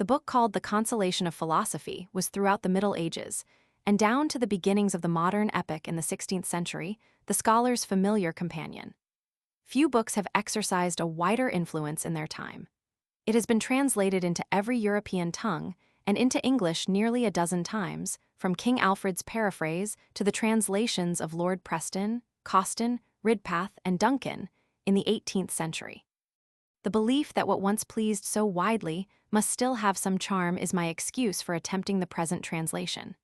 The book called The Consolation of Philosophy was throughout the Middle Ages, and down to the beginnings of the modern epoch in the 16th century, the scholar's familiar companion. Few books have exercised a wider influence in their time. It has been translated into every European tongue and into English nearly a dozen times, from King Alfred's paraphrase to the translations of Lord Preston, Coston, Ridpath, and Duncan in the 18th century. The belief that what once pleased so widely must still have some charm is my excuse for attempting the present translation.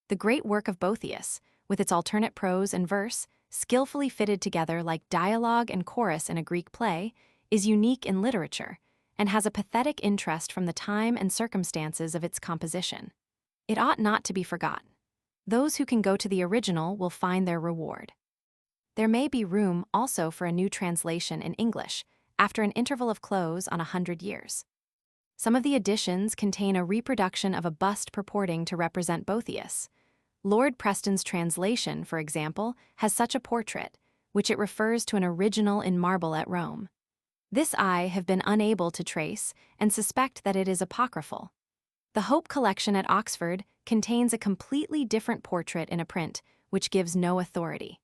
The great work of Boethius, with its alternate prose and verse, skillfully fitted together like dialogue and chorus in a Greek play, is unique in literature and has a pathetic interest from the time and circumstances of its composition. It ought not to be forgotten. Those who can go to the original will find their reward. There may be room also for a new translation in English, after an interval of close on 100 years. Some of the editions contain a reproduction of a bust purporting to represent Boethius. Lord Preston's translation, for example, has such a portrait, which it refers to an original in marble at Rome. This I have been unable to trace and suspect that it is apocryphal. The Hope collection at Oxford contains a completely different portrait in a print, which gives no authority.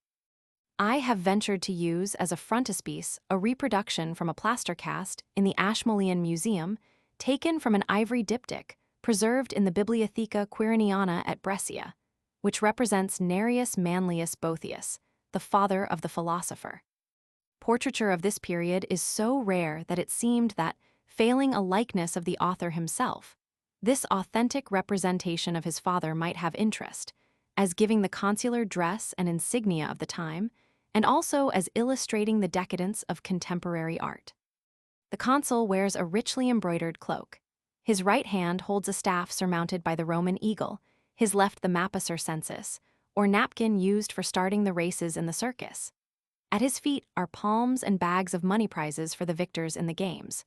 I have ventured to use as a frontispiece a reproduction from a plaster cast in the Ashmolean Museum, taken from an ivory diptych preserved in the Bibliotheca Quiriniana at Brescia, which represents Nereus Manlius Boethius, the father of the philosopher. Portraiture of this period is so rare that it seemed that, failing a likeness of the author himself, this authentic representation of his father might have interest, as giving the consular dress and insignia of the time, and also as illustrating the decadence of contemporary art. The consul wears a richly embroidered cloak. His right hand holds a staff surmounted by the Roman eagle, his left the mappa circensis, or napkin used for starting the races in the circus. At his feet are palms and bags of money prizes for the victors in the games.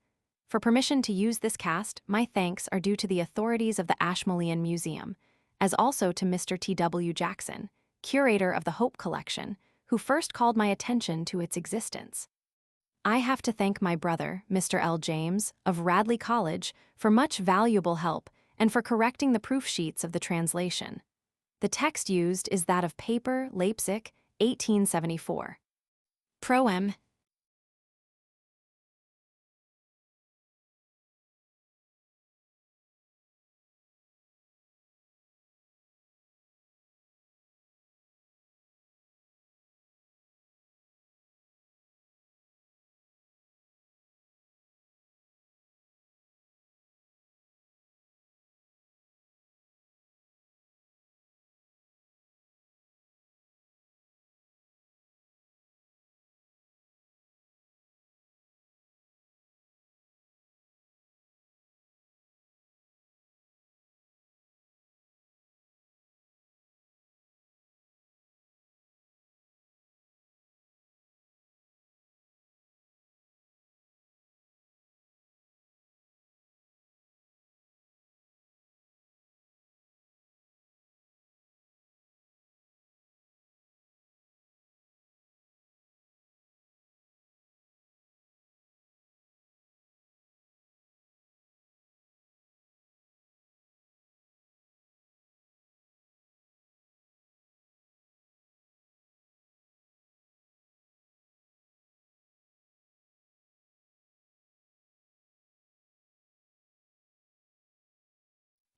For permission to use this cast, my thanks are due to the authorities of the Ashmolean Museum, as also to Mr. T.W. Jackson, curator of the Hope collection, who first called my attention to its existence. I have to thank my brother, Mr. L. James, of Radley College, for much valuable help and for correcting the proof sheets of the translation. The text used is that of paper, Leipzig, 1874. Proem.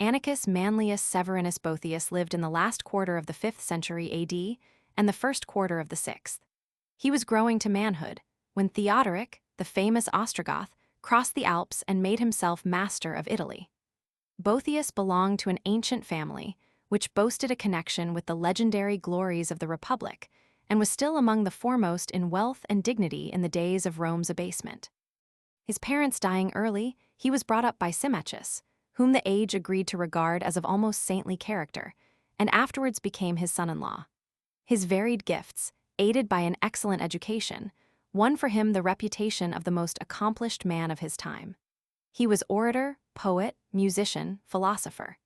Amicus Manlius Severinus Boethius lived in the last quarter of the 5th century AD and the first quarter of the 6th. He was growing to manhood when Theodoric, the famous Ostrogoth, crossed the Alps and made himself master of Italy. Boethius belonged to an ancient family, which boasted a connection with the legendary glories of the Republic and was still among the foremost in wealth and dignity in the days of Rome's abasement. His parents dying early, he was brought up by Symmachus, whom the age agreed to regard as of almost saintly character, and afterwards became his son-in-law. His varied gifts, aided by an excellent education, won for him the reputation of the most accomplished man of his time. He was orator, poet, musician, philosopher.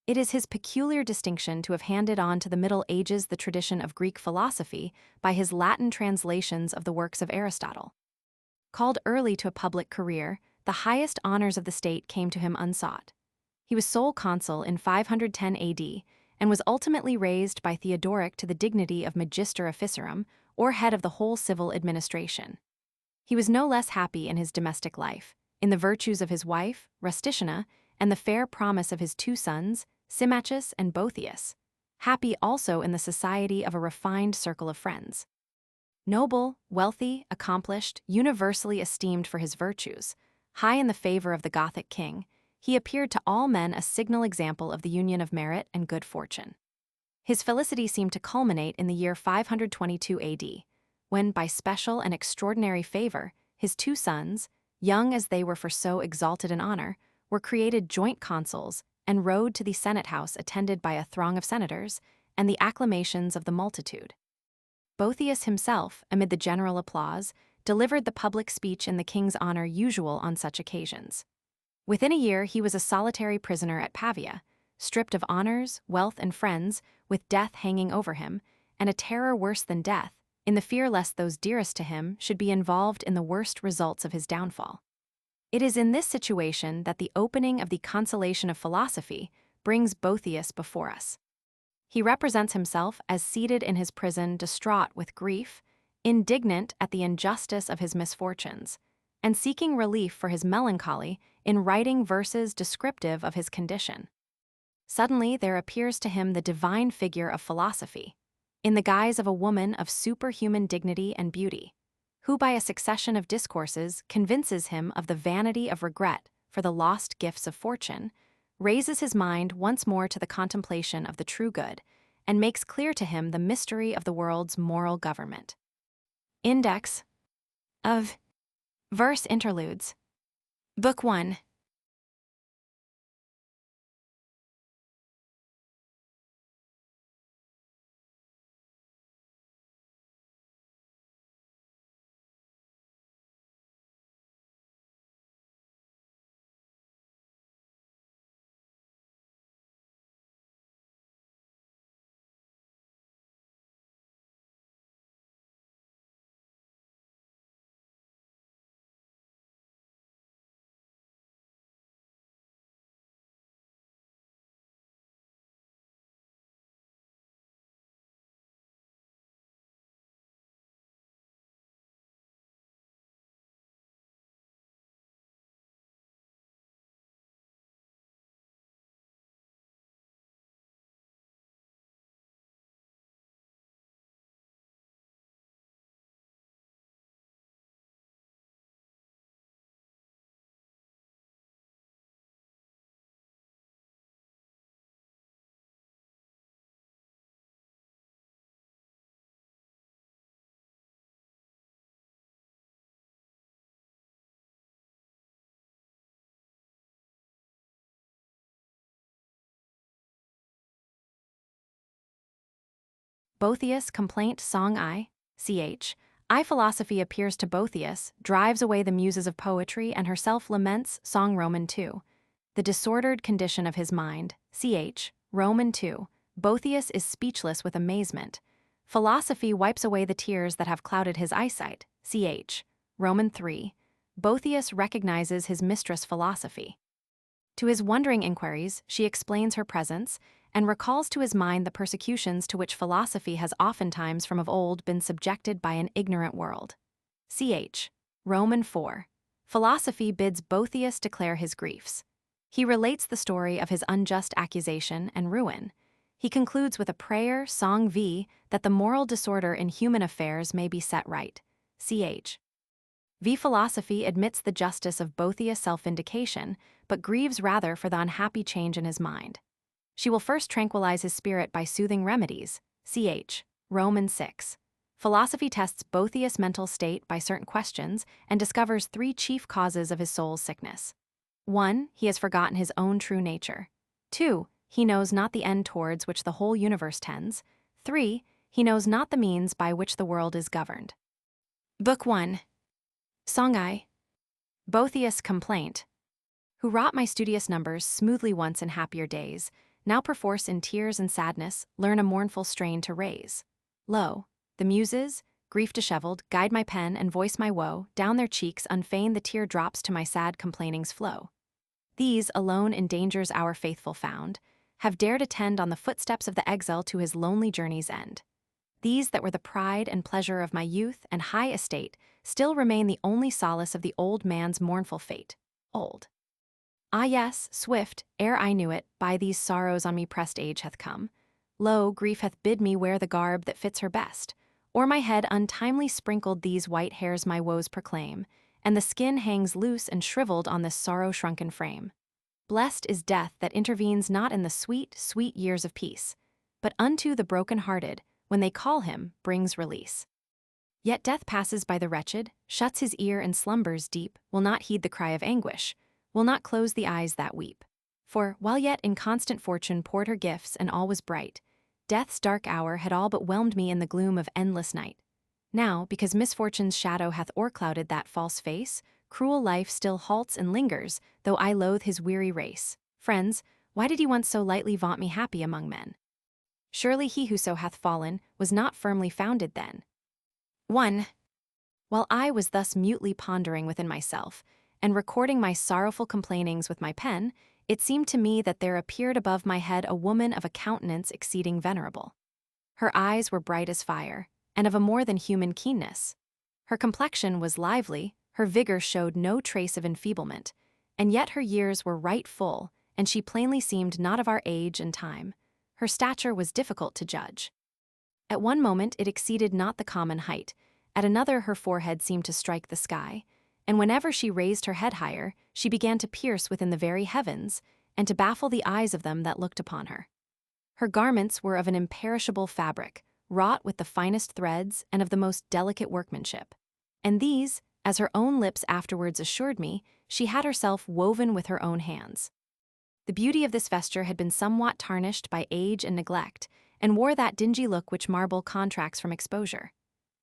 It is his peculiar distinction to have handed on to the Middle Ages the tradition of Greek philosophy by his Latin translations of the works of Aristotle. Called early to a public career, the highest honors of the state came to him unsought. He was sole consul in 510 AD and was ultimately raised by Theodoric to the dignity of Magister Officiorum, or head of the whole civil administration. He was no less happy in his domestic life, in the virtues of his wife, Rustitina, and the fair promise of his two sons, Symmachus and Boethius, happy also in the society of a refined circle of friends. Noble, wealthy, accomplished, universally esteemed for his virtues, high in the favor of the Gothic king, he appeared to all men a signal example of the union of merit and good fortune. His felicity seemed to culminate in the year 522 AD, when, by special and extraordinary favor, his two sons, young as they were for so exalted an honor, were created joint consuls and rode to the Senate house attended by a throng of senators and the acclamations of the multitude. Boethius himself, amid the general applause, delivered the public speech in the king's honor usual on such occasions. Within a year he was a solitary prisoner at Pavia, stripped of honors, wealth, and friends, with death hanging over him, and a terror worse than death, in the fear lest those dearest to him should be involved in the worst results of his downfall. It is in this situation that the opening of the Consolation of Philosophy brings Boethius before us. He represents himself as seated in his prison, distraught with grief, indignant at the injustice of his misfortunes, and seeking relief for his melancholy in writing verses descriptive of his condition. Suddenly there appears to him the divine figure of philosophy, in the guise of a woman of superhuman dignity and beauty, who by a succession of discourses convinces him of the vanity of regret for the lost gifts of fortune, raises his mind once more to the contemplation of the true good, and makes clear to him the mystery of the world's moral government. Index of Verse Interludes. Book 1. Boethius Complaint Song I philosophy appears to Boethius, drives away the muses of poetry, and herself laments Song Roman 2. The disordered condition of his mind, Roman 2. Boethius is speechless with amazement. Philosophy wipes away the tears that have clouded his eyesight, Roman 3. Boethius recognizes his mistress philosophy. To his wondering inquiries, she explains her presence and recalls to his mind the persecutions to which philosophy has oftentimes from of old been subjected by an ignorant world. Roman 4. Philosophy bids Boethius declare his griefs. He relates the story of his unjust accusation and ruin. He concludes with a prayer, Song V, that the moral disorder in human affairs may be set right. V. Philosophy admits the justice of Boethius' self-vindication, but grieves rather for the unhappy change in his mind. She will first tranquilize his spirit by soothing remedies, Roman 6. Philosophy tests Boethius' mental state by certain questions and discovers three chief causes of his soul's sickness. 1. He has forgotten his own true nature. 2. He knows not the end towards which the whole universe tends. 3. He knows not the means by which the world is governed. Book 1. Song I. Boethius Complaint. Who wrought my studious numbers smoothly once in happier days, now perforce in tears and sadness learn a mournful strain to raise. Lo, the Muses, grief disheveled, guide my pen and voice my woe, down their cheeks unfeigned the tear drops to my sad complainings flow. These alone in dangers our faithful found, have dared attend on the footsteps of the exile to his lonely journey's end. These that were the pride and pleasure of my youth and high estate still remain the only solace of the old man's mournful fate. Old. Ah yes, swift, ere I knew it, by these sorrows on me pressed age hath come. Lo, grief hath bid me wear the garb that fits her best. O'er my head untimely sprinkled these white hairs my woes proclaim, and the skin hangs loose and shriveled on this sorrow-shrunken frame. Blessed is death that intervenes not in the sweet, sweet years of peace, but unto the broken-hearted, when they call him, brings release. Yet death passes by the wretched, shuts his ear and slumbers deep, will not heed the cry of anguish, will not close the eyes that weep. For, while yet inconstant fortune poured her gifts and all was bright, death's dark hour had all but whelmed me in the gloom of endless night. Now, because misfortune's shadow hath o'erclouded that false face, cruel life still halts and lingers, though I loathe his weary race. Friends, why did ye once so lightly vaunt me happy among men? Surely he who so hath fallen was not firmly founded then. 1. While I was thus mutely pondering within myself, and recording my sorrowful complainings with my pen, it seemed to me that there appeared above my head a woman of a countenance exceeding venerable. Her eyes were bright as fire, and of a more than human keenness. Her complexion was lively, her vigor showed no trace of enfeeblement, and yet her years were right full, and she plainly seemed not of our age and time. Her stature was difficult to judge. At one moment it exceeded not the common height, at another her forehead seemed to strike the sky, and whenever she raised her head higher, she began to pierce within the very heavens, and to baffle the eyes of them that looked upon her. Her garments were of an imperishable fabric, wrought with the finest threads and of the most delicate workmanship. And these, as her own lips afterwards assured me, she had herself woven with her own hands. The beauty of this vesture had been somewhat tarnished by age and neglect, and wore that dingy look which marble contracts from exposure.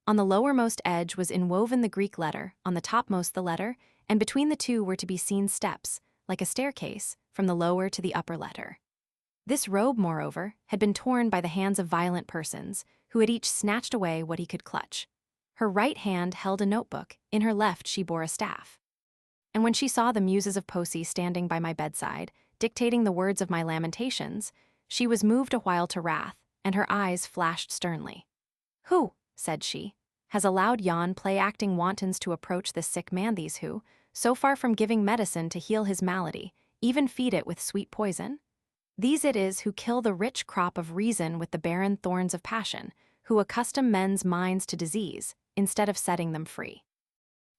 On the lowermost edge was inwoven the Greek letter, on the topmost the letter, and between the two were to be seen steps, like a staircase, from the lower to the upper letter. This robe, moreover, had been torn by the hands of violent persons, who had each snatched away what he could clutch. Her right hand held a notebook, in her left she bore a staff. And when she saw the Muses of Poesy standing by my bedside, dictating the words of my lamentations, she was moved a while to wrath, and her eyes flashed sternly. "Who," said she, "has allowed yon play-acting wantons to approach this sick man? These who, so far from giving medicine to heal his malady, even feed it with sweet poison? These it is who kill the rich crop of reason with the barren thorns of passion, who accustom men's minds to disease, instead of setting them free.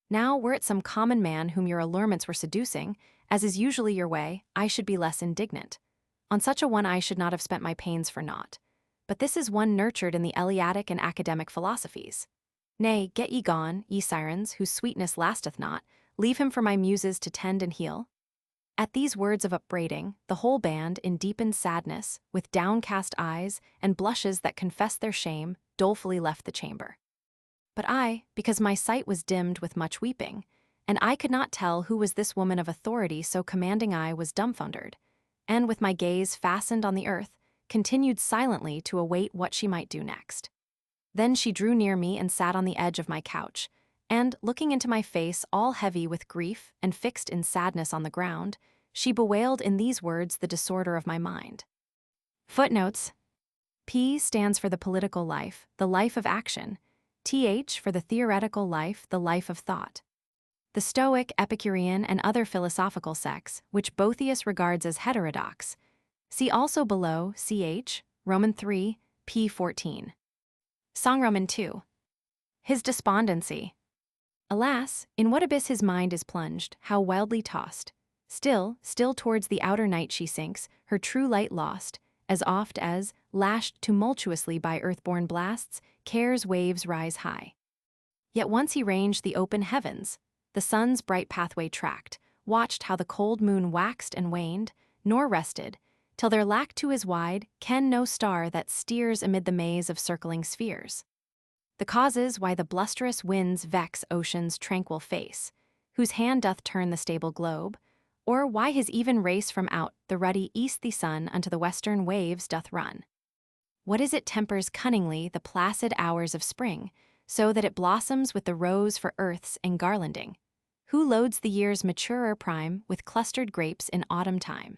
Now, were it some common man whom your allurements were seducing, as is usually your way, I should be less indignant. On such a one I should not have spent my pains for naught. But this is one nurtured in the Eleatic and academic philosophies. Nay, get ye gone, ye sirens, whose sweetness lasteth not, leave him for my Muses to tend and heal." At these words of upbraiding, the whole band, in deepened sadness, with downcast eyes and blushes that confessed their shame, dolefully left the chamber. But I, because my sight was dimmed with much weeping, and I could not tell who was this woman of authority so commanding, I was dumbfoundered, and with my gaze fastened on the earth, continued silently to await what she might do next. Then she drew near me and sat on the edge of my couch, and, looking into my face all heavy with grief and fixed in sadness on the ground, she bewailed in these words the disorder of my mind. Footnotes: P stands for the political life, the life of action. TH for the theoretical life, the life of thought. The Stoic, Epicurean, and other philosophical sects, which Boethius regards as heterodox. See also below, ch, Roman 3, p. 14. Song Roman 2. His despondency. Alas, in what abyss his mind is plunged, how wildly tossed. Still towards the outer night she sinks, her true light lost, as oft as, lashed tumultuously by earth-born blasts, care's waves rise high. Yet once he ranged the open heavens, the sun's bright pathway tracked, watched how the cold moon waxed and waned, nor rested, till there lacked to his wide ken no star that steers amid the maze of circling spheres. The causes why the blusterous winds vex ocean's tranquil face, whose hand doth turn the stable globe, or why his even race from out the ruddy east the sun unto the western waves doth run. What is it tempers cunningly the placid hours of spring, so that it blossoms with the rose for earth's engarlanding? Who loads the year's maturer prime with clustered grapes in autumn time?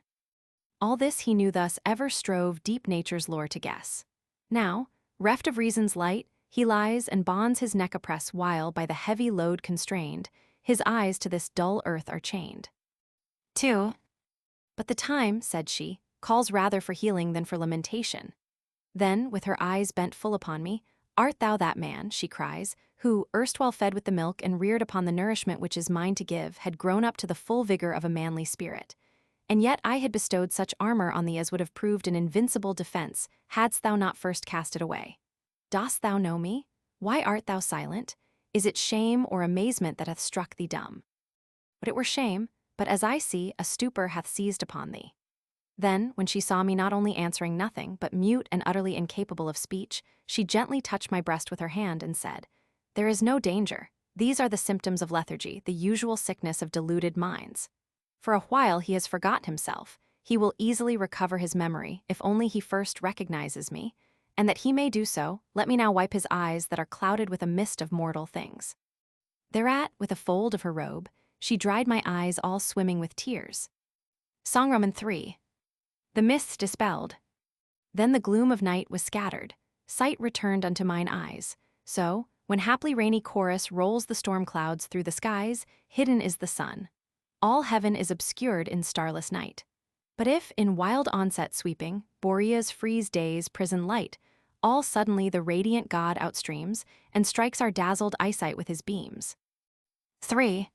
All this he knew thus ever strove deep nature's lore to guess. Now, reft of reason's light, he lies and bonds his neck oppress while by the heavy load constrained, his eyes to this dull earth are chained. 2. But the time, said she, calls rather for healing than for lamentation. Then, with her eyes bent full upon me, art thou that man, she cries, who, erstwhile fed with the milk and reared upon the nourishment which is mine to give, had grown up to the full vigor of a manly spirit? And yet I had bestowed such armor on thee as would have proved an invincible defense, hadst thou not first cast it away. Dost thou know me? Why art thou silent? Is it shame or amazement that hath struck thee dumb? But it were shame, but as I see, a stupor hath seized upon thee. Then, when she saw me not only answering nothing, but mute and utterly incapable of speech, she gently touched my breast with her hand and said, There is no danger. These are the symptoms of lethargy, the usual sickness of deluded minds. For a while he has forgot himself. He will easily recover his memory if only he first recognizes me, and that he may do so, let me now wipe his eyes that are clouded with a mist of mortal things. Thereat, with a fold of her robe, she dried my eyes all swimming with tears. Song 3. The mists dispelled. Then the gloom of night was scattered, sight returned unto mine eyes. So, when haply rainy chorus rolls the storm clouds through the skies, hidden is the sun. All heaven is obscured in starless night. But if, in wild onset sweeping, Boreas freeze day's prison light, all suddenly the radiant god outstreams, and strikes our dazzled eyesight with his beams. 3.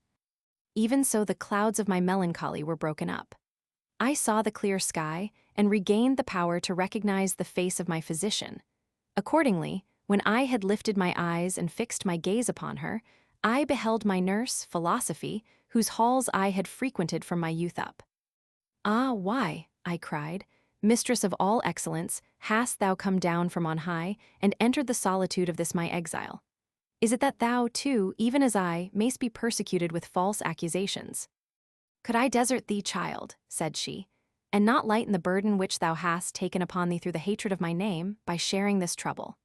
Even so the clouds of my melancholy were broken up. I saw the clear sky, and regained the power to recognize the face of my physician. Accordingly, when I had lifted my eyes and fixed my gaze upon her, I beheld my nurse, Philosophy, whose halls I had frequented from my youth up. Ah, why, I cried, mistress of all excellence, hast thou come down from on high, and entered the solitude of this my exile? Is it that thou, too, even as I, mayst be persecuted with false accusations? Could I desert thee, child, said she, and not lighten the burden which thou hast taken upon thee through the hatred of my name, by sharing this trouble?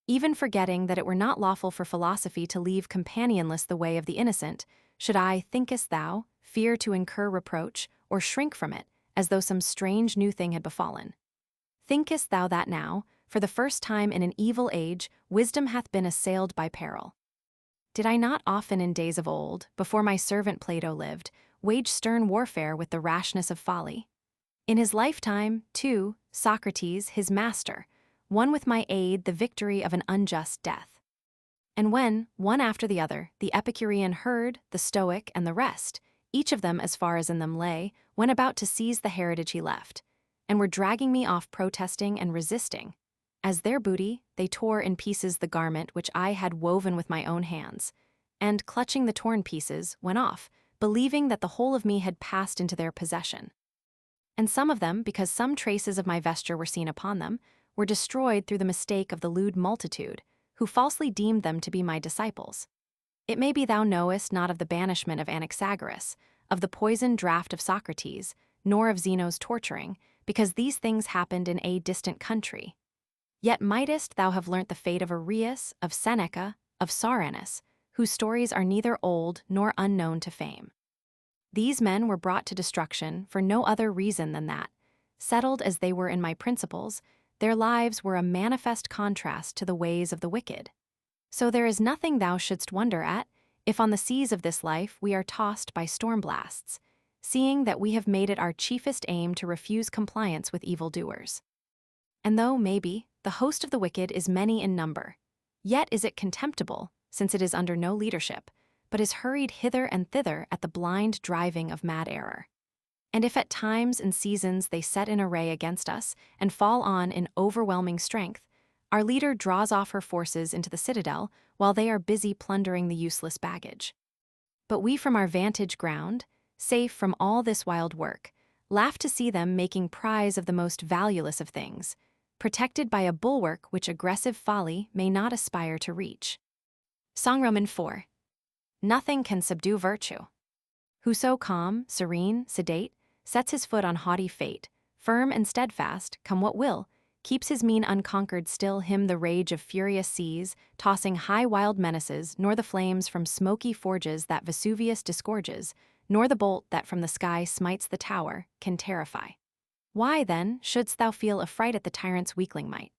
Even forgetting that it were not lawful for philosophy to leave companionless the way of the innocent, should I, thinkest thou, fear to incur reproach, or shrink from it, as though some strange new thing had befallen? Thinkest thou that now, for the first time in an evil age, wisdom hath been assailed by peril? Did I not often in days of old, before my servant Plato lived, wage stern warfare with the rashness of folly? In his lifetime, too, Socrates, his master, won with my aid the victory of an unjust death. And when, one after the other, the Epicurean herd, the Stoic, and the rest, each of them as far as in them lay, went about to seize the heritage he left, and were dragging me off protesting and resisting, as their booty, they tore in pieces the garment which I had woven with my own hands, and, clutching the torn pieces, went off, believing that the whole of me had passed into their possession. And some of them, because some traces of my vesture were seen upon them, were destroyed through the mistake of the lewd multitude, who falsely deemed them to be my disciples. It may be thou knowest not of the banishment of Anaxagoras, of the poisoned draught of Socrates, nor of Zeno's torturing, because these things happened in a distant country. Yet mightest thou have learnt the fate of Arius, of Seneca, of Saranus, whose stories are neither old nor unknown to fame. These men were brought to destruction for no other reason than that, settled as they were in my principles, their lives were a manifest contrast to the ways of the wicked. So there is nothing thou shouldst wonder at, if on the seas of this life we are tossed by storm blasts, seeing that we have made it our chiefest aim to refuse compliance with evildoers. And though, maybe, the host of the wicked is many in number, yet is it contemptible, since it is under no leadership, but is hurried hither and thither at the blind driving of mad error. And if at times and seasons they set in array against us, and fall on in overwhelming strength, our leader draws off her forces into the citadel, while they are busy plundering the useless baggage. But we from our vantage ground, safe from all this wild work, laugh to see them making prize of the most valueless of things, protected by a bulwark which aggressive folly may not aspire to reach. Song 4. Nothing can subdue virtue. Whoso calm, serene, sedate, sets his foot on haughty fate, firm and steadfast, come what will, keeps his mien unconquered still him the rage of furious seas, tossing high wild menaces, nor the flames from smoky forges that Vesuvius disgorges, nor the bolt that from the sky smites the tower, can terrify. Why, then, shouldst thou feel affright at the tyrant's weakling might?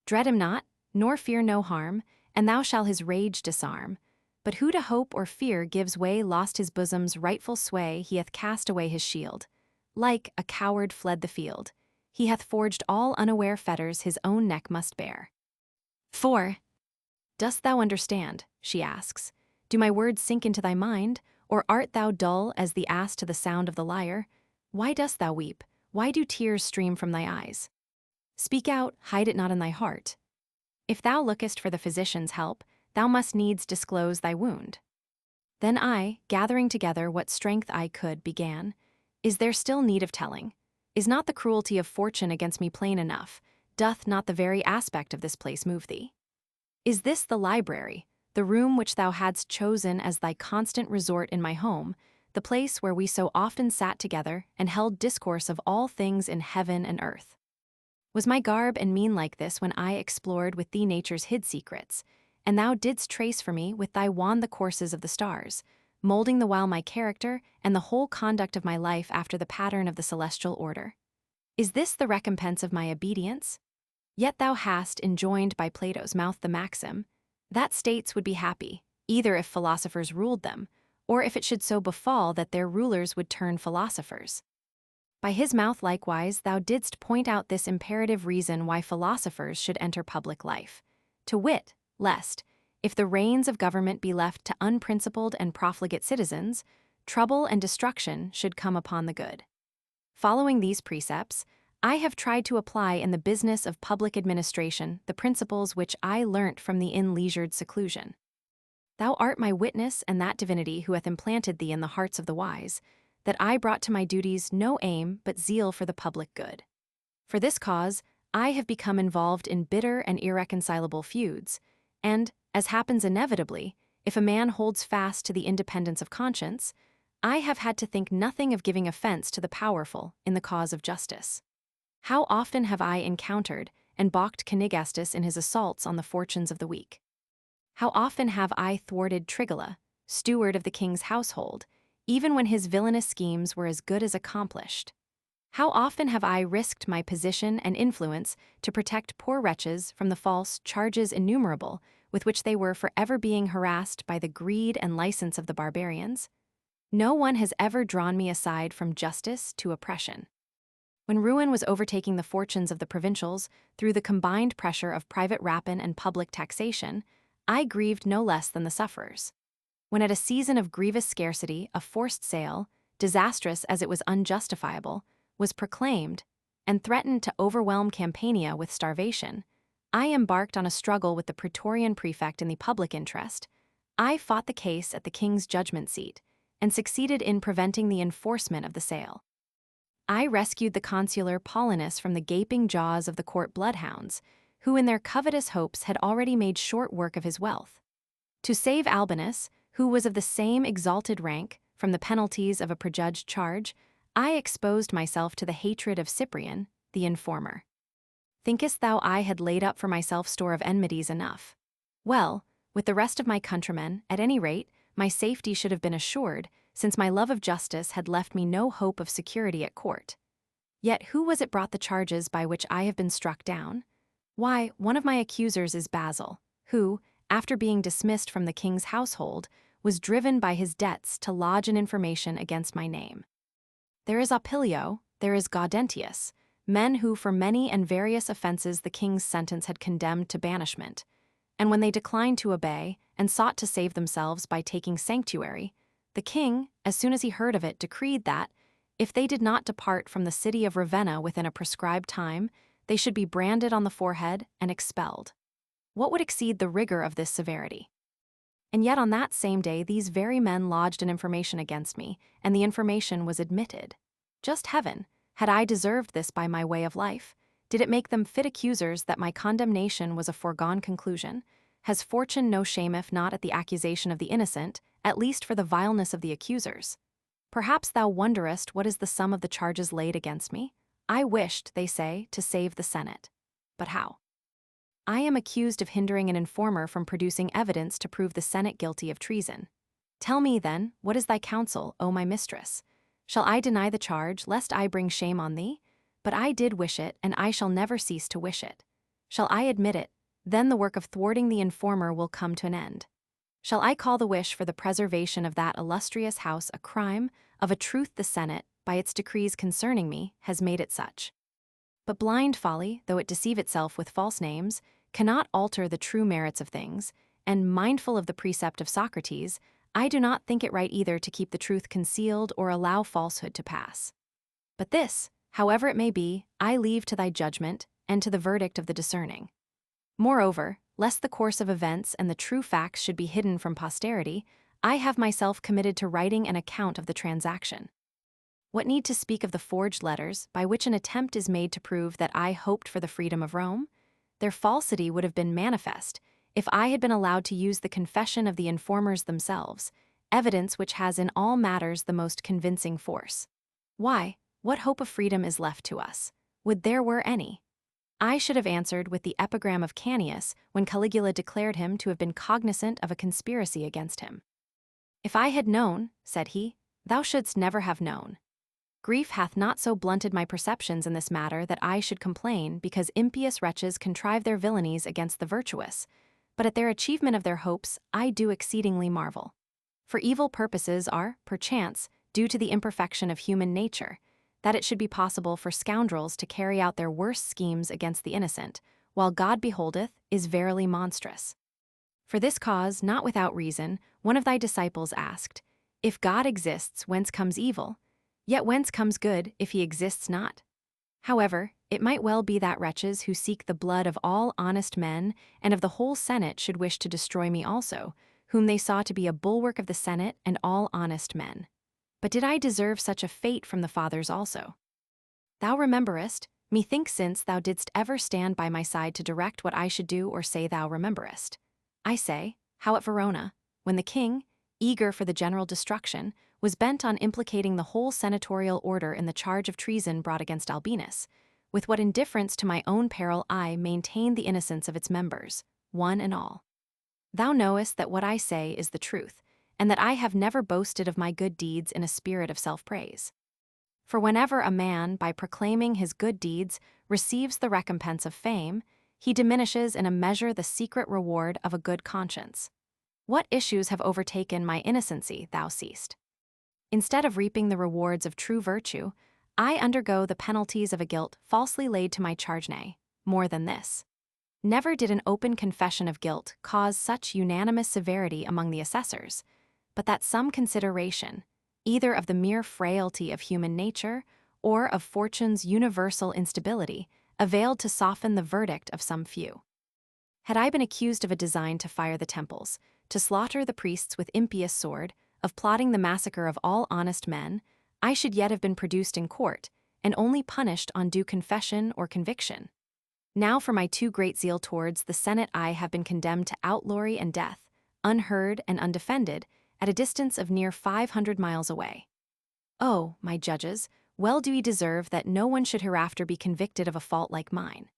Dread him not, nor fear no harm, and thou shalt his rage disarm. But who to hope or fear gives way lost his bosom's rightful sway, he hath cast away his shield. Like a coward fled the field. He hath forged all unaware fetters his own neck must bear. 4. Dost thou understand, she asks, do my words sink into thy mind, or art thou dull as the ass to the sound of the lyre? Why dost thou weep? Why do tears stream from thy eyes? Speak out, hide it not in thy heart. If thou lookest for the physician's help, thou must needs disclose thy wound. Then I, gathering together what strength I could, began, is there still need of telling? Is not the cruelty of fortune against me plain enough? Doth not the very aspect of this place move thee? Is this the library, the room which thou hadst chosen as thy constant resort in my home, the place where we so often sat together and held discourse of all things in heaven and earth? Was my garb and mien like this when I explored with thee nature's hid secrets, and thou didst trace for me with thy wand the courses of the stars, molding the while my character and the whole conduct of my life after the pattern of the celestial order? Is this the recompense of my obedience? Yet thou hast enjoined by Plato's mouth the maxim, that states would be happy, either if philosophers ruled them, or if it should so befall that their rulers would turn philosophers. By his mouth likewise thou didst point out this imperative reason why philosophers should enter public life, to wit, lest, if the reins of government be left to unprincipled and profligate citizens, trouble and destruction should come upon the good. Following these precepts, I have tried to apply in the business of public administration the principles which I learnt from thee in leisured seclusion. Thou art my witness and that divinity who hath implanted thee in the hearts of the wise, that I brought to my duties no aim but zeal for the public good. For this cause, I have become involved in bitter and irreconcilable feuds, and, as happens inevitably, if a man holds fast to the independence of conscience, I have had to think nothing of giving offense to the powerful in the cause of justice. How often have I encountered and balked Canigastus in his assaults on the fortunes of the weak? How often have I thwarted Trigilla, steward of the king's household, even when his villainous schemes were as good as accomplished? How often have I risked my position and influence to protect poor wretches from the false charges innumerable with which they were forever being harassed by the greed and license of the barbarians? No one has ever drawn me aside from justice to oppression. When ruin was overtaking the fortunes of the provincials through the combined pressure of private rapine and public taxation, I grieved no less than the sufferers. When at a season of grievous scarcity a forced sale, disastrous as it was unjustifiable, was proclaimed, and threatened to overwhelm Campania with starvation, I embarked on a struggle with the Praetorian prefect in the public interest. I fought the case at the king's judgment seat, and succeeded in preventing the enforcement of the sale. I rescued the consular Paulinus from the gaping jaws of the court bloodhounds, who in their covetous hopes had already made short work of his wealth. To save Albinus, who was of the same exalted rank, from the penalties of a prejudged charge, I exposed myself to the hatred of Cyprian, the informer. Thinkest thou I had laid up for myself store of enmities enough? Well, with the rest of my countrymen, at any rate, my safety should have been assured, since my love of justice had left me no hope of security at court. Yet who was it brought the charges by which I have been struck down? Why, one of my accusers is Basil, who, after being dismissed from the king's household, was driven by his debts to lodge an information against my name. There is Opilio, there is Gaudentius, men who for many and various offenses the king's sentence had condemned to banishment, and when they declined to obey and sought to save themselves by taking sanctuary, the king, as soon as he heard of it, decreed that, if they did not depart from the city of Ravenna within a prescribed time, they should be branded on the forehead and expelled. What would exceed the rigor of this severity? And yet on that same day these very men lodged an information against me, and the information was admitted. Just heaven, had I deserved this by my way of life? Did it make them fit accusers that my condemnation was a foregone conclusion? Has fortune no shame if not at the accusation of the innocent, at least for the vileness of the accusers? Perhaps thou wonderest what is the sum of the charges laid against me? I wished, they say, to save the Senate. but how? I am accused of hindering an informer from producing evidence to prove the Senate guilty of treason. Tell me, then, what is thy counsel, O my mistress? Shall I deny the charge, lest I bring shame on thee? But I did wish it, and I shall never cease to wish it. Shall I admit it? Then the work of thwarting the informer will come to an end. Shall I call the wish for the preservation of that illustrious house a crime? Of a truth the Senate, by its decrees concerning me, has made it such. But blind folly, though it deceive itself with false names, cannot alter the true merits of things, and mindful of the precept of Socrates, I do not think it right either to keep the truth concealed or allow falsehood to pass. But this, however it may be, I leave to thy judgment and to the verdict of the discerning. Moreover, lest the course of events and the true facts should be hidden from posterity, I have myself committed to writing an account of the transaction. What need to speak of the forged letters by which an attempt is made to prove that I hoped for the freedom of Rome? Their falsity would have been manifest if I had been allowed to use the confession of the informers themselves, evidence which has in all matters the most convincing force. Why, what hope of freedom is left to us? Would there were any? I should have answered with the epigram of Canius when Caligula declared him to have been cognizant of a conspiracy against him. If I had known, said he, thou shouldst never have known. Grief hath not so blunted my perceptions in this matter that I should complain because impious wretches contrive their villainies against the virtuous, but at their achievement of their hopes I do exceedingly marvel. For evil purposes are, perchance, due to the imperfection of human nature, that it should be possible for scoundrels to carry out their worst schemes against the innocent, while God beholdeth, is verily monstrous. For this cause, not without reason, one of thy disciples asked, If God exists, whence comes evil? Yet whence comes good, if he exists not? However, it might well be that wretches who seek the blood of all honest men and of the whole Senate should wish to destroy me also, whom they saw to be a bulwark of the Senate and all honest men. But did I deserve such a fate from the fathers also? Thou rememberest, methinks since thou didst ever stand by my side to direct what I should do or say thou rememberest. I say, how at Verona, when the king, eager for the general destruction, was bent on implicating the whole senatorial order in the charge of treason brought against Albinus, with what indifference to my own peril I maintained the innocence of its members, one and all. Thou knowest that what I say is the truth, and that I have never boasted of my good deeds in a spirit of self-praise. For whenever a man, by proclaiming his good deeds, receives the recompense of fame, he diminishes in a measure the secret reward of a good conscience. What issues have overtaken my innocency, thou seest? Instead of reaping the rewards of true virtue, I undergo the penalties of a guilt falsely laid to my charge. Nay, more than this. Never did an open confession of guilt cause such unanimous severity among the assessors, but that some consideration, either of the mere frailty of human nature or of fortune's universal instability, availed to soften the verdict of some few. Had I been accused of a design to fire the temples, to slaughter the priests with impious sword, of plotting the massacre of all honest men, I should yet have been produced in court, and only punished on due confession or conviction. Now for my too great zeal towards the Senate I have been condemned to outlawry and death, unheard and undefended, at a distance of near 500 miles away. Oh, my judges, well do ye deserve that no one should hereafter be convicted of a fault like mine.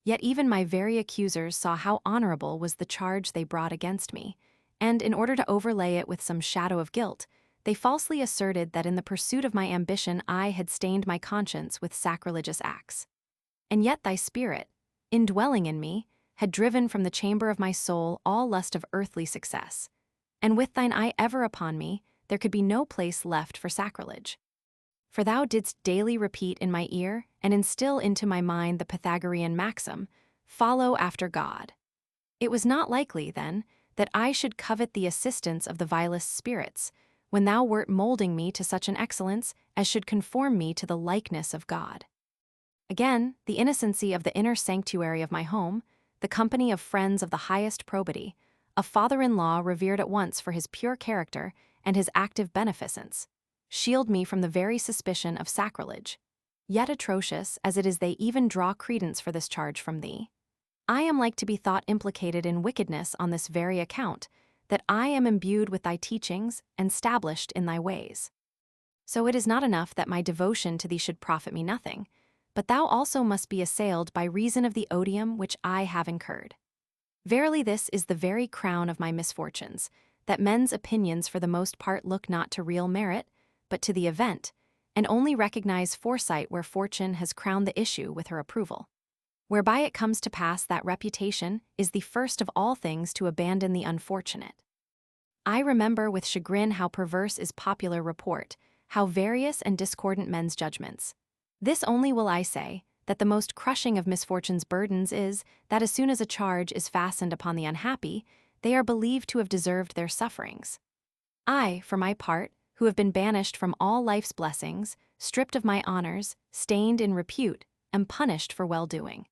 Yet even my very accusers saw how honorable was the charge they brought against me, and in order to overlay it with some shadow of guilt, they falsely asserted that in the pursuit of my ambition I had stained my conscience with sacrilegious acts. And yet thy spirit, indwelling in me, had driven from the chamber of my soul all lust of earthly success, and with thine eye ever upon me, there could be no place left for sacrilege. For thou didst daily repeat in my ear and instill into my mind the Pythagorean maxim, follow after God. It was not likely, then, that I should covet the assistance of the vilest spirits, when thou wert moulding me to such an excellence as should conform me to the likeness of God. Again, the innocency of the inner sanctuary of my home, the company of friends of the highest probity, a father-in-law revered at once for his pure character and his active beneficence, shield me from the very suspicion of sacrilege. Yet atrocious as it is they even draw credence for this charge from thee. I am like to be thought implicated in wickedness on this very account, that I am imbued with thy teachings and stablished in thy ways. So it is not enough that my devotion to thee should profit me nothing, but thou also must be assailed by reason of the odium which I have incurred. Verily this is the very crown of my misfortunes, that men's opinions for the most part look not to real merit, but to the event, and only recognize foresight where fortune has crowned the issue with her approval. Whereby it comes to pass that reputation is the first of all things to abandon the unfortunate. I remember with chagrin how perverse is popular report, how various and discordant men's judgments. This only will I say, that the most crushing of misfortune's burdens is, that as soon as a charge is fastened upon the unhappy, they are believed to have deserved their sufferings. I, for my part, who have been banished from all life's blessings, stripped of my honors, stained in repute, am punished for well-doing.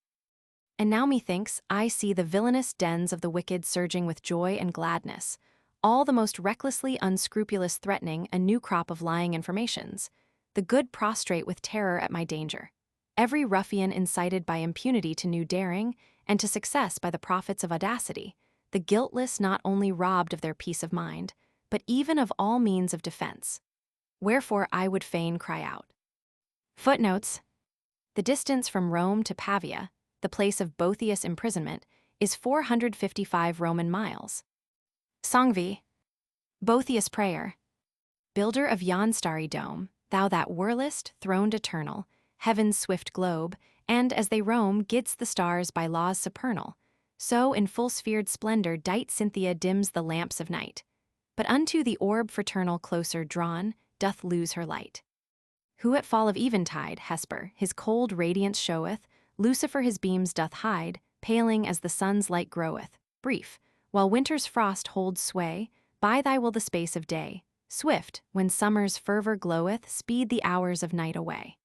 And now methinks I see the villainous dens of the wicked surging with joy and gladness, all the most recklessly unscrupulous threatening a new crop of lying informations, the good prostrate with terror at my danger, every ruffian incited by impunity to new daring, and to success by the profits of audacity, the guiltless not only robbed of their peace of mind, but even of all means of defense. Wherefore I would fain cry out. Footnotes: the distance from Rome to Pavia, the place of Boethius' imprisonment, is 455 Roman miles. Songvi. Boethius' prayer. Builder of yon starry dome, thou that whirlest, throned eternal, heaven's swift globe, and as they roam gidst the stars by laws supernal, so in full sphered splendor dight Cynthia dims the lamps of night, but unto the orb fraternal closer drawn, doth lose her light. Who at fall of eventide, Hesper, his cold radiance showeth, Lucifer his beams doth hide, paling as the sun's light groweth, brief, while winter's frost holds sway, by thy will the space of day, swift, when summer's fervor gloweth, speed the hours of night away.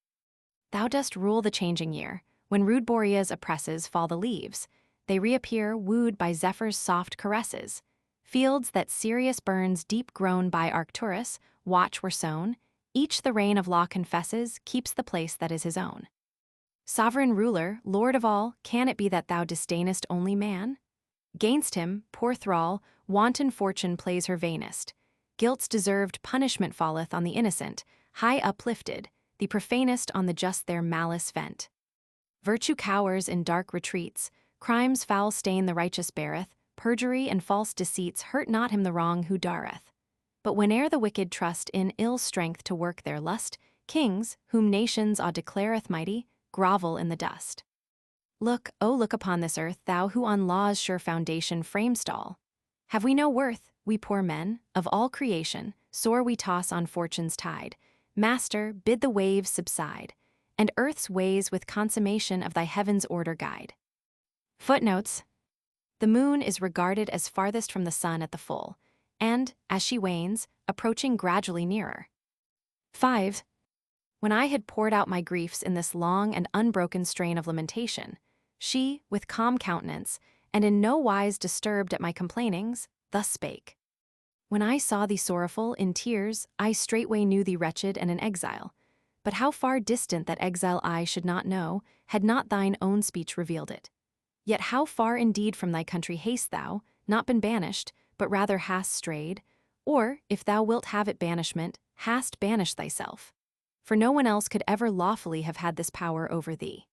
Thou dost rule the changing year, when rude Boreas oppresses fall the leaves, they reappear wooed by Zephyr's soft caresses. Fields that Sirius burns deep grown by Arcturus, watch were sown, each the reign of law confesses, keeps the place that is his own. Sovereign ruler, lord of all, can it be that thou disdainest only man? Gainst him, poor thrall, wanton fortune plays her vainest. Guilt's deserved punishment falleth on the innocent, high uplifted, the profanest on the just their malice vent. Virtue cowers in dark retreats, crime's foul stain the righteous beareth, perjury and false deceits hurt not him the wrong who dareth. But whene'er the wicked trust in ill strength to work their lust, kings, whom nations awe declareth mighty, grovel in the dust. Look, O look upon this earth, thou who on law's sure foundation framest all. Have we no worth, we poor men, of all creation, sore we toss on fortune's tide. Master, bid the waves subside, and earth's ways with consummation of thy heaven's order guide. Footnotes: the moon is regarded as farthest from the sun at the full, and, as she wanes, approaching gradually nearer. 5. When I had poured out my griefs in this long and unbroken strain of lamentation, she, with calm countenance, and in no wise disturbed at my complainings, thus spake. When I saw thee sorrowful, in tears, I straightway knew thee wretched and an exile. But how far distant that exile I should not know, had not thine own speech revealed it. Yet how far indeed from thy country hast thou, not been banished, but rather hast strayed, or, if thou wilt have it banishment, hast banished thyself. For no one else could ever lawfully have had this power over thee.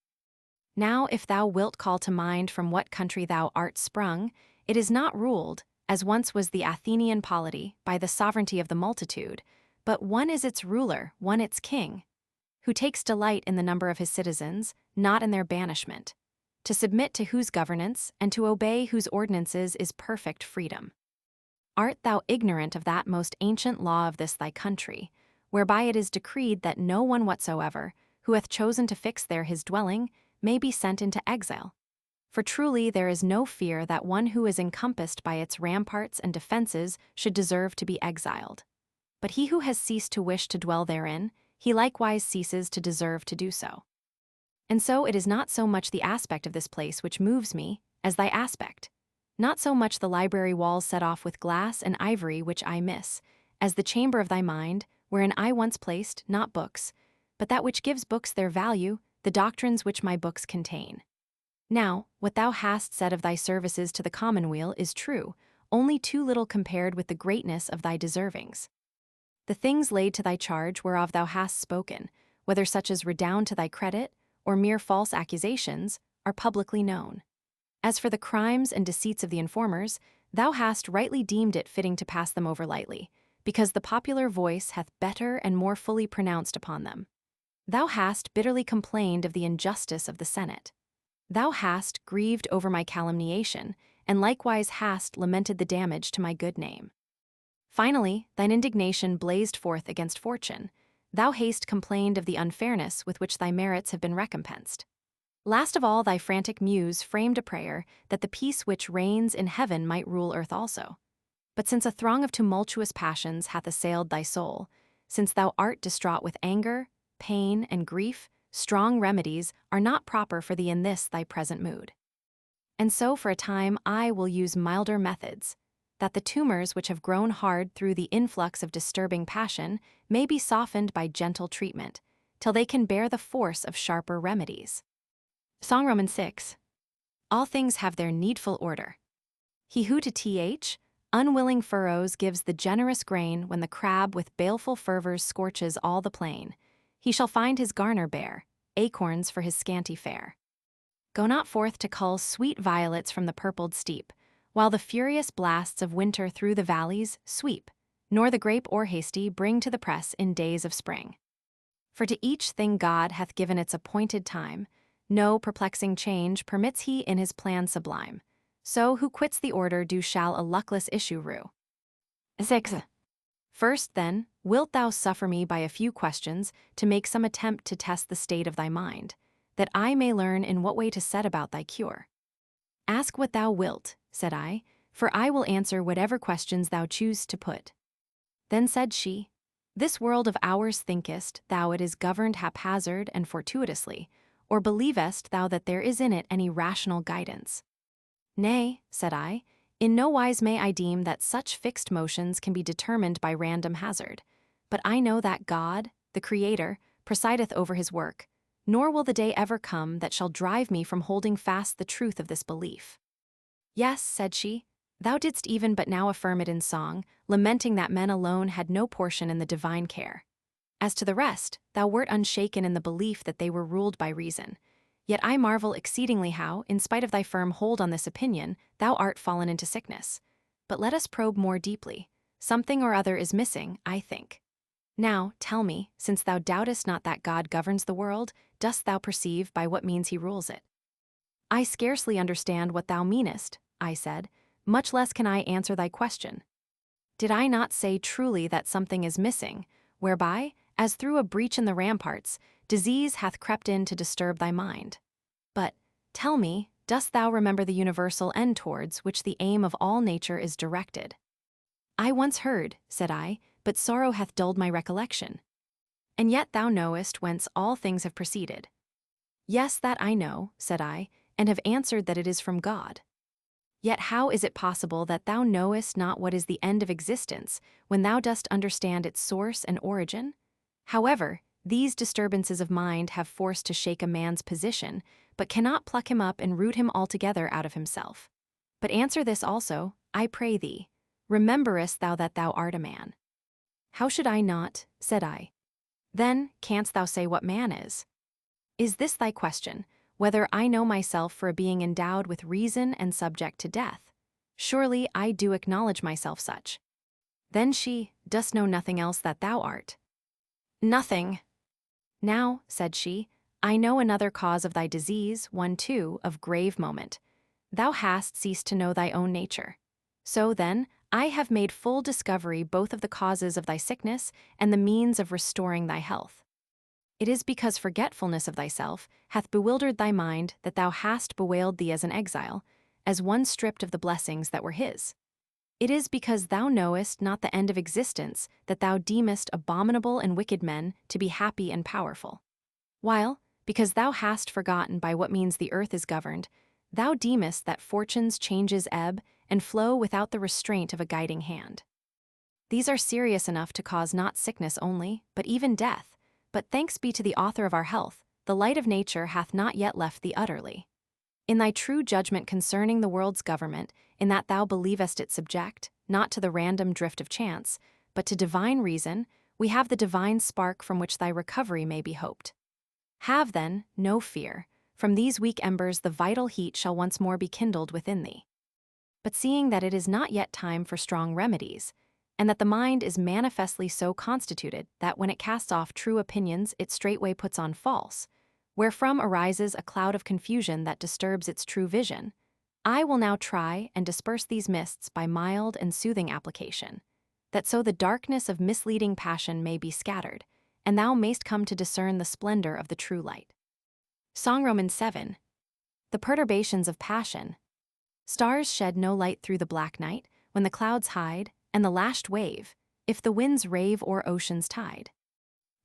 Now if thou wilt call to mind from what country thou art sprung, it is not ruled, as once was the Athenian polity, by the sovereignty of the multitude, but one is its ruler, one its king, who takes delight in the number of his citizens, not in their banishment, to submit to whose governance and to obey whose ordinances is perfect freedom. Art thou ignorant of that most ancient law of this thy country, whereby it is decreed that no one whatsoever, who hath chosen to fix there his dwelling, may be sent into exile? For truly there is no fear that one who is encompassed by its ramparts and defenses should deserve to be exiled. But he who has ceased to wish to dwell therein, he likewise ceases to deserve to do so. And so it is not so much the aspect of this place which moves me, as thy aspect. Not so much the library walls set off with glass and ivory which I miss, as the chamber of thy mind, wherein I once placed, not books, but that which gives books their value, the doctrines which my books contain. Now, what thou hast said of thy services to the commonweal is true, only too little compared with the greatness of thy deservings. The things laid to thy charge whereof thou hast spoken, whether such as redound to thy credit, or mere false accusations, are publicly known. As for the crimes and deceits of the informers, thou hast rightly deemed it fitting to pass them over lightly, because the popular voice hath better and more fully pronounced upon them. Thou hast bitterly complained of the injustice of the Senate. Thou hast grieved over my calumniation, and likewise hast lamented the damage to my good name. Finally, thine indignation blazed forth against fortune. Thou hast complained of the unfairness with which thy merits have been recompensed. Last of all, thy frantic muse framed a prayer that the peace which reigns in heaven might rule earth also. But since a throng of tumultuous passions hath assailed thy soul, since thou art distraught with anger, pain, and grief, strong remedies are not proper for thee in this thy present mood. And so for a time I will use milder methods, that the tumors which have grown hard through the influx of disturbing passion may be softened by gentle treatment, till they can bear the force of sharper remedies. Song Roman 6. All things have their needful order. He who to unwilling furrows gives the generous grain when the crab with baleful fervors scorches all the plain, he shall find his garner bare, acorns for his scanty fare. Go not forth to cull sweet violets from the purpled steep, while the furious blasts of winter through the valleys sweep, nor the grape or hasty bring to the press in days of spring. For to each thing God hath given its appointed time, no perplexing change permits he in his plan sublime. So who quits the order do shall a luckless issue rue. 6. First, then, wilt thou suffer me by a few questions to make some attempt to test the state of thy mind, that I may learn in what way to set about thy cure? Ask what thou wilt, said I, for I will answer whatever questions thou choose to put. Then said she, This world of ours thinkest thou it is governed haphazard and fortuitously, or believest thou that there is in it any rational guidance? Nay, said I, in no wise may I deem that such fixed motions can be determined by random hazard, but I know that God, the Creator, presideth over his work, nor will the day ever come that shall drive me from holding fast the truth of this belief. Yes, said she, thou didst even but now affirm it in song, lamenting that men alone had no portion in the divine care. As to the rest, thou wert unshaken in the belief that they were ruled by reason. Yet I marvel exceedingly how, in spite of thy firm hold on this opinion, thou art fallen into sickness. But let us probe more deeply. Something or other is missing, I think. Now, tell me, since thou doubtest not that God governs the world, dost thou perceive by what means he rules it? I scarcely understand what thou meanest, I said, much less can I answer thy question. Did I not say truly that something is missing, whereby, as through a breach in the ramparts, disease hath crept in to disturb thy mind? But, tell me, dost thou remember the universal end towards which the aim of all nature is directed? I once heard, said I, but sorrow hath dulled my recollection. And yet thou knowest whence all things have proceeded. Yes, that I know, said I, and have answered that it is from God. Yet how is it possible that thou knowest not what is the end of existence, when thou dost understand its source and origin? However, these disturbances of mind have force to shake a man's position, but cannot pluck him up and root him altogether out of himself. But answer this also, I pray thee, rememberest thou that thou art a man? How should I not, said I. Then, canst thou say what man is? Is this thy question, whether I know myself for a being endowed with reason and subject to death? Surely I do acknowledge myself such. Then she, dost know nothing else that thou art? Nothing. Now, said she, I know another cause of thy disease, one too, of grave moment. Thou hast ceased to know thy own nature. So then, I have made full discovery both of the causes of thy sickness and the means of restoring thy health. It is because forgetfulness of thyself hath bewildered thy mind that thou hast bewailed thee as an exile, as one stripped of the blessings that were his. It is because thou knowest not the end of existence that thou deemest abominable and wicked men to be happy and powerful. While, because thou hast forgotten by what means the earth is governed, thou deemest that fortune's changes ebb and flow without the restraint of a guiding hand. These are serious enough to cause not sickness only, but even death. But thanks be to the author of our health, the light of nature hath not yet left thee utterly. In thy true judgment concerning the world's government, in that thou believest it subject, not to the random drift of chance, but to divine reason, we have the divine spark from which thy recovery may be hoped. Have, then, no fear. From these weak embers the vital heat shall once more be kindled within thee. But seeing that it is not yet time for strong remedies, and that the mind is manifestly so constituted that when it casts off true opinions it straightway puts on false, wherefrom arises a cloud of confusion that disturbs its true vision, I will now try and disperse these mists by mild and soothing application, that so the darkness of misleading passion may be scattered, and thou mayst come to discern the splendor of the true light. Song Romans 7. The perturbations of passion. Stars shed no light through the black night, when the clouds hide, and the lashed wave, if the winds rave o'er ocean's tide.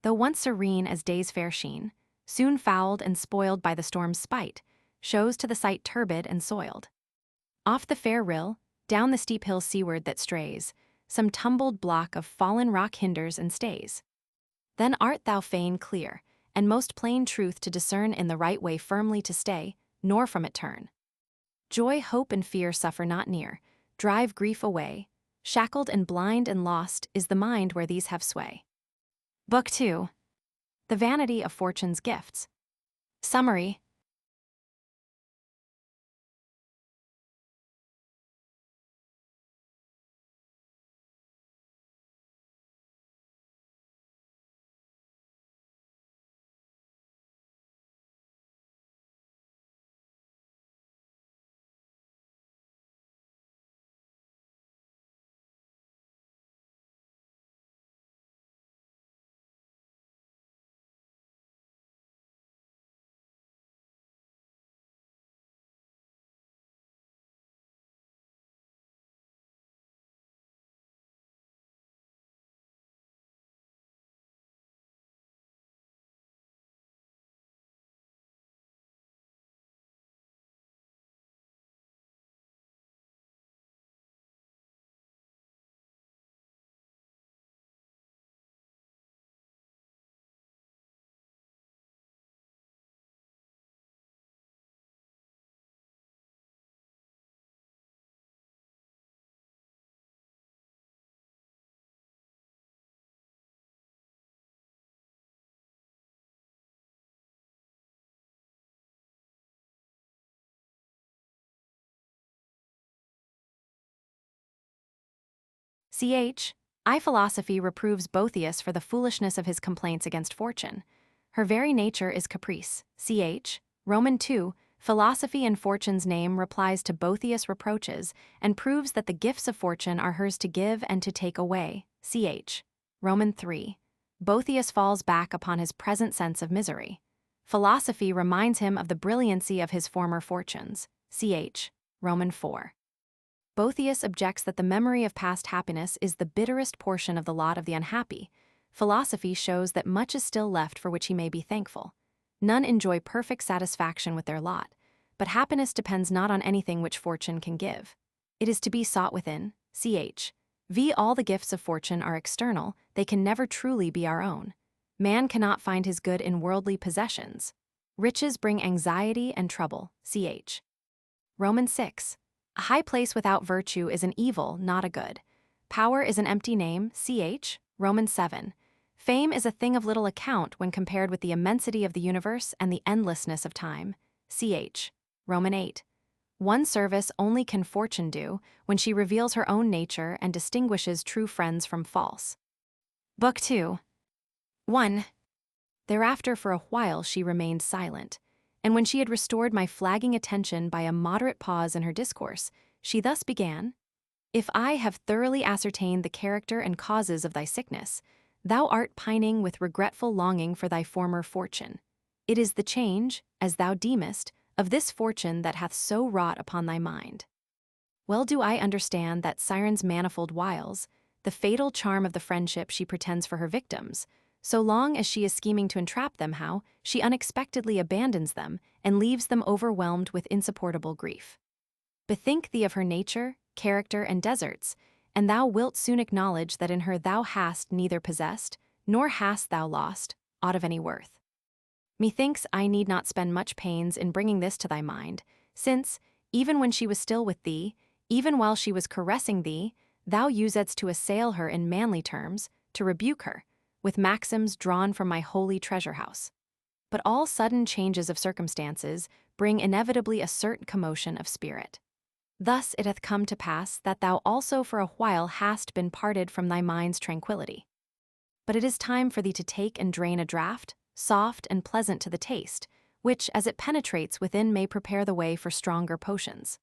Though once serene as day's fair sheen, soon fouled and spoiled by the storm's spite, shows to the sight turbid and soiled. Off the fair rill, down the steep hill seaward that strays, some tumbled block of fallen rock hinders and stays. Then art thou fain clear, and most plain truth to discern in the right way firmly to stay, nor from it turn. Joy, hope, and fear suffer not near, drive grief away. Shackled and blind and lost is the mind where these have sway. Book 2. The Vanity of Fortune's Gifts. Summary. Philosophy reproves Boethius for the foolishness of his complaints against fortune. Her very nature is caprice. Roman 2, Philosophy in Fortune's name replies to Boethius' reproaches and proves that the gifts of fortune are hers to give and to take away. Roman 3. Boethius falls back upon his present sense of misery. Philosophy reminds him of the brilliancy of his former fortunes. Roman 4. Boethius objects that the memory of past happiness is the bitterest portion of the lot of the unhappy. Philosophy shows that much is still left for which he may be thankful. None enjoy perfect satisfaction with their lot, but happiness depends not on anything which fortune can give. It is to be sought within. All the gifts of fortune are external, they can never truly be our own. Man cannot find his good in worldly possessions. Riches bring anxiety and trouble. Roman 6. A high place without virtue is an evil, not a good. Power is an empty name. Roman 7. Fame is a thing of little account when compared with the immensity of the universe and the endlessness of time. Roman 8. One service only can fortune do when she reveals her own nature and distinguishes true friends from false. Book 2. 1. Thereafter for a while she remained silent, and when she had restored my flagging attention by a moderate pause in her discourse, she thus began, If I have thoroughly ascertained the character and causes of thy sickness, thou art pining with regretful longing for thy former fortune. It is the change, as thou deemest, of this fortune that hath so wrought upon thy mind. Well do I understand that siren's manifold wiles, the fatal charm of the friendship she pretends for her victims, so long as she is scheming to entrap them, how she unexpectedly abandons them and leaves them overwhelmed with insupportable grief. Bethink thee of her nature, character, and deserts, and thou wilt soon acknowledge that in her thou hast neither possessed, nor hast thou lost, aught of any worth. Methinks I need not spend much pains in bringing this to thy mind, since, even when she was still with thee, even while she was caressing thee, thou usedst to assail her in manly terms, to rebuke her, with maxims drawn from my holy treasure house. But all sudden changes of circumstances bring inevitably a certain commotion of spirit. Thus it hath come to pass that thou also for a while hast been parted from thy mind's tranquillity. But it is time for thee to take and drain a draught, soft and pleasant to the taste, which, as it penetrates within, may prepare the way for stronger potions.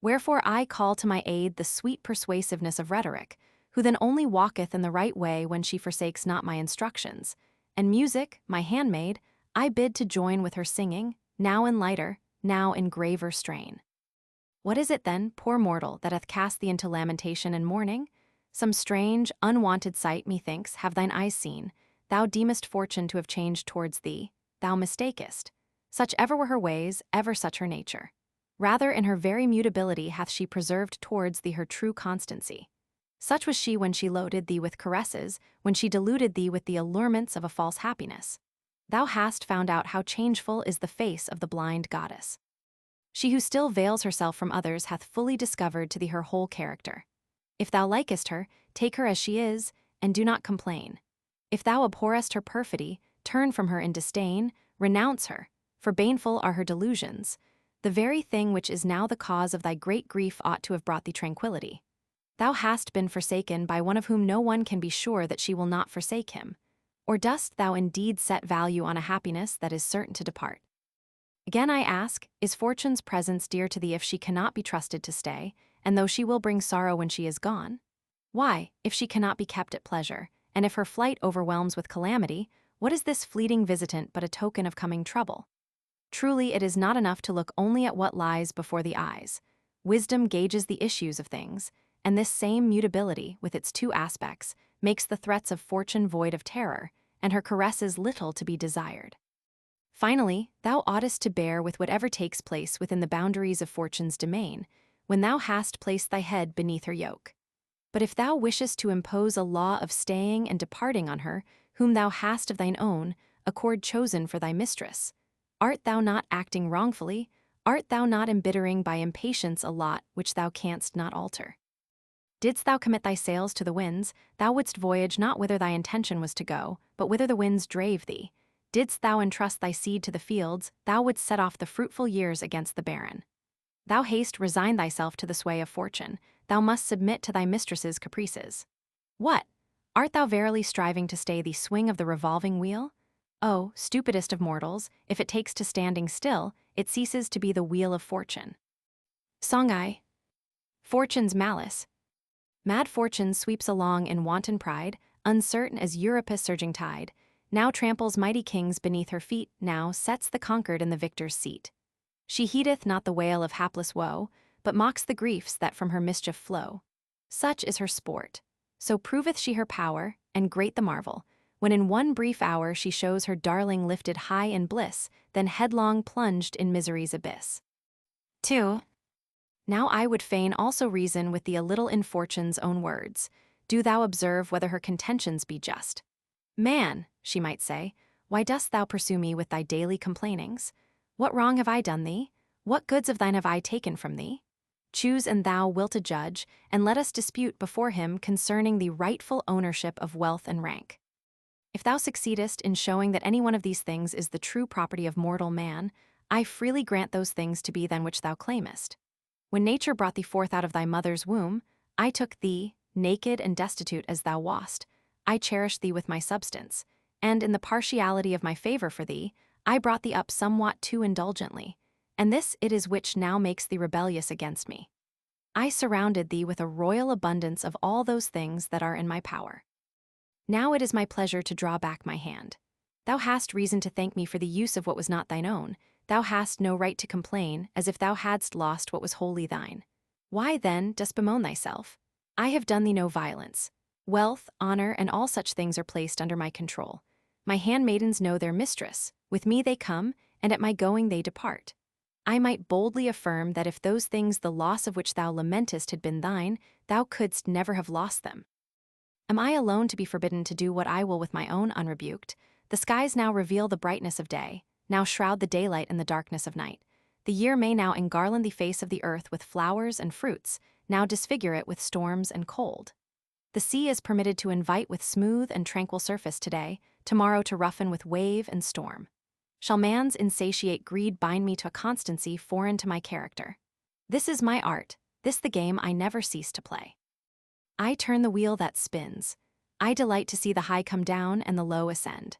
Wherefore I call to my aid the sweet persuasiveness of rhetoric, who then only walketh in the right way when she forsakes not my instructions, and music, my handmaid, I bid to join with her singing, now in lighter, now in graver strain. What is it then, poor mortal, that hath cast thee into lamentation and mourning? Some strange, unwonted sight, methinks, have thine eyes seen. Thou deemest fortune to have changed towards thee. Thou mistakest. Such ever were her ways, ever such her nature. Rather in her very mutability hath she preserved towards thee her true constancy. Such was she when she loaded thee with caresses, when she deluded thee with the allurements of a false happiness. Thou hast found out how changeful is the face of the blind goddess. She who still veils herself from others hath fully discovered to thee her whole character. If thou likest her, take her as she is, and do not complain. If thou abhorrest her perfidy, turn from her in disdain, renounce her, for baneful are her delusions. The very thing which is now the cause of thy great grief ought to have brought thee tranquillity. Thou hast been forsaken by one of whom no one can be sure that she will not forsake him. Or dost thou indeed set value on a happiness that is certain to depart? Again I ask, is fortune's presence dear to thee if she cannot be trusted to stay, and though she will bring sorrow when she is gone? Why, if she cannot be kept at pleasure, and if her flight overwhelms with calamity, what is this fleeting visitant but a token of coming trouble? Truly it is not enough to look only at what lies before the eyes. Wisdom gauges the issues of things, and this same mutability, with its two aspects, makes the threats of fortune void of terror, and her caresses little to be desired. Finally, thou oughtest to bear with whatever takes place within the boundaries of fortune's domain, when thou hast placed thy head beneath her yoke. But if thou wishest to impose a law of staying and departing on her, whom thou hast of thine own accord chosen for thy mistress, art thou not acting wrongfully? Art thou not embittering by impatience a lot which thou canst not alter? Didst thou commit thy sails to the winds, thou wouldst voyage not whither thy intention was to go, but whither the winds drave thee. Didst thou entrust thy seed to the fields, thou wouldst set off the fruitful years against the barren. Thou hast resigned thyself to the sway of fortune, thou must submit to thy mistress's caprices. What? Art thou verily striving to stay the swing of the revolving wheel? Oh, stupidest of mortals, if it takes to standing still, it ceases to be the wheel of fortune. Song I. Fortune's malice. Mad fortune sweeps along in wanton pride, uncertain as Euripus' surging tide, now tramples mighty kings beneath her feet, now sets the conquered in the victor's seat. She heedeth not the wail of hapless woe, but mocks the griefs that from her mischief flow. Such is her sport. So proveth she her power, and great the marvel, when in one brief hour she shows her darling lifted high in bliss, then headlong plunged in misery's abyss. 2. Now I would fain also reason with thee a little in fortune's own words. Do thou observe whether her contentions be just. Man, she might say, why dost thou pursue me with thy daily complainings? What wrong have I done thee? What goods of thine have I taken from thee? Choose and thou wilt a judge, and let us dispute before him concerning the rightful ownership of wealth and rank. If thou succeedest in showing that any one of these things is the true property of mortal man, I freely grant those things to be than which thou claimest. When nature brought thee forth out of thy mother's womb, I took thee, naked and destitute as thou wast. I cherished thee with my substance, and in the partiality of my favor for thee, I brought thee up somewhat too indulgently, and this it is which now makes thee rebellious against me. I surrounded thee with a royal abundance of all those things that are in my power. Now it is my pleasure to draw back my hand. Thou hast reason to thank me for the use of what was not thine own. Thou hast no right to complain, as if thou hadst lost what was wholly thine. Why, then, dost bemoan thyself? I have done thee no violence. Wealth, honor, and all such things are placed under my control. My handmaidens know their mistress. With me they come, and at my going they depart. I might boldly affirm that if those things the loss of which thou lamentest had been thine, thou couldst never have lost them. Am I alone to be forbidden to do what I will with my own unrebuked? The skies now reveal the brightness of day, now shroud the daylight in the darkness of night. The year may now engarland the face of the earth with flowers and fruits, now disfigure it with storms and cold. The sea is permitted to invite with smooth and tranquil surface today, tomorrow to roughen with wave and storm. Shall man's insatiate greed bind me to a constancy foreign to my character? This is my art, this the game I never cease to play. I turn the wheel that spins. I delight to see the high come down and the low ascend.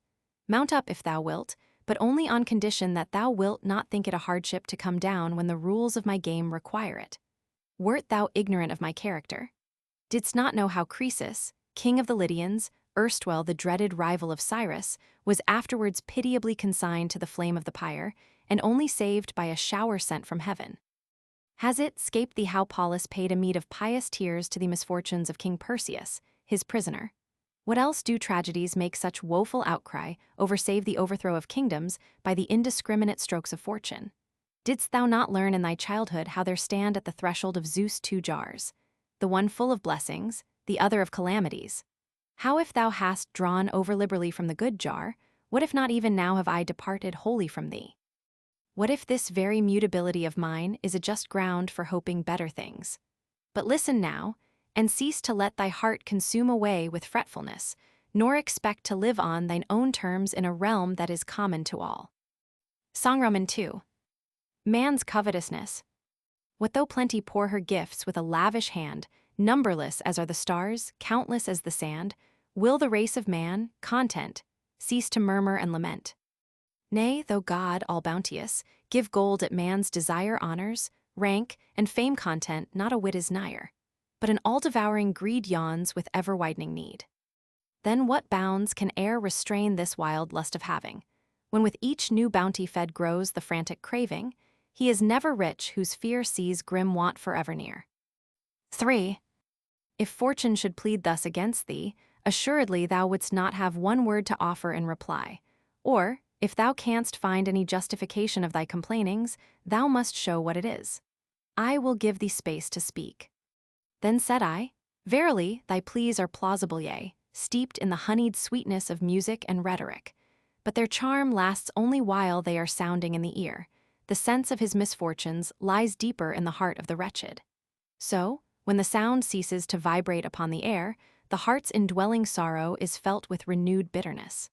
Mount up if thou wilt, but only on condition that thou wilt not think it a hardship to come down when the rules of my game require it. Wert thou ignorant of my character? Didst not know how Croesus, king of the Lydians, erstwhile the dreaded rival of Cyrus, was afterwards pitiably consigned to the flame of the pyre, and only saved by a shower sent from heaven? Has it scaped thee how Paulus paid a meed of pious tears to the misfortunes of King Perseus, his prisoner? What else do tragedies make such woeful outcry over save the overthrow of kingdoms by the indiscriminate strokes of fortune? Didst thou not learn in thy childhood how there stand at the threshold of Zeus 2 jars, the one full of blessings, the other of calamities? How if thou hast drawn over-liberally from the good jar, what if not even now have I departed wholly from thee? What if this very mutability of mine is a just ground for hoping better things? But listen now, and cease to let thy heart consume away with fretfulness, nor expect to live on thine own terms in a realm that is common to all. Songroman 2. Man's covetousness. What though plenty pour her gifts with a lavish hand, numberless as are the stars, countless as the sand, will the race of man, content, cease to murmur and lament? Nay, though God, all bounteous, give gold at man's desire honors, rank, and fame content not a whit is nigher, but an all-devouring greed yawns with ever-widening need. Then what bounds can e'er restrain this wild lust of having, when with each new bounty fed grows the frantic craving? He is never rich whose fear sees grim want forever near. 3. If fortune should plead thus against thee, assuredly thou wouldst not have one word to offer in reply, or, if thou canst find any justification of thy complainings, thou must show what it is. I will give thee space to speak. Then said I, Verily, thy pleas are plausible, yea, steeped in the honeyed sweetness of music and rhetoric. But their charm lasts only while they are sounding in the ear. The sense of his misfortunes lies deeper in the heart of the wretched. So, when the sound ceases to vibrate upon the air, the heart's indwelling sorrow is felt with renewed bitterness.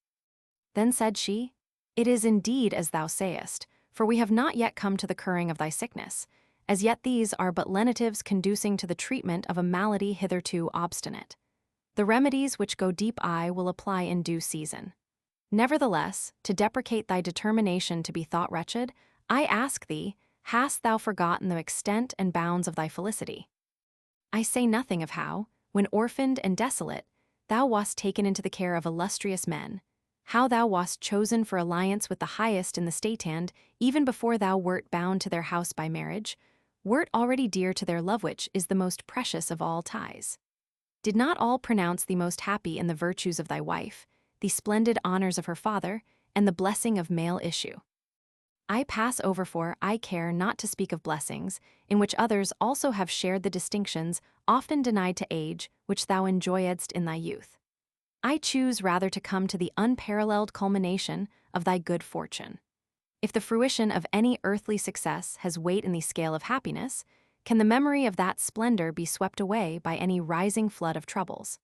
Then said she, It is indeed as thou sayest, for we have not yet come to the curing of thy sickness. As yet these are but lenitives conducing to the treatment of a malady hitherto obstinate. The remedies which go deep I will apply in due season. Nevertheless, to deprecate thy determination to be thought wretched, I ask thee, hast thou forgotten the extent and bounds of thy felicity? I say nothing of how, when orphaned and desolate, thou wast taken into the care of illustrious men, how thou wast chosen for alliance with the highest in the statehand, even before thou wert bound to their house by marriage, wert already dear to their love which is the most precious of all ties. Did not all pronounce thee most happy in the virtues of thy wife, the splendid honors of her father, and the blessing of male issue? I pass over, for I care not to speak of blessings, in which others also have shared the distinctions often denied to age, which thou enjoyedst in thy youth. I choose rather to come to the unparalleled culmination of thy good fortune. If the fruition of any earthly success has weight in the scale of happiness, can the memory of that splendor be swept away by any rising flood of troubles?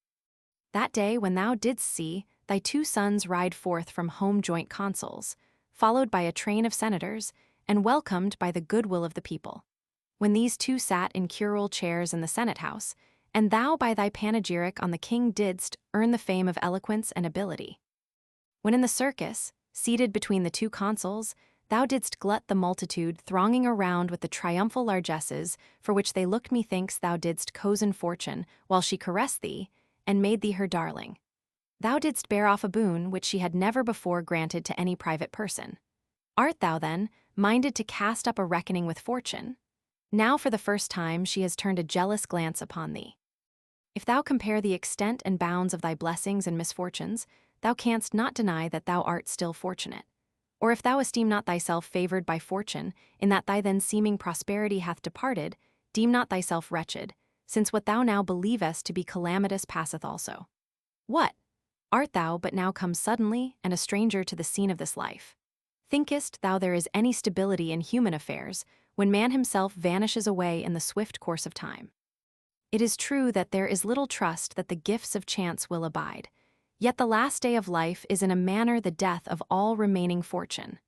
That day when thou didst see thy 2 sons ride forth from home joint consuls, followed by a train of senators, and welcomed by the goodwill of the people. When these 2 sat in curule chairs in the Senate House, and thou by thy panegyric on the king didst earn the fame of eloquence and ability. When in the circus, seated between the 2 consuls, thou didst glut the multitude thronging around with the triumphal largesses for which they looked, methinks thou didst cozen fortune while she caressed thee, and made thee her darling. Thou didst bear off a boon which she had never before granted to any private person. Art thou, then, minded to cast up a reckoning with fortune? Now for the first time she has turned a jealous glance upon thee. If thou compare the extent and bounds of thy blessings and misfortunes, thou canst not deny that thou art still fortunate. Or if thou esteem not thyself favored by fortune, in that thy then seeming prosperity hath departed, deem not thyself wretched, since what thou now believest to be calamitous passeth also. What? Art thou but now come suddenly and a stranger to the scene of this life? Thinkest thou there is any stability in human affairs, when man himself vanishes away in the swift course of time? It is true that there is little trust that the gifts of chance will abide, yet the last day of life is in a manner the death of all remaining fortune.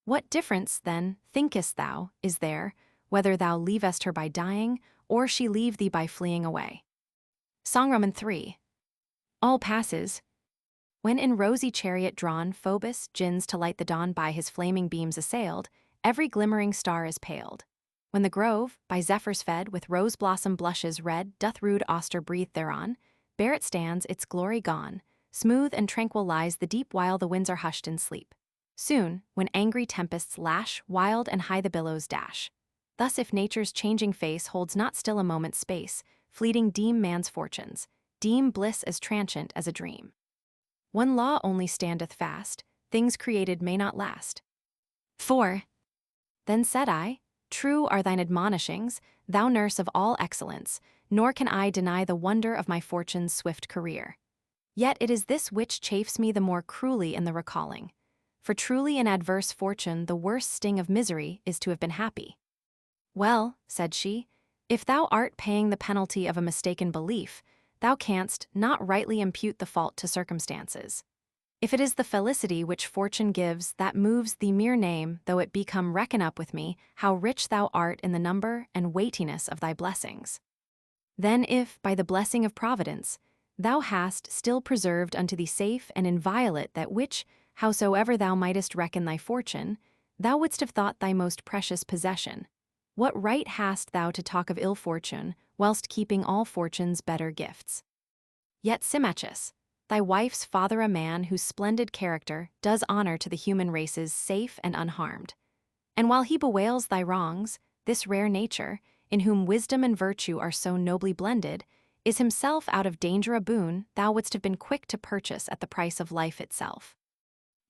What difference, then, thinkest thou, is there, whether thou leavest her by dying, or she leave thee by fleeing away? Song Roman 3. All passes. When in rosy chariot drawn Phoebus gins to light the dawn by his flaming beams assailed, every glimmering star is paled. When the grove, by zephyrs fed with rose-blossom blushes red, doth rude Auster breathe thereon, bare it stands, its glory gone, smooth and tranquil lies the deep while the winds are hushed in sleep. Soon, when angry tempests lash, wild and high the billows dash. Thus if nature's changing face holds not still a moment's space, fleeting deem man's fortunes, deem bliss as transient as a dream. One law only standeth fast, things created may not last. 4. Then said I, true are thine admonishings, thou nurse of all excellence, nor can I deny the wonder of my fortune's swift career. Yet it is this which chafes me the more cruelly in the recalling. For truly in adverse fortune the worst sting of misery is to have been happy. Well, said she, if thou art paying the penalty of a mistaken belief, thou canst not rightly impute the fault to circumstances. If it is the felicity which fortune gives that moves the mere name, though it be come reckon up with me, how rich thou art in the number and weightiness of thy blessings. Then if, by the blessing of Providence, thou hast still preserved unto thee safe and inviolate that which, howsoever thou mightest reckon thy fortune, thou wouldst have thought thy most precious possession, what right hast thou to talk of ill fortune, whilst keeping all fortune's better gifts? Yet Symmachus, thy wife's father, a man whose splendid character does honor to the human races safe and unharmed. And while he bewails thy wrongs, this rare nature, in whom wisdom and virtue are so nobly blended, is himself out of danger a boon thou wouldst have been quick to purchase at the price of life itself.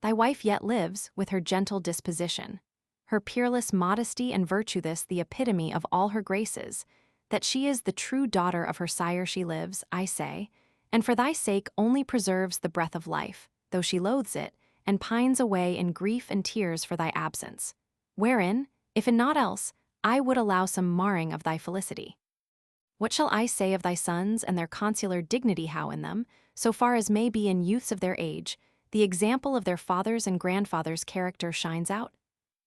Thy wife yet lives, with her gentle disposition, her peerless modesty and virtue this the epitome of all her graces, that she is the true daughter of her sire she lives, I say, and for thy sake only preserves the breath of life, though she loathes it, and pines away in grief and tears for thy absence, wherein, if in naught else, I would allow some marring of thy felicity. What shall I say of thy sons and their consular dignity how in them, so far as may be in youths of their age, the example of their fathers' and grandfathers' character shines out?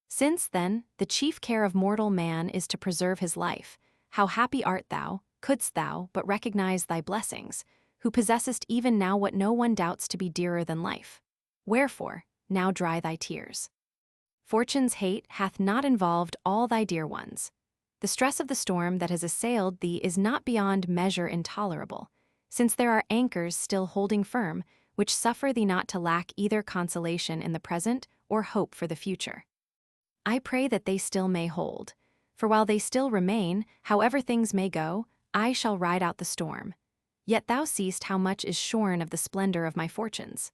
Since, then, the chief care of mortal man is to preserve his life, how happy art thou, couldst thou but recognize thy blessings, who possessest even now what no one doubts to be dearer than life. Wherefore, now dry thy tears. Fortune's hate hath not involved all thy dear ones. The stress of the storm that has assailed thee is not beyond measure intolerable, since there are anchors still holding firm, which suffer thee not to lack either consolation in the present or hope for the future. I pray that they still may hold, for while they still remain, however things may go, I shall ride out the storm. Yet thou seest how much is shorn of the splendor of my fortunes.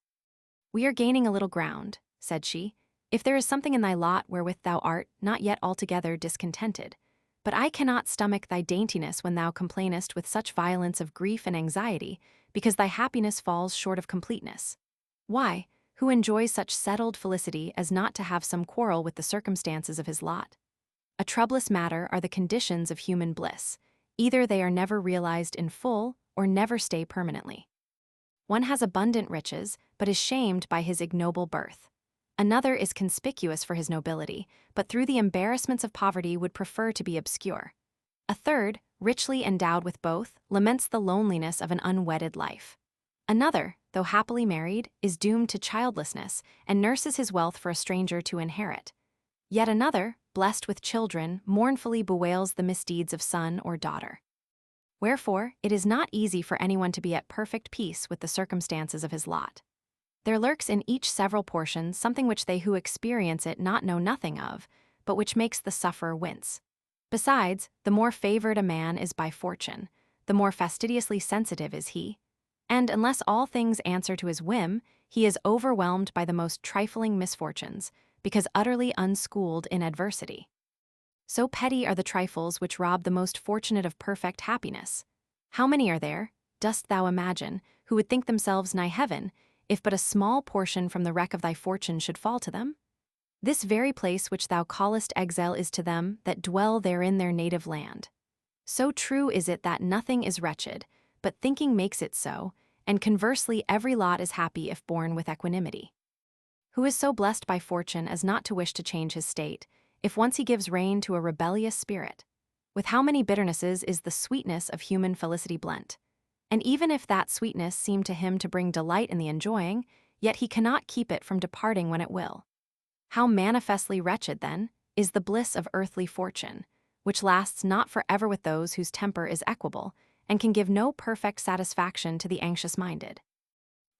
We are gaining a little ground, said she, if there is something in thy lot wherewith thou art not yet altogether discontented. But I cannot stomach thy daintiness when thou complainest with such violence of grief and anxiety, because thy happiness falls short of completeness. Why, who enjoys such settled felicity as not to have some quarrel with the circumstances of his lot? A troublous matter are the conditions of human bliss. Either they are never realized in full, or never stay permanently. One has abundant riches, but is shamed by his ignoble birth. Another is conspicuous for his nobility, but through the embarrassments of poverty would prefer to be obscure. A third, richly endowed with both, laments the loneliness of an unwedded life. Another, though happily married, is doomed to childlessness and nurses his wealth for a stranger to inherit. Yet another, blessed with children, mournfully bewails the misdeeds of son or daughter. Wherefore, it is not easy for anyone to be at perfect peace with the circumstances of his lot. There lurks in each several portion something which they who experience it not know nothing of, but which makes the sufferer wince. Besides, the more favored a man is by fortune, the more fastidiously sensitive is he, and unless all things answer to his whim, he is overwhelmed by the most trifling misfortunes, because utterly unschooled in adversity. So petty are the trifles which rob the most fortunate of perfect happiness. How many are there, dost thou imagine, who would think themselves nigh heaven, if but a small portion from the wreck of thy fortune should fall to them? This very place which thou callest exile is to them that dwell therein their native land. So true is it that nothing is wretched, but thinking makes it so, and conversely every lot is happy if borne with equanimity. Who is so blessed by fortune as not to wish to change his state, if once he gives rein to a rebellious spirit? With how many bitternesses is the sweetness of human felicity blent? And even if that sweetness seem to him to bring delight in the enjoying, yet he cannot keep it from departing when it will. How manifestly wretched, then, is the bliss of earthly fortune, which lasts not for ever with those whose temper is equable, and can give no perfect satisfaction to the anxious-minded.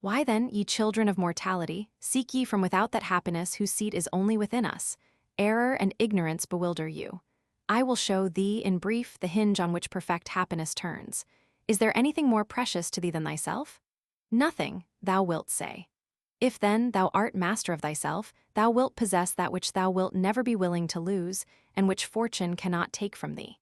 Why then, ye children of mortality, seek ye from without that happiness whose seat is only within us? Error and ignorance bewilder you. I will show thee, in brief, the hinge on which perfect happiness turns. Is there anything more precious to thee than thyself? Nothing, thou wilt say. If then thou art master of thyself, thou wilt possess that which thou wilt never be willing to lose, and which fortune cannot take from thee.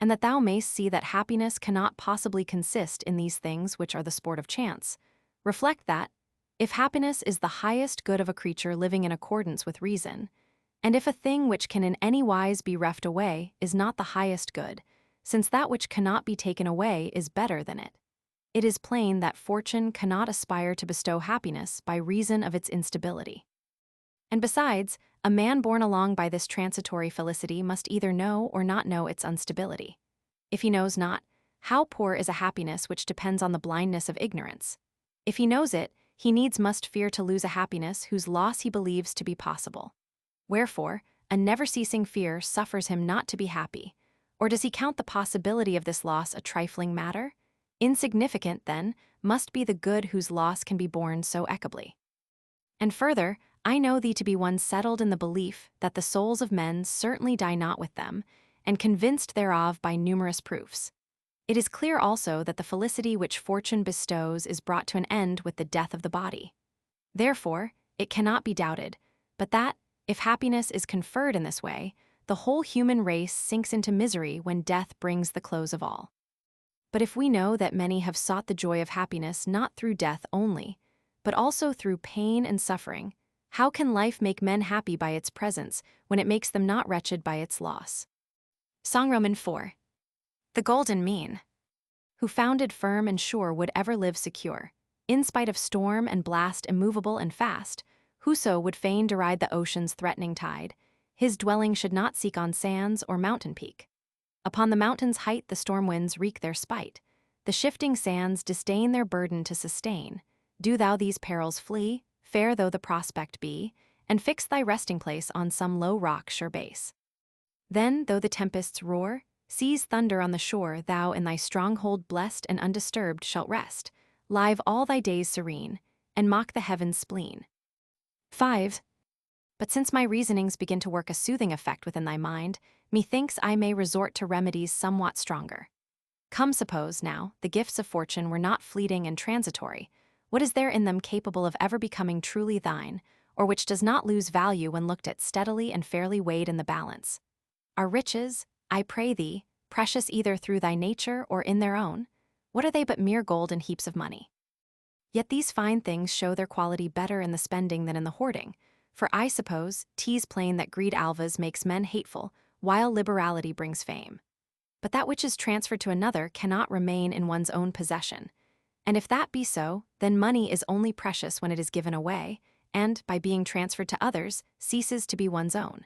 And that thou mayst see that happiness cannot possibly consist in these things which are the sport of chance, reflect that, if happiness is the highest good of a creature living in accordance with reason, and if a thing which can in any wise be reft away is not the highest good, since that which cannot be taken away is better than it is plain that fortune cannot aspire to bestow happiness by reason of its instability. And besides, a man borne along by this transitory felicity must either know or not know its instability. If he knows not, how poor is a happiness which depends on the blindness of ignorance? If he knows it, he needs must fear to lose a happiness whose loss he believes to be possible. Wherefore, a never-ceasing fear suffers him not to be happy. Or does he count the possibility of this loss a trifling matter? Insignificant, then, must be the good whose loss can be borne so equably. And further, I know thee to be one settled in the belief that the souls of men certainly die not with them, and convinced thereof by numerous proofs. It is clear also that the felicity which fortune bestows is brought to an end with the death of the body. Therefore, it cannot be doubted, but that, if happiness is conferred in this way, the whole human race sinks into misery when death brings the close of all. But if we know that many have sought the joy of happiness not through death only, but also through pain and suffering, how can life make men happy by its presence when it makes them not wretched by its loss? Song Roman 4. The golden mean. Who founded firm and sure would ever live secure, in spite of storm and blast immovable and fast. Whoso would fain deride the ocean's threatening tide, his dwelling should not seek on sands or mountain peak. Upon the mountain's height the storm winds wreak their spite, the shifting sands disdain their burden to sustain. Do thou these perils flee, fair though the prospect be, and fix thy resting place on some low rock sure base. Then, though the tempests roar, seas thunder on the shore, thou in thy stronghold blessed and undisturbed shalt rest, live all thy days serene, and mock the heaven's spleen. 5. But since my reasonings begin to work a soothing effect within thy mind, methinks I may resort to remedies somewhat stronger. Come, suppose, now, the gifts of fortune were not fleeting and transitory, what is there in them capable of ever becoming truly thine, or which does not lose value when looked at steadily and fairly weighed in the balance? Are riches, I pray thee, precious either through thy nature or in their own? What are they but mere gold and heaps of money? Yet these fine things show their quality better in the spending than in the hoarding, for I suppose 'tis plain that greed alvas makes men hateful, while liberality brings fame. But that which is transferred to another cannot remain in one's own possession. And if that be so, then money is only precious when it is given away, and, by being transferred to others, ceases to be one's own.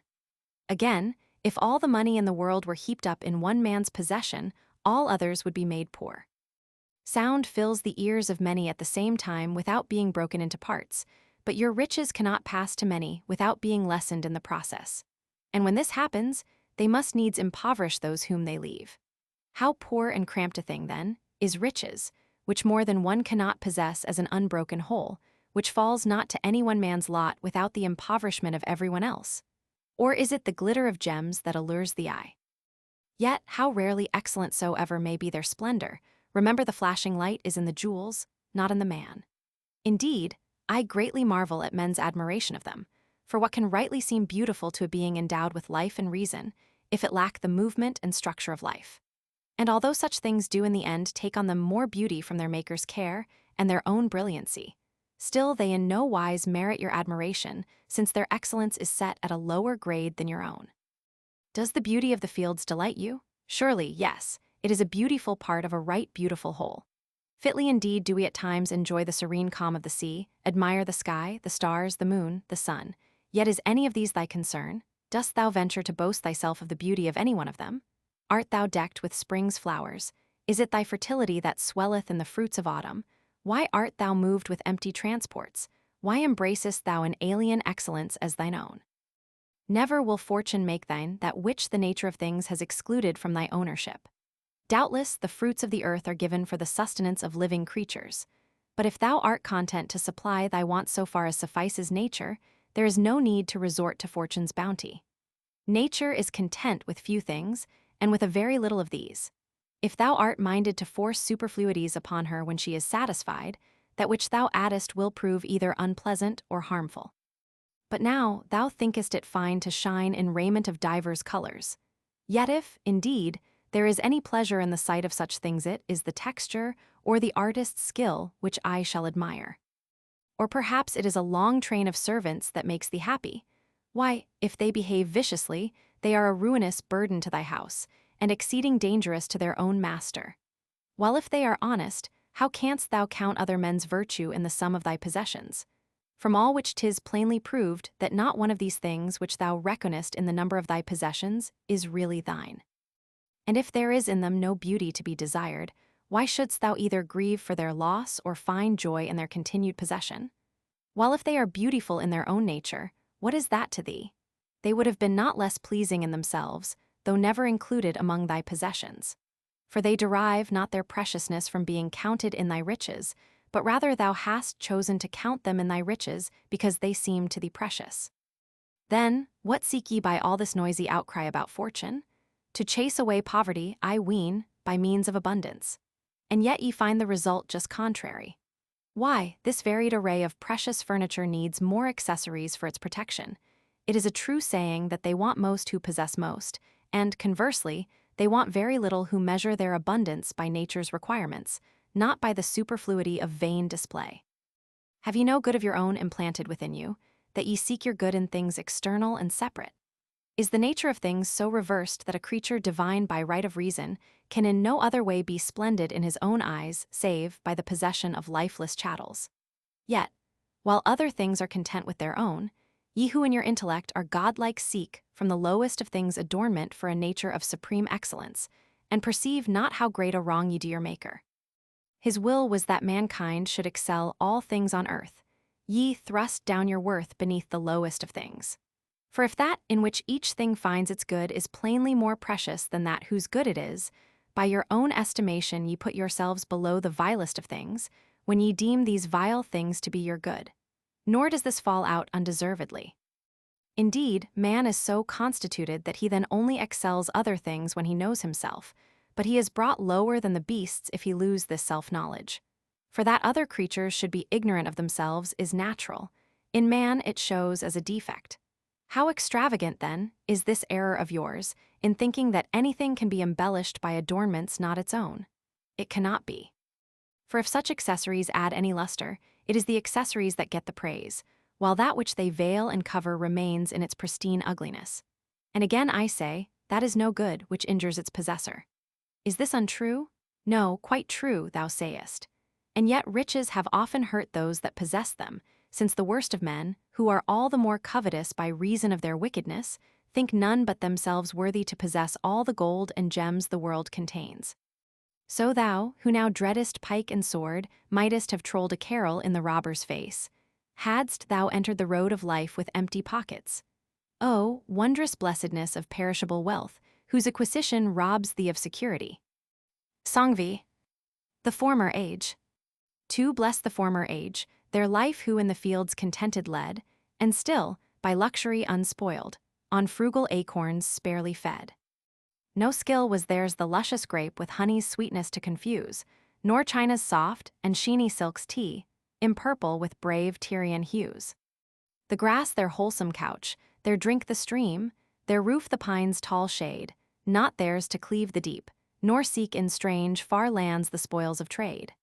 Again, if all the money in the world were heaped up in one man's possession, all others would be made poor. Sound fills the ears of many at the same time without being broken into parts, but your riches cannot pass to many without being lessened in the process. And when this happens, they must needs impoverish those whom they leave. How poor and cramped a thing, then, is riches, which more than one cannot possess as an unbroken whole, which falls not to any one man's lot without the impoverishment of everyone else? Or is it the glitter of gems that allures the eye? Yet, how rarely excellent soever may be their splendor, remember the flashing light is in the jewels, not in the man. Indeed, I greatly marvel at men's admiration of them, for what can rightly seem beautiful to a being endowed with life and reason, if it lack the movement and structure of life? And although such things do in the end take on them more beauty from their maker's care and their own brilliancy, still they in no wise merit your admiration, since their excellence is set at a lower grade than your own. Does the beauty of the fields delight you? Surely, yes, it is a beautiful part of a right beautiful whole. Fitly indeed do we at times enjoy the serene calm of the sea, admire the sky, the stars, the moon, the sun. Yet is any of these thy concern? Dost thou venture to boast thyself of the beauty of any one of them? Art thou decked with spring's flowers? Is it thy fertility that swelleth in the fruits of autumn? Why art thou moved with empty transports? Why embracest thou an alien excellence as thine own? Never will fortune make thine that which the nature of things has excluded from thy ownership. Doubtless, the fruits of the earth are given for the sustenance of living creatures. But if thou art content to supply thy wants so far as suffices nature, there is no need to resort to fortune's bounty. Nature is content with few things, and with a very little of these. If thou art minded to force superfluities upon her when she is satisfied, that which thou addest will prove either unpleasant or harmful. But now thou thinkest it fine to shine in raiment of divers colors. Yet if, indeed, there is any pleasure in the sight of such things, it is the texture or the artist's skill which I shall admire. Or perhaps it is a long train of servants that makes thee happy. Why, if they behave viciously, they are a ruinous burden to thy house, and exceeding dangerous to their own master. While if they are honest, how canst thou count other men's virtue in the sum of thy possessions? From all which 'tis plainly proved that not one of these things which thou reckonest in the number of thy possessions is really thine. And if there is in them no beauty to be desired, why shouldst thou either grieve for their loss or find joy in their continued possession? While if they are beautiful in their own nature, what is that to thee? They would have been not less pleasing in themselves, though never included among thy possessions. For they derive not their preciousness from being counted in thy riches, but rather thou hast chosen to count them in thy riches because they seem to thee precious. Then, what seek ye by all this noisy outcry about fortune? To chase away poverty, I ween, by means of abundance. And yet ye find the result just contrary. Why, this varied array of precious furniture needs more accessories for its protection. It is a true saying that they want most who possess most, and conversely, they want very little who measure their abundance by nature's requirements, not by the superfluity of vain display. Have ye no good of your own implanted within you, that ye seek your good in things external and separate? Is the nature of things so reversed that a creature divine by right of reason can in no other way be splendid in his own eyes save by the possession of lifeless chattels? Yet, while other things are content with their own, ye who in your intellect are godlike seek from the lowest of things adornment for a nature of supreme excellence, and perceive not how great a wrong ye do your Maker. His will was that mankind should excel all things on earth. Ye thrust down your worth beneath the lowest of things. For if that in which each thing finds its good is plainly more precious than that whose good it is, by your own estimation ye put yourselves below the vilest of things, when ye deem these vile things to be your good. Nor does this fall out undeservedly. Indeed, man is so constituted that he then only excels other things when he knows himself, but he is brought lower than the beasts if he lose this self-knowledge. For that other creatures should be ignorant of themselves is natural. In man it shows as a defect. How extravagant, then, is this error of yours, in thinking that anything can be embellished by adornments not its own? It cannot be. For if such accessories add any luster, it is the accessories that get the praise, while that which they veil and cover remains in its pristine ugliness. And again I say, that is no good which injures its possessor. Is this untrue? No, quite true, thou sayest. And yet riches have often hurt those that possess them, since the worst of men, who are all the more covetous by reason of their wickedness, think none but themselves worthy to possess all the gold and gems the world contains. So thou, who now dreadest pike and sword, mightest have trolled a carol in the robber's face, hadst thou entered the road of life with empty pockets. Oh, wondrous blessedness of perishable wealth, whose acquisition robs thee of security. Songvi. The former age. To bless the former age, their life who in the fields contented led, and still, by luxury unspoiled, on frugal acorns sparely fed. No skill was theirs the luscious grape with honey's sweetness to confuse, nor China's soft and sheeny silk's tea, impurple with brave Tyrian hues. The grass their wholesome couch, their drink the stream, their roof the pine's tall shade, not theirs to cleave the deep, nor seek in strange, far lands the spoils of trade.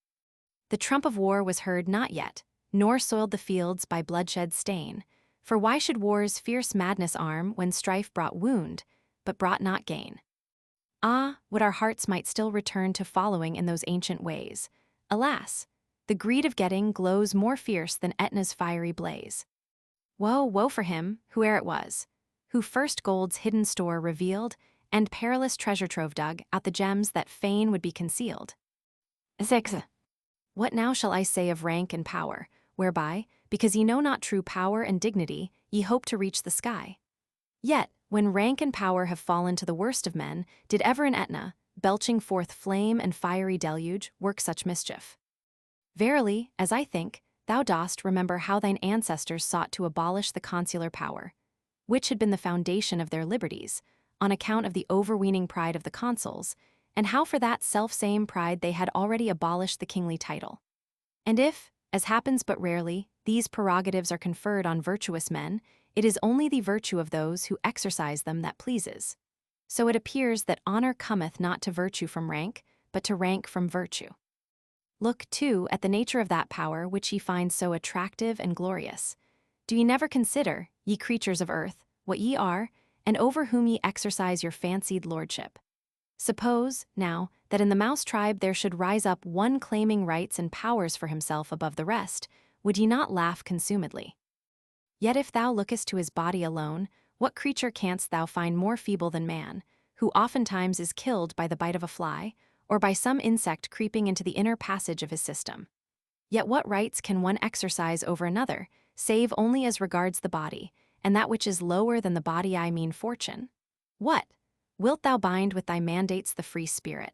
The trump of war was heard not yet, nor soiled the fields by bloodshed's stain, for why should war's fierce madness arm when strife brought wound, but brought not gain? Ah, would our hearts might still return to following in those ancient ways, Alas, the greed of getting glows more fierce than Etna's fiery blaze. Woe, woe for him, whoe'er it was, who first gold's hidden store revealed, and perilous treasure trove dug out the gems that fain would be concealed. 6. What now shall I say of rank and power, whereby, because ye know not true power and dignity, ye hope to reach the sky? Yet, when rank and power have fallen to the worst of men, did ever an Etna, belching forth flame and fiery deluge, work such mischief? Verily, as I think, thou dost remember how thine ancestors sought to abolish the consular power, which had been the foundation of their liberties, on account of the overweening pride of the consuls, and how for that self-same pride they had already abolished the kingly title. And if, as happens but rarely, these prerogatives are conferred on virtuous men, it is only the virtue of those who exercise them that pleases. So it appears that honor cometh not to virtue from rank, but to rank from virtue. Look, too, at the nature of that power which ye find so attractive and glorious. Do ye never consider, ye creatures of earth, what ye are, and over whom ye exercise your fancied lordship? Suppose, now, that in the mouse tribe there should rise up one claiming rights and powers for himself above the rest, would ye not laugh consumedly? Yet if thou lookest to his body alone, what creature canst thou find more feeble than man, who oftentimes is killed by the bite of a fly, or by some insect creeping into the inner passage of his system? Yet what rights can one exercise over another, save only as regards the body, and that which is lower than the body I mean fortune? What? Wilt thou bind with thy mandates the free spirit?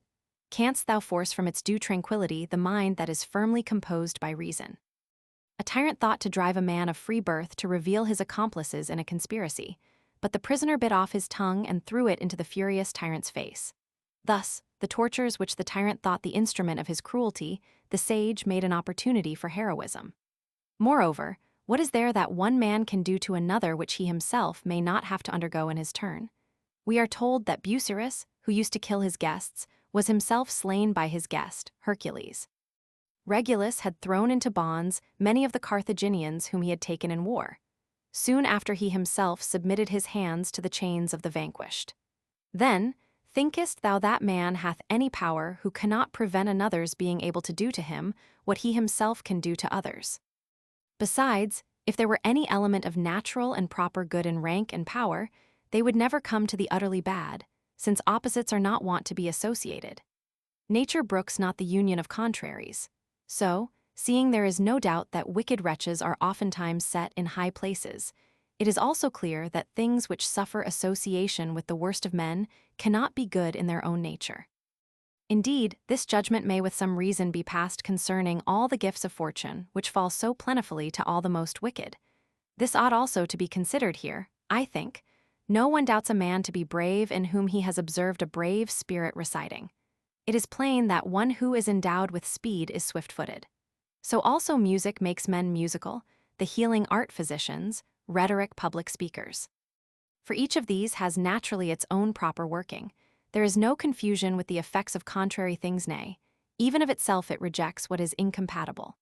Canst thou force from its due tranquillity the mind that is firmly composed by reason? A tyrant thought to drive a man of free birth to reveal his accomplices in a conspiracy, but the prisoner bit off his tongue and threw it into the furious tyrant's face. Thus, the tortures which the tyrant thought the instrument of his cruelty, the sage made an opportunity for heroism. Moreover, what is there that one man can do to another which he himself may not have to undergo in his turn? We are told that Bucerus, who used to kill his guests, was himself slain by his guest, Hercules. Regulus had thrown into bonds many of the Carthaginians whom he had taken in war. Soon after he himself submitted his hands to the chains of the vanquished. Then, thinkest thou that man hath any power who cannot prevent another's being able to do to him what he himself can do to others? Besides, if there were any element of natural and proper good in rank and power, they would never come to the utterly bad, since opposites are not wont to be associated. Nature brooks not the union of contraries. So, seeing there is no doubt that wicked wretches are oftentimes set in high places, it is also clear that things which suffer association with the worst of men cannot be good in their own nature. Indeed, this judgment may with some reason be passed concerning all the gifts of fortune which fall so plentifully to all the most wicked. This ought also to be considered here, I think. No one doubts a man to be brave in whom he has observed a brave spirit residing. It is plain that one who is endowed with speed is swift-footed. So also music makes men musical, the healing art physicians, rhetoric public speakers. For each of these has naturally its own proper working. There is no confusion with the effects of contrary things, nay, even of itself it rejects what is incompatible.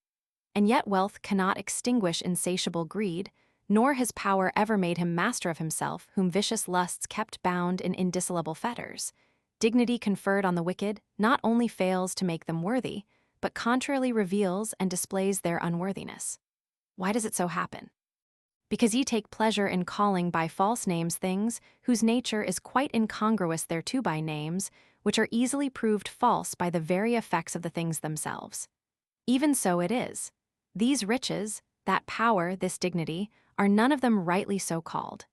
And yet wealth cannot extinguish insatiable greed, nor has power ever made him master of himself whom vicious lusts kept bound in indissoluble fetters. Dignity conferred on the wicked not only fails to make them worthy, but contrarily reveals and displays their unworthiness. Why does it so happen? Because ye take pleasure in calling by false names things whose nature is quite incongruous thereto by names, which are easily proved false by the very effects of the things themselves. Even so it is. These riches, that power, this dignity, are none of them rightly so called.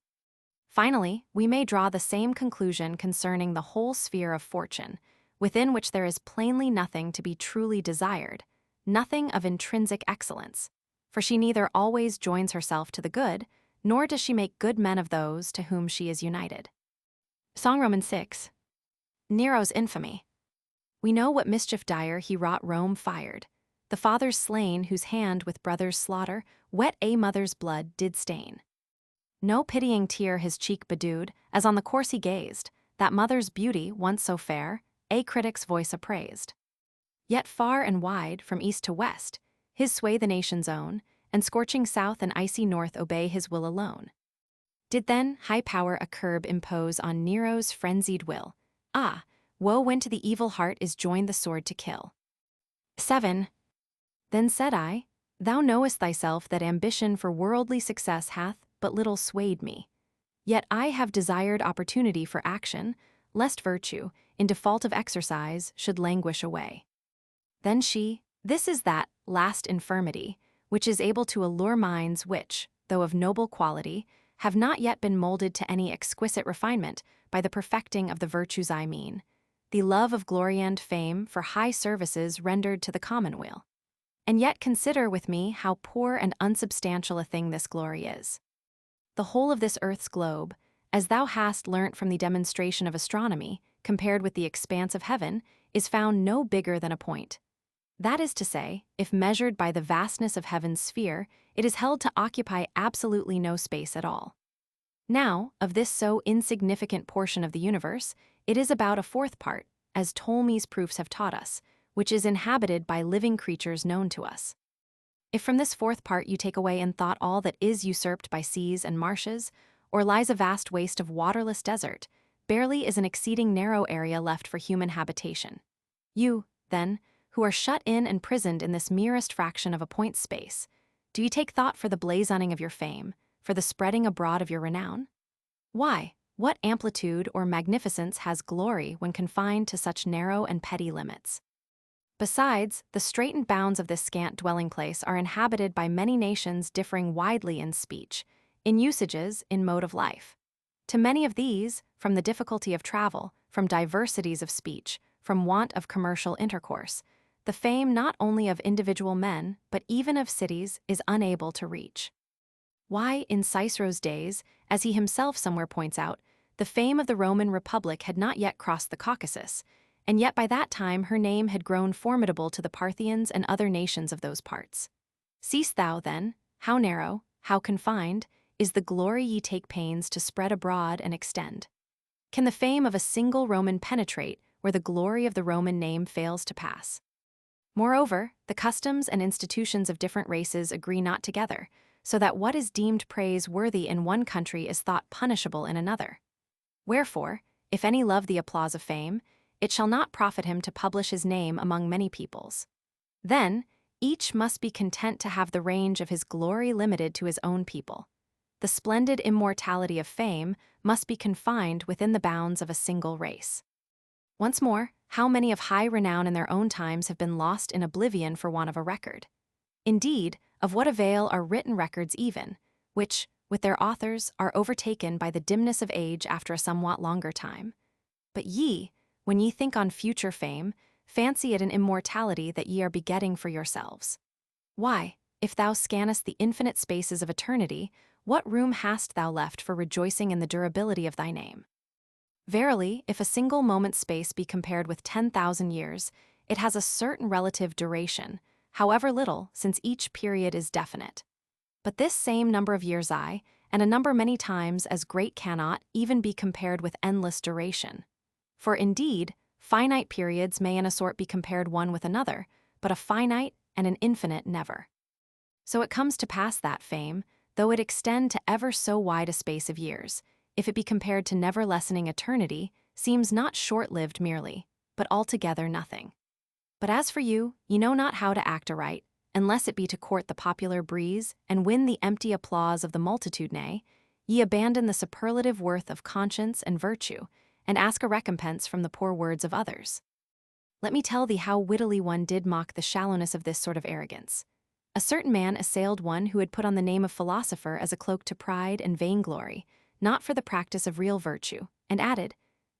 Finally, we may draw the same conclusion concerning the whole sphere of fortune, within which there is plainly nothing to be truly desired, nothing of intrinsic excellence, for she neither always joins herself to the good, nor does she make good men of those to whom she is united. Song Roman 6. Nero's infamy. We know what mischief dire he wrought Rome fired. The fathers slain whose hand with brothers' slaughter wet a mother's blood did stain. No pitying tear his cheek bedewed, as on the corse he gazed, that mother's beauty, once so fair, a critic's voice appraised. Yet far and wide, from east to west, his sway the nation's own, and scorching south and icy north obey his will alone. Did then high power a curb impose on Nero's frenzied will? Ah, woe when to the evil heart is joined the sword to kill. 7. Then said I, Thou knowest thyself that ambition for worldly success hath but little swayed me. Yet I have desired opportunity for action, lest virtue, in default of exercise, should languish away. Then she, This is that last infirmity, which is able to allure minds which, though of noble quality, have not yet been molded to any exquisite refinement by the perfecting of the virtues I mean, the love of glory and fame for high services rendered to the commonweal. And yet consider with me how poor and unsubstantial a thing this glory is. The whole of this earth's globe, as thou hast learnt from the demonstration of astronomy, compared with the expanse of heaven, is found no bigger than a point. That is to say, if measured by the vastness of heaven's sphere, it is held to occupy absolutely no space at all. Now, of this so insignificant portion of the universe, it is about a fourth part, as Ptolemy's proofs have taught us, which is inhabited by living creatures known to us. If from this fourth part you take away in thought all that is usurped by seas and marshes, or lies a vast waste of waterless desert, barely is an exceeding narrow area left for human habitation. You, then, who are shut in and prisoned in this merest fraction of a point space, do you take thought for the blazoning of your fame, for the spreading abroad of your renown? Why, what amplitude or magnificence has glory when confined to such narrow and petty limits? Besides, the straitened bounds of this scant dwelling place are inhabited by many nations differing widely in speech, in usages, in mode of life. To many of these, from the difficulty of travel, from diversities of speech, from want of commercial intercourse, the fame not only of individual men, but even of cities, is unable to reach. Why, in Cicero's days, as he himself somewhere points out, the fame of the Roman Republic had not yet crossed the Caucasus, and yet by that time her name had grown formidable to the Parthians and other nations of those parts. Seest thou, then, how narrow, how confined, is the glory ye take pains to spread abroad and extend? Can the fame of a single Roman penetrate where the glory of the Roman name fails to pass? Moreover, the customs and institutions of different races agree not together, so that what is deemed praiseworthy in one country is thought punishable in another. Wherefore, if any love the applause of fame, it shall not profit him to publish his name among many peoples. Then, each must be content to have the range of his glory limited to his own people. The splendid immortality of fame must be confined within the bounds of a single race. Once more, how many of high renown in their own times have been lost in oblivion for want of a record? Indeed, of what avail are written records even, which, with their authors, are overtaken by the dimness of age after a somewhat longer time? But ye, when ye think on future fame, fancy it an immortality that ye are begetting for yourselves. Why, if thou scannest the infinite spaces of eternity, what room hast thou left for rejoicing in the durability of thy name? Verily, if a single moment's space be compared with 10,000 years, it has a certain relative duration, however little, since each period is definite. But this same number of years and a number many times as great cannot even be compared with endless duration. For indeed, finite periods may in a sort be compared one with another, but a finite and an infinite never. So it comes to pass that fame, though it extend to ever so wide a space of years, if it be compared to never-lessening eternity, seems not short-lived merely, but altogether nothing. But as for you, ye know not how to act aright, unless it be to court the popular breeze and win the empty applause of the multitude, nay, ye abandon the superlative worth of conscience and virtue, and ask a recompense from the poor words of others. Let me tell thee how wittily one did mock the shallowness of this sort of arrogance. A certain man assailed one who had put on the name of philosopher as a cloak to pride and vainglory, not for the practice of real virtue, and added,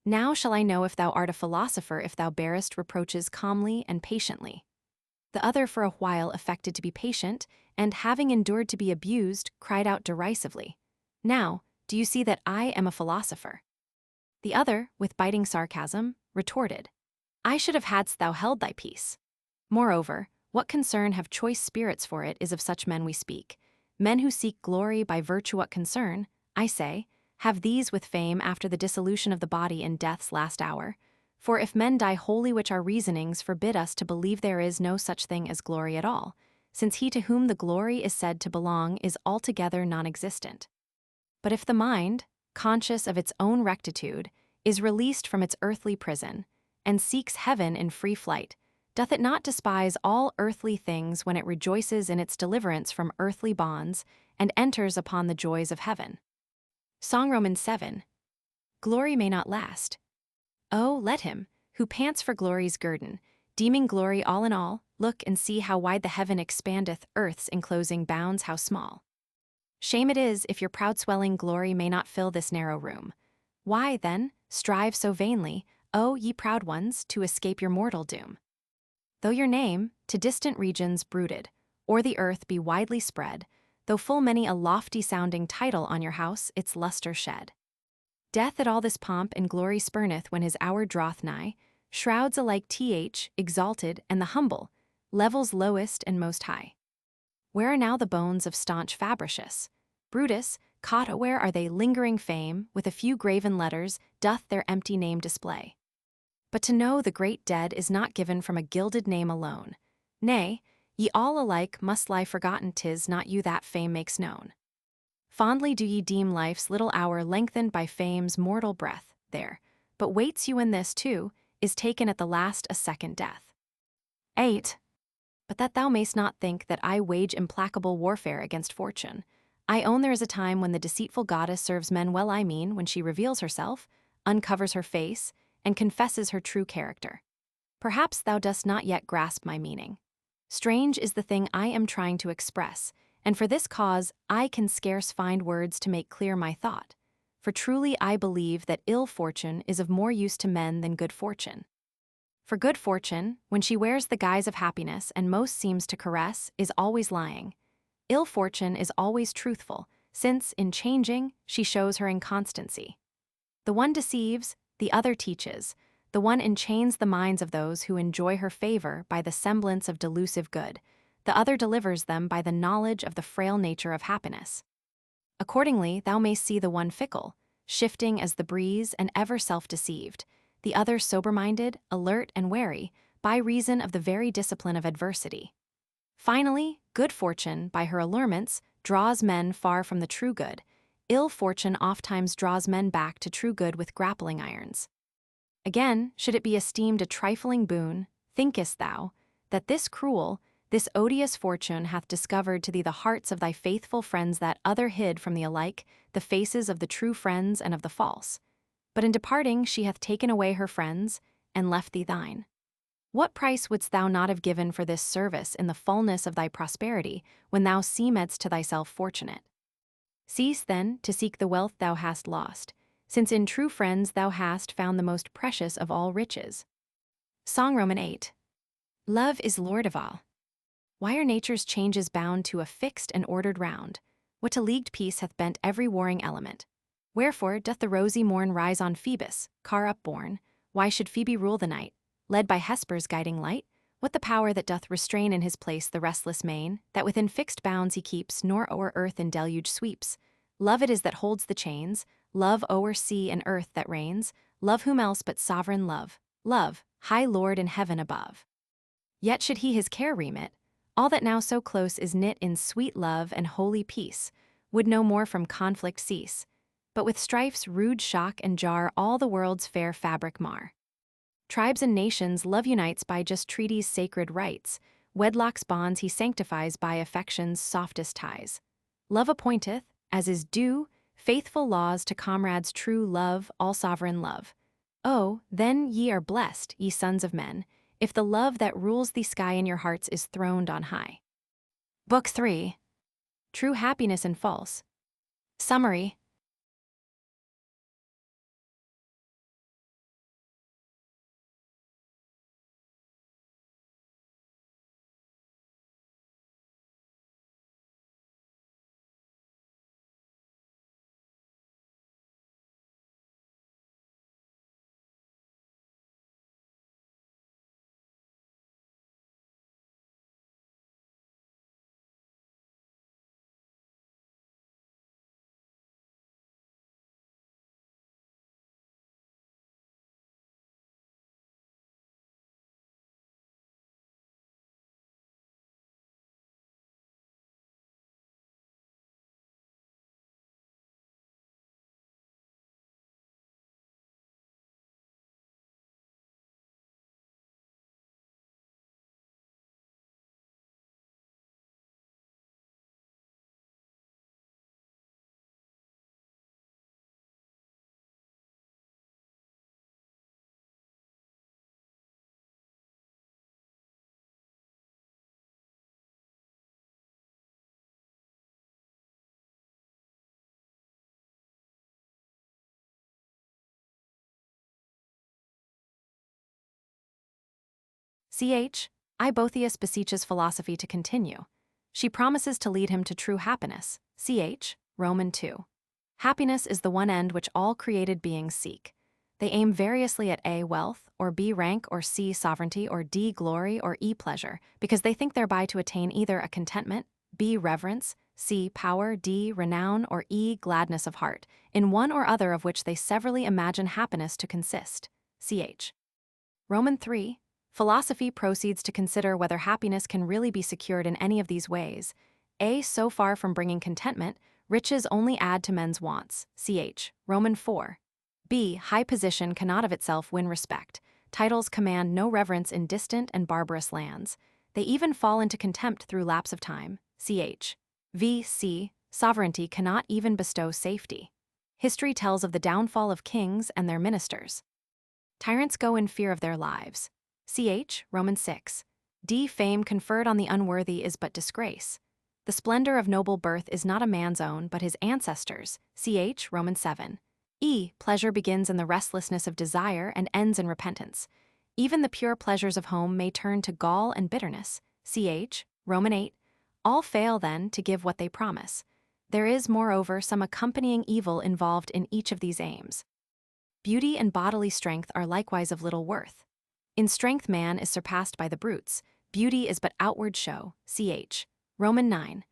Now shall I know if thou art a philosopher if thou bearest reproaches calmly and patiently. The other for a while affected to be patient, and having endured to be abused, cried out derisively, Now, do you see that I am a philosopher? The other, with biting sarcasm, retorted, I should have hadst thou held thy peace. Moreover, what concern have choice spirits for it is of such men we speak. Men who seek glory by virtue what concern, I say, have these with fame after the dissolution of the body in death's last hour. For if men die wholly which our reasonings forbid us to believe there is no such thing as glory at all, since he to whom the glory is said to belong is altogether non-existent. But if the mind, conscious of its own rectitude, is released from its earthly prison, and seeks heaven in free flight, Doth it not despise all earthly things when it rejoices in its deliverance from earthly bonds and enters upon the joys of heaven? Song Romans 7. Glory may not last. Oh, let him, who pants for glory's guerdon, deeming glory all in all, look and see how wide the heaven expandeth, earth's enclosing bounds how small. Shame it is if your proud swelling glory may not fill this narrow room. Why, then, strive so vainly, O ye proud ones, to escape your mortal doom? Though your name, to distant regions brooded, or the earth be widely spread, though full many a lofty-sounding title on your house its lustre shed. Death at all this pomp and glory spurneth when his hour draweth nigh, shrouds alike exalted and the humble, levels lowest and most high. Where are now the bones of staunch Fabricius? Brutus, caught where are they lingering fame, with a few graven letters, doth their empty name display. But to know the great dead is not given from a gilded name alone. Nay, ye all alike must lie forgotten, 'tis not you that fame makes known. Fondly do ye deem life's little hour lengthened by fame's mortal breath, there, but waits you when this, too, is taken at the last a second death. 8. But that thou mayst not think that I wage implacable warfare against fortune, I own there is a time when the deceitful goddess serves men well, I mean, when she reveals herself, uncovers her face, and confesses her true character. Perhaps thou dost not yet grasp my meaning. Strange is the thing I am trying to express, and for this cause I can scarce find words to make clear my thought. For truly I believe that ill fortune is of more use to men than good fortune. For good fortune, when she wears the guise of happiness and most seems to caress, is always lying. Ill fortune is always truthful, since, in changing, she shows her inconstancy. The one deceives, the other teaches. The one enchains the minds of those who enjoy her favor by the semblance of delusive good. The other delivers them by the knowledge of the frail nature of happiness. Accordingly, thou mayst see the one fickle, shifting as the breeze and ever self-deceived, the other sober-minded, alert, and wary, by reason of the very discipline of adversity. Finally, good fortune, by her allurements, draws men far from the true good. Ill fortune ofttimes draws men back to true good with grappling irons. Again, should it be esteemed a trifling boon, thinkest thou, that this cruel, this odious fortune hath discovered to thee the hearts of thy faithful friends that other hid from thee alike, the faces of the true friends and of the false? But in departing she hath taken away her friends, and left thee thine. What price wouldst thou not have given for this service in the fullness of thy prosperity, when thou seemedst to thyself fortunate? Cease, then, to seek the wealth thou hast lost, since in true friends thou hast found the most precious of all riches. Song Roman 8. Love is lord of all. Why are nature's changes bound to a fixed and ordered round? What to leagued peace hath bent every warring element? Wherefore doth the rosy morn rise on Phoebus, car upborne? Why should Phoebe rule the night, led by Hesper's guiding light? What the power that doth restrain in his place the restless main, that within fixed bounds he keeps, nor o'er earth in deluge sweeps? Love it is that holds the chains, love o'er sea and earth that reigns, love whom else but sovereign love, love, high lord in heaven above. Yet should he his care remit, all that now so close is knit in sweet love and holy peace, would no more from conflict cease, but with strife's rude shock and jar all the world's fair fabric mar. Tribes and nations love unites by just treaties' sacred rites, wedlock's bonds he sanctifies by affection's softest ties. Love appointeth, as is due, faithful laws to comrades' true love, all-sovereign love. Oh, then ye are blessed, ye sons of men, if the love that rules the sky in your hearts is throned on high. Book 3. True Happiness and False. Summary. I Boethius beseeches philosophy to continue. She promises to lead him to true happiness. Roman 2. Happiness is the one end which all created beings seek. They aim variously at A, wealth, or B, rank, or C, sovereignty, or D, glory, or E, pleasure, because they think thereby to attain either a contentment, B, reverence, C, power, D, renown, or E, gladness of heart, in one or other of which they severally imagine happiness to consist. Roman 3. Philosophy proceeds to consider whether happiness can really be secured in any of these ways. A, so far from bringing contentment, riches only add to men's wants. Roman 4. B, high position cannot of itself win respect. Titles command no reverence in distant and barbarous lands. They even fall into contempt through lapse of time. C, sovereignty cannot even bestow safety. History tells of the downfall of kings and their ministers. Tyrants go in fear of their lives. Roman 6. D, fame conferred on the unworthy is but disgrace. The splendor of noble birth is not a man's own, but his ancestors. Roman 7. E, pleasure begins in the restlessness of desire and ends in repentance. Even the pure pleasures of home may turn to gall and bitterness. Roman 8. All fail then to give what they promise. There is, moreover, some accompanying evil involved in each of these aims. Beauty and bodily strength are likewise of little worth. In strength man is surpassed by the brutes. Beauty is but outward show. Roman 9.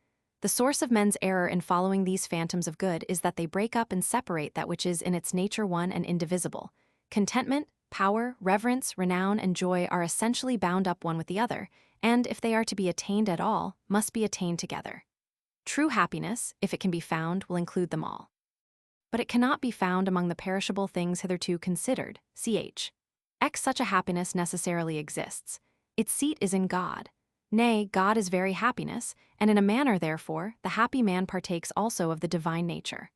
The source of men's error in following these phantoms of good is that they break up and separate that which is in its nature one and indivisible. Contentment, power, reverence, renown, and joy are essentially bound up one with the other, and if they are to be attained at all, must be attained together. True happiness, if it can be found, will include them all. But it cannot be found among the perishable things hitherto considered. Such a happiness necessarily exists. Its seat is in God. Nay, God is very happiness, and in a manner, therefore, the happy man partakes also of the divine nature.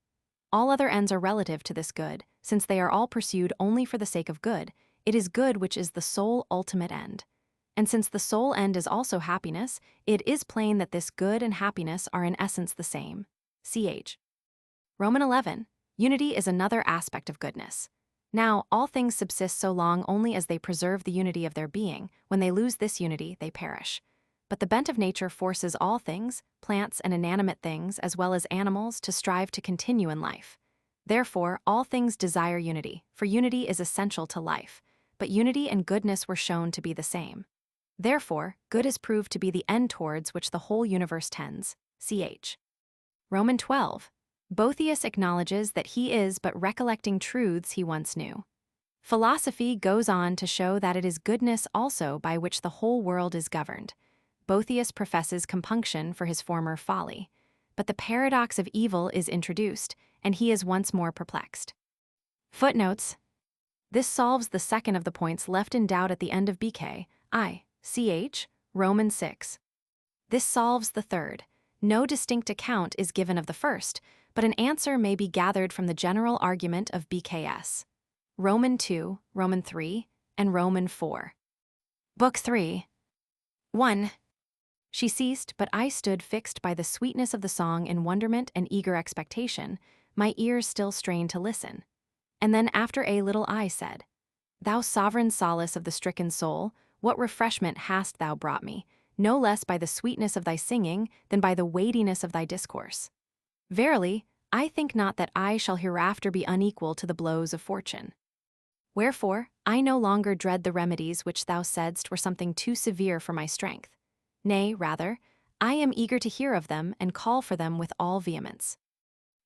All other ends are relative to this good, since they are all pursued only for the sake of good. It is good which is the sole ultimate end. And since the sole end is also happiness, it is plain that this good and happiness are in essence the same. Roman 11. Unity is another aspect of goodness. Now, all things subsist so long only as they preserve the unity of their being. When they lose this unity, they perish. But the bent of nature forces all things, plants and inanimate things, as well as animals, to strive to continue in life. Therefore, all things desire unity, for unity is essential to life. But unity and goodness were shown to be the same. Therefore, good is proved to be the end towards which the whole universe tends. Roman 12. Boethius acknowledges that he is but recollecting truths he once knew. Philosophy goes on to show that it is goodness also by which the whole world is governed. Boethius professes compunction for his former folly, but the paradox of evil is introduced, and he is once more perplexed. Footnotes. This solves the second of the points left in doubt at the end of Roman 6. This solves the third. No distinct account is given of the first, but an answer may be gathered from the general argument of BKS. Roman 2, Roman 3, and Roman 4. Book 3. 1. She ceased, but I stood fixed by the sweetness of the song in wonderment and eager expectation, my ears still strained to listen. And then after a little I said, Thou sovereign solace of the stricken soul, what refreshment hast thou brought me, no less by the sweetness of thy singing than by the weightiness of thy discourse. Verily, I think not that I shall hereafter be unequal to the blows of fortune. Wherefore, I no longer dread the remedies which thou saidst were something too severe for my strength. Nay, rather, I am eager to hear of them and call for them with all vehemence.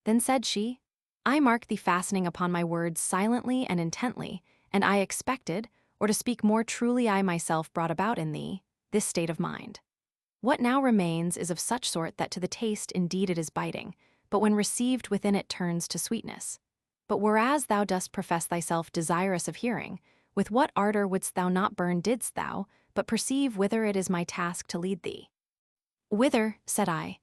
Then said she, I mark thee fastening upon my words silently and intently, and I expected, or to speak more truly I myself brought about in thee, this state of mind. What now remains is of such sort that to the taste indeed it is biting, but when received within it turns to sweetness. But whereas thou dost profess thyself desirous of hearing, with what ardor wouldst thou not burn didst thou, but perceive whither it is my task to lead thee. Whither, said I.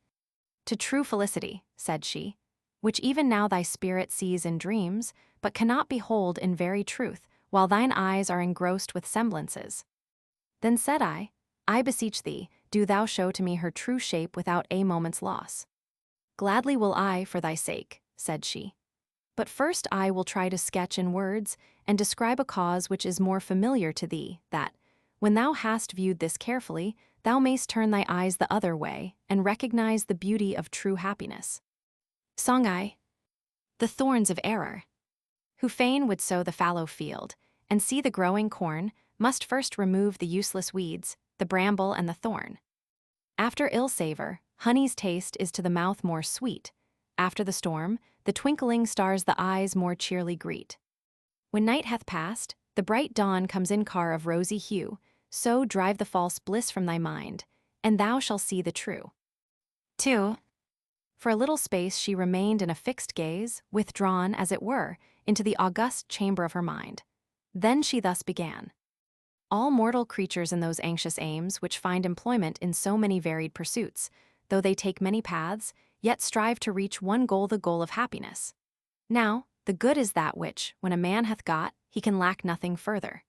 To true felicity, said she, which even now thy spirit sees in dreams, but cannot behold in very truth, while thine eyes are engrossed with semblances. Then said I beseech thee, do thou show to me her true shape without a moment's loss. Gladly will I, for thy sake, said she. But first I will try to sketch in words and describe a cause which is more familiar to thee, that, when thou hast viewed this carefully, thou mayst turn thy eyes the other way and recognize the beauty of true happiness. Song I. The thorns of error. Who fain would sow the fallow field, and see the growing corn, must first remove the useless weeds, the bramble and the thorn. After ill savor, honey's taste is to the mouth more sweet. After the storm, the twinkling stars the eyes more cheerly greet. When night hath passed, the bright dawn comes in car of rosy hue, so drive the false bliss from thy mind, and thou shalt see the true. 2. For a little space she remained in a fixed gaze, withdrawn, as it were, into the august chamber of her mind. Then she thus began. All mortal creatures in those anxious aims which find employment in so many varied pursuits, though they take many paths, yet strive to reach one goal, the goal of happiness. Now, the good is that which, when a man hath got, he can lack nothing further.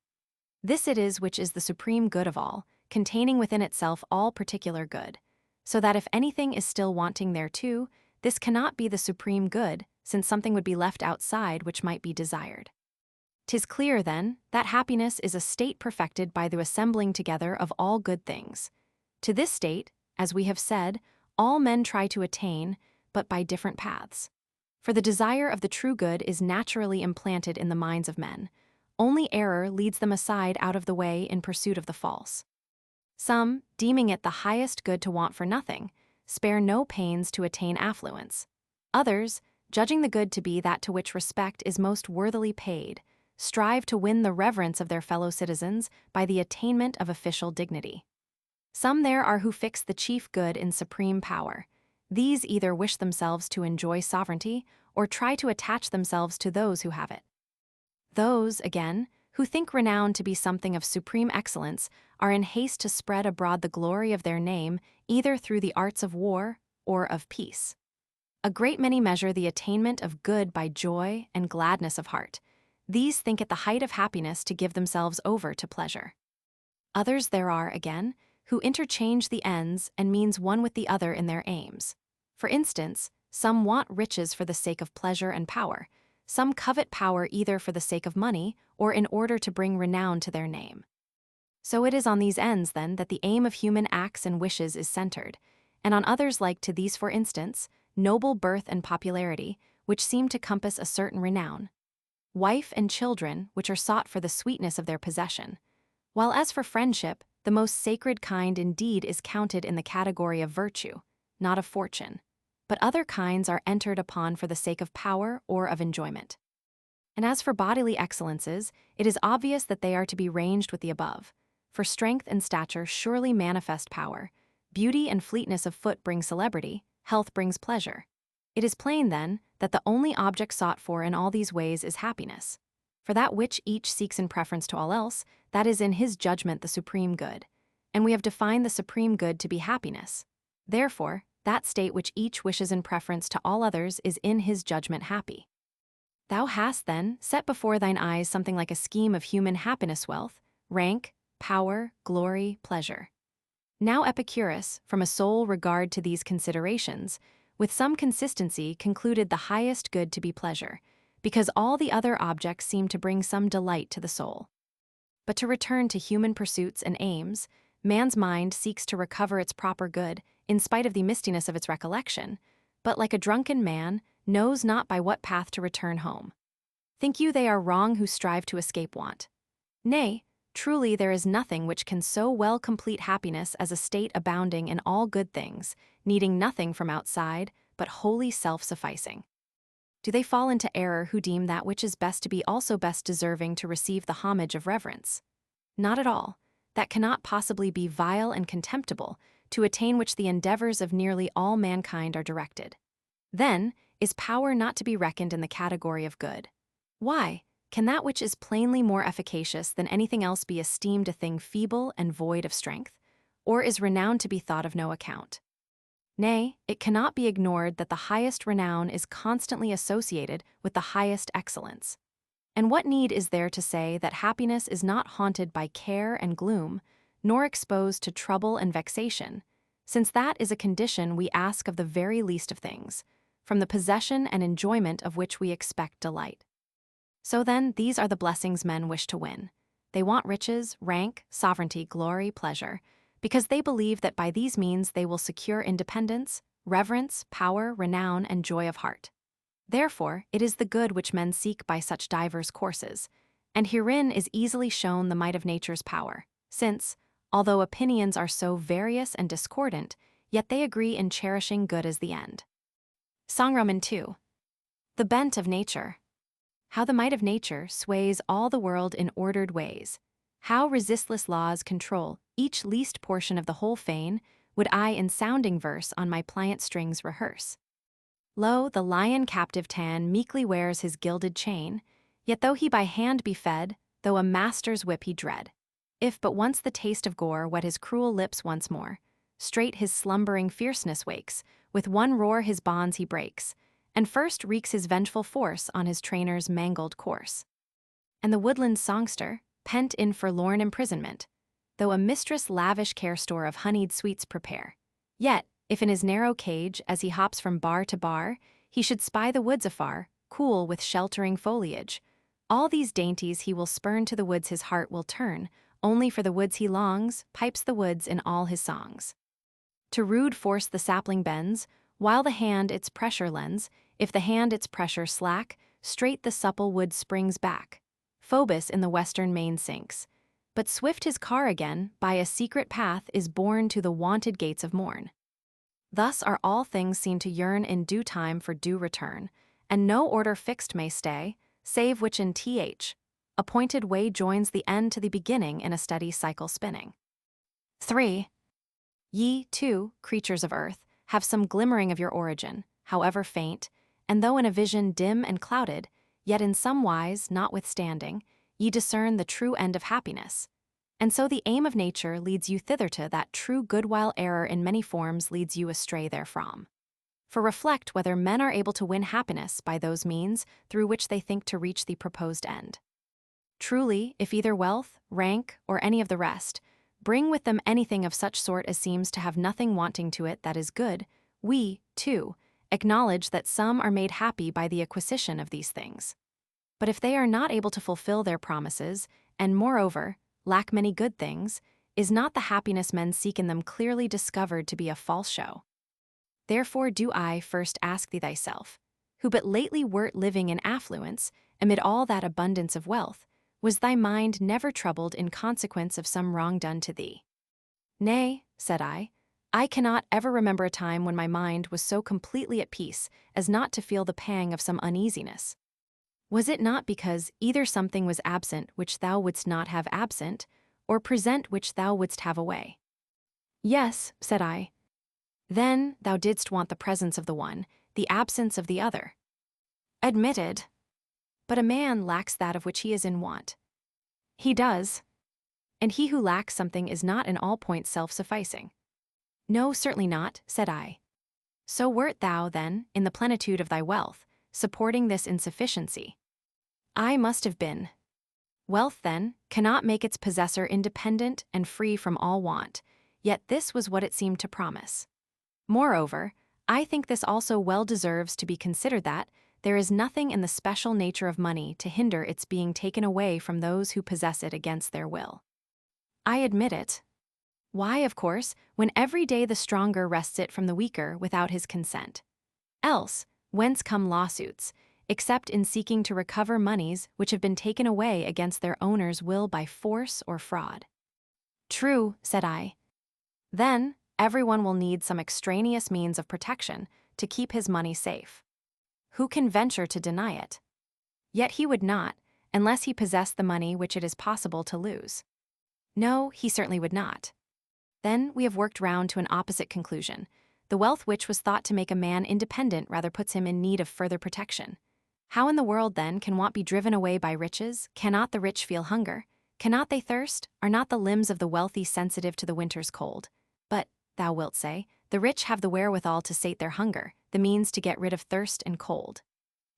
This it is which is the supreme good of all, containing within itself all particular good, so that if anything is still wanting thereto, this cannot be the supreme good, since something would be left outside which might be desired. 'Tis clear, then, that happiness is a state perfected by the assembling together of all good things. To this state, as we have said, all men try to attain, but by different paths. For the desire of the true good is naturally implanted in the minds of men. Only error leads them aside out of the way in pursuit of the false. Some, deeming it the highest good to want for nothing, spare no pains to attain affluence. Others, judging the good to be that to which respect is most worthily paid, strive to win the reverence of their fellow citizens by the attainment of official dignity. Some there are who fix the chief good in supreme power. These either wish themselves to enjoy sovereignty or try to attach themselves to those who have it. Those, again, who think renown to be something of supreme excellence are in haste to spread abroad the glory of their name either through the arts of war or of peace. A great many measure the attainment of good by joy and gladness of heart. These think it the height of happiness to give themselves over to pleasure. Others there are, again, who interchange the ends and means one with the other in their aims. For instance, some want riches for the sake of pleasure and power. Some covet power either for the sake of money or in order to bring renown to their name. So it is on these ends, then, that the aim of human acts and wishes is centered, and on others like to these, for instance, noble birth and popularity, which seem to compass a certain renown, wife and children, which are sought for the sweetness of their possession, while as for friendship, the most sacred kind indeed is counted in the category of virtue, not of fortune, but other kinds are entered upon for the sake of power or of enjoyment. And as for bodily excellences, it is obvious that they are to be ranged with the above, for strength and stature surely manifest power, beauty and fleetness of foot bring celebrity, health brings pleasure. It is plain, then, that the only object sought for in all these ways is happiness. For that which each seeks in preference to all else, that is in his judgment the supreme good, and we have defined the supreme good to be happiness. Therefore, that state which each wishes in preference to all others is in his judgment happy. Thou hast, then, set before thine eyes something like a scheme of human happiness, wealth, rank, power, glory, pleasure. Now Epicurus, from a sole regard to these considerations, with some consistency concluded the highest good to be pleasure, because all the other objects seem to bring some delight to the soul. But to return to human pursuits and aims, man's mind seeks to recover its proper good, in spite of the mistiness of its recollection, but like a drunken man, knows not by what path to return home. Think you they are wrong who strive to escape want? Nay, truly there is nothing which can so well complete happiness as a state abounding in all good things, needing nothing from outside, but wholly self-sufficing. Do they fall into error who deem that which is best to be also best deserving to receive the homage of reverence? Not at all. That cannot possibly be vile and contemptible, to attain which the endeavors of nearly all mankind are directed. Then, is power not to be reckoned in the category of good? Why, can that which is plainly more efficacious than anything else be esteemed a thing feeble and void of strength? Or is renown to be thought of no account? Nay, it cannot be ignored that the highest renown is constantly associated with the highest excellence. And what need is there to say that happiness is not haunted by care and gloom, nor exposed to trouble and vexation, since that is a condition we ask of the very least of things, from the possession and enjoyment of which we expect delight. So then, these are the blessings men wish to win. They want riches, rank, sovereignty, glory, pleasure, because they believe that by these means they will secure independence, reverence, power, renown, and joy of heart. Therefore, it is the good which men seek by such divers courses, and herein is easily shown the might of nature's power, since, although opinions are so various and discordant, yet they agree in cherishing good as the end. Songroman 2. The bent of nature. How the might of nature sways all the world in ordered ways. How resistless laws control each least portion of the whole fane, would I in sounding verse on my pliant strings rehearse. Lo, the lion captive tan meekly wears his gilded chain, yet though he by hand be fed, though a master's whip he dread, if but once the taste of gore wet his cruel lips once more, straight his slumbering fierceness wakes, with one roar his bonds he breaks, and first wreaks his vengeful force on his trainer's mangled course. And the woodland songster, pent in forlorn imprisonment, though a mistress lavish care store of honeyed sweets prepare, yet, if in his narrow cage, as he hops from bar to bar, he should spy the woods afar, cool with sheltering foliage, all these dainties he will spurn to the woods his heart will turn, only for the woods he longs, pipes the woods in all his songs. To rude force the sapling bends, while the hand its pressure lends, if the hand its pressure slack, straight the supple wood springs back. Phoebus in the western main sinks, but swift his car again, by a secret path is borne to the wonted gates of morn. Thus are all things seen to yearn in due time for due return, and no order fixed may stay, save which in th appointed way joins the end to the beginning in a steady cycle spinning. 3. Ye, too, creatures of earth, have some glimmering of your origin, however faint, and though in a vision dim and clouded, yet in some wise, notwithstanding, ye discern the true end of happiness. And so the aim of nature leads you thither to that true good while error in many forms leads you astray therefrom. For reflect whether men are able to win happiness by those means through which they think to reach the proposed end. Truly, if either wealth, rank, or any of the rest, bring with them anything of such sort as seems to have nothing wanting to it that is good, we, too, acknowledge that some are made happy by the acquisition of these things. But if they are not able to fulfill their promises, and moreover, lack many good things, is not the happiness men seek in them clearly discovered to be a false show? Therefore do I first ask thee thyself, who but lately wert living in affluence, amid all that abundance of wealth, was thy mind never troubled in consequence of some wrong done to thee? Nay, said I cannot ever remember a time when my mind was so completely at peace as not to feel the pang of some uneasiness. Was it not because either something was absent which thou wouldst not have absent, or present which thou wouldst have away? Yes, said I. Then thou didst want the presence of the one, the absence of the other. Admitted. But a man lacks that of which he is in want. He does. And he who lacks something is not in all points self-sufficing. No, certainly not, said I. So wert thou, then, in the plenitude of thy wealth, supporting this insufficiency. I must have been. Wealth, then, cannot make its possessor independent and free from all want, yet this was what it seemed to promise. Moreover, I think this also well deserves to be considered that there is nothing in the special nature of money to hinder its being taken away from those who possess it against their will. I admit it. Why, of course, when every day the stronger wrests it from the weaker without his consent? Else, whence come lawsuits, except in seeking to recover monies which have been taken away against their owner's will by force or fraud? True, said I. Then, everyone will need some extraneous means of protection to keep his money safe. Who can venture to deny it? Yet he would not, unless he possessed the money which it is possible to lose. No, he certainly would not. Then we have worked round to an opposite conclusion. The wealth which was thought to make a man independent rather puts him in need of further protection. How in the world, then, can want be driven away by riches? Cannot the rich feel hunger? Cannot they thirst? Are not the limbs of the wealthy sensitive to the winter's cold? But, thou wilt say, the rich have the wherewithal to sate their hunger, the means to get rid of thirst and cold.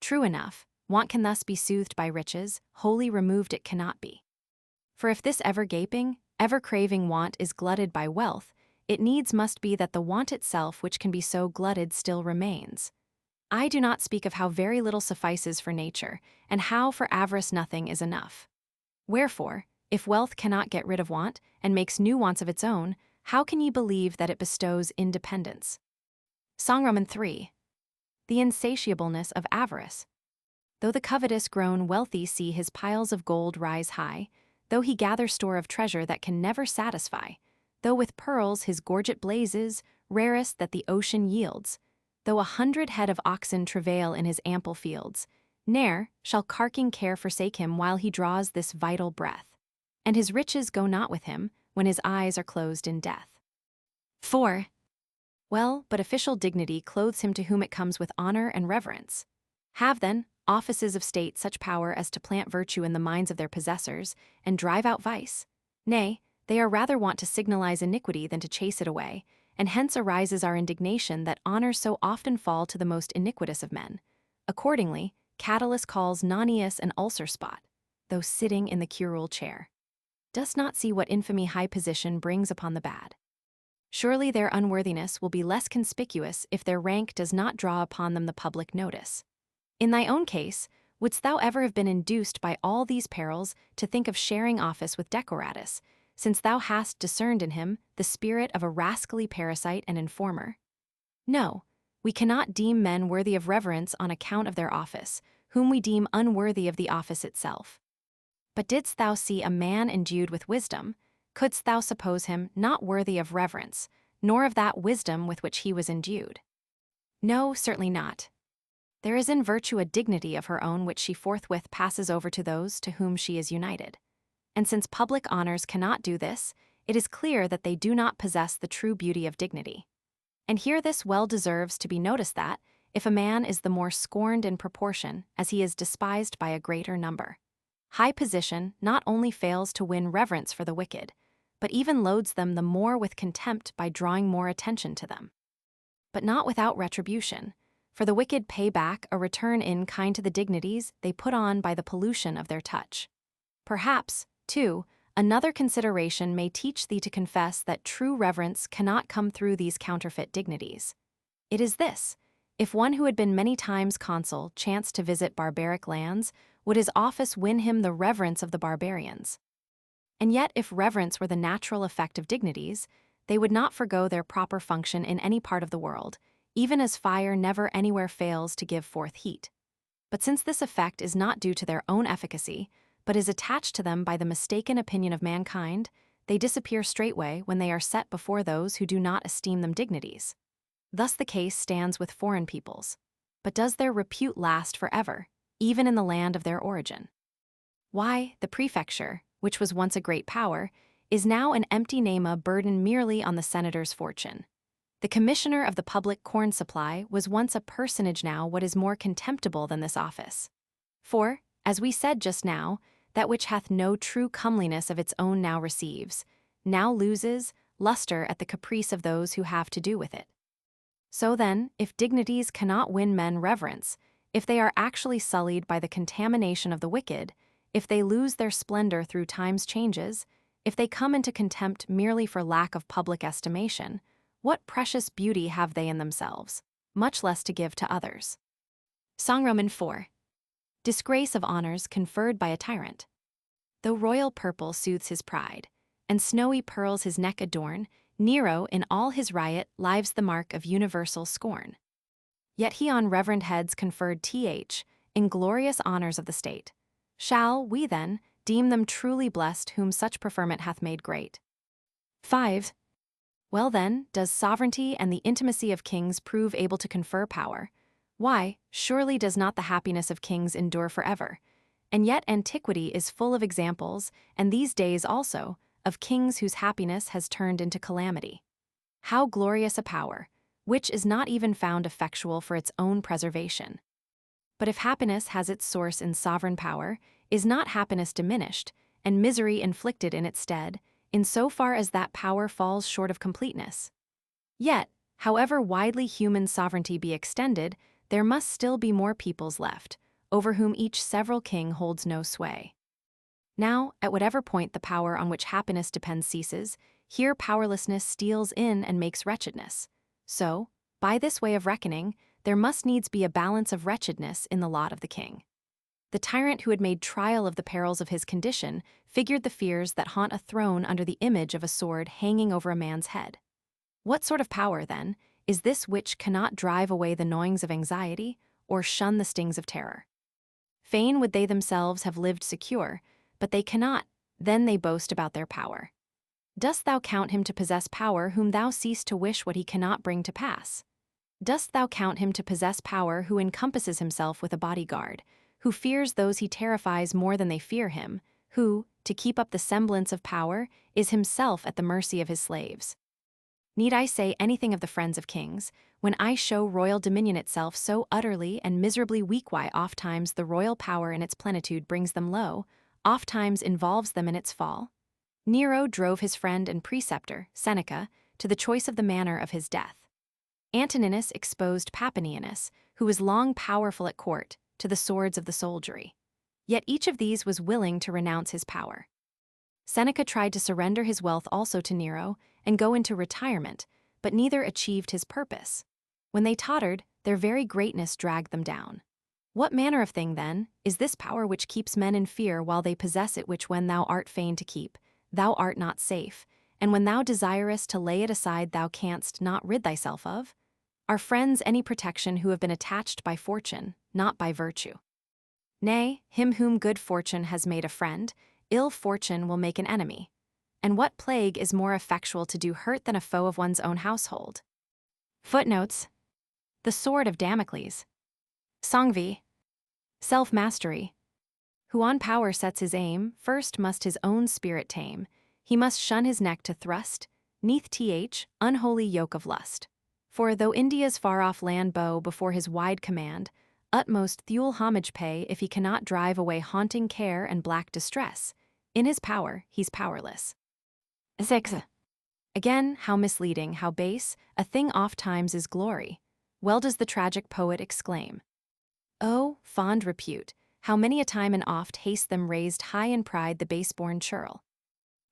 True enough, want can thus be soothed by riches, wholly removed it cannot be. For if this ever gaping, ever craving want is glutted by wealth, it needs must be that the want itself which can be so glutted still remains. I do not speak of how very little suffices for nature, and how for avarice nothing is enough. Wherefore, If wealth cannot get rid of want, and makes new wants of its own, how can ye believe that it bestows independence? Song 3. The insatiableness of avarice. Though the covetous grown wealthy see his piles of gold rise high, though he gather store of treasure that can never satisfy, though with pearls his gorget blazes, rarest that the ocean yields, though 100 head of oxen travail in his ample fields, ne'er shall carking care forsake him while he draws this vital breath, and his riches go not with him when his eyes are closed in death. 4. Well, but official dignity clothes him to whom it comes with honor and reverence. Have, then, offices of state such power as to plant virtue in the minds of their possessors, and drive out vice? Nay, they are rather wont to signalize iniquity than to chase it away, and hence arises our indignation that honors so often fall to the most iniquitous of men. Accordingly, Catullus calls Nonius an ulcer spot, though sitting in the curule chair. Dost not see what infamy high position brings upon the bad? Surely their unworthiness will be less conspicuous if their rank does not draw upon them the public notice. In thy own case, wouldst thou ever have been induced by all these perils to think of sharing office with Decoratus, since thou hast discerned in him the spirit of a rascally parasite and informer? No, we cannot deem men worthy of reverence on account of their office, whom we deem unworthy of the office itself. But didst thou see a man endued with wisdom, couldst thou suppose him not worthy of reverence, nor of that wisdom with which he was endued? No, certainly not. There is in virtue a dignity of her own which she forthwith passes over to those to whom she is united. And since public honors cannot do this, it is clear that they do not possess the true beauty of dignity. And here this well deserves to be noticed that, if a man is the more scorned in proportion as he is despised by a greater number, high position not only fails to win reverence for the wicked, but even loads them the more with contempt by drawing more attention to them. But not without retribution, for the wicked pay back a return in kind to the dignities they put on by the pollution of their touch. Perhaps, too, another consideration may teach thee to confess that true reverence cannot come through these counterfeit dignities. It is this: if one who had been many times consul chanced to visit barbaric lands, would his office win him the reverence of the barbarians? And yet if reverence were the natural effect of dignities, they would not forego their proper function in any part of the world, even as fire never anywhere fails to give forth heat. But since this effect is not due to their own efficacy, but is attached to them by the mistaken opinion of mankind, they disappear straightway when they are set before those who do not esteem them dignities. Thus the case stands with foreign peoples. But does their repute last forever, even in the land of their origin? Why, the prefecture, which was once a great power, is now an empty name, a burden merely on the senator's fortune. The commissioner of the public corn supply was once a personage, now what is more contemptible than this office? For, as we said just now, that which hath no true comeliness of its own now receives, now loses, luster at the caprice of those who have to do with it. So then, if dignities cannot win men reverence, if they are actually sullied by the contamination of the wicked, if they lose their splendor through time's changes, if they come into contempt merely for lack of public estimation, what precious beauty have they in themselves, much less to give to others? Song 4. Disgrace of honors conferred by a tyrant. Though royal purple soothes his pride, and snowy pearls his neck adorn, Nero in all his riot lives the mark of universal scorn. Yet he on reverend heads conferred inglorious honors of the state. Shall we, then, deem them truly blessed whom such preferment hath made great? 5. Well then, does sovereignty and the intimacy of kings prove able to confer power? Why, surely does not the happiness of kings endure forever? And yet antiquity is full of examples, and these days also, of kings whose happiness has turned into calamity. How glorious a power, which is not even found effectual for its own preservation. But if happiness has its source in sovereign power, is not happiness diminished, and misery inflicted in its stead, in so far as that power falls short of completeness? Yet, however widely human sovereignty be extended, there must still be more peoples left, over whom each several king holds no sway. Now, at whatever point the power on which happiness depends ceases, here powerlessness steals in and makes wretchedness. So, by this way of reckoning, there must needs be a balance of wretchedness in the lot of the king. The tyrant who had made trial of the perils of his condition figured the fears that haunt a throne under the image of a sword hanging over a man's head. What sort of power, then, is this which cannot drive away the gnawings of anxiety or shun the stings of terror? Fain would they themselves have lived secure, but they cannot, then they boast about their power. Dost thou count him to possess power whom thou cease to wish what he cannot bring to pass? Dost thou count him to possess power who encompasses himself with a bodyguard, who fears those he terrifies more than they fear him, who, to keep up the semblance of power, is himself at the mercy of his slaves? Need I say anything of the friends of kings, when I show royal dominion itself so utterly and miserably weak? Why ofttimes the royal power in its plenitude brings them low, ofttimes involves them in its fall? Nero drove his friend and preceptor, Seneca, to the choice of the manner of his death. Antoninus exposed Papinianus, who was long powerful at court, to the swords of the soldiery. Yet each of these was willing to renounce his power. Seneca tried to surrender his wealth also to Nero and go into retirement, but neither achieved his purpose. When they tottered, their very greatness dragged them down. What manner of thing, then, is this power which keeps men in fear while they possess it, which when thou art fain to keep, thou art not safe, and when thou desirest to lay it aside thou canst not rid thyself of? Are friends any protection who have been attached by fortune, not by virtue? Nay, him whom good fortune has made a friend, ill fortune will make an enemy. And what plague is more effectual to do hurt than a foe of one's own household? Footnotes: the sword of Damocles. Sangvi. Self-mastery. Who on power sets his aim, first must his own spirit tame. He must shun his neck to thrust, neath unholy yoke of lust. For though India's far-off land bow before his wide command, utmost Thule homage pay if he cannot drive away haunting care and black distress. In his power, he's powerless. 6. Again, how misleading, how base, a thing oft-times is glory. Well does the tragic poet exclaim, "Oh, fond repute, how many a time and oft haste them raised high in pride the base-born churl."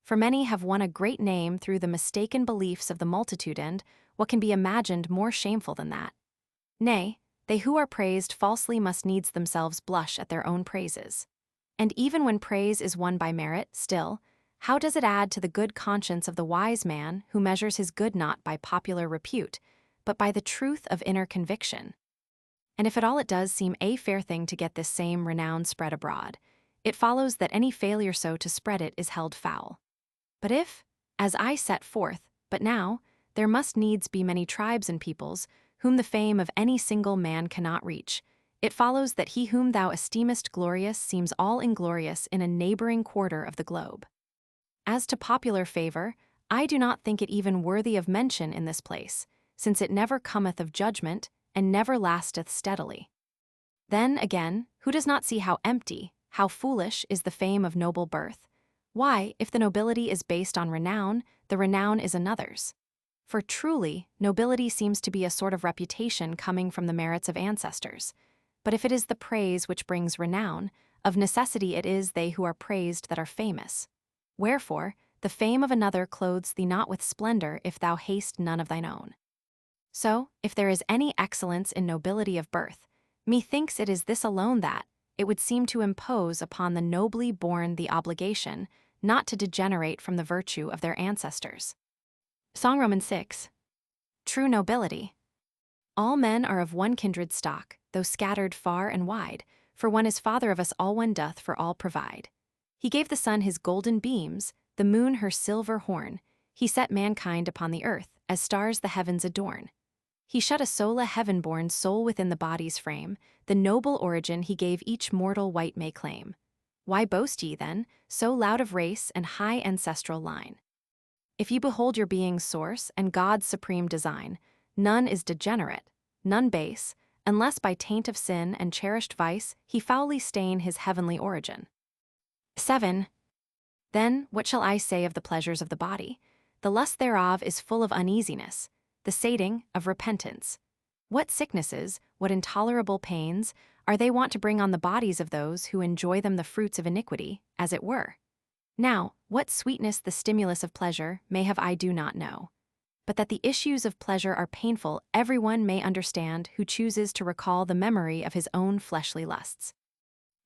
For many have won a great name through the mistaken beliefs of the multitude, and what can be imagined more shameful than that? Nay, they who are praised falsely must needs themselves blush at their own praises. And even when praise is won by merit, still, how does it add to the good conscience of the wise man who measures his good not by popular repute, but by the truth of inner conviction? And if at all it does seem a fair thing to get this same renown spread abroad, it follows that any failure so to spread it is held foul. But if, as I set forth, but now, there must needs be many tribes and peoples, whom the fame of any single man cannot reach, it follows that he whom thou esteemest glorious seems all inglorious in a neighboring quarter of the globe. As to popular favor, I do not think it even worthy of mention in this place, since it never cometh of judgment, and never lasteth steadily. Then, again, who does not see how empty, how foolish is the fame of noble birth? Why, if the nobility is based on renown, the renown is another's. For truly, nobility seems to be a sort of reputation coming from the merits of ancestors. But if it is the praise which brings renown, of necessity it is they who are praised that are famous. Wherefore, the fame of another clothes thee not with splendor if thou hast none of thine own. So, if there is any excellence in nobility of birth, methinks it is this alone that, it would seem to impose upon the nobly born the obligation not to degenerate from the virtue of their ancestors. Song Roman 6. True nobility. All men are of one kindred stock, though scattered far and wide, for one is father of us all, one doth for all provide. He gave the sun his golden beams, the moon her silver horn. He set mankind upon the earth, as stars the heavens adorn. He shut a sola heaven-born soul within the body's frame, the noble origin he gave each mortal wight may claim. Why boast ye, then, so loud of race and high ancestral line? If ye behold your being's source and God's supreme design, none is degenerate, none base, unless by taint of sin and cherished vice he foully stain his heavenly origin. 7. Then, what shall I say of the pleasures of the body? The lust thereof is full of uneasiness, the sating of repentance. What sicknesses, what intolerable pains, are they wont to bring on the bodies of those who enjoy them the fruits of iniquity, as it were? Now, what sweetness the stimulus of pleasure may have I do not know. But that the issues of pleasure are painful everyone may understand who chooses to recall the memory of his own fleshly lusts.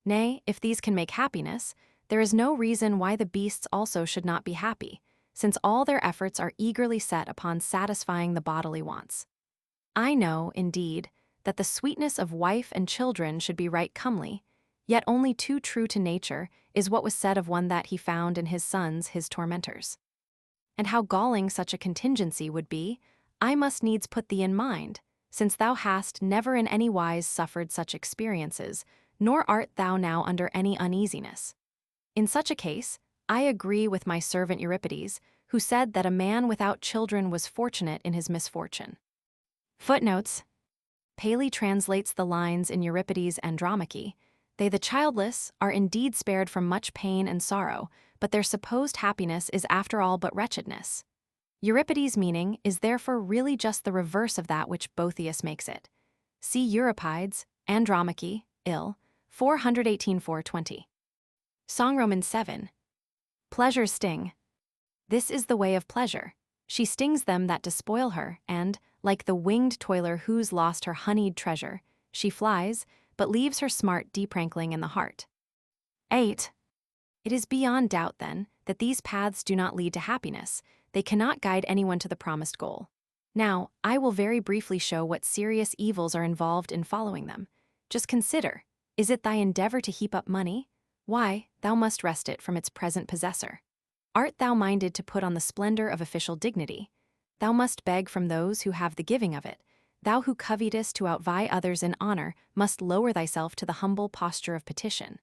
Nay, if these can make happiness, there is no reason why the beasts also should not be happy, since all their efforts are eagerly set upon satisfying the bodily wants. I know, indeed, that the sweetness of wife and children should be right comely, yet only too true to nature is what was said of one that he found in his sons his tormentors. And how galling such a contingency would be, I must needs put thee in mind, since thou hast never in any wise suffered such experiences, nor art thou now under any uneasiness. In such a case, I agree with my servant Euripides, who said that a man without children was fortunate in his misfortune. Footnotes. Paley translates the lines in Euripides' Andromache. They, the childless, are indeed spared from much pain and sorrow, but their supposed happiness is after all but wretchedness. Euripides' meaning is therefore really just the reverse of that which Boethius makes it. See Euripides, Andromache, Ill, 418-420. Song Roman 7. Pleasure's sting. This is the way of pleasure. She stings them that despoil her, and, like the winged toiler who's lost her honeyed treasure, she flies, but leaves her smart deprankling in the heart. 8. It is beyond doubt, then, that these paths do not lead to happiness. They cannot guide anyone to the promised goal. Now, I will very briefly show what serious evils are involved in following them. Just consider, is it thy endeavor to heap up money? Why, thou must wrest it from its present possessor. Art thou minded to put on the splendor of official dignity? Thou must beg from those who have the giving of it. Thou who covetest to outvie others in honor must lower thyself to the humble posture of petition.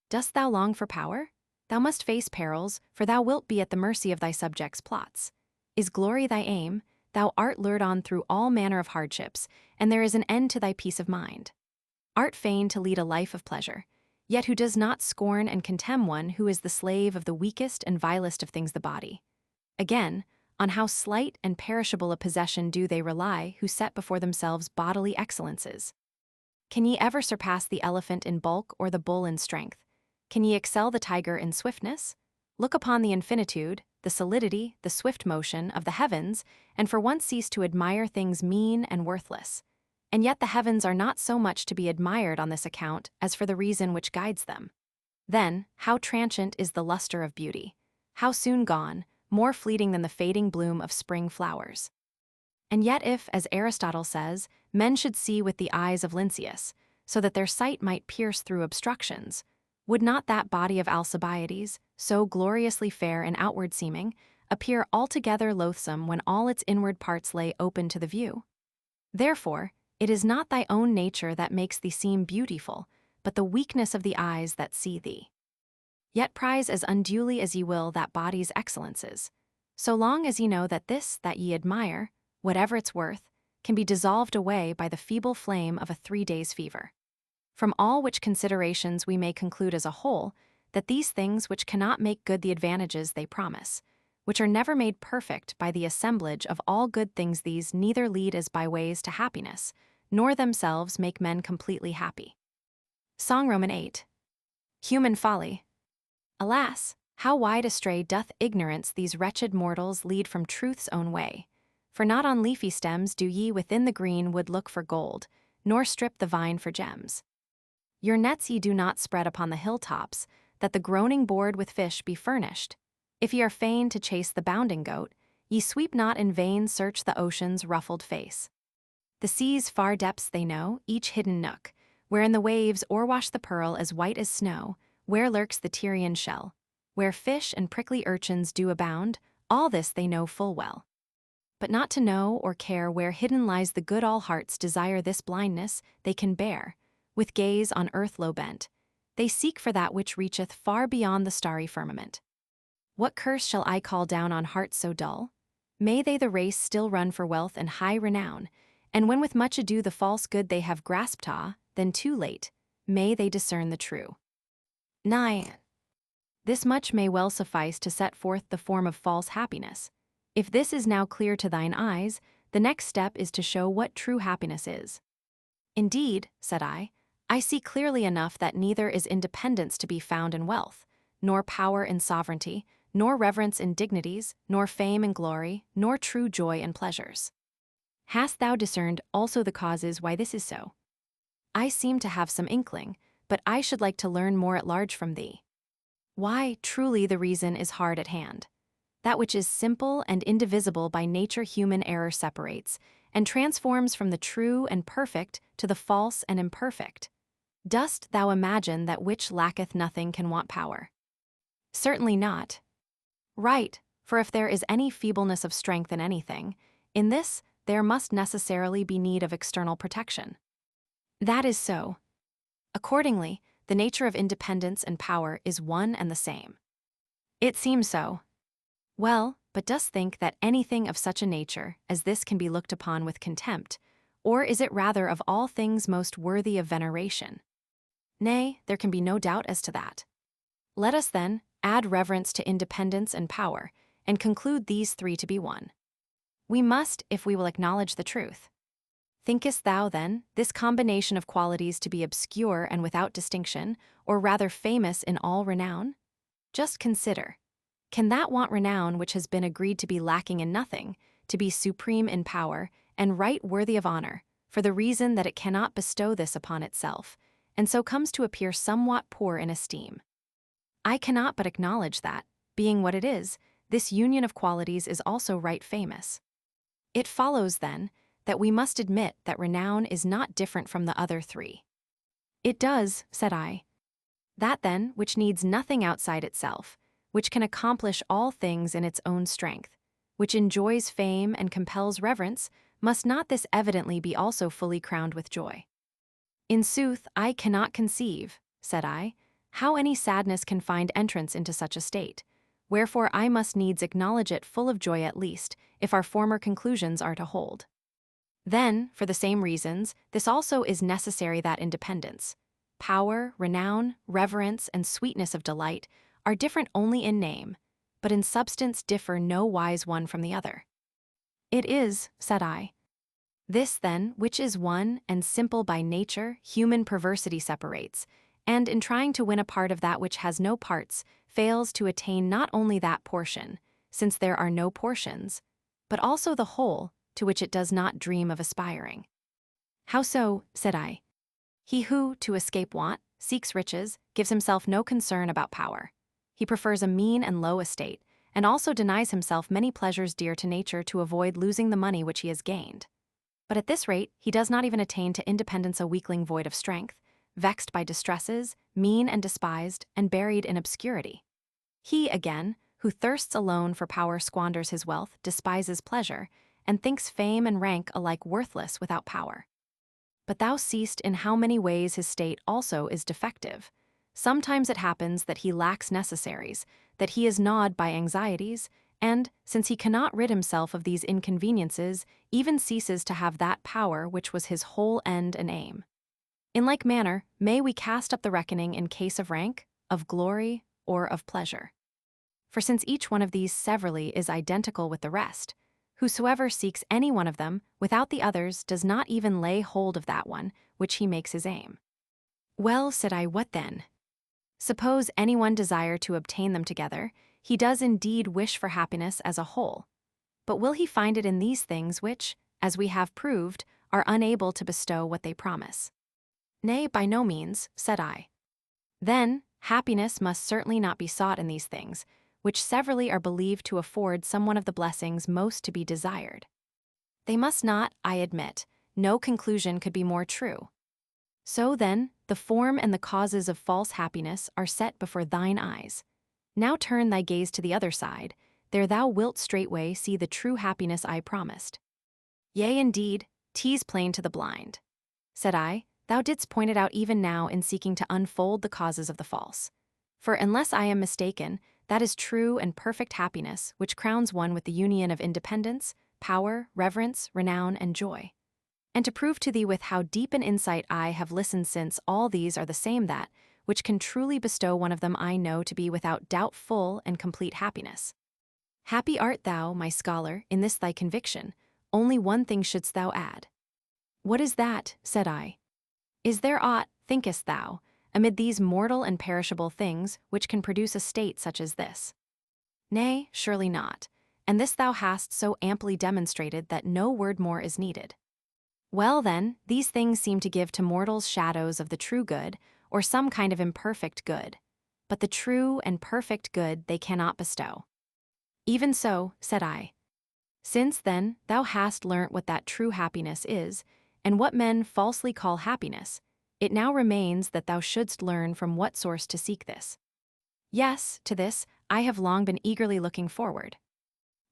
Dost thou long for power? Thou must face perils, for thou wilt be at the mercy of thy subjects' plots. Is glory thy aim? Thou art lured on through all manner of hardships, and there is an end to thy peace of mind. Art fain to lead a life of pleasure, yet who does not scorn and contemn one who is the slave of the weakest and vilest of things the body. Again, on how slight and perishable a possession do they rely who set before themselves bodily excellences? Can ye ever surpass the elephant in bulk or the bull in strength? Can ye excel the tiger in swiftness? Look upon the infinitude, the solidity, the swift motion of the heavens, and for once cease to admire things mean and worthless. And yet the heavens are not so much to be admired on this account as for the reason which guides them. Then, how transient is the luster of beauty! How soon gone, more fleeting than the fading bloom of spring flowers. And yet if, as Aristotle says, men should see with the eyes of Lynceus, so that their sight might pierce through obstructions, would not that body of Alcibiades, so gloriously fair in outward seeming, appear altogether loathsome when all its inward parts lay open to the view? Therefore, it is not thy own nature that makes thee seem beautiful, but the weakness of the eyes that see thee. Yet prize as unduly as ye will that body's excellences, so long as ye know that this that ye admire, whatever its worth, can be dissolved away by the feeble flame of a 3 days' fever. From all which considerations we may conclude as a whole that these things which cannot make good the advantages they promise, which are never made perfect by the assemblage of all good things, these neither lead as by ways to happiness, nor themselves make men completely happy. Song Roman 8. Human folly. Alas, how wide astray doth ignorance these wretched mortals lead from truth's own way! For not on leafy stems do ye within the green wood look for gold, nor strip the vine for gems. Your nets ye do not spread upon the hilltops, that the groaning board with fish be furnished. If ye are fain to chase the bounding goat, ye sweep not in vain search the ocean's ruffled face. The sea's far depths they know, each hidden nook, wherein the waves o'erwash the pearl as white as snow, where lurks the Tyrian shell, where fish and prickly urchins do abound, all this they know full well. But not to know or care where hidden lies the good all hearts desire, this blindness they can bear, with gaze on earth low bent. They seek for that which reacheth far beyond the starry firmament. What curse shall I call down on hearts so dull? May they the race still run for wealth and high renown, and when with much ado the false good they have grasped, then too late, may they discern the true. 9. This much may well suffice to set forth the form of false happiness. If this is now clear to thine eyes, the next step is to show what true happiness is. Indeed, said I see clearly enough that neither is independence to be found in wealth, nor power in sovereignty, nor reverence in dignities, nor fame and glory, nor true joy and pleasures. Hast thou discerned also the causes why this is so? I seem to have some inkling, but I should like to learn more at large from thee. Why, truly the reason is hard at hand. That which is simple and indivisible by nature human error separates, and transforms from the true and perfect to the false and imperfect. Dost thou imagine that which lacketh nothing can want power? Certainly not. Right, for if there is any feebleness of strength in anything, in this there must necessarily be need of external protection. That is so. Accordingly, the nature of independence and power is one and the same. It seems so. Well, but dost think that anything of such a nature as this can be looked upon with contempt, or is it rather of all things most worthy of veneration? Nay, there can be no doubt as to that. Let us, then, add reverence to independence and power, and conclude these three to be one. We must, if we will acknowledge the truth. Thinkest thou, then, this combination of qualities to be obscure and without distinction, or rather famous in all renown? Just consider. Can that want renown which has been agreed to be lacking in nothing, to be supreme in power, and right worthy of honor, for the reason that it cannot bestow this upon itself, and so comes to appear somewhat poor in esteem? I cannot but acknowledge that, being what it is, this union of qualities is also right famous. It follows, then, that we must admit that renown is not different from the other three. It does, said I. That, then, which needs nothing outside itself, which can accomplish all things in its own strength, which enjoys fame and compels reverence, must not this evidently be also fully crowned with joy? In sooth, I cannot conceive, said I, how any sadness can find entrance into such a state, wherefore I must needs acknowledge it full of joy at least, if our former conclusions are to hold. Then, for the same reasons, this also is necessary that independence, power, renown, reverence, and sweetness of delight are different only in name, but in substance differ no wise one from the other. It is, said I. This, then, which is one and simple by nature, human perversity separates, and in trying to win a part of that which has no parts, fails to attain not only that portion, since there are no portions, but also the whole, to which it does not dream of aspiring. How so? Said I. He who, to escape want, seeks riches, gives himself no concern about power. He prefers a mean and low estate, and also denies himself many pleasures dear to nature to avoid losing the money which he has gained. But at this rate, he does not even attain to independence, a weakling void of strength, vexed by distresses, mean and despised, and buried in obscurity. He, again, who thirsts alone for power squanders his wealth, despises pleasure, and thinks fame and rank alike worthless without power. But thou seest in how many ways his state also is defective. Sometimes it happens that he lacks necessaries, that he is gnawed by anxieties, and, since he cannot rid himself of these inconveniences, even ceases to have that power which was his whole end and aim. In like manner, may we cast up the reckoning in case of rank, of glory, or of pleasure. For since each one of these severally is identical with the rest, whosoever seeks any one of them without the others does not even lay hold of that one which he makes his aim. Well, said I, what then? Suppose anyone desire to obtain them together, he does indeed wish for happiness as a whole. But will he find it in these things which, as we have proved, are unable to bestow what they promise? Nay, by no means, said I. Then, happiness must certainly not be sought in these things, which severally are believed to afford some one of the blessings most to be desired. They must not, I admit, no conclusion could be more true. So then, the form and the causes of false happiness are set before thine eyes. Now turn thy gaze to the other side, there thou wilt straightway see the true happiness I promised. Yea, indeed, 'tis plain to the blind. Said I, thou didst point it out even now in seeking to unfold the causes of the false. For unless I am mistaken, that is true and perfect happiness which crowns one with the union of independence, power, reverence, renown, and joy. And to prove to thee with how deep an insight I have listened, since all these are the same, that which can truly bestow one of them I know to be without doubt full and complete happiness. Happy art thou, my scholar, in this thy conviction, only one thing shouldst thou add. What is that? Said I. Is there aught, thinkest thou, amid these mortal and perishable things, which can produce a state such as this? Nay, surely not, and this thou hast so amply demonstrated that no word more is needed. Well then, these things seem to give to mortals shadows of the true good, or some kind of imperfect good. But the true and perfect good they cannot bestow. Even so, said I. Since then thou hast learnt what that true happiness is, and what men falsely call happiness, it now remains that thou shouldst learn from what source to seek this. Yes, to this I have long been eagerly looking forward.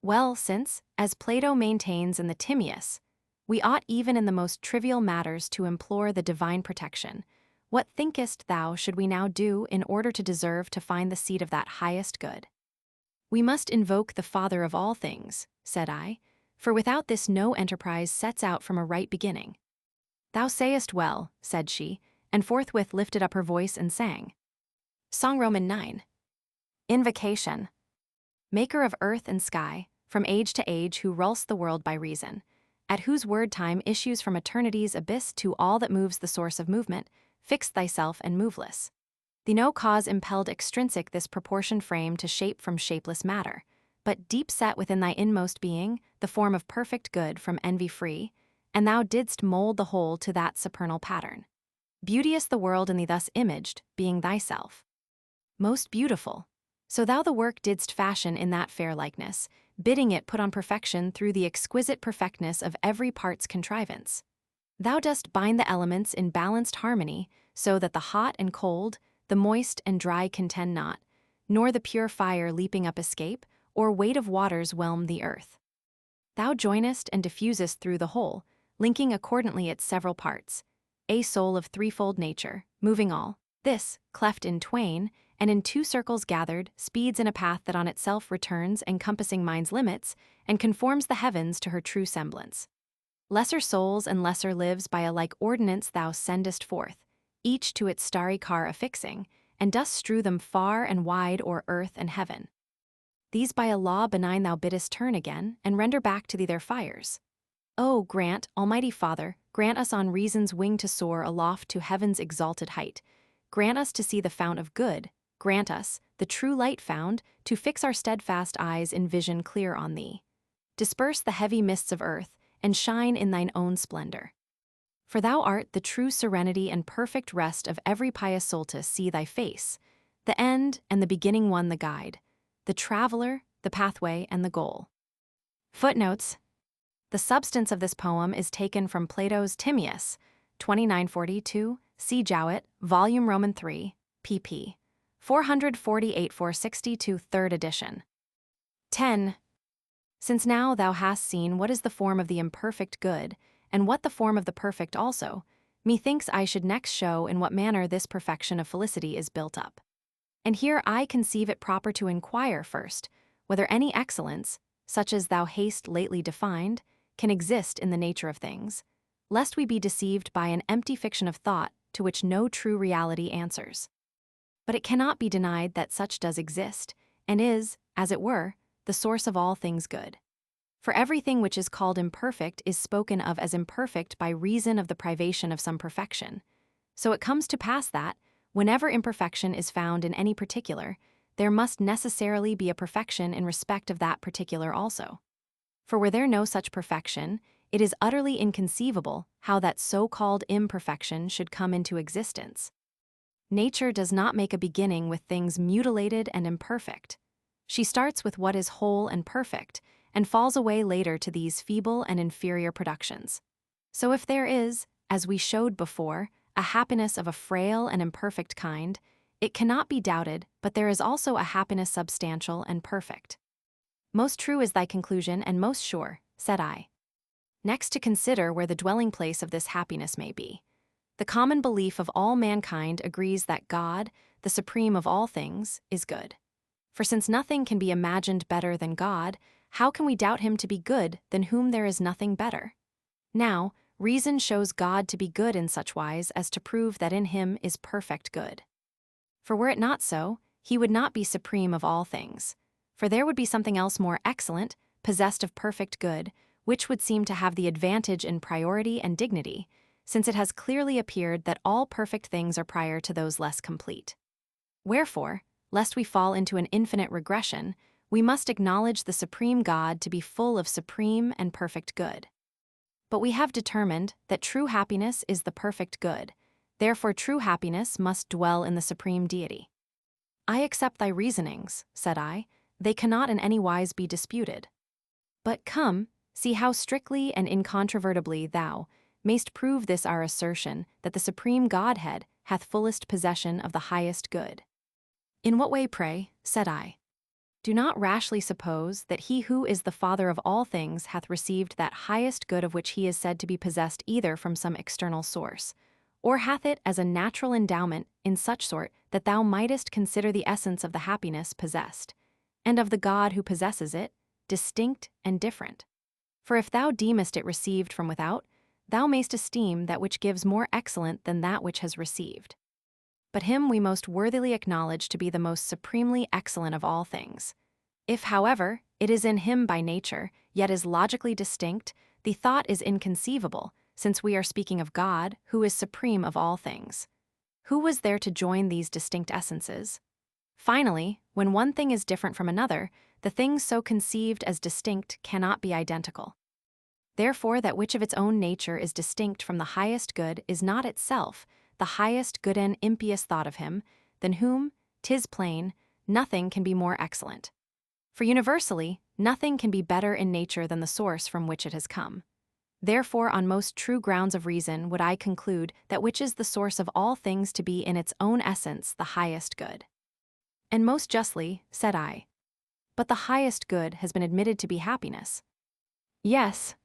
Well, since, as Plato maintains in the Timaeus, we ought even in the most trivial matters to implore the divine protection, what thinkest thou should we now do in order to deserve to find the seat of that highest good? We must invoke the Father of all things, said I, for without this no enterprise sets out from a right beginning. Thou sayest well, said she, and forthwith lifted up her voice and sang. Song Roman 9. Invocation. Maker of earth and sky, from age to age who rulest the world by reason, at whose word time issues from eternity's abyss to all that moves the source of movement, fixed thyself and moveless. Thee no cause impelled extrinsic this proportioned frame to shape from shapeless matter, but deep set within thy inmost being, the form of perfect good from envy free, and thou didst mold the whole to that supernal pattern. Beauteous the world in thee thus imaged, being thyself. Most beautiful. So thou the work didst fashion in that fair likeness, bidding it put on perfection through the exquisite perfectness of every part's contrivance. Thou dost bind the elements in balanced harmony, so that the hot and cold, the moist and dry contend not, nor the pure fire leaping up escape, or weight of waters whelm the earth. Thou joinest and diffusest through the whole, linking accordantly its several parts, a soul of threefold nature, moving all, this, cleft in twain, and in two circles gathered, speeds in a path that on itself returns, encompassing mind's limits, and conforms the heavens to her true semblance. Lesser souls and lesser lives by a like ordinance thou sendest forth, each to its starry car affixing, and dost strew them far and wide o'er earth and heaven. These by a law benign thou biddest turn again, and render back to thee their fires. O grant, Almighty Father, grant us on reason's wing to soar aloft to heaven's exalted height. Grant us to see the fount of good, grant us, the true light found, to fix our steadfast eyes in vision clear on thee. Disperse the heavy mists of earth, and shine in thine own splendor. For thou art the true serenity and perfect rest of every pious soul to see thy face, the end and the beginning one the guide, the traveler, the pathway, and the goal. Footnotes. The substance of this poem is taken from Plato's Timaeus, 2942, C. Jowett, Volume Roman 3, pp. 448–462, 3rd edition. 10. Since now thou hast seen what is the form of the imperfect good, and what the form of the perfect also, methinks I should next show in what manner this perfection of felicity is built up. And here I conceive it proper to inquire first, whether any excellence, such as thou hast lately defined, can exist in the nature of things, lest we be deceived by an empty fiction of thought to which no true reality answers. But it cannot be denied that such does exist, and is, as it were, the source of all things good. For everything which is called imperfect is spoken of as imperfect by reason of the privation of some perfection. So it comes to pass that, whenever imperfection is found in any particular, there must necessarily be a perfection in respect of that particular also. For were there no such perfection, it is utterly inconceivable how that so-called imperfection should come into existence. Nature does not make a beginning with things mutilated and imperfect. She starts with what is whole and perfect, and falls away later to these feeble and inferior productions. So if there is, as we showed before, a happiness of a frail and imperfect kind, it cannot be doubted but there is also a happiness substantial and perfect. Most true is thy conclusion, and most sure, said I. Next to consider where the dwelling place of this happiness may be. The common belief of all mankind agrees that God, the supreme of all things, is good. For since nothing can be imagined better than God, how can we doubt him to be good than whom there is nothing better? Now, reason shows God to be good in such wise as to prove that in him is perfect good. For were it not so, he would not be supreme of all things. For there would be something else more excellent, possessed of perfect good, which would seem to have the advantage in priority and dignity, since it has clearly appeared that all perfect things are prior to those less complete. Wherefore, lest we fall into an infinite regression, we must acknowledge the supreme God to be full of supreme and perfect good. But we have determined that true happiness is the perfect good, Therefore true happiness must dwell in the supreme deity. I accept thy reasonings, said I, they cannot in any wise be disputed. But come, see how strictly and incontrovertibly thou mayst prove this our assertion that the supreme Godhead hath fullest possession of the highest good. In what way, pray, said I? Do not rashly suppose that he who is the Father of all things hath received that highest good of which he is said to be possessed either from some external source, or hath it as a natural endowment in such sort that thou mightest consider the essence of the happiness possessed, and of the God who possesses it, distinct and different. For if thou deemest it received from without, thou mayst esteem that which gives more excellent than that which has received. But him we most worthily acknowledge to be the most supremely excellent of all things. If, however, it is in him by nature, yet is logically distinct, the thought is inconceivable, since we are speaking of God, who is supreme of all things. Who was there to join these distinct essences? Finally, when one thing is different from another, the things so conceived as distinct cannot be identical. Therefore, that which of its own nature is distinct from the highest good is not itself the highest good and impious thought of him, than whom, 'tis plain, nothing can be more excellent. For universally, nothing can be better in nature than the source from which it has come. Therefore, on most true grounds of reason would I conclude that which is the source of all things to be in its own essence the highest good. And most justly, said I. But the highest good has been admitted to be happiness. Yes.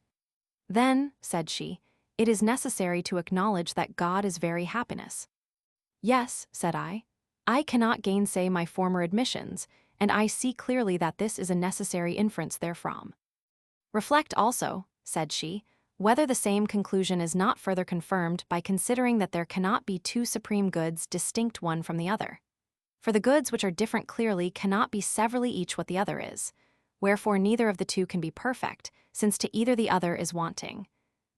Then, said she, it is necessary to acknowledge that God is very happiness. Yes, said I cannot gainsay my former admissions, and I see clearly that this is a necessary inference therefrom. Reflect also, said she, whether the same conclusion is not further confirmed by considering that there cannot be two supreme goods distinct one from the other. For the goods which are different clearly cannot be severally each what the other is, wherefore neither of the two can be perfect, since to either the other is wanting.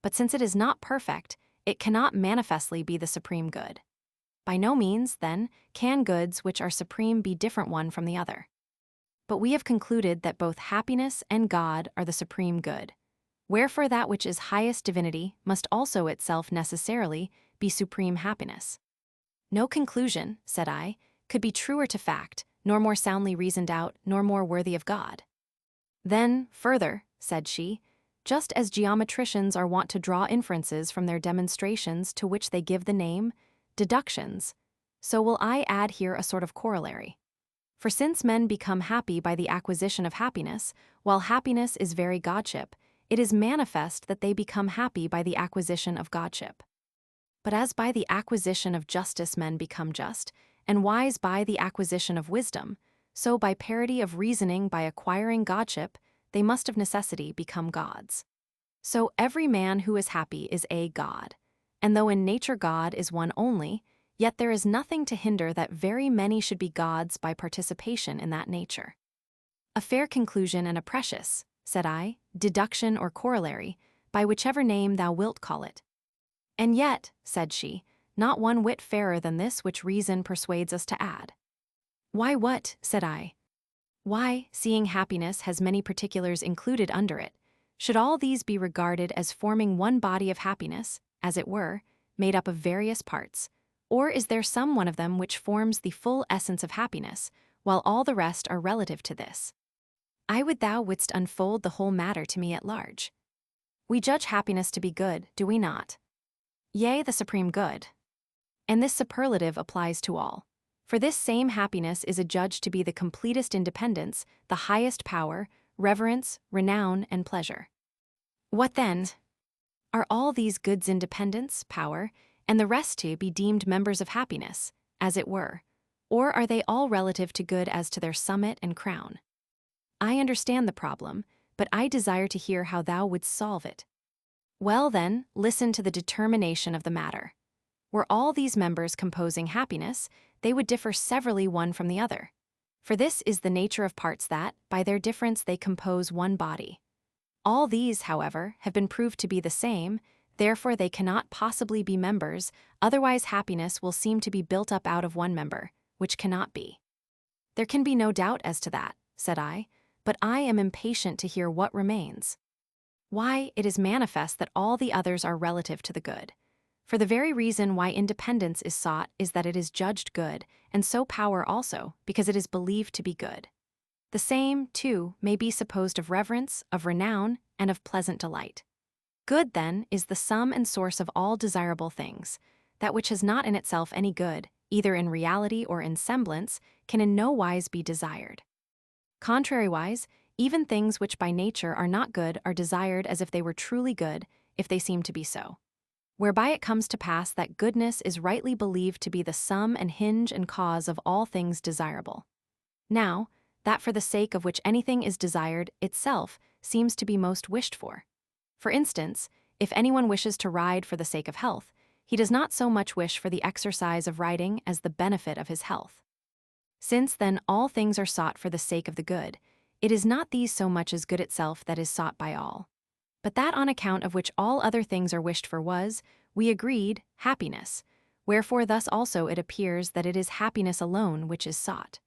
But since it is not perfect, it cannot manifestly be the supreme good. By no means, then, can goods which are supreme be different one from the other. But we have concluded that both happiness and God are the supreme good. Wherefore that which is highest divinity must also itself necessarily be supreme happiness. No conclusion, said I, could be truer to fact, nor more soundly reasoned out, nor more worthy of God. Then, further, said she, just as geometricians are wont to draw inferences from their demonstrations to which they give the name, deductions, so will I add here a sort of corollary. For since men become happy by the acquisition of happiness, while happiness is very godship, it is manifest that they become happy by the acquisition of godship. But as by the acquisition of justice men become just, and wise by the acquisition of wisdom, so by parity of reasoning by acquiring godship, they must of necessity become gods. So every man who is happy is a god, and though in nature God is one only, yet there is nothing to hinder that very many should be gods by participation in that nature. A fair conclusion and a precious, said I, deduction or corollary, by whichever name thou wilt call it. And yet, said she, not one whit fairer than this which reason persuades us to add. Why what, said I? Why, seeing happiness has many particulars included under it, should all these be regarded as forming one body of happiness, as it were, made up of various parts, or is there some one of them which forms the full essence of happiness, while all the rest are relative to this? I would thou wouldst unfold the whole matter to me at large. We judge happiness to be good, do we not? Yea, the supreme good. And this superlative applies to all. For this same happiness is adjudged to be the completest independence, the highest power, reverence, renown, and pleasure. What then? Are all these goods independence, power, and the rest to be deemed members of happiness, as it were, or are they all relative to good as to their summit and crown? I understand the problem, but I desire to hear how thou wouldst solve it. Well then, listen to the determination of the matter. Were all these members composing happiness, they would differ severally one from the other. For this is the nature of parts that, by their difference they compose one body. All these, however, have been proved to be the same, therefore they cannot possibly be members, otherwise happiness will seem to be built up out of one member, which cannot be. There can be no doubt as to that, said I, but I am impatient to hear what remains. Why, it is manifest that all the others are relative to the good. For the very reason why independence is sought is that it is judged good, and so power also, because it is believed to be good. The same, too, may be supposed of reverence, of renown, and of pleasant delight. Good, then, is the sum and source of all desirable things. That which has not in itself any good, either in reality or in semblance, can in no wise be desired. Contrariwise, even things which by nature are not good are desired as if they were truly good, if they seem to be so. Whereby it comes to pass that goodness is rightly believed to be the sum and hinge and cause of all things desirable. Now, that for the sake of which anything is desired itself seems to be most wished for. For instance, if anyone wishes to ride for the sake of health, he does not so much wish for the exercise of riding as the benefit of his health. Since then all things are sought for the sake of the good, it is not these so much as good itself that is sought by all, but that on account of which all other things are wished for was, we agreed, happiness, wherefore thus also it appears that it is happiness alone which is sought.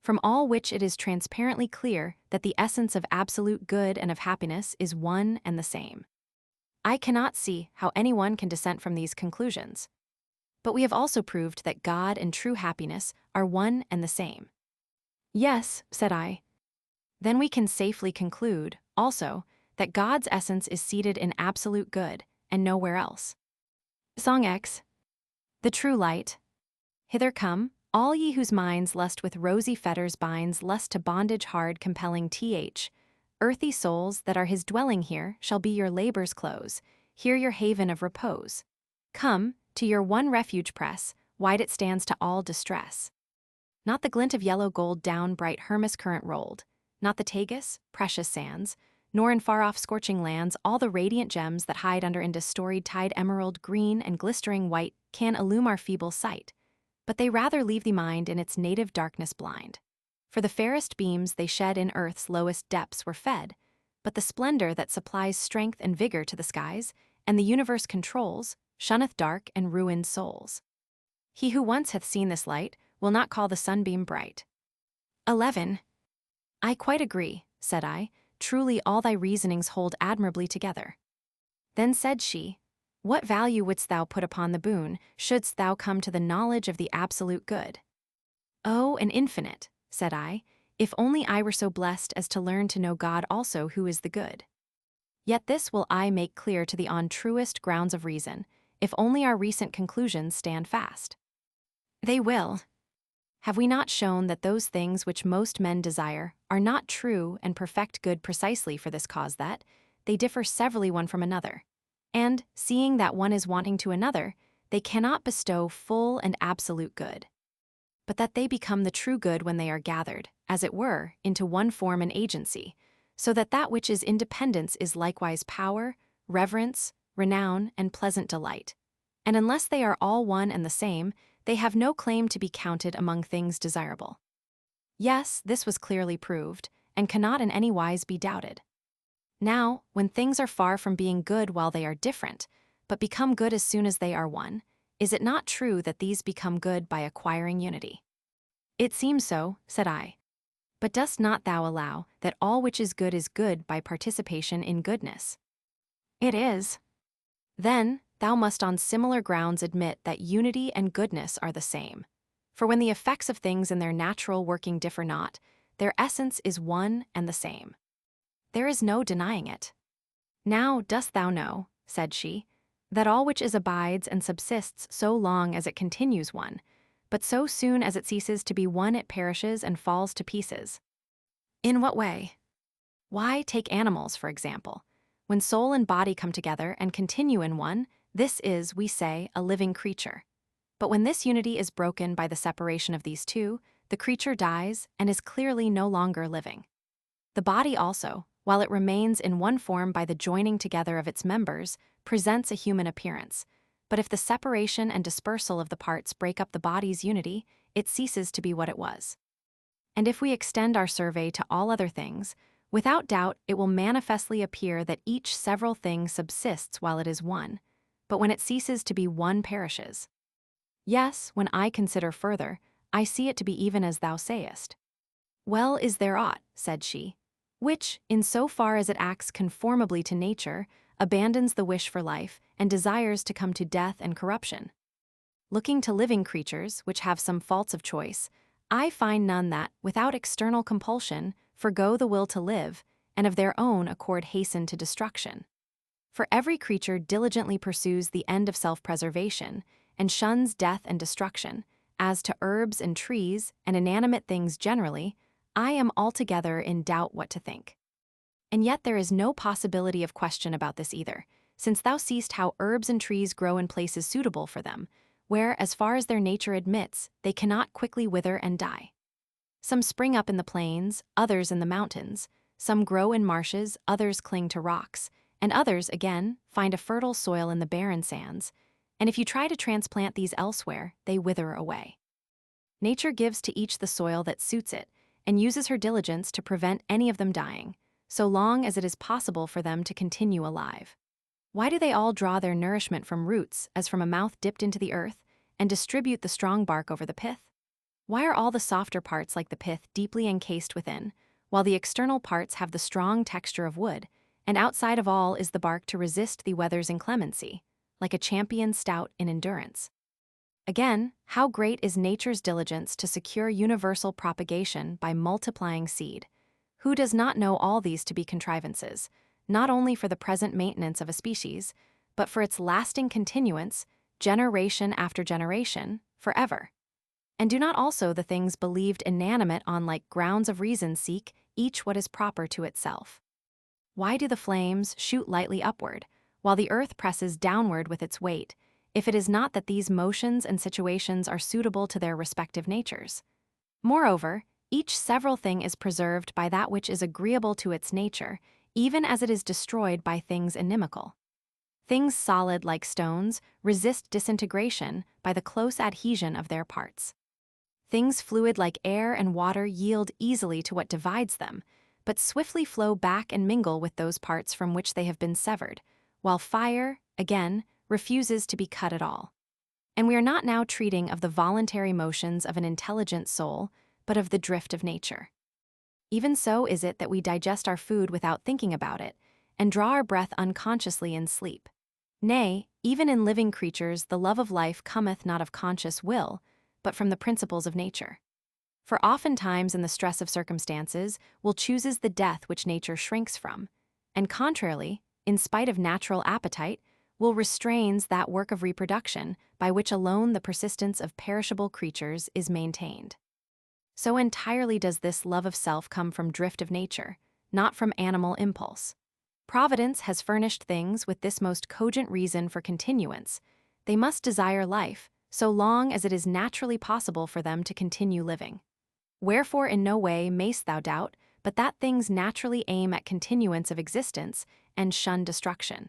From all which it is transparently clear that the essence of absolute good and of happiness is one and the same. I cannot see how anyone can dissent from these conclusions. But we have also proved that God and true happiness are one and the same. Yes, said I. Then we can safely conclude, also, that God's essence is seated in absolute good, and nowhere else. Song X. The true light. Hither come, all ye whose minds lust with rosy fetters binds lust to bondage hard compelling earthy souls that are his dwelling here shall be your labor's close, here your haven of repose. Come, to your one refuge press, wide it stands to all distress. Not the glint of yellow gold down bright Hermus current rolled, not the Tagus, precious sands, nor in far-off scorching lands all the radiant gems that hide under Indus storied tide emerald green and glistering white can illume our feeble sight, but they rather leave the mind in its native darkness blind. For the fairest beams they shed in earth's lowest depths were fed, but the splendor that supplies strength and vigor to the skies, and the universe controls, shunneth dark and ruined souls. He who once hath seen this light will not call the sunbeam bright. 11. I quite agree, said I, truly all thy reasonings hold admirably together. Then said she, what value wouldst thou put upon the boon, shouldst thou come to the knowledge of the absolute good? Oh, an infinite, said I, if only I were so blessed as to learn to know God also who is the good. Yet this will I make clear to thee on truest grounds of reason, if only our recent conclusions stand fast. They will. Have we not shown that those things which most men desire are not true and perfect good precisely for this cause that they differ severally one from another, and, seeing that one is wanting to another, they cannot bestow full and absolute good, but that they become the true good when they are gathered, as it were, into one form and agency, so that that which is independence is likewise power, reverence, renown, and pleasant delight. And unless they are all one and the same, they have no claim to be counted among things desirable. Yes, this was clearly proved, and cannot in any wise be doubted. Now, when things are far from being good while they are different, but become good as soon as they are one, is it not true that these become good by acquiring unity? It seems so, said I. But dost not thou allow that all which is good by participation in goodness? It is. Then, thou must on similar grounds admit that unity and goodness are the same. For when the effects of things in their natural working differ not, their essence is one and the same. There is no denying it. Now dost thou know, said she, that all which is abides and subsists so long as it continues one, but so soon as it ceases to be one it perishes and falls to pieces. In what way? Why, take animals, for example. When soul and body come together and continue in one, this is, we say, a living creature. But when this unity is broken by the separation of these two, the creature dies and is clearly no longer living. The body also, while it remains in one form by the joining together of its members, presents a human appearance. But if the separation and dispersal of the parts break up the body's unity, it ceases to be what it was. And if we extend our survey to all other things, without doubt it will manifestly appear that each several thing subsists while it is one, but when it ceases to be one perishes. Yes, when I consider further, I see it to be even as thou sayest. Well, is there aught, said she, which, in so far as it acts conformably to nature, abandons the wish for life, and desires to come to death and corruption. Looking to living creatures, which have some faults of choice, I find none that, without external compulsion, forgo the will to live, and of their own accord hasten to destruction. For every creature diligently pursues the end of self-preservation, and shuns death and destruction. As to herbs and trees, and inanimate things generally, I am altogether in doubt what to think. And yet there is no possibility of question about this either, since thou seest how herbs and trees grow in places suitable for them, where, as far as their nature admits, they cannot quickly wither and die. Some spring up in the plains, others in the mountains, some grow in marshes, others cling to rocks, and others, again, find a fertile soil in the barren sands, and if you try to transplant these elsewhere, they wither away. Nature gives to each the soil that suits it, and uses her diligence to prevent any of them dying, so long as it is possible for them to continue alive. Why do they all draw their nourishment from roots, as from a mouth dipped into the earth, and distribute the strong bark over the pith? Why are all the softer parts like the pith deeply encased within, while the external parts have the strong texture of wood, and outside of all is the bark to resist the weather's inclemency, like a champion stout in endurance? Again, how great is nature's diligence to secure universal propagation by multiplying seed? Who does not know all these to be contrivances, not only for the present maintenance of a species, but for its lasting continuance, generation after generation, forever? And do not also the things believed inanimate on like grounds of reason seek each what is proper to itself? Why do the flames shoot lightly upward, while the earth presses downward with its weight, if it is not that these motions and situations are suitable to their respective natures? Moreover, each several thing is preserved by that which is agreeable to its nature, even as it is destroyed by things inimical. Things solid like stones resist disintegration by the close adhesion of their parts. Things fluid like air and water yield easily to what divides them, but swiftly flow back and mingle with those parts from which they have been severed, while fire, again, refuses to be cut at all. And we are not now treating of the voluntary motions of an intelligent soul, but of the drift of nature. Even so is it that we digest our food without thinking about it, and draw our breath unconsciously in sleep. Nay, even in living creatures the love of life cometh not of conscious will, but from the principles of nature. For oftentimes in the stress of circumstances will chooses the death which nature shrinks from, and contrarily, in spite of natural appetite, will restrains that work of reproduction by which alone the persistence of perishable creatures is maintained. So entirely does this love of self come from drift of nature, not from animal impulse. Providence has furnished things with this most cogent reason for continuance. They must desire life, so long as it is naturally possible for them to continue living. Wherefore in no way mayst thou doubt, but that things naturally aim at continuance of existence, and shun destruction.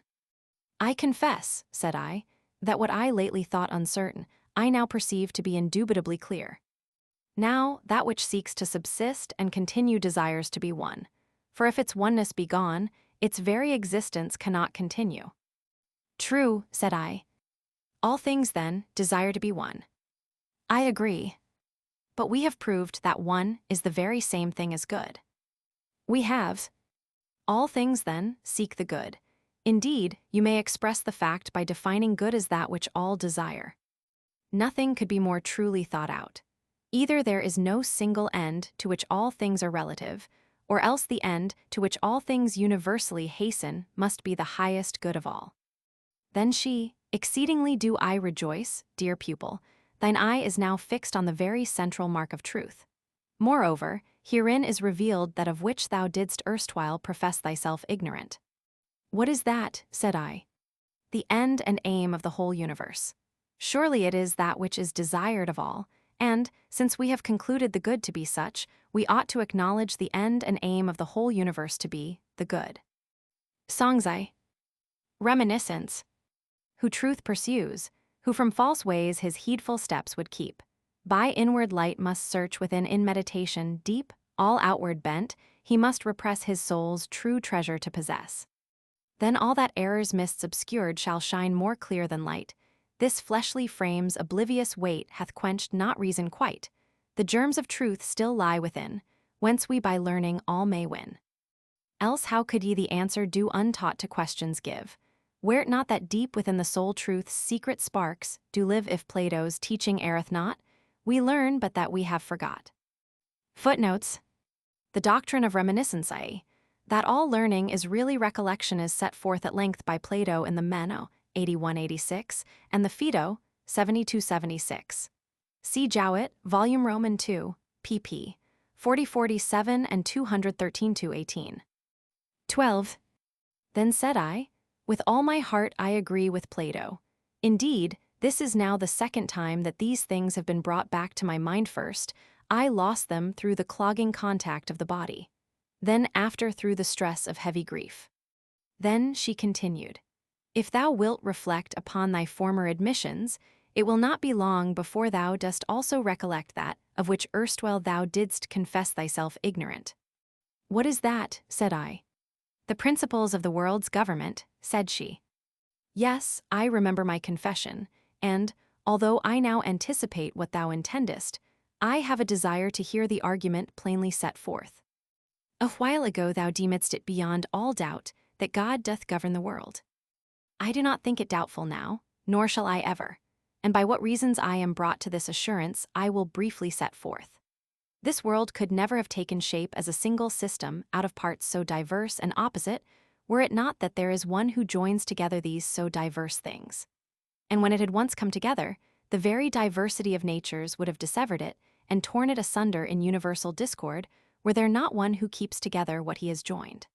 I confess, said I, that what I lately thought uncertain, I now perceive to be indubitably clear. Now, that which seeks to subsist and continue desires to be one. For if its oneness be gone, its very existence cannot continue. True, said I. All things, then, desire to be one. I agree. But we have proved that one is the very same thing as good. We have. All things, then, seek the good. Indeed, you may express the fact by defining good as that which all desire. Nothing could be more truly thought out. Either there is no single end to which all things are relative, or else the end to which all things universally hasten must be the highest good of all. Then she, exceedingly do I rejoice, dear pupil, thine eye is now fixed on the very central mark of truth. Moreover, herein is revealed that of which thou didst erstwhile profess thyself ignorant. What is that, said I? The end and aim of the whole universe. Surely it is that which is desired of all, and, since we have concluded the good to be such, we ought to acknowledge the end and aim of the whole universe to be the good. Songzai. Reminiscence. Who truth pursues, who from false ways his heedful steps would keep, by inward light must search within in meditation deep, all outward bent, he must repress his soul's true treasure to possess. Then all that error's mists obscured shall shine more clear than light. This fleshly frame's oblivious weight hath quenched not reason quite. The germs of truth still lie within, whence we by learning all may win. Else how could ye the answer do untaught to questions give? Were it not that deep within the soul truth's secret sparks do live if Plato's teaching erreth not? We learn but that we have forgot. Footnotes. The doctrine of reminiscence, i.e., that all learning is really recollection is set forth at length by Plato in the Meno, 81-86, and the Phaedo, 72-76. See Jowett, Volume Roman 2, pp. 40-47 and 213-18. 12. Then said I, with all my heart I agree with Plato. Indeed, this is now the second time that these things have been brought back to my mind. First, I lost them through the clogging contact of the body. Then after through the stress of heavy grief. Then she continued, if thou wilt reflect upon thy former admissions, it will not be long before thou dost also recollect that, of which erstwhile thou didst confess thyself ignorant. What is that? Said I. The principles of the world's government, said she. Yes, I remember my confession, and, although I now anticipate what thou intendest, I have a desire to hear the argument plainly set forth. A while ago thou deemedst it beyond all doubt that God doth govern the world. I do not think it doubtful now, nor shall I ever, and by what reasons I am brought to this assurance I will briefly set forth. This world could never have taken shape as a single system out of parts so diverse and opposite, were it not that there is one who joins together these so diverse things. And when it had once come together, the very diversity of natures would have dissevered it and torn it asunder in universal discord, were there not one who keeps together what he has joined.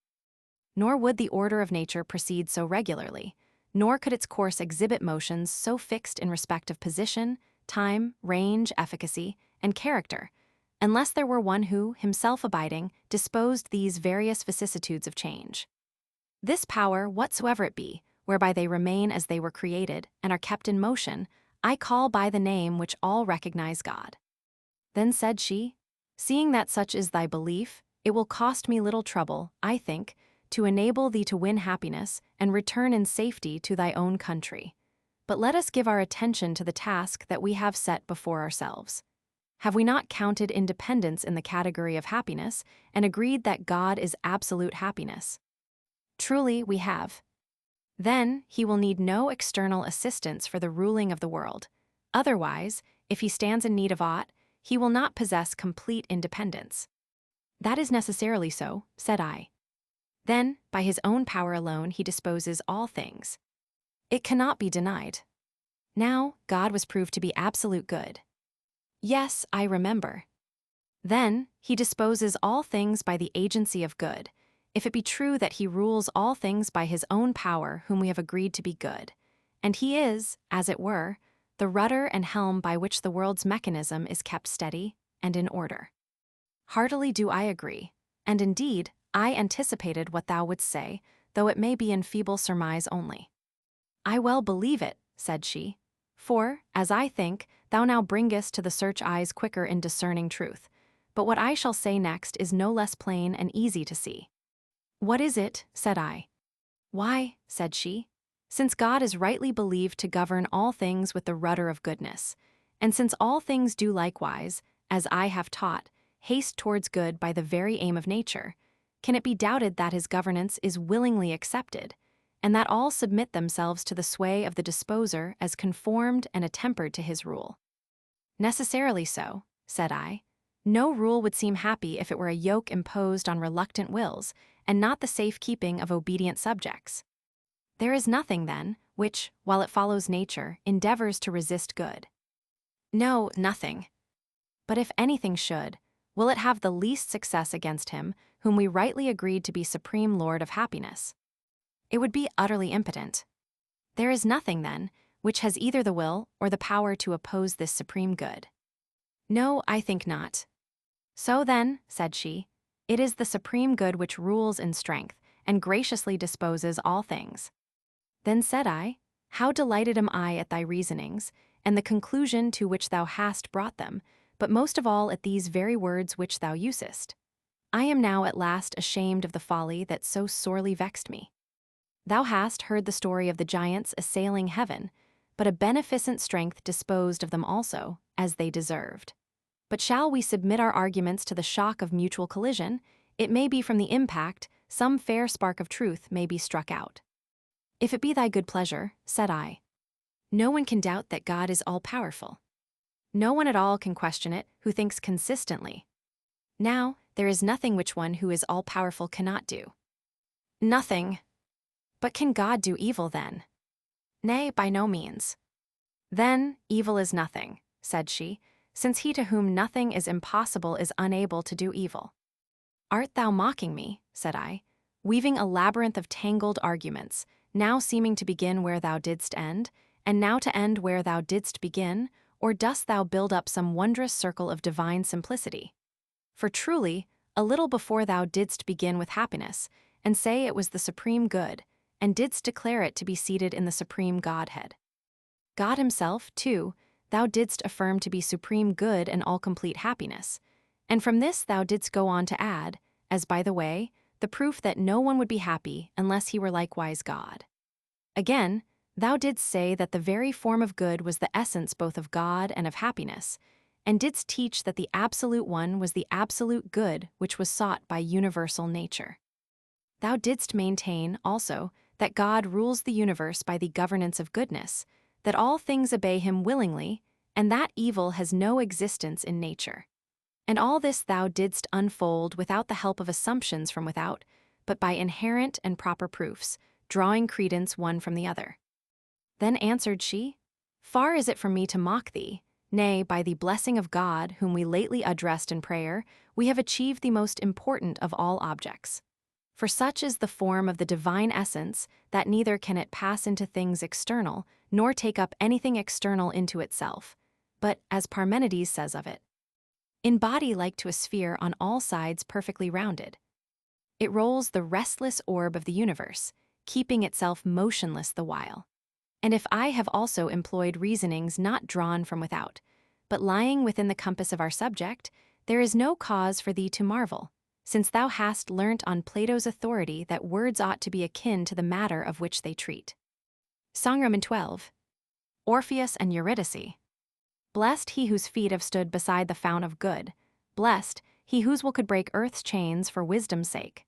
Nor would the order of nature proceed so regularly, nor could its course exhibit motions so fixed in respect of position, time, range, efficacy, and character, unless there were one who, himself abiding, disposed these various vicissitudes of change. This power, whatsoever it be, whereby they remain as they were created and are kept in motion, I call by the name which all recognize God. Then said she, seeing that such is thy belief, it will cost me little trouble, I think, to enable thee to win happiness and return in safety to thy own country. But let us give our attention to the task that we have set before ourselves. Have we not counted independence in the category of happiness and agreed that God is absolute happiness? Truly, we have. Then he will need no external assistance for the ruling of the world. Otherwise, if he stands in need of aught, he will not possess complete independence. That is necessarily so, said I. Then, by his own power alone he disposes all things. It cannot be denied. Now, God was proved to be absolute good. Yes, I remember. Then, he disposes all things by the agency of good, if it be true that he rules all things by his own power whom we have agreed to be good, and he is, as it were, the rudder and helm by which the world's mechanism is kept steady and in order. Heartily do I agree, and indeed, I anticipated what thou wouldst say, though it may be in feeble surmise only. I well believe it, said she, for, as I think, thou now bringest to the search eyes quicker in discerning truth, but what I shall say next is no less plain and easy to see. What is it? Said I. Why, said she, since God is rightly believed to govern all things with the rudder of goodness, and since all things do likewise, as I have taught, haste towards good by the very aim of nature, can it be doubted that his governance is willingly accepted, and that all submit themselves to the sway of the disposer as conformed and attempered to his rule? Necessarily so, said I. No rule would seem happy if it were a yoke imposed on reluctant wills, and not the safe-keeping of obedient subjects. There is nothing, then, which, while it follows nature, endeavors to resist good. No, nothing. But if anything should, will it have the least success against him whom we rightly agreed to be supreme lord of happiness? It would be utterly impotent. There is nothing, then, which has either the will or the power to oppose this supreme good. No, I think not. So then, said she, it is the supreme good which rules in strength and graciously disposes all things. Then said I, how delighted am I at thy reasonings, and the conclusion to which thou hast brought them, but most of all at these very words which thou usest. I am now at last ashamed of the folly that so sorely vexed me. Thou hast heard the story of the giants assailing heaven, but a beneficent strength disposed of them also, as they deserved. But shall we submit our arguments to the shock of mutual collision? It may be from the impact, some fair spark of truth may be struck out. If it be thy good pleasure, said I. No one can doubt that God is all-powerful. No one at all can question it who thinks consistently. Now, there is nothing which one who is all-powerful cannot do. Nothing. But can God do evil then? Nay, by no means. Then, evil is nothing, said she, since he to whom nothing is impossible is unable to do evil. Art thou mocking me, said I, weaving a labyrinth of tangled arguments, now seeming to begin where thou didst end, and now to end where thou didst begin, or dost thou build up some wondrous circle of divine simplicity? For truly, a little before thou didst begin with happiness, and say it was the supreme good, and didst declare it to be seated in the supreme Godhead. God himself, too, thou didst affirm to be supreme good and all-complete happiness, and from this thou didst go on to add, as by the way, the proof that no one would be happy unless he were likewise God. Again, thou didst say that the very form of good was the essence both of God and of happiness, and didst teach that the absolute one was the absolute good which was sought by universal nature. Thou didst maintain, also, that God rules the universe by the governance of goodness, that all things obey him willingly, and that evil has no existence in nature. And all this thou didst unfold without the help of assumptions from without, but by inherent and proper proofs, drawing credence one from the other. Then answered she, Far is it from me to mock thee. Nay, by the blessing of God, whom we lately addressed in prayer, we have achieved the most important of all objects. For such is the form of the divine essence that neither can it pass into things external, nor take up anything external into itself, but, as Parmenides says of it, in body like to a sphere on all sides perfectly rounded. It rolls the restless orb of the universe, keeping itself motionless the while. And if I have also employed reasonings not drawn from without, but lying within the compass of our subject, there is no cause for thee to marvel, since thou hast learnt on Plato's authority that words ought to be akin to the matter of which they treat. Song 12. Orpheus and Eurydice. Blessed he whose feet have stood beside the fount of good, blessed he whose will could break earth's chains for wisdom's sake.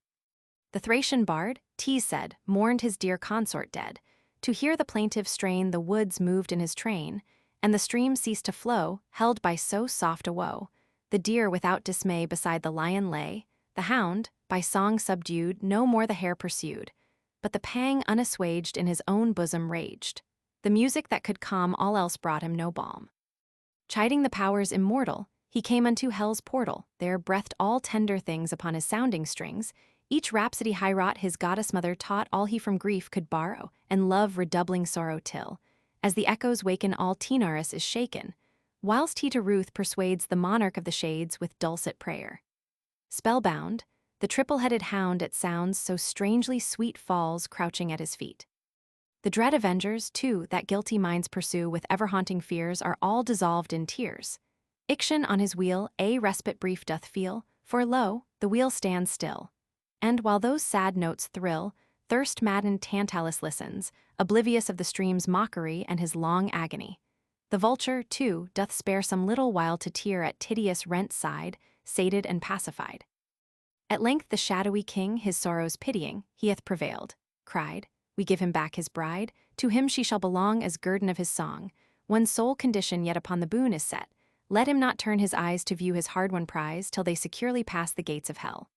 The Thracian bard, Tees said, mourned his dear consort dead. To hear the plaintive strain the woods moved in his train, and the stream ceased to flow, held by so soft a woe. The deer without dismay beside the lion lay, the hound, by song subdued, no more the hare pursued, but the pang unassuaged in his own bosom raged. The music that could calm all else brought him no balm. Chiding the powers immortal, he came unto hell's portal, there breathed all tender things upon his sounding strings, each rhapsody high-wrought his goddess mother taught all he from grief could borrow, and love redoubling sorrow till, as the echoes waken all Taenarus is shaken, whilst he to ruth persuades the monarch of the shades with dulcet prayer. Spellbound, the triple-headed hound at sounds so strangely sweet falls crouching at his feet. The dread avengers, too, that guilty minds pursue with ever-haunting fears are all dissolved in tears. Iction on his wheel a respite brief doth feel, for lo, the wheel stands still. And while those sad notes thrill, thirst-maddened Tantalus listens, oblivious of the stream's mockery and his long agony. The vulture, too, doth spare some little while to tear at Tydeus' rent side, sated and pacified. At length the shadowy king, his sorrows pitying, he hath prevailed, cried, we give him back his bride, to him she shall belong as guerdon of his song. One sole condition yet upon the boon is set, let him not turn his eyes to view his hard-won prize till they securely pass the gates of hell.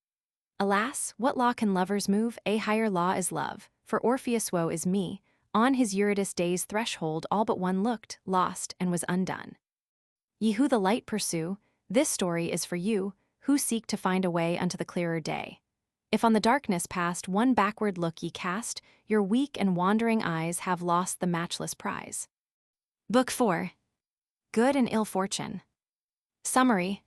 Alas, what law can lovers move? A higher law is love, for Orpheus' woe is me, on his Eurydice day's threshold all but one looked, lost, and was undone. Ye who the light pursue, this story is for you, who seek to find a way unto the clearer day. If on the darkness past one backward look ye cast, your weak and wandering eyes have lost the matchless prize. Book 4. Good and Ill Fortune. Summary.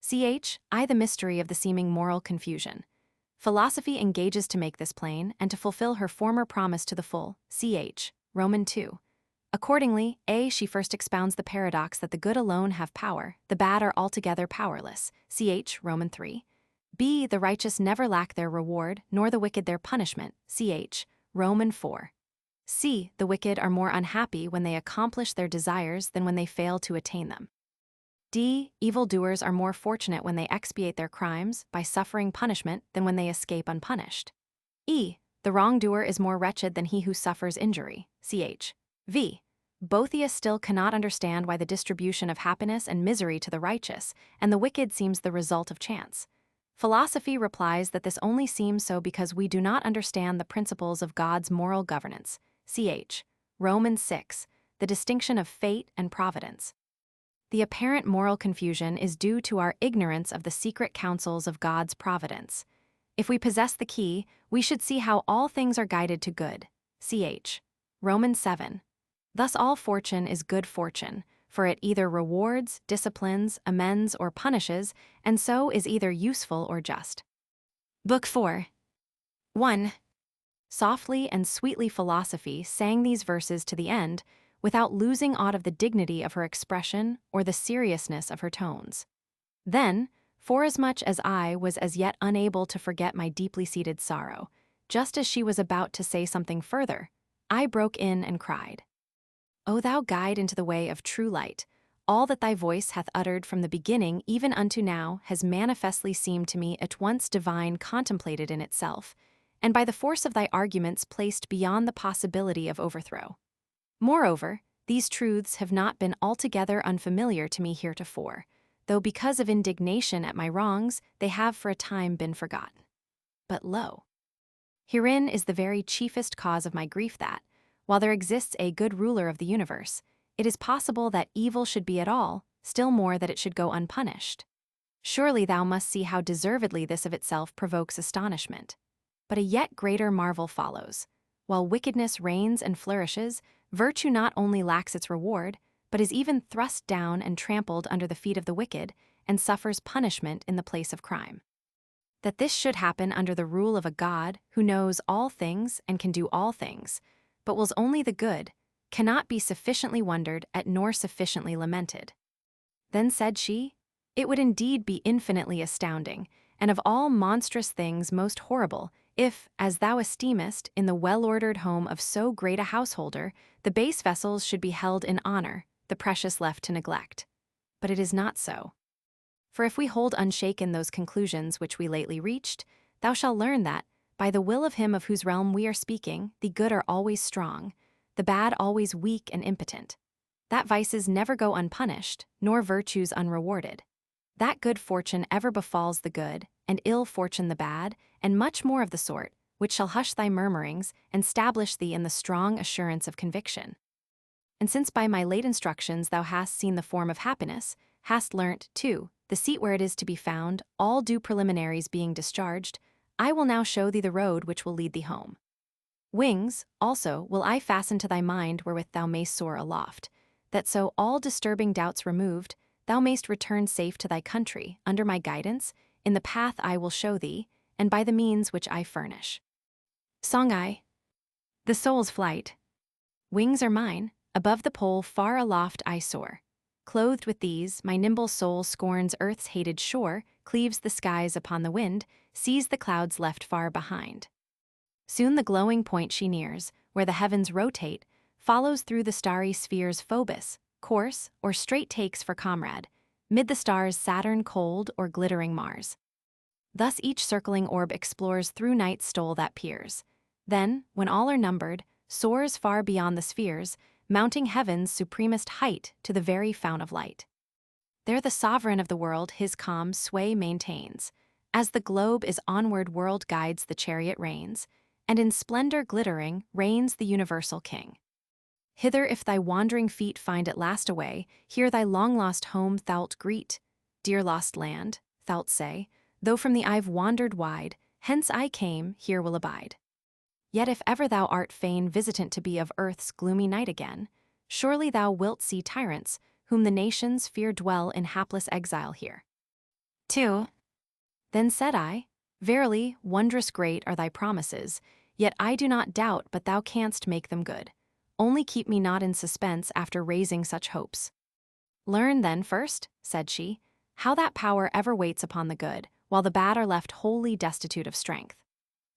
I the mystery of the seeming moral confusion. Philosophy engages to make this plain and to fulfill her former promise to the full, Roman 2. Accordingly, she first expounds the paradox that the good alone have power, the bad are altogether powerless, Roman 3. B. The righteous never lack their reward, nor the wicked their punishment, Roman 4. C. The wicked are more unhappy when they accomplish their desires than when they fail to attain them. D. Evildoers are more fortunate when they expiate their crimes by suffering punishment than when they escape unpunished. E. The wrongdoer is more wretched than he who suffers injury, V. Boethius still cannot understand why the distribution of happiness and misery to the righteous and the wicked seems the result of chance. Philosophy replies that this only seems so because we do not understand the principles of God's moral governance, Romans 6, the distinction of fate and providence. The apparent moral confusion is due to our ignorance of the secret counsels of God's providence. If we possess the key, we should see how all things are guided to good, Romans 7. Thus all fortune is good fortune, for it either rewards, disciplines, amends, or punishes, and so is either useful or just. Book 4. 1. Softly and sweetly Philosophy sang these verses to the end, without losing aught of the dignity of her expression or the seriousness of her tones. Then, forasmuch as I was as yet unable to forget my deeply seated sorrow, just as she was about to say something further, I broke in and cried, O thou guide into the way of true light, all that thy voice hath uttered from the beginning even unto now has manifestly seemed to me at once divine contemplated in itself, and by the force of thy arguments placed beyond the possibility of overthrow. Moreover, these truths have not been altogether unfamiliar to me heretofore, though because of indignation at my wrongs they have for a time been forgotten. But lo! Herein is the very chiefest cause of my grief that, while there exists a good ruler of the universe, it is possible that evil should be at all, still more that it should go unpunished. Surely thou must see how deservedly this of itself provokes astonishment. But a yet greater marvel follows. While wickedness reigns and flourishes, virtue not only lacks its reward, but is even thrust down and trampled under the feet of the wicked, and suffers punishment in the place of crime. That this should happen under the rule of a God who knows all things and can do all things, but wills only the good, cannot be sufficiently wondered at nor sufficiently lamented. Then said she, It would indeed be infinitely astounding, and of all monstrous things most horrible, if, as thou esteemest, in the well-ordered home of so great a householder, the base vessels should be held in honor, the precious left to neglect. But it is not so. For if we hold unshaken those conclusions which we lately reached, thou shalt learn that, by the will of him of whose realm we are speaking, the good are always strong, the bad always weak and impotent. That vices never go unpunished, nor virtues unrewarded. That good fortune ever befalls the good, and ill fortune the bad, and much more of the sort, which shall hush thy murmurings, and stablish thee in the strong assurance of conviction. And since by my late instructions thou hast seen the form of happiness, hast learnt, too, the seat where it is to be found, all due preliminaries being discharged, I will now show thee the road which will lead thee home. Wings, also, will I fasten to thy mind wherewith thou mayst soar aloft, that so all disturbing doubts removed, thou mayst return safe to thy country, under my guidance, in the path I will show thee, and by the means which I furnish. Song I. The soul's flight. Wings are mine, above the pole far aloft I soar. Clothed with these, my nimble soul scorns earth's hated shore, cleaves the skies upon the wind, sees the clouds left far behind. Soon the glowing point she nears, where the heavens rotate, follows through the starry spheres Phobos, course, or straight takes for comrade, mid the stars Saturn cold or glittering Mars. Thus each circling orb explores through night's stole that peers. Then, when all are numbered, soars far beyond the spheres, mounting heaven's supremest height to the very fount of light. There the sovereign of the world his calm sway maintains, as the globe is onward world guides the chariot reins, and in splendor glittering reigns the universal king. Hither if thy wandering feet find at last a way, here thy long-lost home thou'lt greet. Dear lost land, thou'lt say, though from thee I've wandered wide, hence I came, here will abide. Yet if ever thou art fain visitant to be of earth's gloomy night again, surely thou wilt see tyrants, whom the nations fear dwell in hapless exile here. too. Then said I, Verily, wondrous great are thy promises, yet I do not doubt but thou canst make them good. Only keep me not in suspense after raising such hopes. Learn then first, said she, how that power ever waits upon the good, while the bad are left wholly destitute of strength.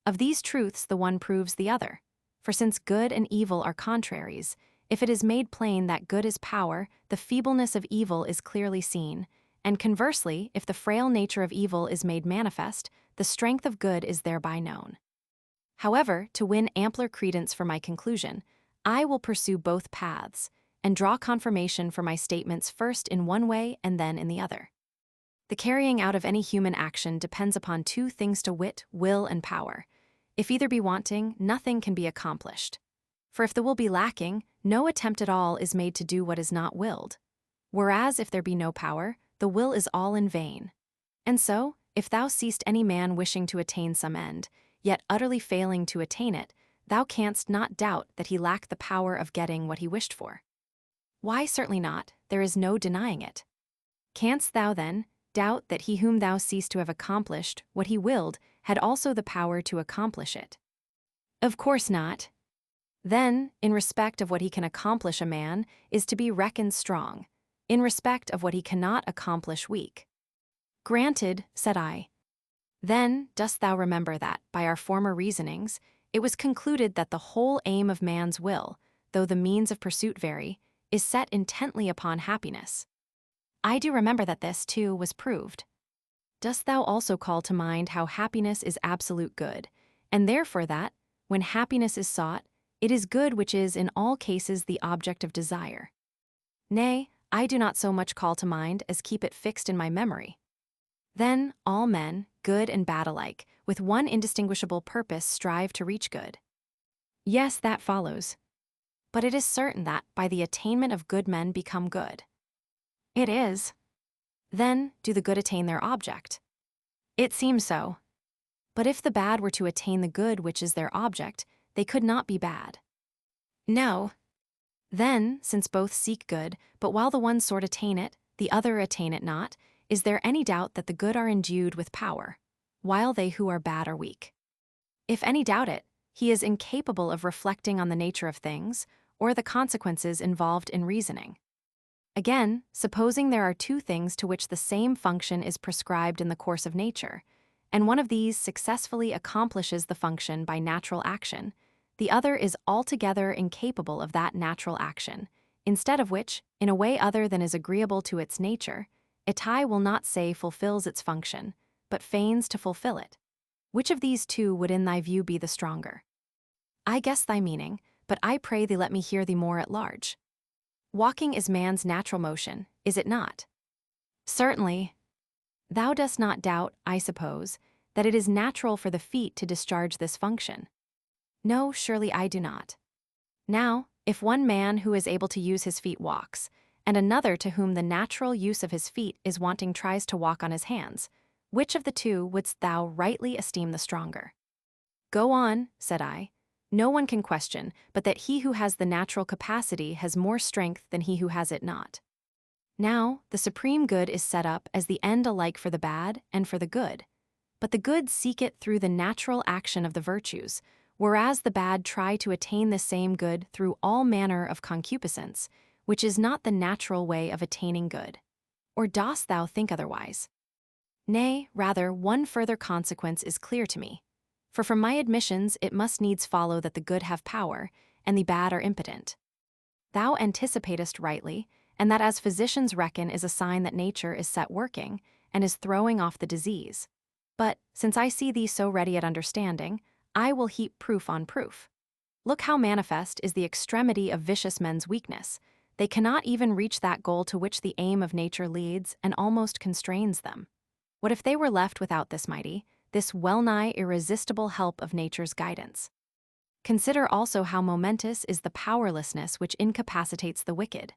Of these truths the one proves the other. For since good and evil are contraries, if it is made plain that good is power, the feebleness of evil is clearly seen, and conversely, if the frail nature of evil is made manifest, the strength of good is thereby known. However, to win ampler credence for my conclusion, I will pursue both paths, and draw confirmation for my statements first in one way and then in the other. The carrying out of any human action depends upon two things, to wit, will and power. If either be wanting, nothing can be accomplished. For if the will be lacking, no attempt at all is made to do what is not willed. Whereas if there be no power, the will is all in vain. And so, if thou seest any man wishing to attain some end, yet utterly failing to attain it, thou canst not doubt that he lacked the power of getting what he wished for. Why, certainly not, there is no denying it. Canst thou, then, doubt that he whom thou seest to have accomplished what he willed had also the power to accomplish it? Of course not. Then, in respect of what he can accomplish, a man is to be reckoned strong, in respect of what he cannot accomplish, weak. Granted, said I. Then dost thou remember that, by our former reasonings, it was concluded that the whole aim of man's will, though the means of pursuit vary, is set intently upon happiness. I do remember that this, too, was proved. Dost thou also call to mind how happiness is absolute good, and therefore that, when happiness is sought, it is good which is in all cases the object of desire? Nay, I do not so much call to mind as keep it fixed in my memory. Then all men, good and bad alike, with one indistinguishable purpose strive to reach good. Yes, that follows. But it is certain that, by the attainment of good, men become good. It is. Then, do the good attain their object? It seems so. But if the bad were to attain the good which is their object, they could not be bad. No. Then, since both seek good, but while the one sort attain it, the other attain it not, is there any doubt that the good are endued with power, while they who are bad are weak? If any doubt it, he is incapable of reflecting on the nature of things, or the consequences involved in reasoning. Again, supposing there are two things to which the same function is prescribed in the course of nature, and one of these successfully accomplishes the function by natural action, the other is altogether incapable of that natural action, instead of which, in a way other than is agreeable to its nature, it I will not say fulfills its function, but feigns to fulfill it. Which of these two would in thy view be the stronger? I guess thy meaning, but I pray thee let me hear thee more at large. Walking is man's natural motion, is it not? Certainly. Thou dost not doubt, I suppose, that it is natural for the feet to discharge this function. No, surely I do not. Now, if one man who is able to use his feet walks, and another to whom the natural use of his feet is wanting tries to walk on his hands, which of the two wouldst thou rightly esteem the stronger? Go on, said I. No one can question but that he who has the natural capacity has more strength than he who has it not. Now, the supreme good is set up as the end alike for the bad and for the good, but the good seek it through the natural action of the virtues, whereas the bad try to attain the same good through all manner of concupiscence, which is not the natural way of attaining good. Or dost thou think otherwise? Nay, rather, one further consequence is clear to me. For from my admissions it must needs follow that the good have power, and the bad are impotent. Thou anticipatest rightly, and that as physicians reckon is a sign that nature is set working, and is throwing off the disease. But, since I see thee so ready at understanding, I will heap proof on proof. Look how manifest is the extremity of vicious men's weakness. They cannot even reach that goal to which the aim of nature leads and almost constrains them. What if they were left without this mighty, this well-nigh irresistible help of nature's guidance? Consider also how momentous is the powerlessness which incapacitates the wicked.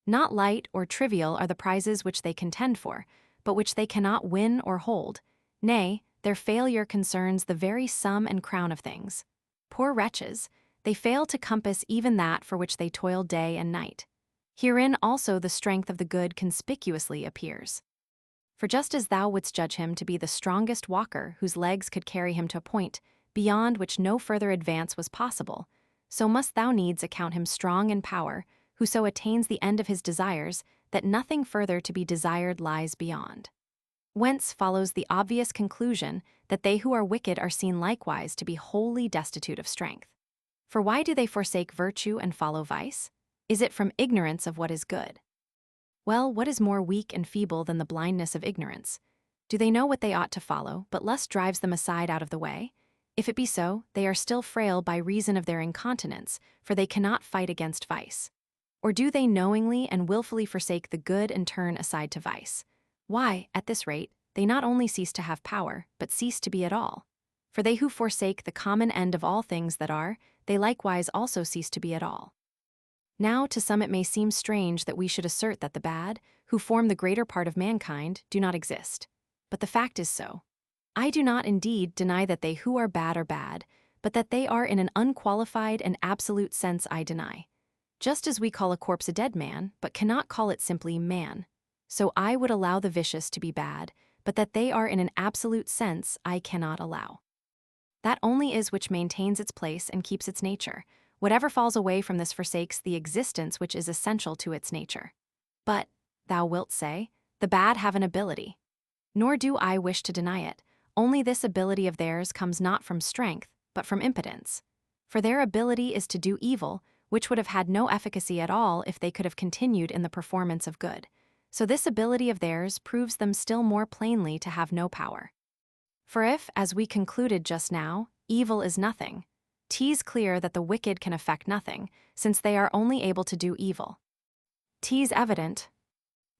Not light or trivial are the prizes which they contend for, but which they cannot win or hold. Nay, their failure concerns the very sum and crown of things. Poor wretches, they fail to compass even that for which they toil day and night. Herein also the strength of the good conspicuously appears. For just as thou wouldst judge him to be the strongest walker whose legs could carry him to a point beyond which no further advance was possible, so must thou needs account him strong in power, who so attains the end of his desires that nothing further to be desired lies beyond. Whence follows the obvious conclusion that they who are wicked are seen likewise to be wholly destitute of strength. For why do they forsake virtue and follow vice? Is it from ignorance of what is good? Well, what is more weak and feeble than the blindness of ignorance? Do they know what they ought to follow, but lust drives them aside out of the way? If it be so, they are still frail by reason of their incontinence, for they cannot fight against vice. Or do they knowingly and willfully forsake the good and turn aside to vice? Why, at this rate, they not only cease to have power, but cease to be at all. For they who forsake the common end of all things that are, they likewise also cease to be at all. Now to some it may seem strange that we should assert that the bad, who form the greater part of mankind, do not exist. But the fact is so. I do not indeed deny that they who are bad, but that they are in an unqualified and absolute sense I deny. Just as we call a corpse a dead man, but cannot call it simply man, so I would allow the vicious to be bad, but that they are in an absolute sense I cannot allow. That only is which maintains its place and keeps its nature. Whatever falls away from this forsakes the existence which is essential to its nature. But, thou wilt say, the bad have an ability. Nor do I wish to deny it. Only this ability of theirs comes not from strength, but from impotence. For their ability is to do evil, which would have had no efficacy at all if they could have continued in the performance of good. So this ability of theirs proves them still more plainly to have no power. For if, as we concluded just now, evil is nothing, 'tis clear that the wicked can effect nothing, since they are only able to do evil. 'Tis evident,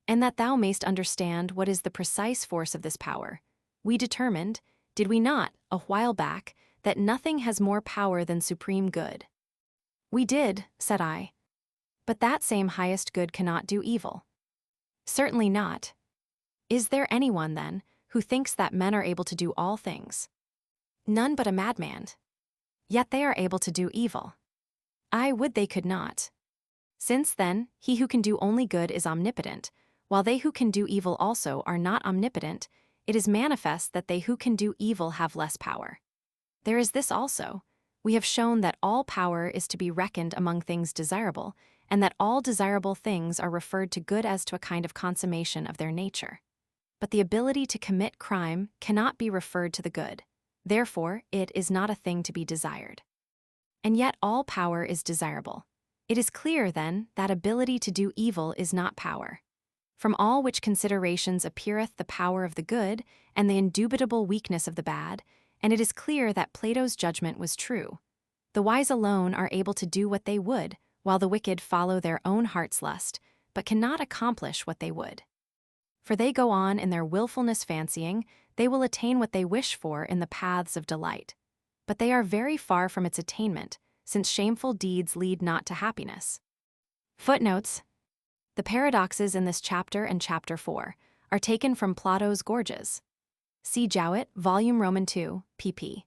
and that thou mayst understand what is the precise force of this power, we determined, did we not, a while back, that nothing has more power than supreme good? We did, said I. But that same highest good cannot do evil. Certainly not. Is there anyone, then, who thinks that men are able to do all things? None but a madman. Yet they are able to do evil. I would they could not. Since, then, he who can do only good is omnipotent, while they who can do evil also are not omnipotent, it is manifest that they who can do evil have less power. There is this also. We have shown that all power is to be reckoned among things desirable, and that all desirable things are referred to good as to a kind of consummation of their nature. But the ability to commit crime cannot be referred to the good. Therefore, it is not a thing to be desired. And yet all power is desirable. It is clear, then, that ability to do evil is not power. From all which considerations appeareth the power of the good, and the indubitable weakness of the bad, and it is clear that Plato's judgment was true. The wise alone are able to do what they would, while the wicked follow their own heart's lust, but cannot accomplish what they would. For they go on in their willfulness fancying they will attain what they wish for in the paths of delight. But they are very far from its attainment, since shameful deeds lead not to happiness. Footnotes. The paradoxes in this chapter and chapter 4 are taken from Plato's Gorgias. See Jowett, Volume Roman 2, pp.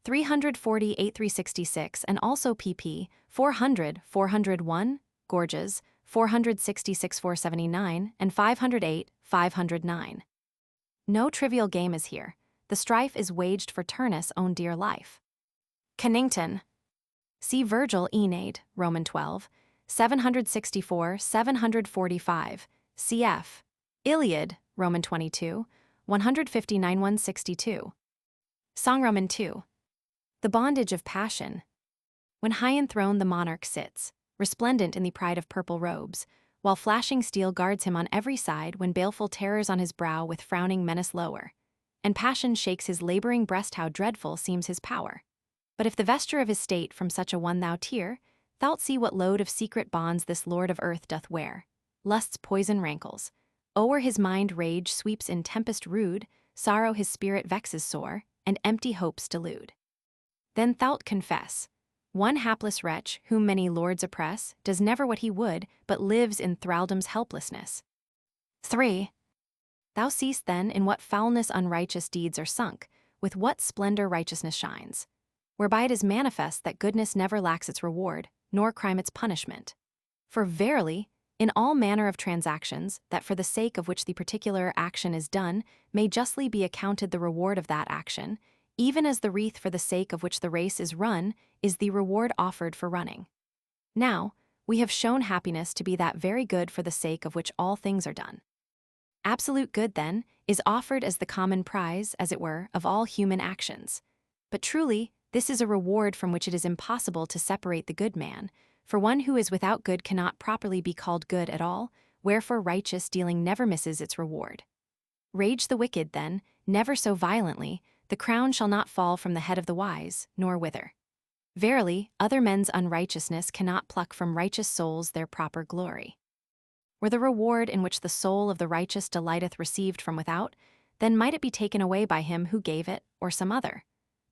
348-366 and also pp. 400-401, Gorgias, 466-479, and 508-509. No trivial game is here. The strife is waged for Turnus' own dear life. Connington. See Virgil, Aeneid, Roman 12, 764-745, cf. Iliad, Roman 22, 159-162. Song Roman 2. The bondage of passion. When high enthroned the monarch sits, resplendent in the pride of purple robes, while flashing steel guards him on every side when baleful terrors on his brow with frowning menace lower, and passion shakes his laboring breast, how dreadful seems his power. But if the vesture of his state from such a one thou tear, thou'lt see what load of secret bonds this lord of earth doth wear. Lust's poison rankles. O'er his mind rage sweeps in tempest rude, sorrow his spirit vexes sore, and empty hopes delude. Then thou'lt confess, one hapless wretch, whom many lords oppress, does never what he would, but lives in thraldom's helplessness. 3. Thou seest then in what foulness unrighteous deeds are sunk, with what splendor righteousness shines, whereby it is manifest that goodness never lacks its reward, nor crime its punishment. For verily, In all manner of transactions, that for the sake of which the particular action is done may justly be accounted the reward of that action, even as the wreath for the sake of which the race is run is the reward offered for running. Now, we have shown happiness to be that very good for the sake of which all things are done. Absolute good, then, is offered as the common prize, as it were, of all human actions. But truly, this is a reward from which it is impossible to separate the good man, for one who is without good cannot properly be called good at all, wherefore righteous dealing never misses its reward. Rage the wicked, then, never so violently, the crown shall not fall from the head of the wise, nor wither. Verily, other men's unrighteousness cannot pluck from righteous souls their proper glory. Were the reward in which the soul of the righteous delighteth received from without, then might it be taken away by him who gave it, or some other.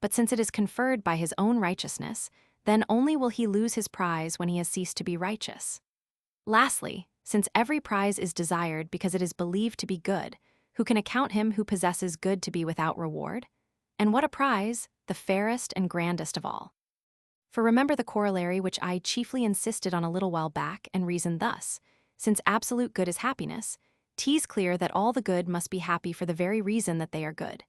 But since it is conferred by his own righteousness, then only will he lose his prize when he has ceased to be righteous. Lastly, since every prize is desired because it is believed to be good, who can account him who possesses good to be without reward? And what a prize, the fairest and grandest of all. For remember the corollary which I chiefly insisted on a little while back, and reasoned thus: since absolute good is happiness, 'tis clear that all the good must be happy for the very reason that they are good.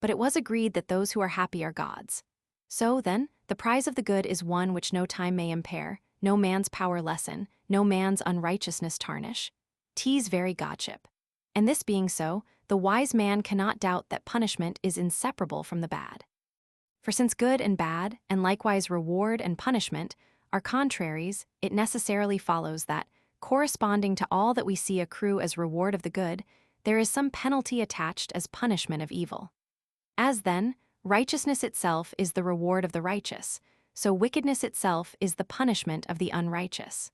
But it was agreed that those who are happy are gods. So, then, the prize of the good is one which no time may impair, no man's power lessen, no man's unrighteousness tarnish. 'Tis very godship. And this being so, the wise man cannot doubt that punishment is inseparable from the bad. For since good and bad, and likewise reward and punishment, are contraries, it necessarily follows that, corresponding to all that we see accrue as reward of the good, there is some penalty attached as punishment of evil. As then, righteousness itself is the reward of the righteous, so wickedness itself is the punishment of the unrighteous.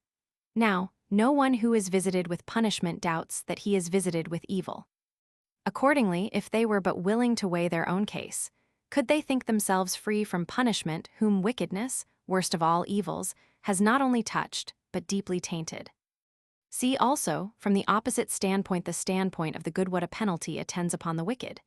Now, no one who is visited with punishment doubts that he is visited with evil. Accordingly, if they were but willing to weigh their own case, could they think themselves free from punishment whom wickedness, worst of all evils, has not only touched, but deeply tainted? See also, from the opposite standpoint, the standpoint of the good, what a penalty attends upon the wicked.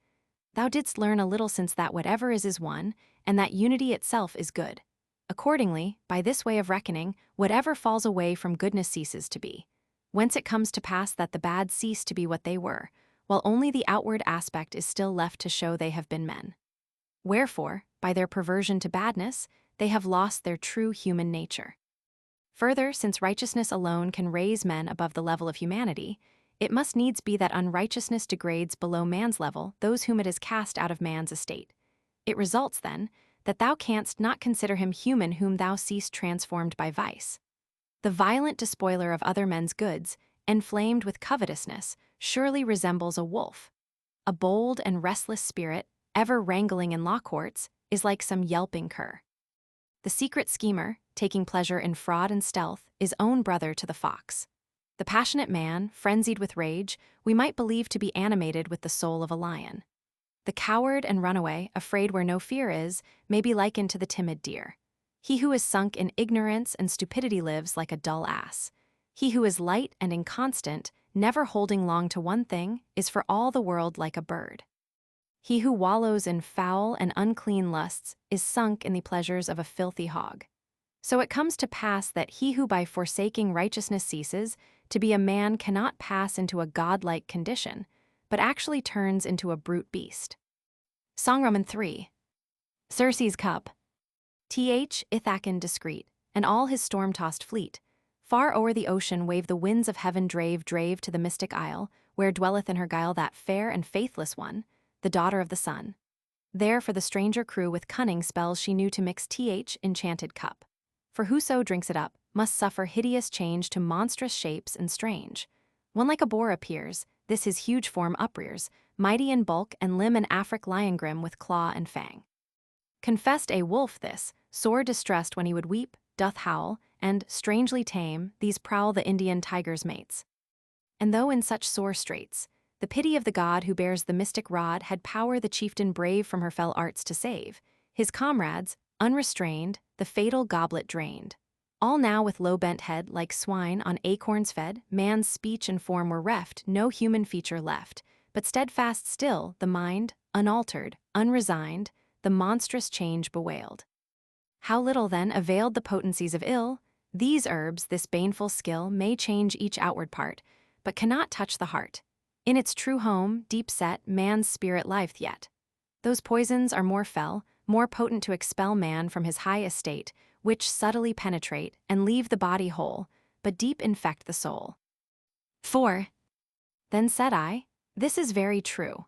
Thou didst learn a little since that whatever is one, and that unity itself is good. Accordingly, by this way of reckoning, whatever falls away from goodness ceases to be. Whence it comes to pass that the bad cease to be what they were, while only the outward aspect is still left to show they have been men. Wherefore, by their perversion to badness, they have lost their true human nature. Further, since righteousness alone can raise men above the level of humanity, it must needs be that unrighteousness degrades below man's level those whom it has cast out of man's estate. It results, then, that thou canst not consider him human whom thou seest transformed by vice. The violent despoiler of other men's goods, enflamed with covetousness, surely resembles a wolf. A bold and restless spirit, ever wrangling in law courts, is like some yelping cur. The secret schemer, taking pleasure in fraud and stealth, is own brother to the fox. The passionate man, frenzied with rage, we might believe to be animated with the soul of a lion. The coward and runaway, afraid where no fear is, may be likened to the timid deer. He who is sunk in ignorance and stupidity lives like a dull ass. He who is light and inconstant, never holding long to one thing, is for all the world like a bird. He who wallows in foul and unclean lusts is sunk in the pleasures of a filthy hog. So it comes to pass that he who by forsaking righteousness ceases to be a man cannot pass into a godlike condition, but actually turns into a brute beast. Song Roman 3. Circe's cup. Ithacan discreet, and all his storm-tossed fleet, far o'er the ocean wave the winds of heaven drave to the mystic isle, where dwelleth in her guile that fair and faithless one, the daughter of the sun. There for the stranger crew with cunning spells she knew to mix enchanted cup. For whoso drinks it up must suffer hideous change to monstrous shapes and strange. One like a boar appears, this his huge form uprears, mighty in bulk and limb an Afric lion grim with claw and fang. Confessed a wolf this, sore distressed when he would weep, doth howl, and, strangely tame, these prowl the Indian tiger's mates. And though in such sore straits, the pity of the god who bears the mystic rod had power the chieftain brave from her fell arts to save, his comrades, unrestrained, the fatal goblet drained. All now with low bent head, like swine on acorns fed, man's speech and form were reft, no human feature left, but steadfast still, the mind, unaltered, unresigned, the monstrous change bewailed. How little then availed the potencies of ill, These herbs, this baneful skill, may change each outward part, but cannot touch the heart. In its true home, deep set, man's spirit lieth yet. Those poisons are more fell, more potent to expel man from his high estate, which subtly penetrate and leave the body whole, but deep infect the soul. 4. Then said I, this is very true.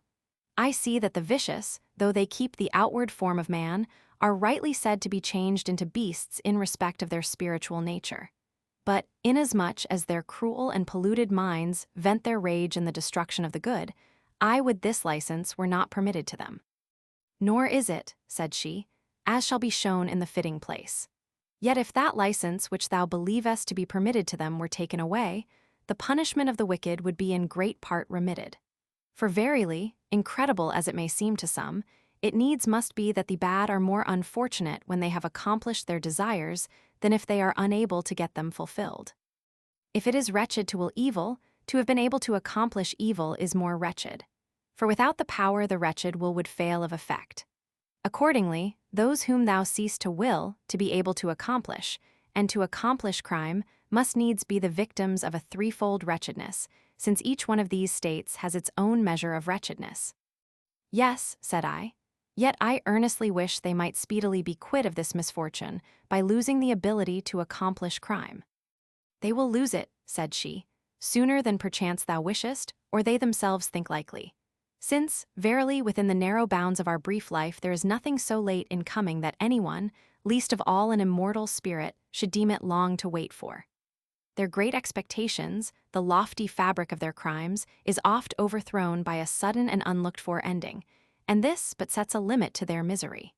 I see that the vicious, though they keep the outward form of man, are rightly said to be changed into beasts in respect of their spiritual nature. But inasmuch as their cruel and polluted minds vent their rage in the destruction of the good, I would this license were not permitted to them. Nor is it, said she, as shall be shown in the fitting place. Yet if that license which thou believest to be permitted to them were taken away, the punishment of the wicked would be in great part remitted. For verily, incredible as it may seem to some, it needs must be that the bad are more unfortunate when they have accomplished their desires than if they are unable to get them fulfilled. If it is wretched to will evil, to have been able to accomplish evil is more wretched. For without the power the wretched will would fail of effect. Accordingly, those whom thou seest to will, to be able to accomplish, and to accomplish crime, must needs be the victims of a threefold wretchedness, since each one of these states has its own measure of wretchedness. Yes, said I, yet I earnestly wish they might speedily be quit of this misfortune by losing the ability to accomplish crime. They will lose it, said she, sooner than perchance thou wishest, or they themselves think likely. Since, verily, within the narrow bounds of our brief life there is nothing so late in coming that anyone, least of all an immortal spirit, should deem it long to wait for. Their great expectations, the lofty fabric of their crimes, is oft overthrown by a sudden and unlooked-for ending, and this but sets a limit to their misery.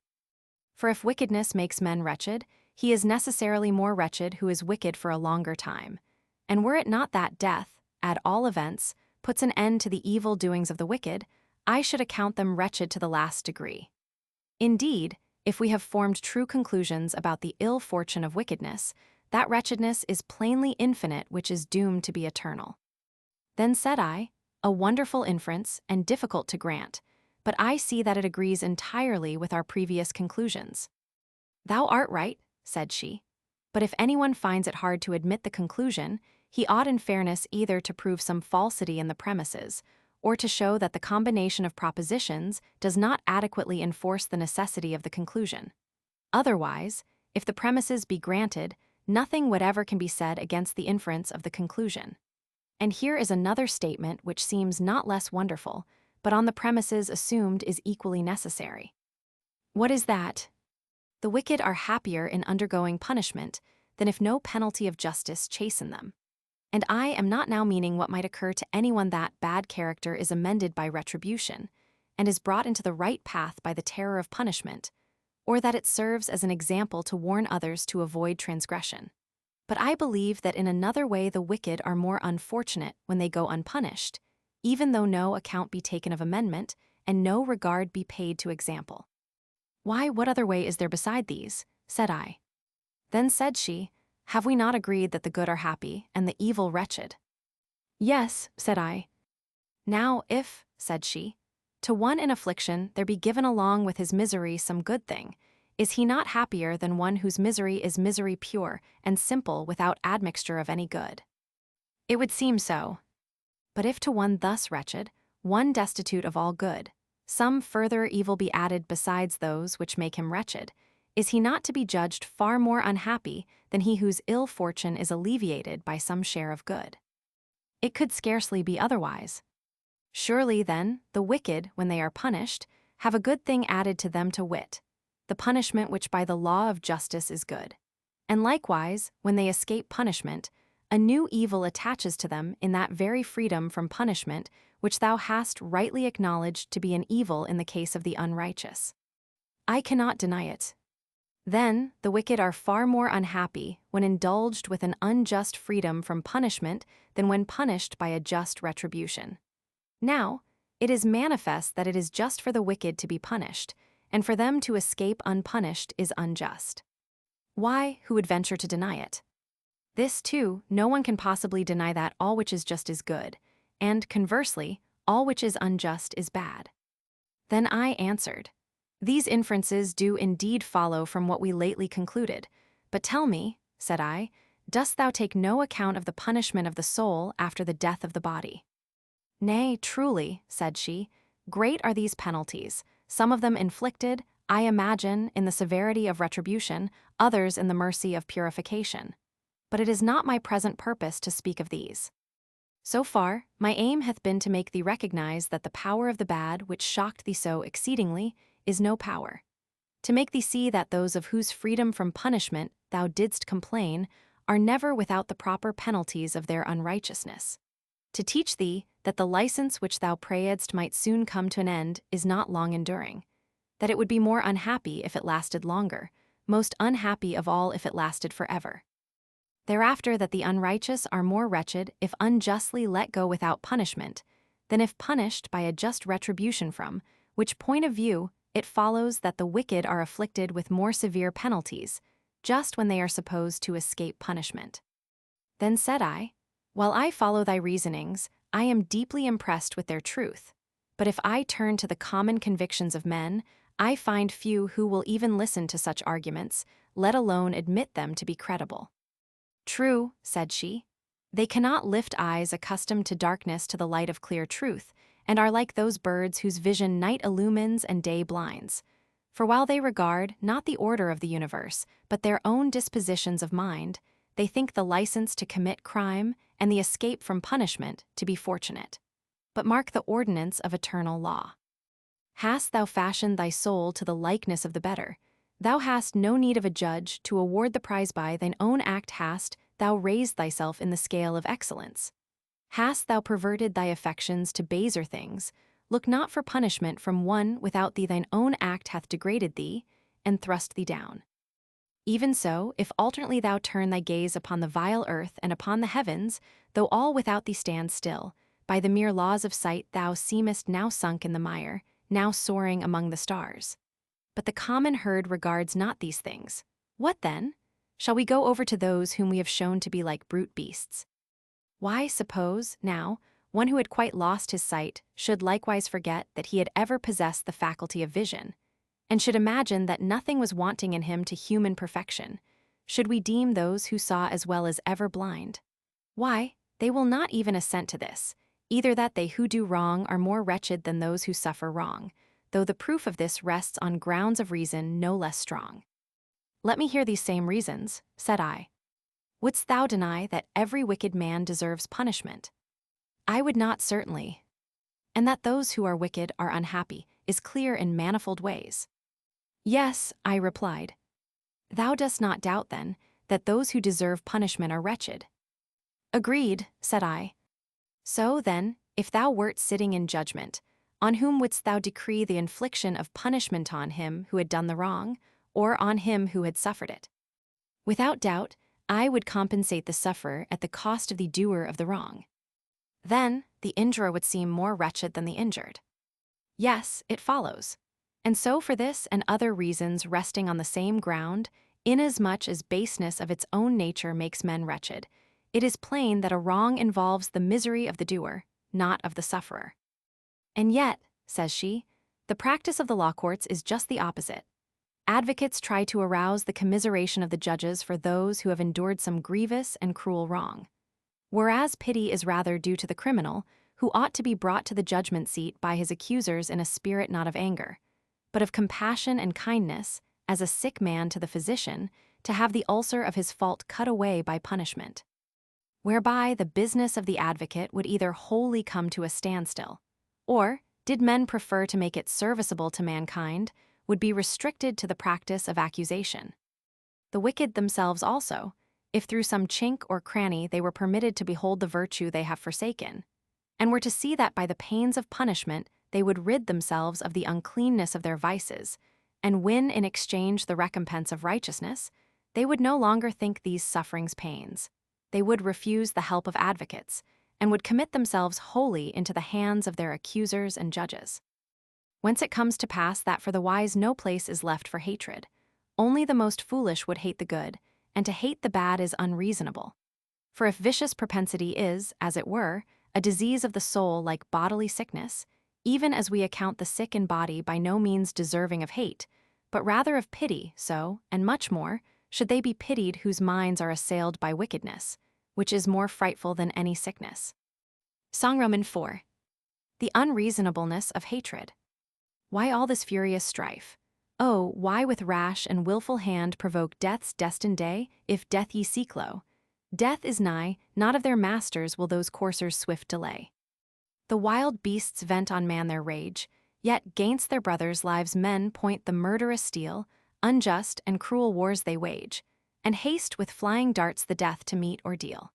For if wickedness makes men wretched, he is necessarily more wretched who is wicked for a longer time. And were it not that death, at all events, puts an end to the evil doings of the wicked, I should account them wretched to the last degree. Indeed, if we have formed true conclusions about the ill fortune of wickedness, that wretchedness is plainly infinite which is doomed to be eternal. Then said I, a wonderful inference and difficult to grant, but I see that it agrees entirely with our previous conclusions. Thou art right, said she, but if anyone finds it hard to admit the conclusion, he ought in fairness either to prove some falsity in the premises, or to show that the combination of propositions does not adequately enforce the necessity of the conclusion. Otherwise, if the premises be granted, nothing whatever can be said against the inference of the conclusion. And here is another statement which seems not less wonderful, but on the premises assumed is equally necessary. What is that? The wicked are happier in undergoing punishment than if no penalty of justice chasten them. And I am not now meaning what might occur to anyone that bad character is amended by retribution, and is brought into the right path by the terror of punishment, or that it serves as an example to warn others to avoid transgression. But I believe that in another way the wicked are more unfortunate when they go unpunished, even though no account be taken of amendment, and no regard be paid to example. Why, what other way is there beside these? Said I. Then said she, have we not agreed that the good are happy, and the evil wretched? Yes, said I. Now if, said she, to one in affliction there be given along with his misery some good thing, is he not happier than one whose misery is misery pure and simple without admixture of any good? It would seem so. But if to one thus wretched, one destitute of all good, some further evil be added besides those which make him wretched, is he not to be judged far more unhappy than he whose ill fortune is alleviated by some share of good? It could scarcely be otherwise. Surely, then, the wicked, when they are punished, have a good thing added to them, to wit, the punishment which by the law of justice is good. And likewise, when they escape punishment, a new evil attaches to them in that very freedom from punishment which thou hast rightly acknowledged to be an evil in the case of the unrighteous. I cannot deny it. Then the wicked are far more unhappy when indulged with an unjust freedom from punishment than when punished by a just retribution. Now, it is manifest that it is just for the wicked to be punished, and for them to escape unpunished is unjust. Why, who would venture to deny it? This, too, no one can possibly deny that all which is just is good, and, conversely, all which is unjust is bad. Then I answered, these inferences do indeed follow from what we lately concluded, but tell me, said I, Dost thou take no account of the punishment of the soul after the death of the body? Nay, truly, said she, great are these penalties, some of them inflicted, I imagine, in the severity of retribution, others in the mercy of purification. But it is not my present purpose to speak of these. So far, my aim hath been to make thee recognize that the power of the bad, which shocked thee so exceedingly, is no power. To make thee see that those of whose freedom from punishment thou didst complain are never without the proper penalties of their unrighteousness. To teach thee that the license which thou prayedst might soon come to an end is not long enduring, that it would be more unhappy if it lasted longer, most unhappy of all if it lasted forever. Thereafter that the unrighteous are more wretched if unjustly let go without punishment, than if punished by a just retribution from which point of view it follows that the wicked are afflicted with more severe penalties, just when they are supposed to escape punishment. Then said I, while I follow thy reasonings, I am deeply impressed with their truth, but if I turn to the common convictions of men, I find few who will even listen to such arguments, let alone admit them to be credible. True, said she. They cannot lift eyes accustomed to darkness to the light of clear truth, and are like those birds whose vision night illumines and day blinds. For while they regard not the order of the universe, but their own dispositions of mind, they think the license to commit crime and the escape from punishment to be fortunate. But mark the ordinance of eternal law. Hast thou fashioned thy soul to the likeness of the better? Thou hast no need of a judge to award the prize by thine own act hast thou raised thyself in the scale of excellence. Hast thou perverted thy affections to baser things, look not for punishment from one without thee thine own act hath degraded thee, and thrust thee down. Even so, if alternately thou turn thy gaze upon the vile earth and upon the heavens, though all without thee stand still, by the mere laws of sight thou seemest now sunk in the mire, now soaring among the stars. But the common herd regards not these things. What then? Shall we go over to those whom we have shown to be like brute beasts? Why, suppose, now, one who had quite lost his sight should likewise forget that he had ever possessed the faculty of vision, and should imagine that nothing was wanting in him to human perfection, should we deem those who saw as well as ever blind? Why, they will not even assent to this, either that they who do wrong are more wretched than those who suffer wrong, though the proof of this rests on grounds of reason no less strong. Let me hear these same reasons, said I. Wouldst thou deny that every wicked man deserves punishment? I would not certainly. And that those who are wicked are unhappy is clear in manifold ways. Yes, I replied. Thou dost not doubt, then, that those who deserve punishment are wretched? Agreed, said I. So, then, if thou wert sitting in judgment, on whom wouldst thou decree the infliction of punishment, on him who had done the wrong, or on him who had suffered it? Without doubt, I would compensate the sufferer at the cost of the doer of the wrong. Then the injurer would seem more wretched than the injured. Yes, it follows. And so for this and other reasons resting on the same ground, inasmuch as baseness of its own nature makes men wretched, it is plain that a wrong involves the misery of the doer, not of the sufferer. And yet, says she, the practice of the law courts is just the opposite. Advocates try to arouse the commiseration of the judges for those who have endured some grievous and cruel wrong, whereas pity is rather due to the criminal, who ought to be brought to the judgment seat by his accusers in a spirit not of anger, but of compassion and kindness, as a sick man to the physician, to have the ulcer of his fault cut away by punishment, whereby the business of the advocate would either wholly come to a standstill, or, did men prefer to make it serviceable to mankind, would be restricted to the practice of accusation. The wicked themselves also, if through some chink or cranny they were permitted to behold the virtue they have forsaken, and were to see that by the pains of punishment they would rid themselves of the uncleanness of their vices, and win in exchange the recompense of righteousness, they would no longer think these sufferings pains. They would refuse the help of advocates, and would commit themselves wholly into the hands of their accusers and judges. Whence it comes to pass that for the wise no place is left for hatred. Only the most foolish would hate the good, and to hate the bad is unreasonable. For if vicious propensity is, as it were, a disease of the soul like bodily sickness, even as we account the sick in body by no means deserving of hate, but rather of pity, so, and much more, Should they be pitied whose minds are assailed by wickedness, which is more frightful than any sickness? Songroman 4. The unreasonableness of hatred. Why all this furious strife? Oh, why with rash and wilful hand provoke death's destined day, if death ye seek low? Death is nigh, not of their masters will those coursers swift delay. The wild beasts vent on man their rage, yet 'gainst their brothers' lives men point the murderous steel, unjust and cruel wars they wage, and haste with flying darts the death to meet or deal.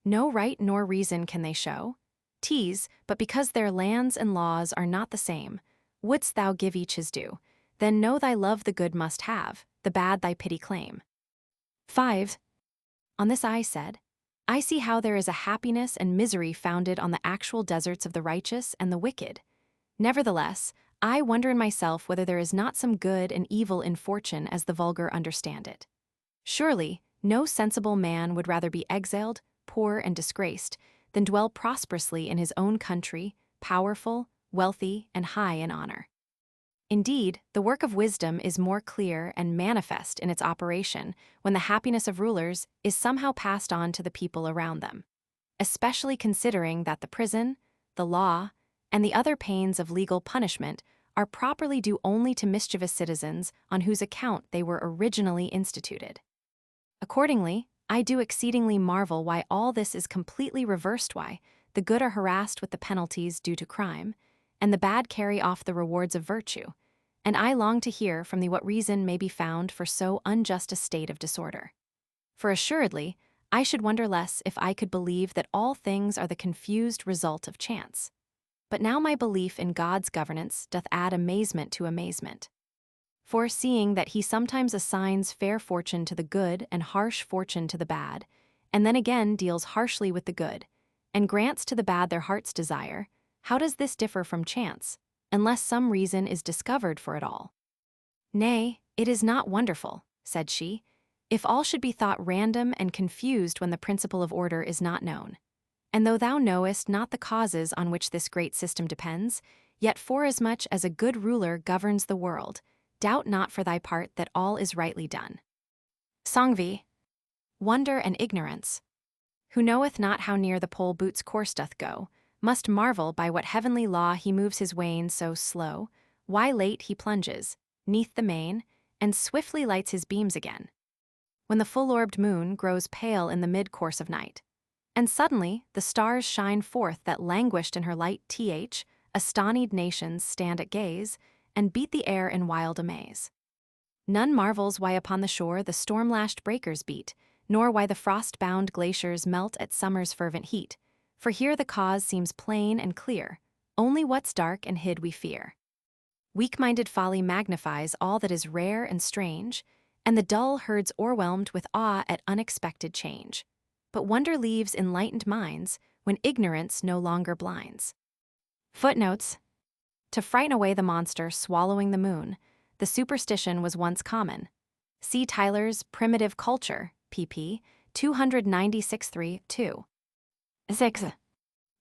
No right nor reason can they show, tease, but because their lands and laws are not the same, wouldst thou give each his due, then know thy love the good must have, the bad thy pity claim. 5. On this I said, I see how there is a happiness and misery founded on the actual deserts of the righteous and the wicked. Nevertheless, I wonder in myself whether there is not some good and evil in fortune as the vulgar understand it. Surely, no sensible man would rather be exiled, poor and disgraced, than dwell prosperously in his own country, powerful, wealthy, and high in honor. Indeed, the work of wisdom is more clear and manifest in its operation when the happiness of rulers is somehow passed on to the people around them, especially considering that the prison, the law, and the other pains of legal punishment are properly due only to mischievous citizens on whose account they were originally instituted. Accordingly, I do exceedingly marvel why all this is completely reversed, why the good are harassed with the penalties due to crime, and the bad carry off the rewards of virtue, and I long to hear from thee what reason may be found for so unjust a state of disorder. For assuredly, I should wonder less if I could believe that all things are the confused result of chance. But now my belief in God's governance doth add amazement to amazement. For seeing that he sometimes assigns fair fortune to the good and harsh fortune to the bad, and then again deals harshly with the good, and grants to the bad their heart's desire, how does this differ from chance, unless some reason is discovered for it all? Nay, it is not wonderful, said she, if all should be thought random and confused when the principle of order is not known. And though thou knowest not the causes on which this great system depends, yet forasmuch as a good ruler governs the world, doubt not for thy part that all is rightly done. Songvi. Wonder and ignorance. Who knoweth not how near the pole boot's course doth go, must marvel by what heavenly law he moves his wain so slow, why late he plunges, neath the main, and swiftly lights his beams again, when the full-orbed moon grows pale in the mid-course of night, and suddenly the stars shine forth that languished in her light astonied nations stand at gaze, and beat the air in wild amaze. None marvels why upon the shore the storm-lashed breakers beat, nor why the frost-bound glaciers melt at summer's fervent heat, for here the cause seems plain and clear, only what's dark and hid we fear. Weak-minded folly magnifies all that is rare and strange, and the dull herd's o'erwhelmed with awe at unexpected change. But wonder leaves enlightened minds when ignorance no longer blinds. Footnotes. To frighten away the monster swallowing the moon, the superstition was once common. See Tyler's Primitive Culture, pp. 296-3-2. 6.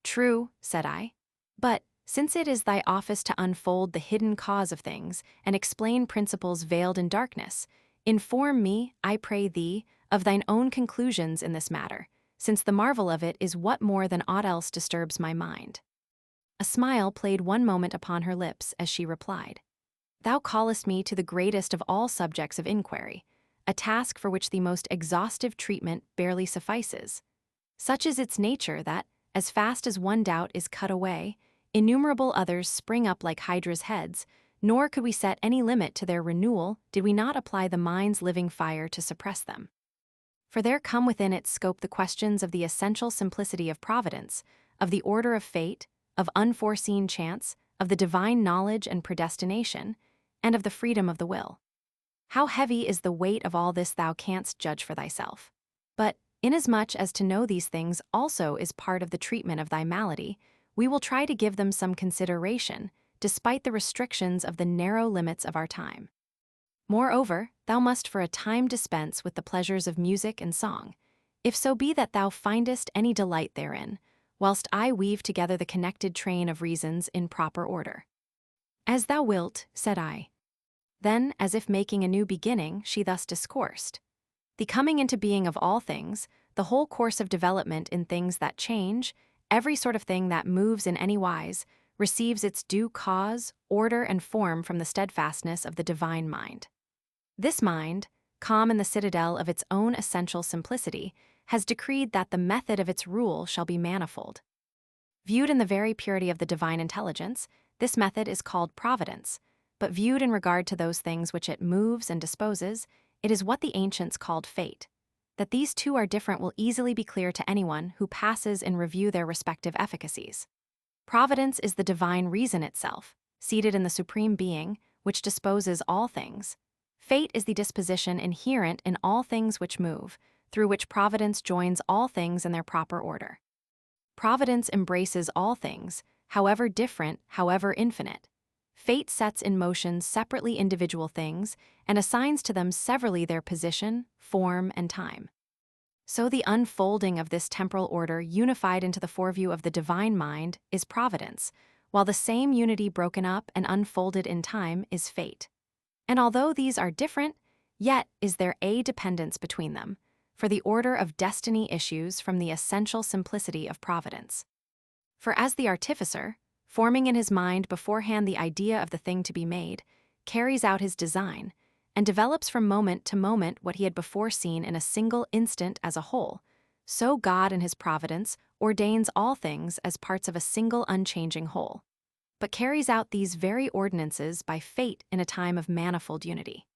True, said I. But, since it is thy office to unfold the hidden cause of things and explain principles veiled in darkness, inform me, I pray thee, of thine own conclusions in this matter, since the marvel of it is what more than aught else disturbs my mind. A smile played one moment upon her lips as she replied, Thou callest me to the greatest of all subjects of inquiry, a task for which the most exhaustive treatment barely suffices. Such is its nature that, as fast as one doubt is cut away, innumerable others spring up like Hydra's heads, nor could we set any limit to their renewal did we not apply the mind's living fire to suppress them. For there come within its scope the questions of the essential simplicity of providence, of the order of fate, of unforeseen chance, of the divine knowledge and predestination, and of the freedom of the will. How heavy is the weight of all this thou canst judge for thyself. But, inasmuch as to know these things also is part of the treatment of thy malady, we will try to give them some consideration, despite the restrictions of the narrow limits of our time. Moreover, thou must for a time dispense with the pleasures of music and song, if so be that thou findest any delight therein, whilst I weave together the connected train of reasons in proper order. As thou wilt, said I. Then, as if making a new beginning, she thus discoursed. The coming into being of all things, the whole course of development in things that change, every sort of thing that moves in any wise, receives its due cause, order, and form from the steadfastness of the divine mind. This mind, calm in the citadel of its own essential simplicity, has decreed that the method of its rule shall be manifold. Viewed in the very purity of the divine intelligence, this method is called providence, but viewed in regard to those things which it moves and disposes, it is what the ancients called fate. That these two are different will easily be clear to anyone who passes in review their respective efficacies. Providence is the divine reason itself, seated in the supreme being, which disposes all things. Fate is the disposition inherent in all things which move, through which providence joins all things in their proper order. Providence embraces all things, however different, however infinite. Fate sets in motion separately individual things and assigns to them severally their position, form, and time. So the unfolding of this temporal order unified into the foreview of the divine mind is providence, while the same unity broken up and unfolded in time is fate. And although these are different, yet is there a dependence between them, for the order of destiny issues from the essential simplicity of providence. For as the artificer, forming in his mind beforehand the idea of the thing to be made, carries out his design, and develops from moment to moment what he had before seen in a single instant as a whole, so God in his providence ordains all things as parts of a single unchanging whole, but carries out these very ordinances by fate in a time of manifold unity.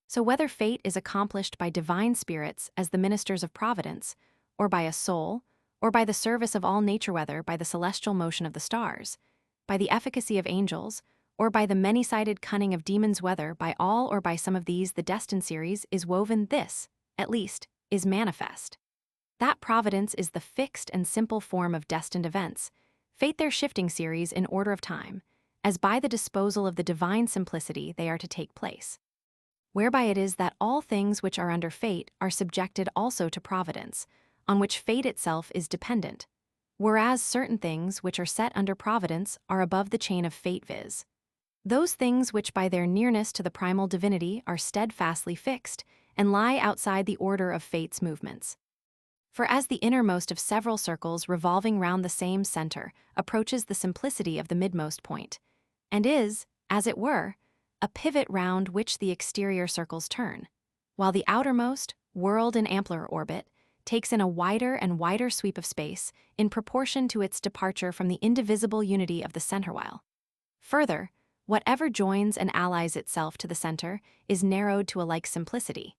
So whether fate is accomplished by divine spirits as the ministers of providence, or by a soul, or by the service of all nature, whether by the celestial motion of the stars, by the efficacy of angels, or by the many-sided cunning of demons, whether by all or by some of these the destined series is woven, this, at least, is manifest. That providence is the fixed and simple form of destined events, fate their shifting series in order of time, as by the disposal of the divine simplicity they are to take place. Whereby it is that all things which are under fate are subjected also to providence, on which fate itself is dependent, whereas certain things which are set under providence are above the chain of fate, viz. Those things which by their nearness to the primal divinity are steadfastly fixed and lie outside the order of fate's movements. For as the innermost of several circles revolving round the same center approaches the simplicity of the midmost point, and is, as it were, a pivot round which the exterior circles turn, while the outermost, whirled in ampler orbit, takes in a wider and wider sweep of space in proportion to its departure from the indivisible unity of the center, while, further, whatever joins and allies itself to the center is narrowed to a like simplicity,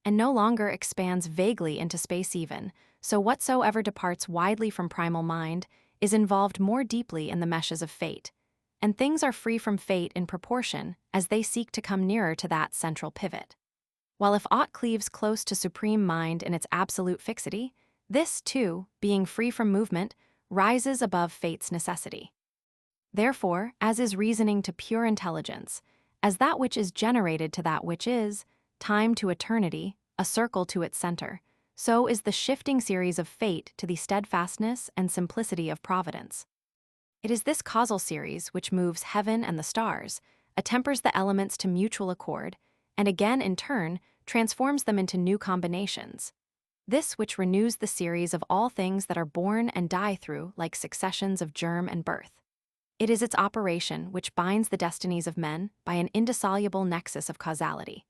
and no longer expands vaguely into space even, so whatsoever departs widely from primal mind is involved more deeply in the meshes of fate, and things are free from fate in proportion as they seek to come nearer to that central pivot. While if aught cleaves close to supreme mind in its absolute fixity, this, too, being free from movement, rises above fate's necessity. Therefore, as is reasoning to pure intelligence, as that which is generated to that which is, time to eternity, a circle to its center, so is the shifting series of fate to the steadfastness and simplicity of providence. It is this causal series which moves heaven and the stars, attempers the elements to mutual accord, and again, in turn, transforms them into new combinations. This which renews the series of all things that are born and die through like successions of germ and birth. It is its operation which binds the destinies of men by an indissoluble nexus of causality.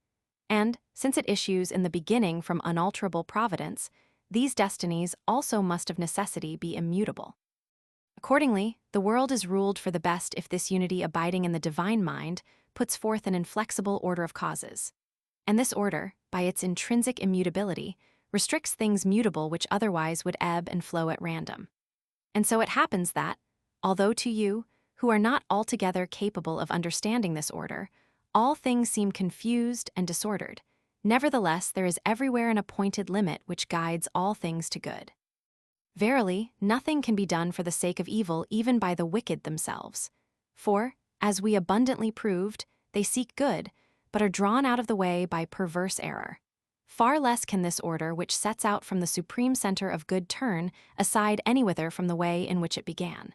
And, since it issues in the beginning from unalterable providence, these destinies also must of necessity be immutable. Accordingly, the world is ruled for the best if this unity abiding in the divine mind puts forth an inflexible order of causes. And this order, by its intrinsic immutability, restricts things mutable which otherwise would ebb and flow at random. And so it happens that, although to you, who are not altogether capable of understanding this order, all things seem confused and disordered, nevertheless there is everywhere an appointed limit which guides all things to good. Verily, nothing can be done for the sake of evil even by the wicked themselves. For, as we abundantly proved, they seek good, but are drawn out of the way by perverse error. Far less can this order which sets out from the supreme center of good turn aside anywhither from the way in which it began.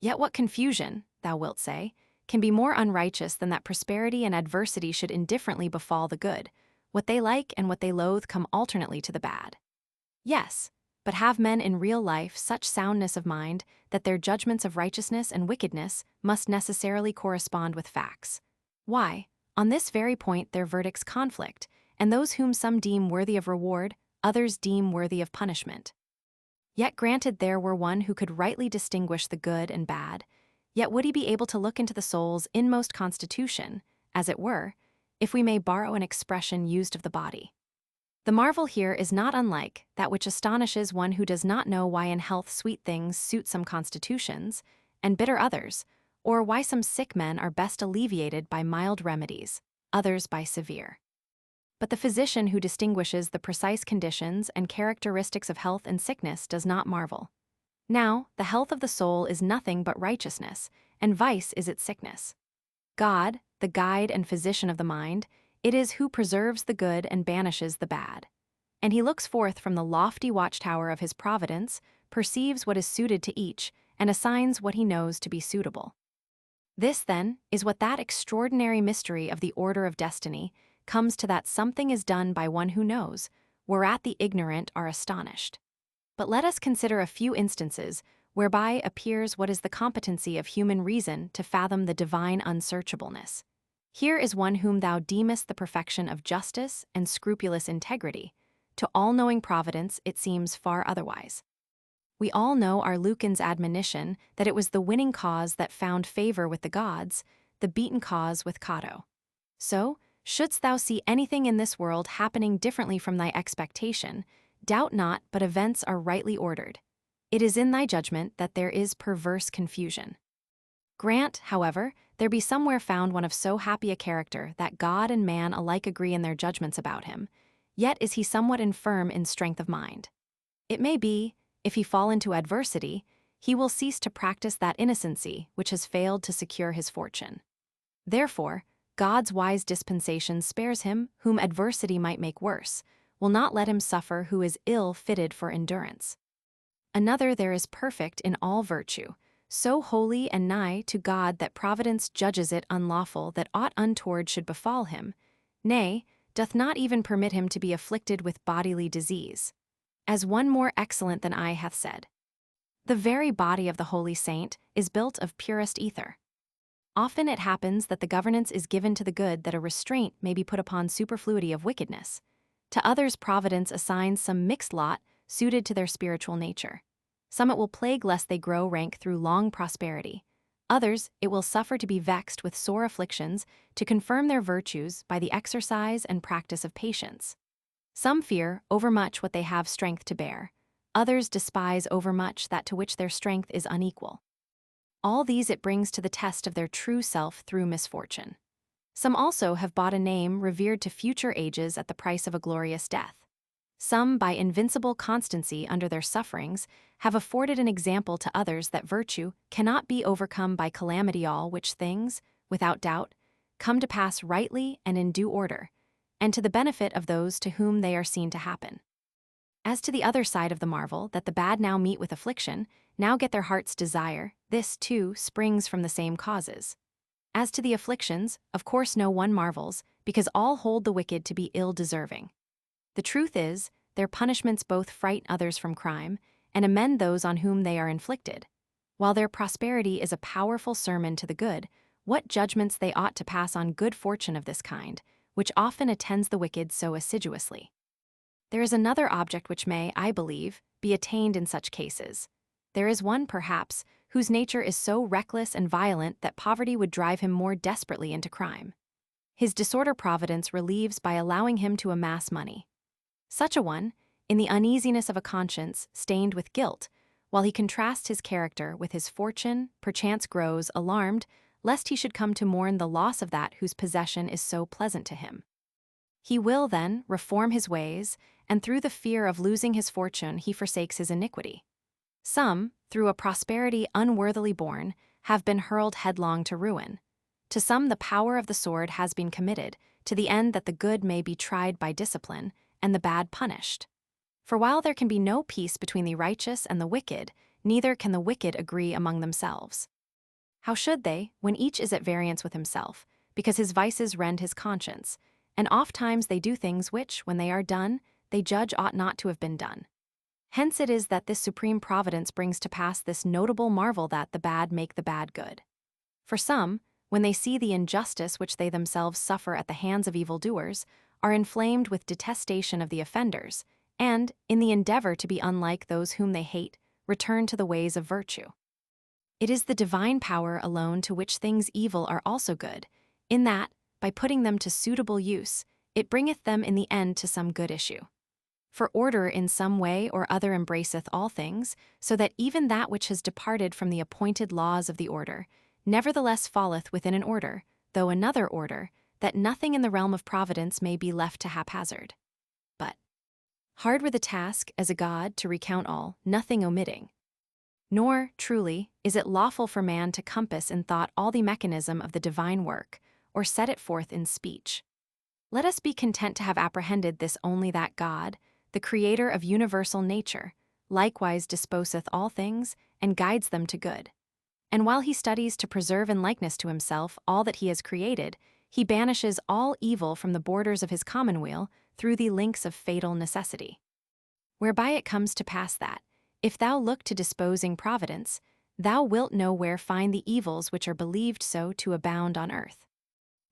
Yet what confusion, thou wilt say, can be more unrighteous than that prosperity and adversity should indifferently befall the good, What they like and what they loathe come alternately to the bad. Yes, but have men in real life such soundness of mind that their judgments of righteousness and wickedness must necessarily correspond with facts? Why, on this very point their verdicts conflict, and those whom some deem worthy of reward, others deem worthy of punishment. Yet granted there were one who could rightly distinguish the good and bad, yet would he be able to look into the soul's inmost constitution, as it were, if we may borrow an expression used of the body? The marvel here is not unlike that which astonishes one who does not know why in health sweet things suit some constitutions, and bitter others, or why some sick men are best alleviated by mild remedies, others by severe. But the physician who distinguishes the precise conditions and characteristics of health and sickness does not marvel. Now, the health of the soul is nothing but righteousness, and vice is its sickness. God, the guide and physician of the mind, it is who preserves the good and banishes the bad. And he looks forth from the lofty watchtower of his providence, perceives what is suited to each, and assigns what he knows to be suitable. This, then, is what that extraordinary mystery of the order of destiny comes to, that something is done by one who knows, whereat the ignorant are astonished. But let us consider a few instances whereby appears what is the competency of human reason to fathom the divine unsearchableness. Here is one whom thou deemest the perfection of justice and scrupulous integrity. To all-knowing providence it seems far otherwise. We all know our Lucan's admonition that it was the winning cause that found favor with the gods, the beaten cause with Cato. So, shouldst thou see anything in this world happening differently from thy expectation, doubt not but events are rightly ordered. It is in thy judgment that there is perverse confusion. Grant, however, there be somewhere found one of so happy a character that God and man alike agree in their judgments about him, yet is he somewhat infirm in strength of mind. It may be, if he fall into adversity, he will cease to practice that innocency which has failed to secure his fortune. Therefore, God's wise dispensation spares him whom adversity might make worse, will not let him suffer who is ill fitted for endurance. Another there is perfect in all virtue, so holy and nigh to God that providence judges it unlawful that aught untoward should befall him, nay, doth not even permit him to be afflicted with bodily disease. As one more excellent than I hath said, the very body of the holy saint is built of purest ether. Often it happens that the governance is given to the good that a restraint may be put upon superfluity of wickedness. To others providence assigns some mixed lot suited to their spiritual nature. Some it will plague lest they grow rank through long prosperity. Others it will suffer to be vexed with sore afflictions to confirm their virtues by the exercise and practice of patience. Some fear overmuch what they have strength to bear. Others despise overmuch that to which their strength is unequal. All these it brings to the test of their true self through misfortune. Some also have bought a name revered to future ages at the price of a glorious death. Some, by invincible constancy under their sufferings, have afforded an example to others that virtue cannot be overcome by calamity. All which things, without doubt, come to pass rightly and in due order, and to the benefit of those to whom they are seen to happen. As to the other side of the marvel, that the bad now meet with affliction, now get their heart's desire, this, too, springs from the same causes. As to the afflictions, of course no one marvels, because all hold the wicked to be ill-deserving. The truth is, their punishments both fright others from crime, and amend those on whom they are inflicted. While their prosperity is a powerful sermon to the good, what judgments they ought to pass on good fortune of this kind, which often attends the wicked so assiduously. There is another object which may, I believe, be attained in such cases. There is one, perhaps, whose nature is so reckless and violent that poverty would drive him more desperately into crime. His disorder providence relieves by allowing him to amass money. Such a one, in the uneasiness of a conscience stained with guilt, while he contrasts his character with his fortune, perchance grows alarmed lest he should come to mourn the loss of that whose possession is so pleasant to him. He will, then, reform his ways, and through the fear of losing his fortune he forsakes his iniquity. Some, through a prosperity unworthily born, have been hurled headlong to ruin. To some the power of the sword has been committed, to the end that the good may be tried by discipline, and the bad punished. For while there can be no peace between the righteous and the wicked, neither can the wicked agree among themselves. How should they, when each is at variance with himself, because his vices rend his conscience, and ofttimes they do things which, when they are done, they judge ought not to have been done. Hence it is that this supreme providence brings to pass this notable marvel that the bad make the bad good. For some, when they see the injustice which they themselves suffer at the hands of evildoers, are inflamed with detestation of the offenders, and, in the endeavor to be unlike those whom they hate, return to the ways of virtue. It is the divine power alone to which things evil are also good, in that, by putting them to suitable use, it bringeth them in the end to some good issue. For order in some way or other embraceth all things, so that even that which has departed from the appointed laws of the order, nevertheless falleth within an order, though another order, that nothing in the realm of providence may be left to haphazard. But hard were the task, as a god, to recount all, nothing omitting. Nor, truly, is it lawful for man to compass in thought all the mechanism of the divine work, or set it forth in speech. Let us be content to have apprehended this only, that God, the creator of universal nature, likewise disposeth all things, and guides them to good. And while he studies to preserve in likeness to himself all that he has created, he banishes all evil from the borders of his commonweal through the links of fatal necessity. Whereby it comes to pass that, if thou look to disposing providence, thou wilt nowhere find the evils which are believed so to abound on earth.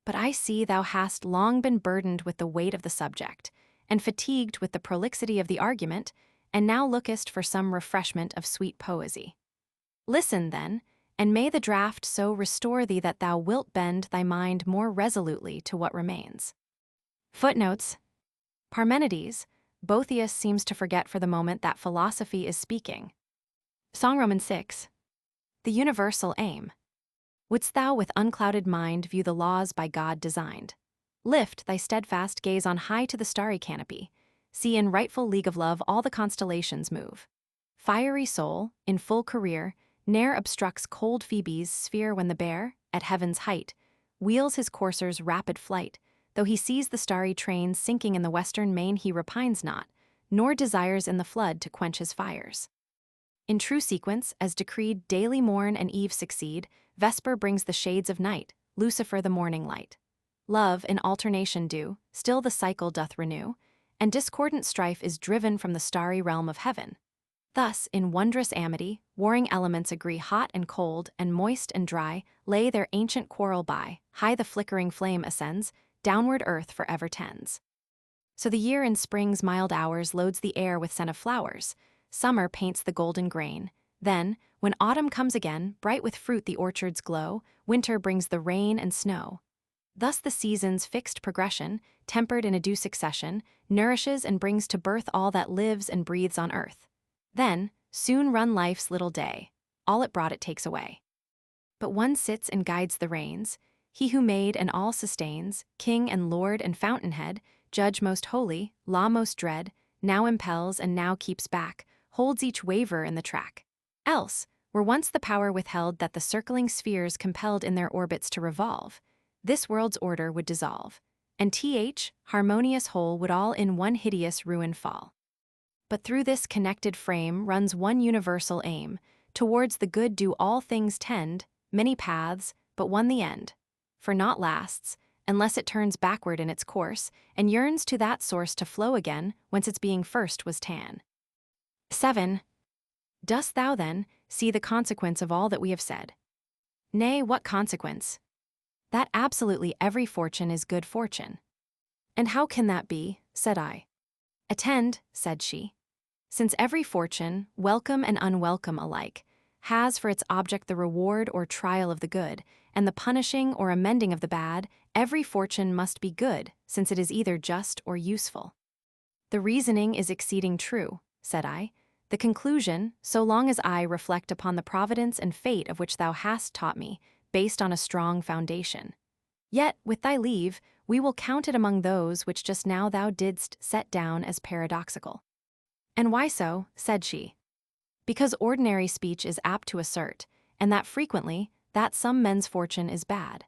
But I see thou hast long been burdened with the weight of the subject, and fatigued with the prolixity of the argument, and now lookest for some refreshment of sweet poesy. Listen, then, and may the draught so restore thee that thou wilt bend thy mind more resolutely to what remains. Footnotes. Parmenides, Boethius seems to forget for the moment that philosophy is speaking. Song Roman 6. The universal aim. Wouldst thou with unclouded mind view the laws by God designed? Lift thy steadfast gaze on high to the starry canopy. See in rightful league of love all the constellations move. Fiery soul, in full career, ne'er obstructs cold Phoebe's sphere when the bear, at heaven's height, wheels his courser's rapid flight. Though he sees the starry train sinking in the western main, he repines not, nor desires in the flood to quench his fires. In true sequence, as decreed, daily morn and eve succeed, vesper brings the shades of night, Lucifer the morning light. Love in alternation do, still the cycle doth renew, and discordant strife is driven from the starry realm of heaven. Thus, in wondrous amity, warring elements agree, hot and cold, and moist and dry, lay their ancient quarrel by, high the flickering flame ascends, downward earth forever tends. So the year in spring's mild hours loads the air with scent of flowers, summer paints the golden grain, then, when autumn comes again, bright with fruit the orchards glow, winter brings the rain and snow. Thus the season's fixed progression, tempered in a due succession, nourishes and brings to birth all that lives and breathes on earth. Then, soon run life's little day, all it brought it takes away. But one sits and guides the reins, he who made and all sustains, king and lord and fountainhead, judge most holy, law most dread, now impels and now keeps back, holds each waver in the track. Else, were once the power withheld that the circling spheres compelled in their orbits to revolve, this world's order would dissolve, and harmonious whole would all in one hideous ruin fall. But through this connected frame runs one universal aim, towards the good do all things tend, many paths, but one the end. For naught lasts, unless it turns backward in its course, and yearns to that source to flow again, whence its being first was ta'en. 7. Dost thou, then, see the consequence of all that we have said? Nay, what consequence? That absolutely every fortune is good fortune. And how can that be? Said I. Attend, said she. Since every fortune, welcome and unwelcome alike, has for its object the reward or trial of the good, and the punishing or amending of the bad, every fortune must be good, since it is either just or useful. The reasoning is exceeding true, said I. The conclusion, so long as I reflect upon the providence and fate of which thou hast taught me, based on a strong foundation. Yet, with thy leave, we will count it among those which just now thou didst set down as paradoxical. And why so? Said she. Because ordinary speech is apt to assert, and that frequently, that some men's fortune is bad.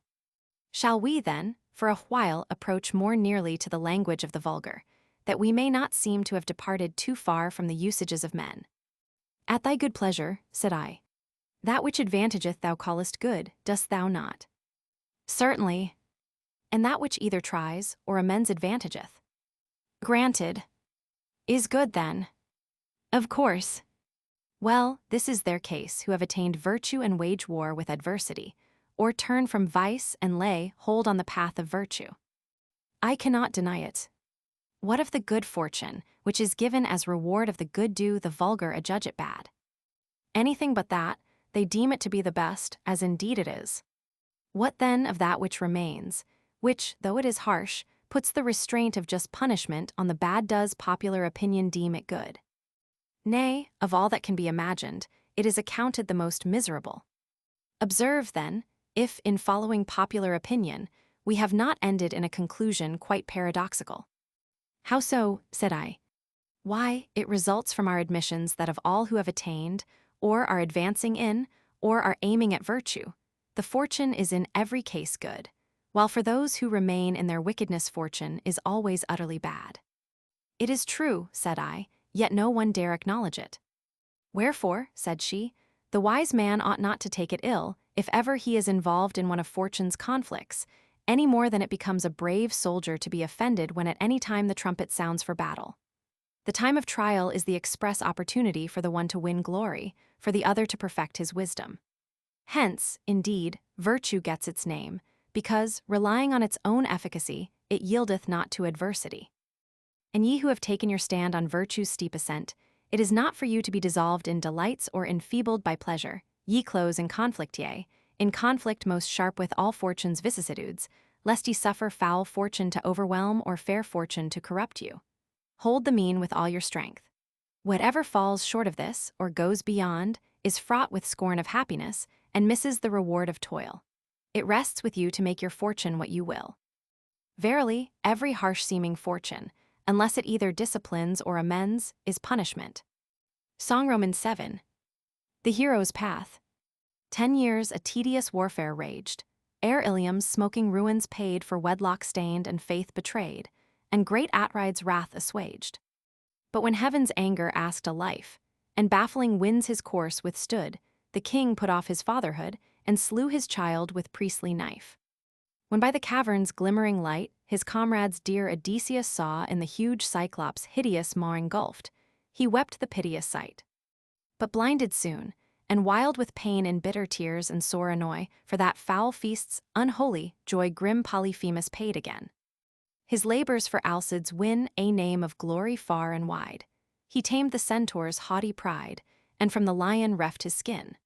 Shall we, then, for a while approach more nearly to the language of the vulgar, that we may not seem to have departed too far from the usages of men? At thy good pleasure, said I. That which advantageth thou callest good, dost thou not? Certainly. and that which either tries or amends advantageth. Granted. Is good then? Of course. Well, this is their case who have attained virtue and wage war with adversity, or turn from vice and lay hold on the path of virtue. I cannot deny it. What of the good fortune, which is given as reward of the good do the vulgar adjudge it bad? Anything but that, they deem it to be the best, as indeed it is. What then of that which remains, which, though it is harsh, puts the restraint of just punishment on the bad does popular opinion deem it good? Nay, of all that can be imagined, it is accounted the most miserable. Observe, then, if, in following popular opinion, we have not ended in a conclusion quite paradoxical. How so? Said I. Why, it results from our admissions that of all who have attained, or are advancing in, or are aiming at virtue, the fortune is in every case good, while for those who remain in their wickedness fortune is always utterly bad. It is true, said I, yet no one dare acknowledge it. Wherefore, said she, the wise man ought not to take it ill, if ever he is involved in one of fortune's conflicts, any more than it becomes a brave soldier to be offended when at any time the trumpet sounds for battle. The time of trial is the express opportunity for the one to win glory, for the other to perfect his wisdom. Hence, indeed, virtue gets its name, because, relying on its own efficacy, it yieldeth not to adversity. And ye who have taken your stand on virtue's steep ascent, it is not for you to be dissolved in delights or enfeebled by pleasure. Ye close in conflict, yea, in conflict most sharp with all fortune's vicissitudes, lest ye suffer foul fortune to overwhelm or fair fortune to corrupt you. Hold the mean with all your strength. Whatever falls short of this, or goes beyond, is fraught with scorn of happiness, and misses the reward of toil. It rests with you to make your fortune what you will. Verily, every harsh-seeming fortune, unless it either disciplines or amends, is punishment. Song Romans 7. The hero's path. 10 years a tedious warfare raged, ere Ilium's smoking ruins paid for wedlock stained and faith betrayed, and great Atride's wrath assuaged. But when heaven's anger asked a life, and baffling winds his course withstood, the king put off his fatherhood, and slew his child with priestly knife. When by the cavern's glimmering light his comrades dear Odysseus saw in the huge Cyclops' hideous maw engulfed, he wept the piteous sight. But blinded soon, and wild with pain and bitter tears and sore annoy, for that foul feast's unholy joy grim Polyphemus paid again. His labors for Alcides win a name of glory far and wide. He tamed the centaur's haughty pride, and from the lion reft his skin.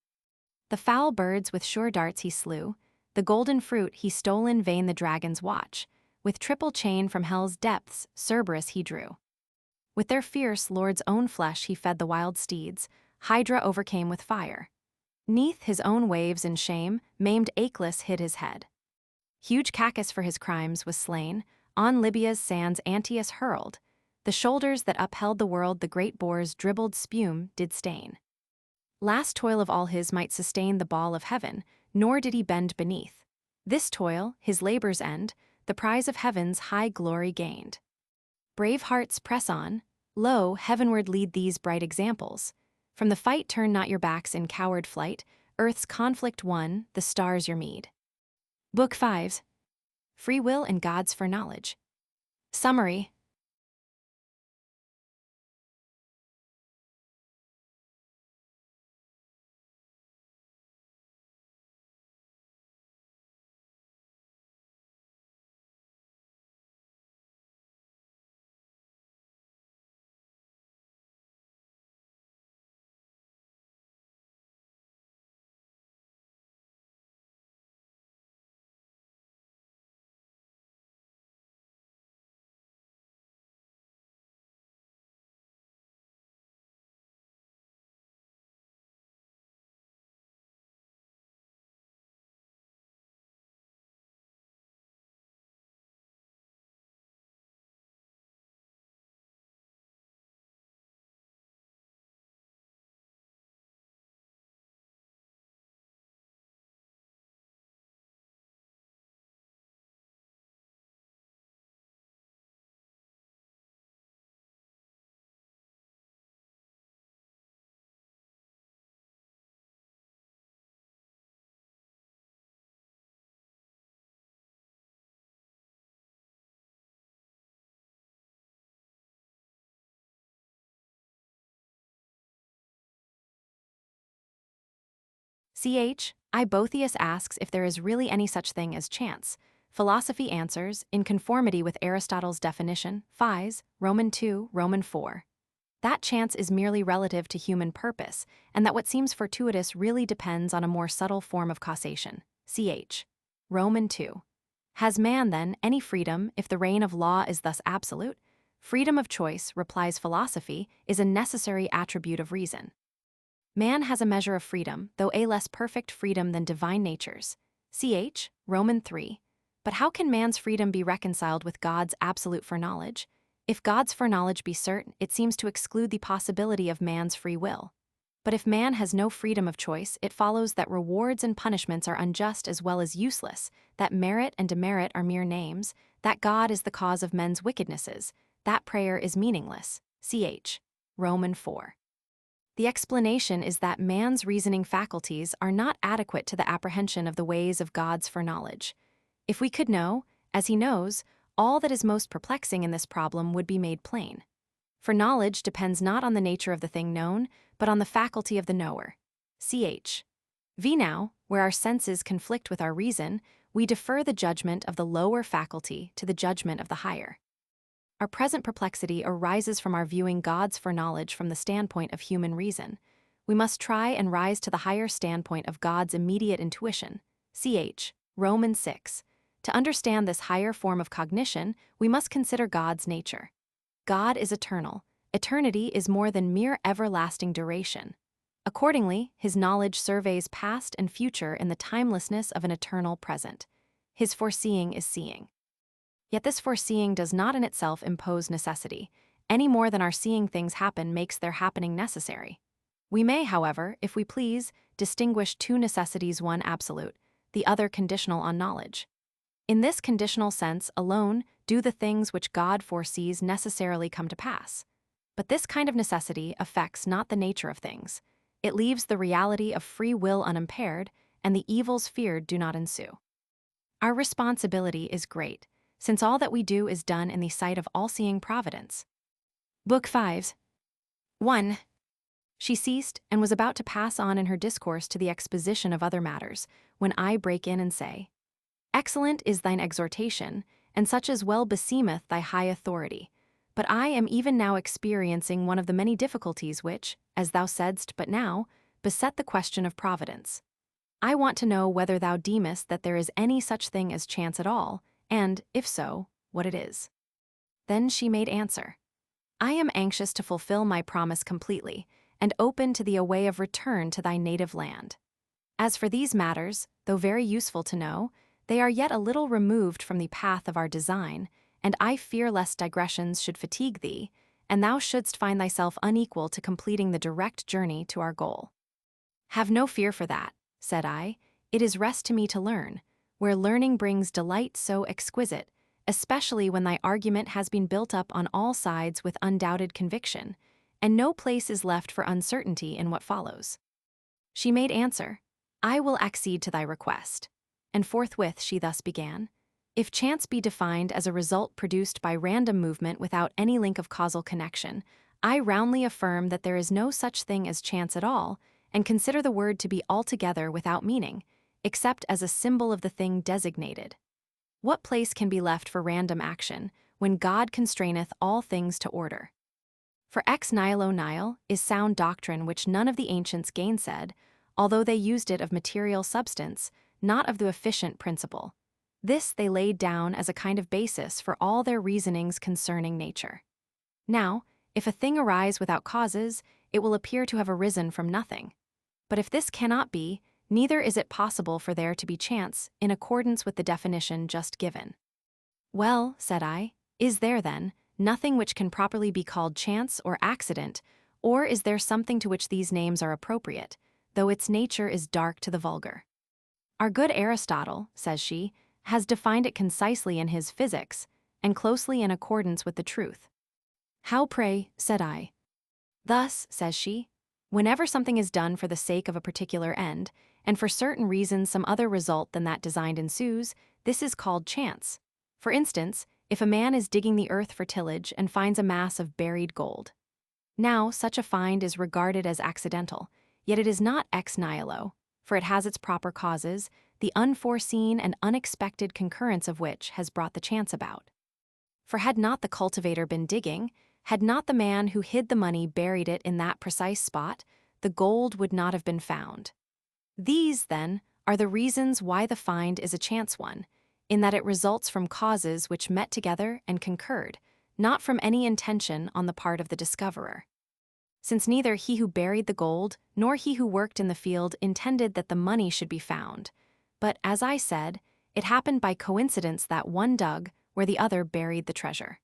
The foul birds with sure darts he slew, the golden fruit he stole in vain the dragon's watch, with triple chain from hell's depths Cerberus he drew. With their fierce lord's own flesh he fed the wild steeds, Hydra overcame with fire. 'Neath his own waves in shame, maimed Achelous hid his head. Huge Cacus for his crimes was slain, on Libya's sands Antaeus hurled, the shoulders that upheld the world the great boar's dribbled spume did stain. Last toil of all his might sustain the ball of heaven, nor did he bend beneath. This toil, his labor's end, the prize of heaven's high glory gained. Brave hearts press on, lo, heavenward lead these bright examples. From the fight turn not your backs in coward flight, earth's conflict won, the stars your meed. Book 5. Free Will and God's Foreknowledge. Summary. Boethius asks if there is really any such thing as chance. Philosophy answers, in conformity with Aristotle's definition, Phys, Roman 2, Roman 4. That chance is merely relative to human purpose, and that what seems fortuitous really depends on a more subtle form of causation. Roman 2. Has man, then, any freedom if the reign of law is thus absolute? Freedom of choice, replies philosophy, is a necessary attribute of reason. Man has a measure of freedom, though a less perfect freedom than divine natures. Roman 3. But how can man's freedom be reconciled with God's absolute foreknowledge? If God's foreknowledge be certain, it seems to exclude the possibility of man's free will. But if man has no freedom of choice, it follows that rewards and punishments are unjust as well as useless, that merit and demerit are mere names, that God is the cause of men's wickednesses, that prayer is meaningless. Roman 4. The explanation is that man's reasoning faculties are not adequate to the apprehension of the ways of God's foreknowledge. If we could know, as he knows, all that is most perplexing in this problem would be made plain. For knowledge depends not on the nature of the thing known, but on the faculty of the knower. Now, where our senses conflict with our reason, we defer the judgment of the lower faculty to the judgment of the higher. Our present perplexity arises from our viewing God's foreknowledge from the standpoint of human reason. We must try and rise to the higher standpoint of God's immediate intuition. Roman 6. To understand this higher form of cognition, we must consider God's nature. God is eternal. Eternity is more than mere everlasting duration. Accordingly, his knowledge surveys past and future in the timelessness of an eternal present. His foreseeing is seeing. Yet this foreseeing does not in itself impose necessity, any more than our seeing things happen makes their happening necessary. We may, however, if we please, distinguish two necessities, one absolute, the other conditional on knowledge. In this conditional sense alone do the things which God foresees necessarily come to pass. But this kind of necessity affects not the nature of things. It leaves the reality of free will unimpaired, and the evils feared do not ensue. Our responsibility is great, since all that we do is done in the sight of all-seeing providence. Book 5. 1. She ceased and was about to pass on in her discourse to the exposition of other matters, when I break in and say, Excellent is thine exhortation, and such as well beseemeth thy high authority. But I am even now experiencing one of the many difficulties which, as thou saidst but now, beset the question of providence. I want to know whether thou deemest that there is any such thing as chance at all, and, if so, what it is. Then she made answer, I am anxious to fulfill my promise completely, and open to thee a way of return to thy native land. As for these matters, though very useful to know, they are yet a little removed from the path of our design, and I fear lest digressions should fatigue thee, and thou shouldst find thyself unequal to completing the direct journey to our goal. Have no fear for that, said I, it is rest to me to learn, where learning brings delight so exquisite, especially when thy argument has been built up on all sides with undoubted conviction, and no place is left for uncertainty in what follows. She made answer, I will accede to thy request. And forthwith she thus began, If chance be defined as a result produced by random movement without any link of causal connection, I roundly affirm that there is no such thing as chance at all, and consider the word to be altogether without meaning, except as a symbol of the thing designated. What place can be left for random action, when God constraineth all things to order? For ex nihilo nihil is sound doctrine which none of the ancients gainsaid, although they used it of material substance, not of the efficient principle. This they laid down as a kind of basis for all their reasonings concerning nature. Now, if a thing arise without causes, it will appear to have arisen from nothing. But if this cannot be, neither is it possible for there to be chance in accordance with the definition just given. Well, said I, is there then nothing which can properly be called chance or accident, or is there something to which these names are appropriate, though its nature is dark to the vulgar? Our good Aristotle, says she, has defined it concisely in his Physics, and closely in accordance with the truth. How, pray, said I. Thus, says she, whenever something is done for the sake of a particular end, and for certain reasons some other result than that designed ensues, this is called chance. For instance, if a man is digging the earth for tillage and finds a mass of buried gold. Now, such a find is regarded as accidental, yet it is not ex nihilo, for it has its proper causes, the unforeseen and unexpected concurrence of which has brought the chance about. For had not the cultivator been digging, had not the man who hid the money buried it in that precise spot, the gold would not have been found. These, then, are the reasons why the find is a chance one, in that it results from causes which met together and concurred, not from any intention on the part of the discoverer. Since neither he who buried the gold nor he who worked in the field intended that the money should be found, but, as I said, it happened by coincidence that one dug where the other buried the treasure.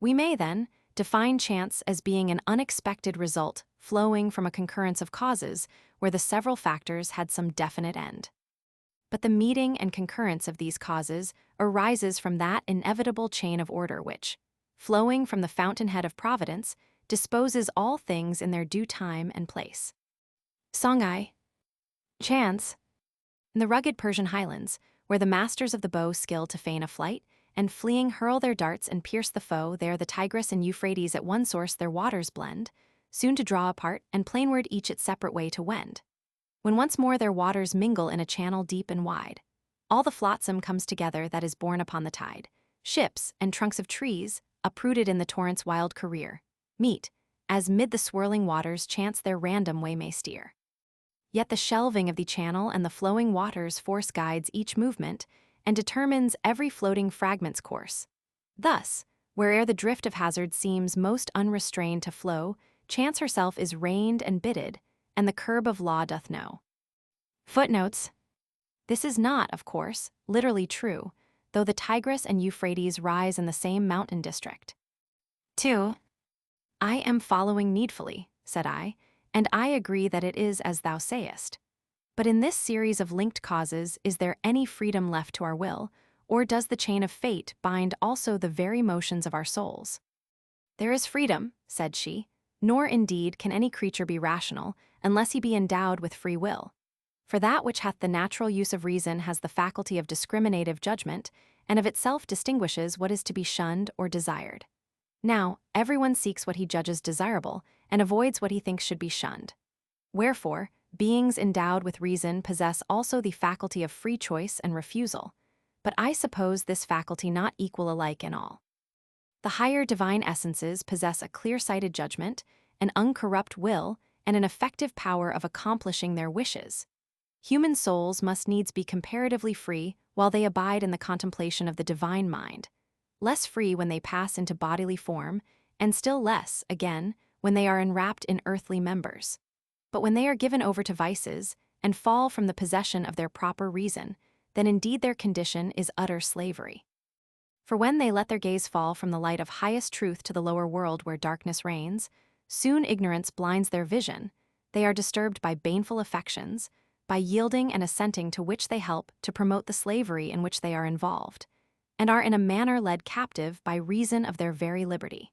We may, then, define chance as being an unexpected result flowing from a concurrence of causes where the several factors had some definite end. But the meeting and concurrence of these causes arises from that inevitable chain of order which, flowing from the fountainhead of providence, disposes all things in their due time and place. Songhai. Chance. In the rugged Persian highlands, where the masters of the bow skill to feign a flight, and fleeing hurl their darts and pierce the foe, there the Tigris and Euphrates at one source their waters blend, soon to draw apart, and plainward each its separate way to wend. When once more their waters mingle in a channel deep and wide, all the flotsam comes together that is borne upon the tide. Ships and trunks of trees, uprooted in the torrent's wild career, meet, as mid the swirling waters chance their random way may steer. Yet the shelving of the channel and the flowing waters force guides each movement, and determines every floating fragment's course. Thus, where'er the drift of hazard seems most unrestrained to flow, chance herself is reined and bitted, and the curb of law doth know. Footnotes. This is not, of course, literally true, though the Tigris and Euphrates rise in the same mountain district. 2. I am following needfully, said I, and I agree that it is as thou sayest. But in this series of linked causes, is there any freedom left to our will, or does the chain of fate bind also the very motions of our souls? There is freedom, said she, nor indeed can any creature be rational, unless he be endowed with free will. For that which hath the natural use of reason has the faculty of discriminative judgment, and of itself distinguishes what is to be shunned or desired. Now, everyone seeks what he judges desirable, and avoids what he thinks should be shunned. Wherefore, beings endowed with reason possess also the faculty of free choice and refusal, but I suppose this faculty not equal alike in all. The higher divine essences possess a clear-sighted judgment, an uncorrupt will, and an effective power of accomplishing their wishes. Human souls must needs be comparatively free while they abide in the contemplation of the divine mind, less free when they pass into bodily form, and still less, again, when they are enwrapped in earthly members. But when they are given over to vices, and fall from the possession of their proper reason, then indeed their condition is utter slavery. For when they let their gaze fall from the light of highest truth to the lower world where darkness reigns, soon ignorance blinds their vision, they are disturbed by baneful affections, by yielding and assenting to which they help to promote the slavery in which they are involved, and are in a manner led captive by reason of their very liberty.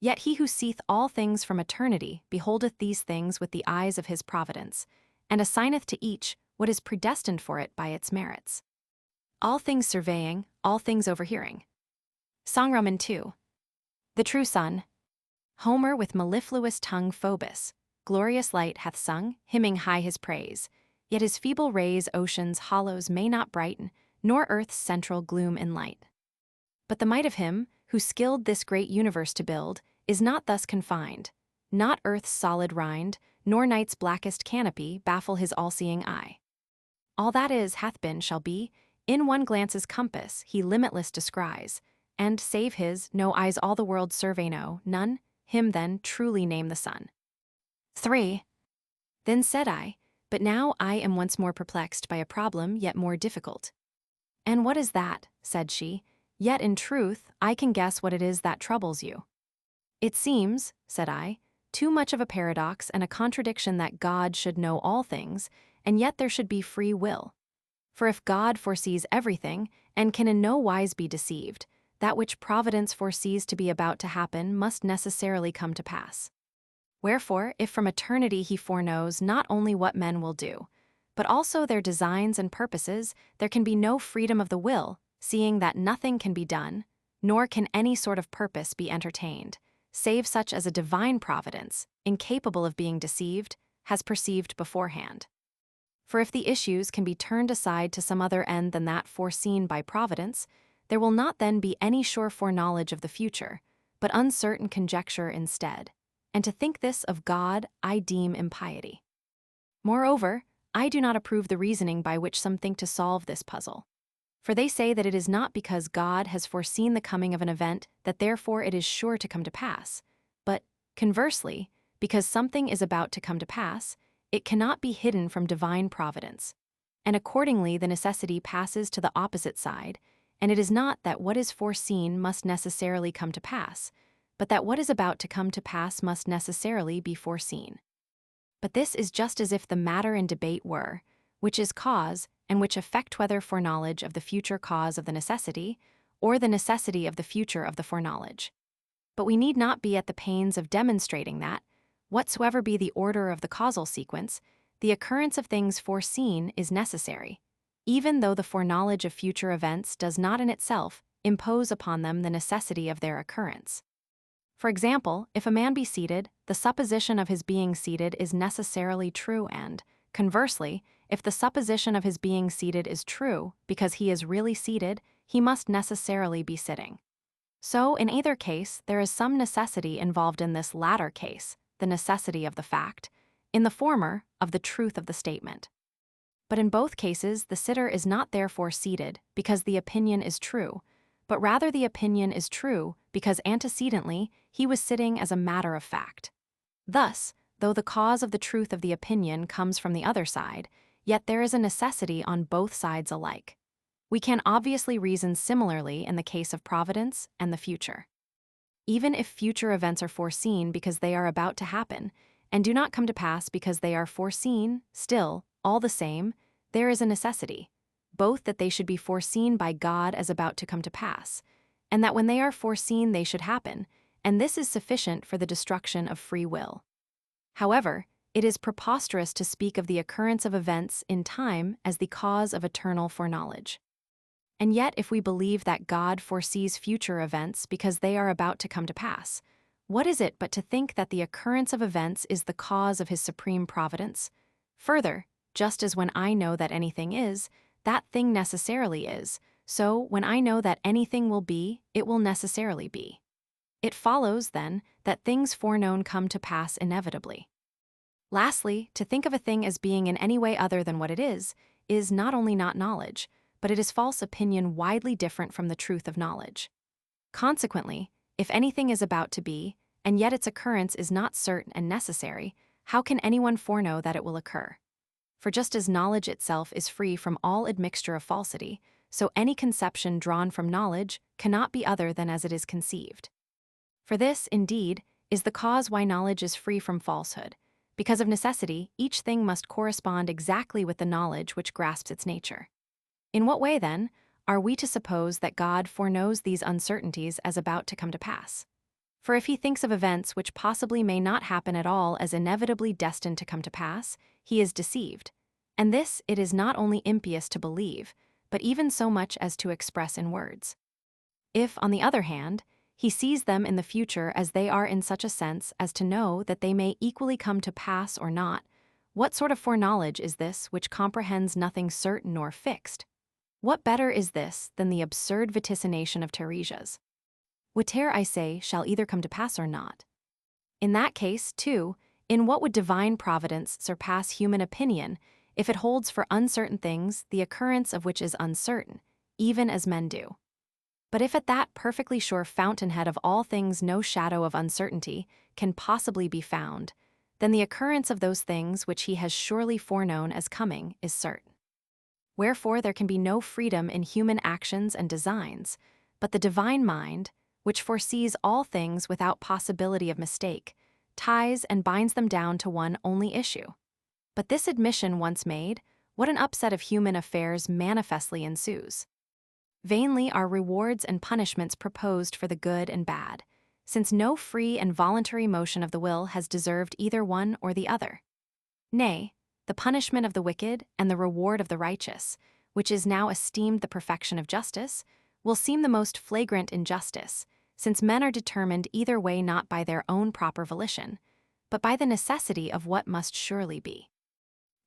Yet he who seeth all things from eternity beholdeth these things with the eyes of his providence, and assigneth to each what is predestined for it by its merits. All things surveying, all things overhearing. Songwroman 2. The true sun. Homer with mellifluous tongue Phoebus, glorious light hath sung, hymning high his praise, yet his feeble rays ocean's hollows may not brighten, nor earth's central gloom enlight. But the might of him, who skilled this great universe to build, is not thus confined. Not earth's solid rind, nor night's blackest canopy baffle his all-seeing eye. All that is, hath been, shall be, in one glance's compass he limitless descries, and, save his, no eyes all the world survey know, none, him then truly name the sun. 3. Then said I, but now I am once more perplexed by a problem yet more difficult. And what is that? Said she. Yet in truth, I can guess what it is that troubles you. It seems, said I, too much of a paradox and a contradiction that God should know all things, and yet there should be free will. For if God foresees everything, and can in no wise be deceived, that which Providence foresees to be about to happen must necessarily come to pass. Wherefore, if from eternity he foreknows not only what men will do, but also their designs and purposes, there can be no freedom of the will, seeing that nothing can be done, nor can any sort of purpose be entertained, save such as a divine providence, incapable of being deceived, has perceived beforehand. For if the issues can be turned aside to some other end than that foreseen by providence, there will not then be any sure foreknowledge of the future, but uncertain conjecture instead. And to think this of God I deem impiety. Moreover, I do not approve the reasoning by which some think to solve this puzzle. For they say that it is not because God has foreseen the coming of an event that therefore it is sure to come to pass, but, conversely, because something is about to come to pass, it cannot be hidden from divine providence. And accordingly the necessity passes to the opposite side, and it is not that what is foreseen must necessarily come to pass, but that what is about to come to pass must necessarily be foreseen. But this is just as if the matter in debate were, which is cause, and which effect whether foreknowledge of the future cause of the necessity, or the necessity of the future of the foreknowledge. But we need not be at the pains of demonstrating that, whatsoever be the order of the causal sequence, the occurrence of things foreseen is necessary, even though the foreknowledge of future events does not in itself impose upon them the necessity of their occurrence. For example, if a man be seated, the supposition of his being seated is necessarily true and, conversely, if the supposition of his being seated is true because he is really seated, he must necessarily be sitting. So, in either case, there is some necessity involved in this latter case, the necessity of the fact, in the former, of the truth of the statement. But in both cases, the sitter is not therefore seated because the opinion is true, but rather the opinion is true because antecedently he was sitting as a matter of fact. Thus, though the cause of the truth of the opinion comes from the other side, yet there is a necessity on both sides alike. We can obviously reason similarly in the case of providence and the future. Even if future events are foreseen because they are about to happen, and do not come to pass because they are foreseen, still, all the same, there is a necessity, both that they should be foreseen by God as about to come to pass, and that when they are foreseen they should happen, and this is sufficient for the destruction of free will. However, it is preposterous to speak of the occurrence of events in time as the cause of eternal foreknowledge. And yet, if we believe that God foresees future events because they are about to come to pass, what is it but to think that the occurrence of events is the cause of his supreme providence? Further, just as when I know that anything is, that thing necessarily is, so when I know that anything will be, it will necessarily be. It follows, then, that things foreknown come to pass inevitably. Lastly, to think of a thing as being in any way other than what it is not only not knowledge, but it is false opinion widely different from the truth of knowledge. Consequently, if anything is about to be, and yet its occurrence is not certain and necessary, how can anyone foreknow that it will occur? For just as knowledge itself is free from all admixture of falsity, so any conception drawn from knowledge cannot be other than as it is conceived. For this, indeed, is the cause why knowledge is free from falsehood, because of necessity each thing must correspond exactly with the knowledge which grasps its nature. In what way, then, are we to suppose that God foreknows these uncertainties as about to come to pass? For if he thinks of events which possibly may not happen at all as inevitably destined to come to pass, he is deceived. And this it is not only impious to believe, but even so much as to express in words. If, on the other hand, he sees them in the future as they are in such a sense as to know that they may equally come to pass or not, what sort of foreknowledge is this which comprehends nothing certain nor fixed? What better is this than the absurd vaticination of Teresias? Whate'er I say shall either come to pass or not. In that case, too, in what would divine providence surpass human opinion if it holds for uncertain things the occurrence of which is uncertain, even as men do? But if at that perfectly sure fountainhead of all things no shadow of uncertainty can possibly be found, then the occurrence of those things which he has surely foreknown as coming is certain. Wherefore there can be no freedom in human actions and designs, but the divine mind, which foresees all things without possibility of mistake, ties and binds them down to one only issue. But this admission once made, what an upset of human affairs manifestly ensues. Vainly are rewards and punishments proposed for the good and bad, since no free and voluntary motion of the will has deserved either one or the other. Nay, the punishment of the wicked and the reward of the righteous, which is now esteemed the perfection of justice, will seem the most flagrant injustice, since men are determined either way not by their own proper volition, but by the necessity of what must surely be.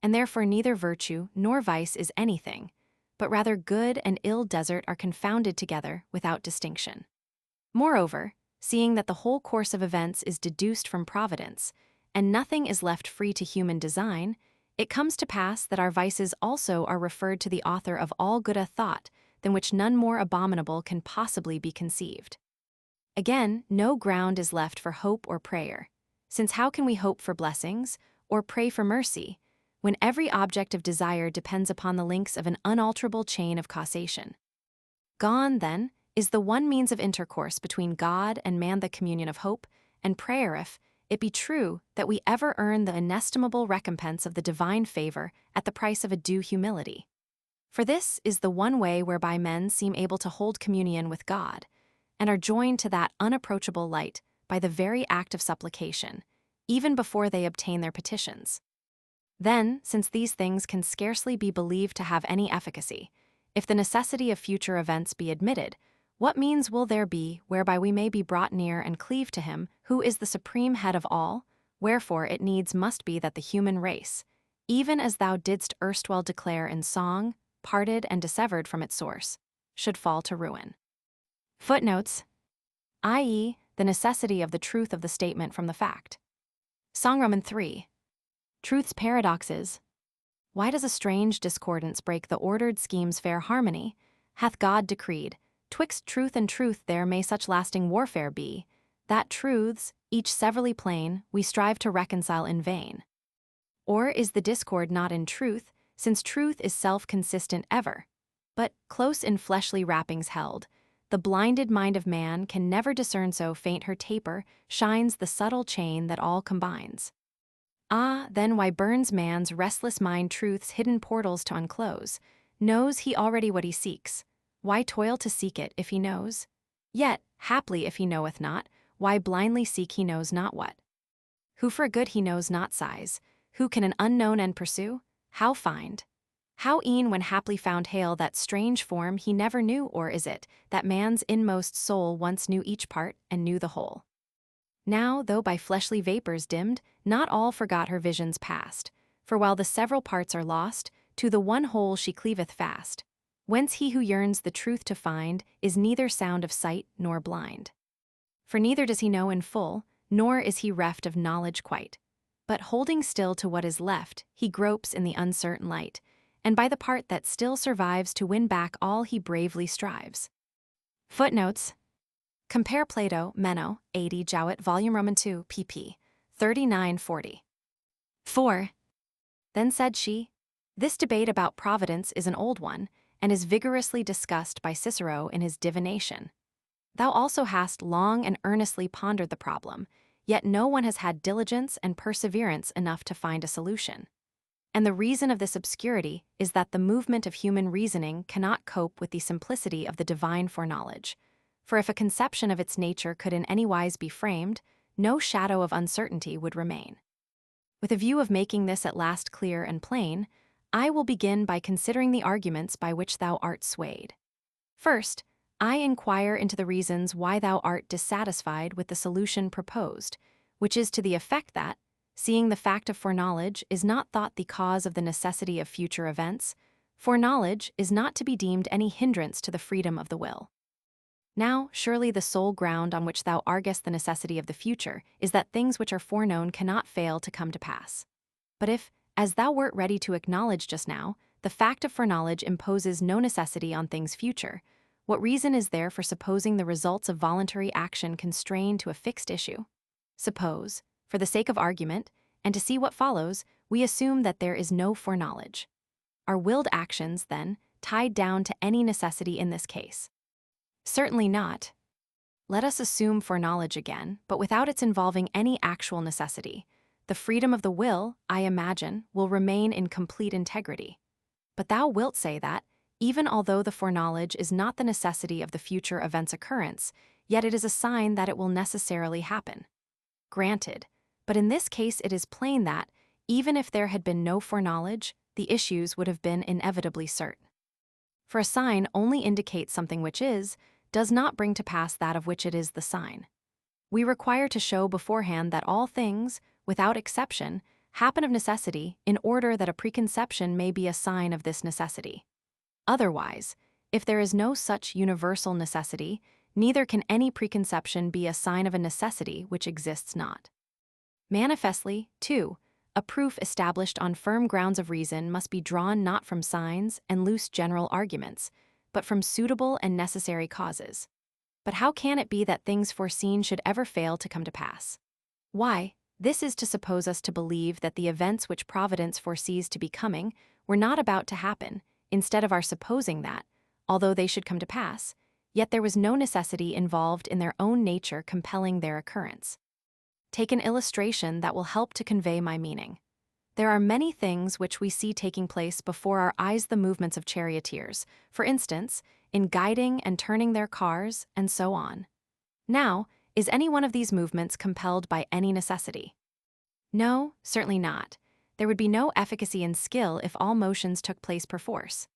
and therefore neither virtue nor vice is anything, but rather good and ill desert are confounded together without distinction. Moreover, seeing that the whole course of events is deduced from providence, and nothing is left free to human design, it comes to pass that our vices also are referred to the author of all good a thought, than which none more abominable can possibly be conceived. Again, no ground is left for hope or prayer, since how can we hope for blessings, or pray for mercy, when every object of desire depends upon the links of an unalterable chain of causation? Gone, then, is the one means of intercourse between God and man, the communion of hope and prayer, if it be true that we ever earn the inestimable recompense of the divine favor at the price of a due humility. For this is the one way whereby men seem able to hold communion with God, and are joined to that unapproachable light by the very act of supplication, even before they obtain their petitions. Then, since these things can scarcely be believed to have any efficacy, if the necessity of future events be admitted, what means will there be whereby we may be brought near and cleave to him who is the supreme head of all? Wherefore it needs must be that the human race, even as thou didst erstwhile declare in song, parted and dissevered from its source, should fall to ruin. Footnotes, i.e., the necessity of the truth of the statement from the fact. Song Roman 3. Truth's paradoxes. Why does a strange discordance break the ordered scheme's fair harmony? Hath God decreed, twixt truth and truth there may such lasting warfare be, that truths, each severally plain, we strive to reconcile in vain? Or is the discord not in truth, since truth is self-consistent ever, but, close in fleshly wrappings held, the blinded mind of man can never discern, so faint her taper shines the subtle chain that all combines. Ah, then why burns man's restless mind truth's hidden portals to unclose? Knows he already what he seeks? Why toil to seek it if he knows? Yet, haply if he knoweth not, why blindly seek he knows not what? Who for good he knows not sighs? Who can an unknown end pursue? How find? How e'en when haply found hail that strange form he never knew? Or is it that man's inmost soul once knew each part and knew the whole? Now, though by fleshly vapors dimmed, not all forgot her visions past, for while the several parts are lost, to the one whole she cleaveth fast. Whence he who yearns the truth to find is neither sound of sight nor blind. For neither does he know in full, nor is he reft of knowledge quite. But holding still to what is left, he gropes in the uncertain light, and by the part that still survives to win back all he bravely strives. Footnotes. Compare Plato, Meno, 80 Jowett, Volume Roman 2, pp. 39-40. 4. Then said she, this debate about providence is an old one, and is vigorously discussed by Cicero in his Divination. Thou also hast long and earnestly pondered the problem, yet no one has had diligence and perseverance enough to find a solution. And the reason of this obscurity is that the movement of human reasoning cannot cope with the simplicity of the divine foreknowledge. For if a conception of its nature could in any wise be framed, no shadow of uncertainty would remain. With a view of making this at last clear and plain, I will begin by considering the arguments by which thou art swayed. First, I inquire into the reasons why thou art dissatisfied with the solution proposed, which is to the effect that, seeing the fact of foreknowledge is not thought the cause of the necessity of future events, foreknowledge is not to be deemed any hindrance to the freedom of the will. Now, surely the sole ground on which thou arguest the necessity of the future is that things which are foreknown cannot fail to come to pass. But if, as thou wert ready to acknowledge just now, the fact of foreknowledge imposes no necessity on things future, what reason is there for supposing the results of voluntary action constrained to a fixed issue? Suppose, for the sake of argument, and to see what follows, we assume that there is no foreknowledge. Are willed actions, then, tied down to any necessity in this case? Certainly not. Let us assume foreknowledge again, but without its involving any actual necessity. The freedom of the will, I imagine, will remain in complete integrity. But thou wilt say that, even although the foreknowledge is not the necessity of the future event's occurrence, yet it is a sign that it will necessarily happen. Granted, but in this case it is plain that, even if there had been no foreknowledge, the issues would have been inevitably certain. For a sign only indicates something which is, does not bring to pass that of which it is the sign. We require to show beforehand that all things, without exception, happen of necessity in order that a preconception may be a sign of this necessity. Otherwise, if there is no such universal necessity, neither can any preconception be a sign of a necessity which exists not. Manifestly, too, a proof established on firm grounds of reason must be drawn not from signs and loose general arguments, but from suitable and necessary causes. But how can it be that things foreseen should ever fail to come to pass? Why, this is to suppose us to believe that the events which Providence foresees to be coming were not about to happen, instead of our supposing that, although they should come to pass, yet there was no necessity involved in their own nature compelling their occurrence. Take an illustration that will help to convey my meaning. There are many things which we see taking place before our eyes, the movements of charioteers, for instance, in guiding and turning their cars, and so on. Now, is any one of these movements compelled by any necessity? No, certainly not. There would be no efficacy in skill if all motions took place perforce.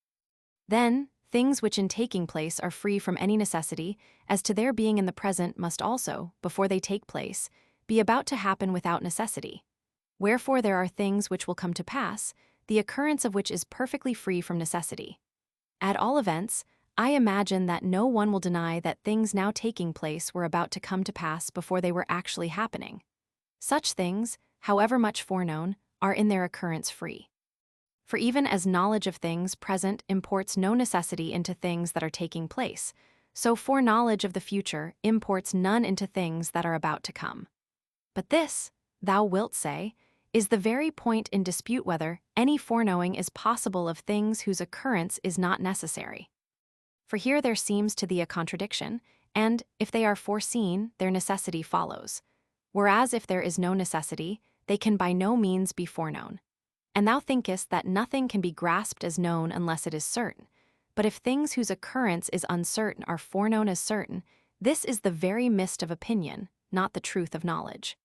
Then, things which in taking place are free from any necessity, as to their being in the present, must also, before they take place, be about to happen without necessity. Wherefore there are things which will come to pass, the occurrence of which is perfectly free from necessity. At all events, I imagine that no one will deny that things now taking place were about to come to pass before they were actually happening. Such things, however much foreknown, are in their occurrence free. For even as knowledge of things present imports no necessity into things that are taking place, so foreknowledge of the future imports none into things that are about to come. But this, thou wilt say, is the very point in dispute whether any foreknowing is possible of things whose occurrence is not necessary. For here there seems to thee a contradiction, and, if they are foreseen, their necessity follows. Whereas if there is no necessity, they can by no means be foreknown. And thou thinkest that nothing can be grasped as known unless it is certain. But if things whose occurrence is uncertain are foreknown as certain, this is the very mist of opinion, not the truth of knowledge.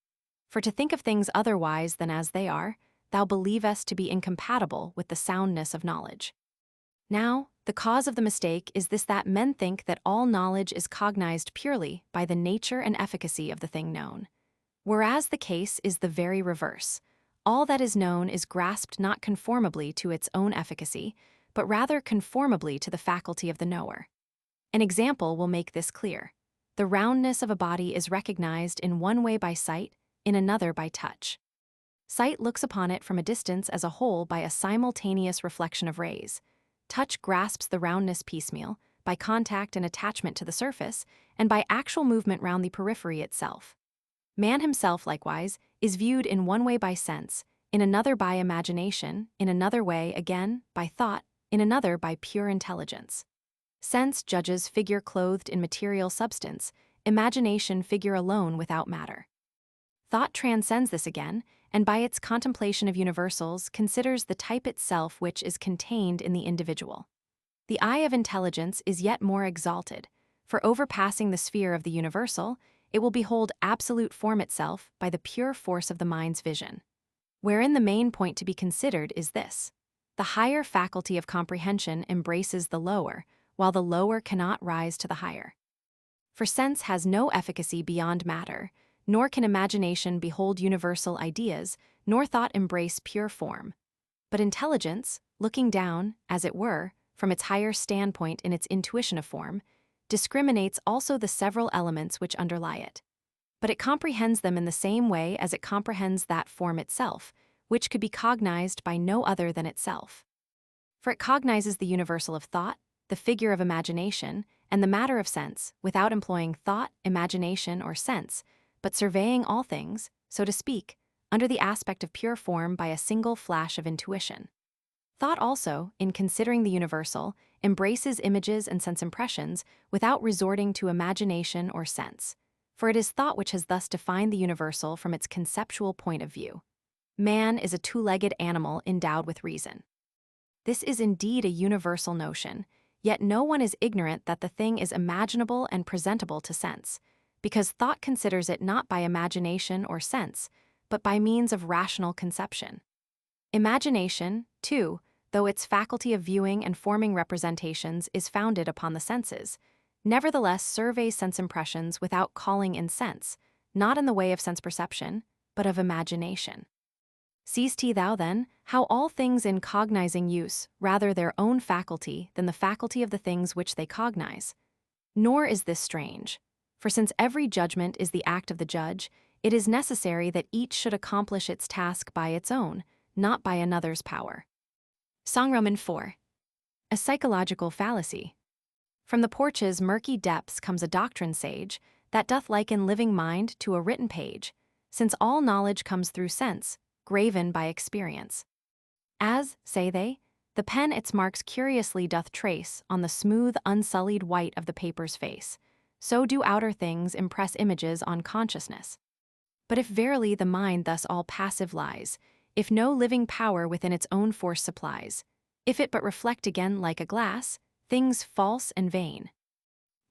For to think of things otherwise than as they are, thou believest to be incompatible with the soundness of knowledge. Now, the cause of the mistake is this, that men think that all knowledge is cognized purely by the nature and efficacy of the thing known. Whereas the case is the very reverse. All that is known is grasped not conformably to its own efficacy, but rather conformably to the faculty of the knower. An example will make this clear. The roundness of a body is recognized in one way by sight, in another by touch. Sight looks upon it from a distance as a whole by a simultaneous reflection of rays. Touch grasps the roundness piecemeal, by contact and attachment to the surface, and by actual movement round the periphery itself. Man himself, likewise, is viewed in one way by sense, in another by imagination, in another way, again, by thought, in another by pure intelligence. Sense judges figure clothed in material substance, imagination figure alone without matter. Thought transcends this again, and by its contemplation of universals considers the type itself which is contained in the individual. The eye of intelligence is yet more exalted, for overpassing the sphere of the universal, it will behold absolute form itself by the pure force of the mind's vision. Wherein the main point to be considered is this: the higher faculty of comprehension embraces the lower, while the lower cannot rise to the higher. For sense has no efficacy beyond matter, nor can imagination behold universal ideas, nor thought embrace pure form. But intelligence, looking down, as it were, from its higher standpoint in its intuition of form, discriminates also the several elements which underlie it. But it comprehends them in the same way as it comprehends that form itself, which could be cognized by no other than itself. For it cognizes the universal of thought, the figure of imagination, and the matter of sense, without employing thought, imagination, or sense, but surveying all things, so to speak, under the aspect of pure form by a single flash of intuition. Thought also, in considering the universal, embraces images and sense impressions without resorting to imagination or sense, for it is thought which has thus defined the universal from its conceptual point of view. Man is a two-legged animal endowed with reason. This is indeed a universal notion, yet no one is ignorant that the thing is imaginable and presentable to sense, because thought considers it not by imagination or sense, but by means of rational conception. Imagination, too, though its faculty of viewing and forming representations is founded upon the senses, nevertheless surveys sense impressions without calling in sense, not in the way of sense perception, but of imagination. Seest thou then, how all things in cognizing use rather their own faculty than the faculty of the things which they cognize? Nor is this strange. For since every judgment is the act of the judge, it is necessary that each should accomplish its task by its own, not by another's power. Song Roman 4. A psychological fallacy. From the porch's murky depths comes a doctrine sage that doth liken living mind to a written page, since all knowledge comes through sense, graven by experience. As, say they, the pen its marks curiously doth trace on the smooth, unsullied white of the paper's face, so do outer things impress images on consciousness. But if verily the mind thus all passive lies, if no living power within its own force supplies, if it but reflect again like a glass, things false and vain.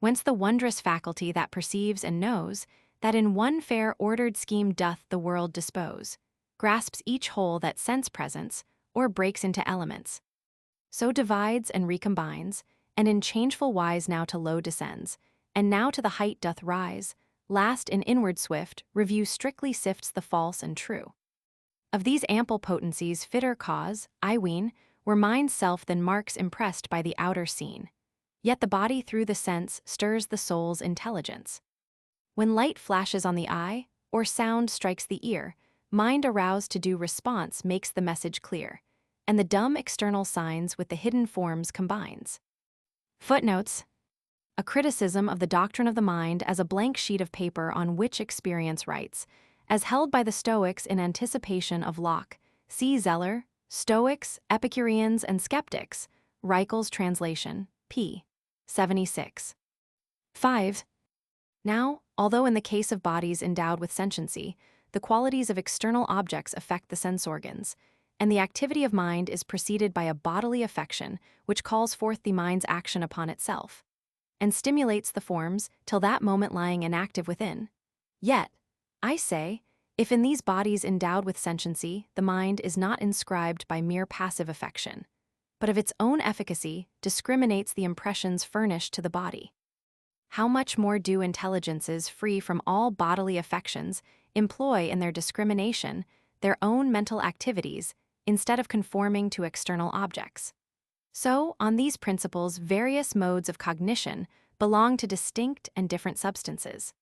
Whence the wondrous faculty that perceives and knows, that in one fair ordered scheme doth the world dispose, grasps each whole that sense presents, or breaks into elements. So divides and recombines, and in changeful wise now to low descends, and now to the height doth rise, last in inward swift review strictly sifts the false and true. Of these ample potencies fitter cause, I ween, were mind's self than marks impressed by the outer scene. Yet the body through the sense stirs the soul's intelligence. When light flashes on the eye, or sound strikes the ear, mind aroused to due response makes the message clear, and the dumb external signs with the hidden forms combines. Footnotes. A criticism of the doctrine of the mind as a blank sheet of paper on which experience writes, as held by the Stoics in anticipation of Locke. See Zeller, Stoics, Epicureans, and Skeptics, Reichel's translation, p. 76. 5. Now, although in the case of bodies endowed with sentiency, the qualities of external objects affect the sense organs, and the activity of mind is preceded by a bodily affection which calls forth the mind's action upon itself, and stimulates the forms till that moment lying inactive within. Yet, I say, if in these bodies endowed with sentiency the mind is not inscribed by mere passive affection, but of its own efficacy discriminates the impressions furnished to the body, how much more do intelligences free from all bodily affections employ in their discrimination their own mental activities instead of conforming to external objects? So, on these principles, various modes of cognition belong to distinct and different substances.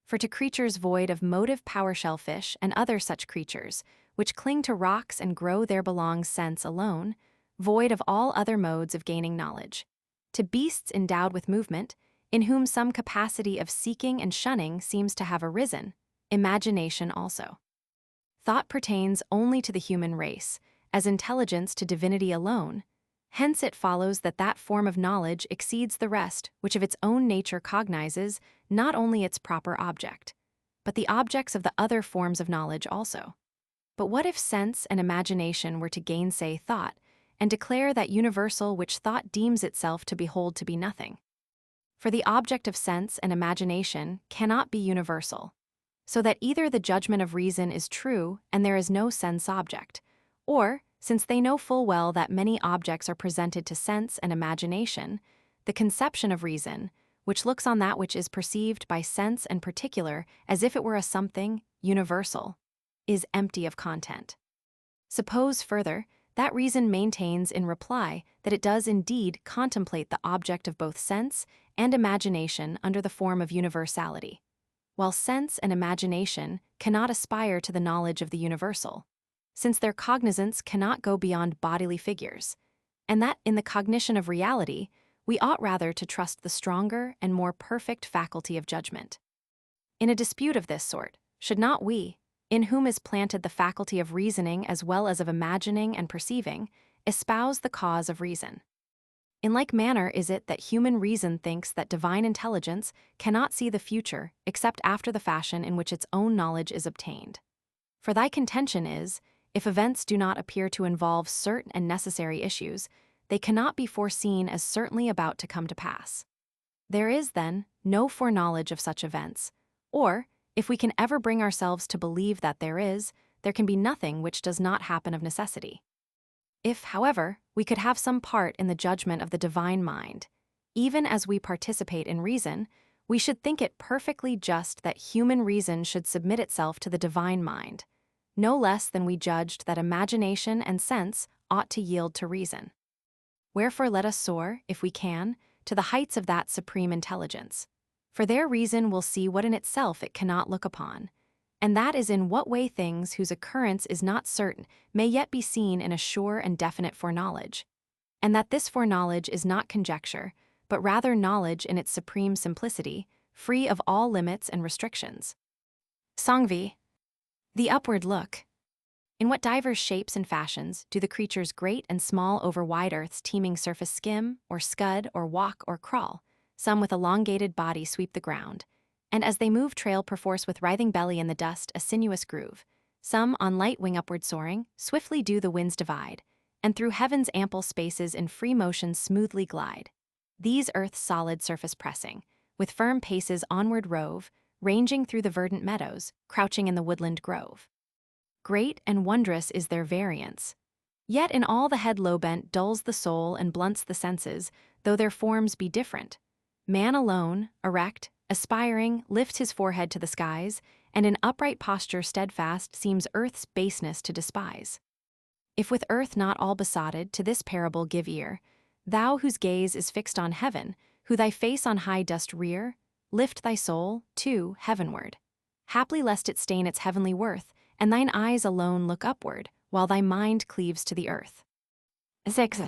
For to creatures void of motive power, shellfish and other such creatures, which cling to rocks and grow, there belongs sense alone, void of all other modes of gaining knowledge. To beasts endowed with movement, in whom some capacity of seeking and shunning seems to have arisen, imagination also. Thought pertains only to the human race, as intelligence to divinity alone. Hence it follows that that form of knowledge exceeds the rest which of its own nature cognizes not only its proper object, but the objects of the other forms of knowledge also. But what if sense and imagination were to gainsay thought, and declare that universal which thought deems itself to behold to be nothing? For the object of sense and imagination cannot be universal, so that either the judgment of reason is true and there is no sense object, or, since they know full well that many objects are presented to sense and imagination, the conception of reason, which looks on that which is perceived by sense and particular as if it were a something universal, is empty of content. Suppose, further, that reason maintains in reply that it does indeed contemplate the object of both sense and imagination under the form of universality, while sense and imagination cannot aspire to the knowledge of the universal, since their cognizance cannot go beyond bodily figures, and that in the cognition of reality we ought rather to trust the stronger and more perfect faculty of judgment. In a dispute of this sort, should not we, in whom is planted the faculty of reasoning as well as of imagining and perceiving, espouse the cause of reason? In like manner is it that human reason thinks that divine intelligence cannot see the future except after the fashion in which its own knowledge is obtained. For thy contention is, if events do not appear to involve certain and necessary issues, they cannot be foreseen as certainly about to come to pass. There is, then, no foreknowledge of such events, or, if we can ever bring ourselves to believe that there is, there can be nothing which does not happen of necessity. If, however, we could have some part in the judgment of the divine mind, even as we participate in reason, we should think it perfectly just that human reason should submit itself to the divine mind, no less than we judged that imagination and sense ought to yield to reason. Wherefore let us soar, if we can, to the heights of that supreme intelligence. For there reason will see what in itself it cannot look upon, and that is in what way things whose occurrence is not certain may yet be seen in a sure and definite foreknowledge, and that this foreknowledge is not conjecture, but rather knowledge in its supreme simplicity, free of all limits and restrictions. Songvi. The upward look. In what divers shapes and fashions do the creatures great and small over wide earth's teeming surface skim, or scud, or walk, or crawl, some with elongated body sweep the ground, and as they move trail perforce with writhing belly in the dust a sinuous groove, some on light wing upward soaring, swiftly do the winds divide, and through heaven's ample spaces in free motion smoothly glide. These earth's solid surface pressing, with firm paces onward rove, ranging through the verdant meadows, crouching in the woodland grove. Great and wondrous is their variance. Yet in all the head low bent dulls the soul and blunts the senses, though their forms be different. Man alone, erect, aspiring, lifts his forehead to the skies, and in upright posture steadfast seems earth's baseness to despise. If with earth not all besotted, to this parable give ear, thou whose gaze is fixed on heaven, who thy face on high dost rear, lift thy soul, too, heavenward. Haply lest it stain its heavenly worth, and thine eyes alone look upward, while thy mind cleaves to the earth. 6.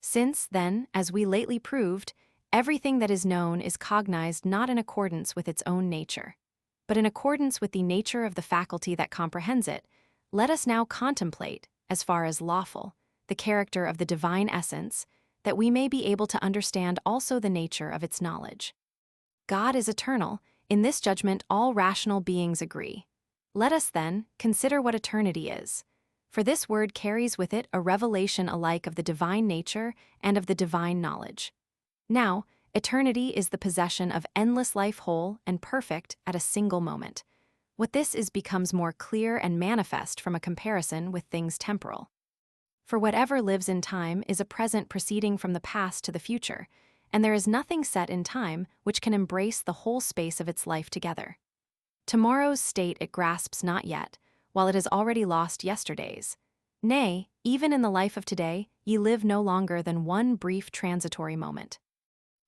Since, then, as we lately proved, everything that is known is cognized not in accordance with its own nature, but in accordance with the nature of the faculty that comprehends it, let us now contemplate, as far as lawful, the character of the divine essence, that we may be able to understand also the nature of its knowledge. God is eternal. In this judgment all rational beings agree. Let us, then, consider what eternity is, for this word carries with it a revelation alike of the divine nature and of the divine knowledge. Now, eternity is the possession of endless life whole and perfect at a single moment. What this is becomes more clear and manifest from a comparison with things temporal. For whatever lives in time is a present proceeding from the past to the future, and there is nothing set in time which can embrace the whole space of its life together. Tomorrow's state it grasps not yet, while it has already lost yesterday's. Nay, even in the life of today, ye live no longer than one brief transitory moment.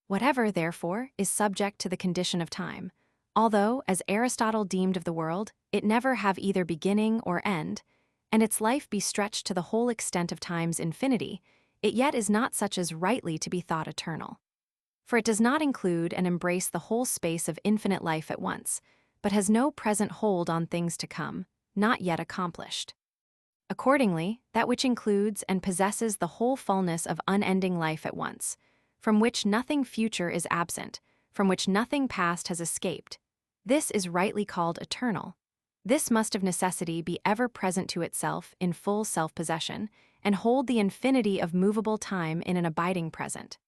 Whatever, therefore, is subject to the condition of time, although, as Aristotle deemed of the world, it never have either beginning or end, and its life be stretched to the whole extent of time's infinity, it yet is not such as rightly to be thought eternal. For it does not include and embrace the whole space of infinite life at once, but has no present hold on things to come, not yet accomplished. Accordingly, that which includes and possesses the whole fullness of unending life at once, from which nothing future is absent, from which nothing past has escaped, this is rightly called eternal. This must of necessity be ever present to itself in full self-possession, and hold the infinity of movable time in an abiding present.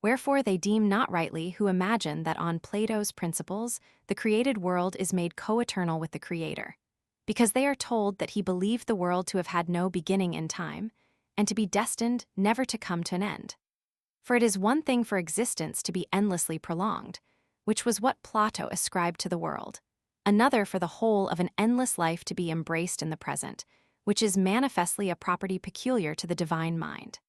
Wherefore they deem not rightly who imagine that on Plato's principles the created world is made co-eternal with the Creator, because they are told that he believed the world to have had no beginning in time, and to be destined never to come to an end. For it is one thing for existence to be endlessly prolonged, which was what Plato ascribed to the world, another for the whole of an endless life to be embraced in the present, which is manifestly a property peculiar to the divine mind.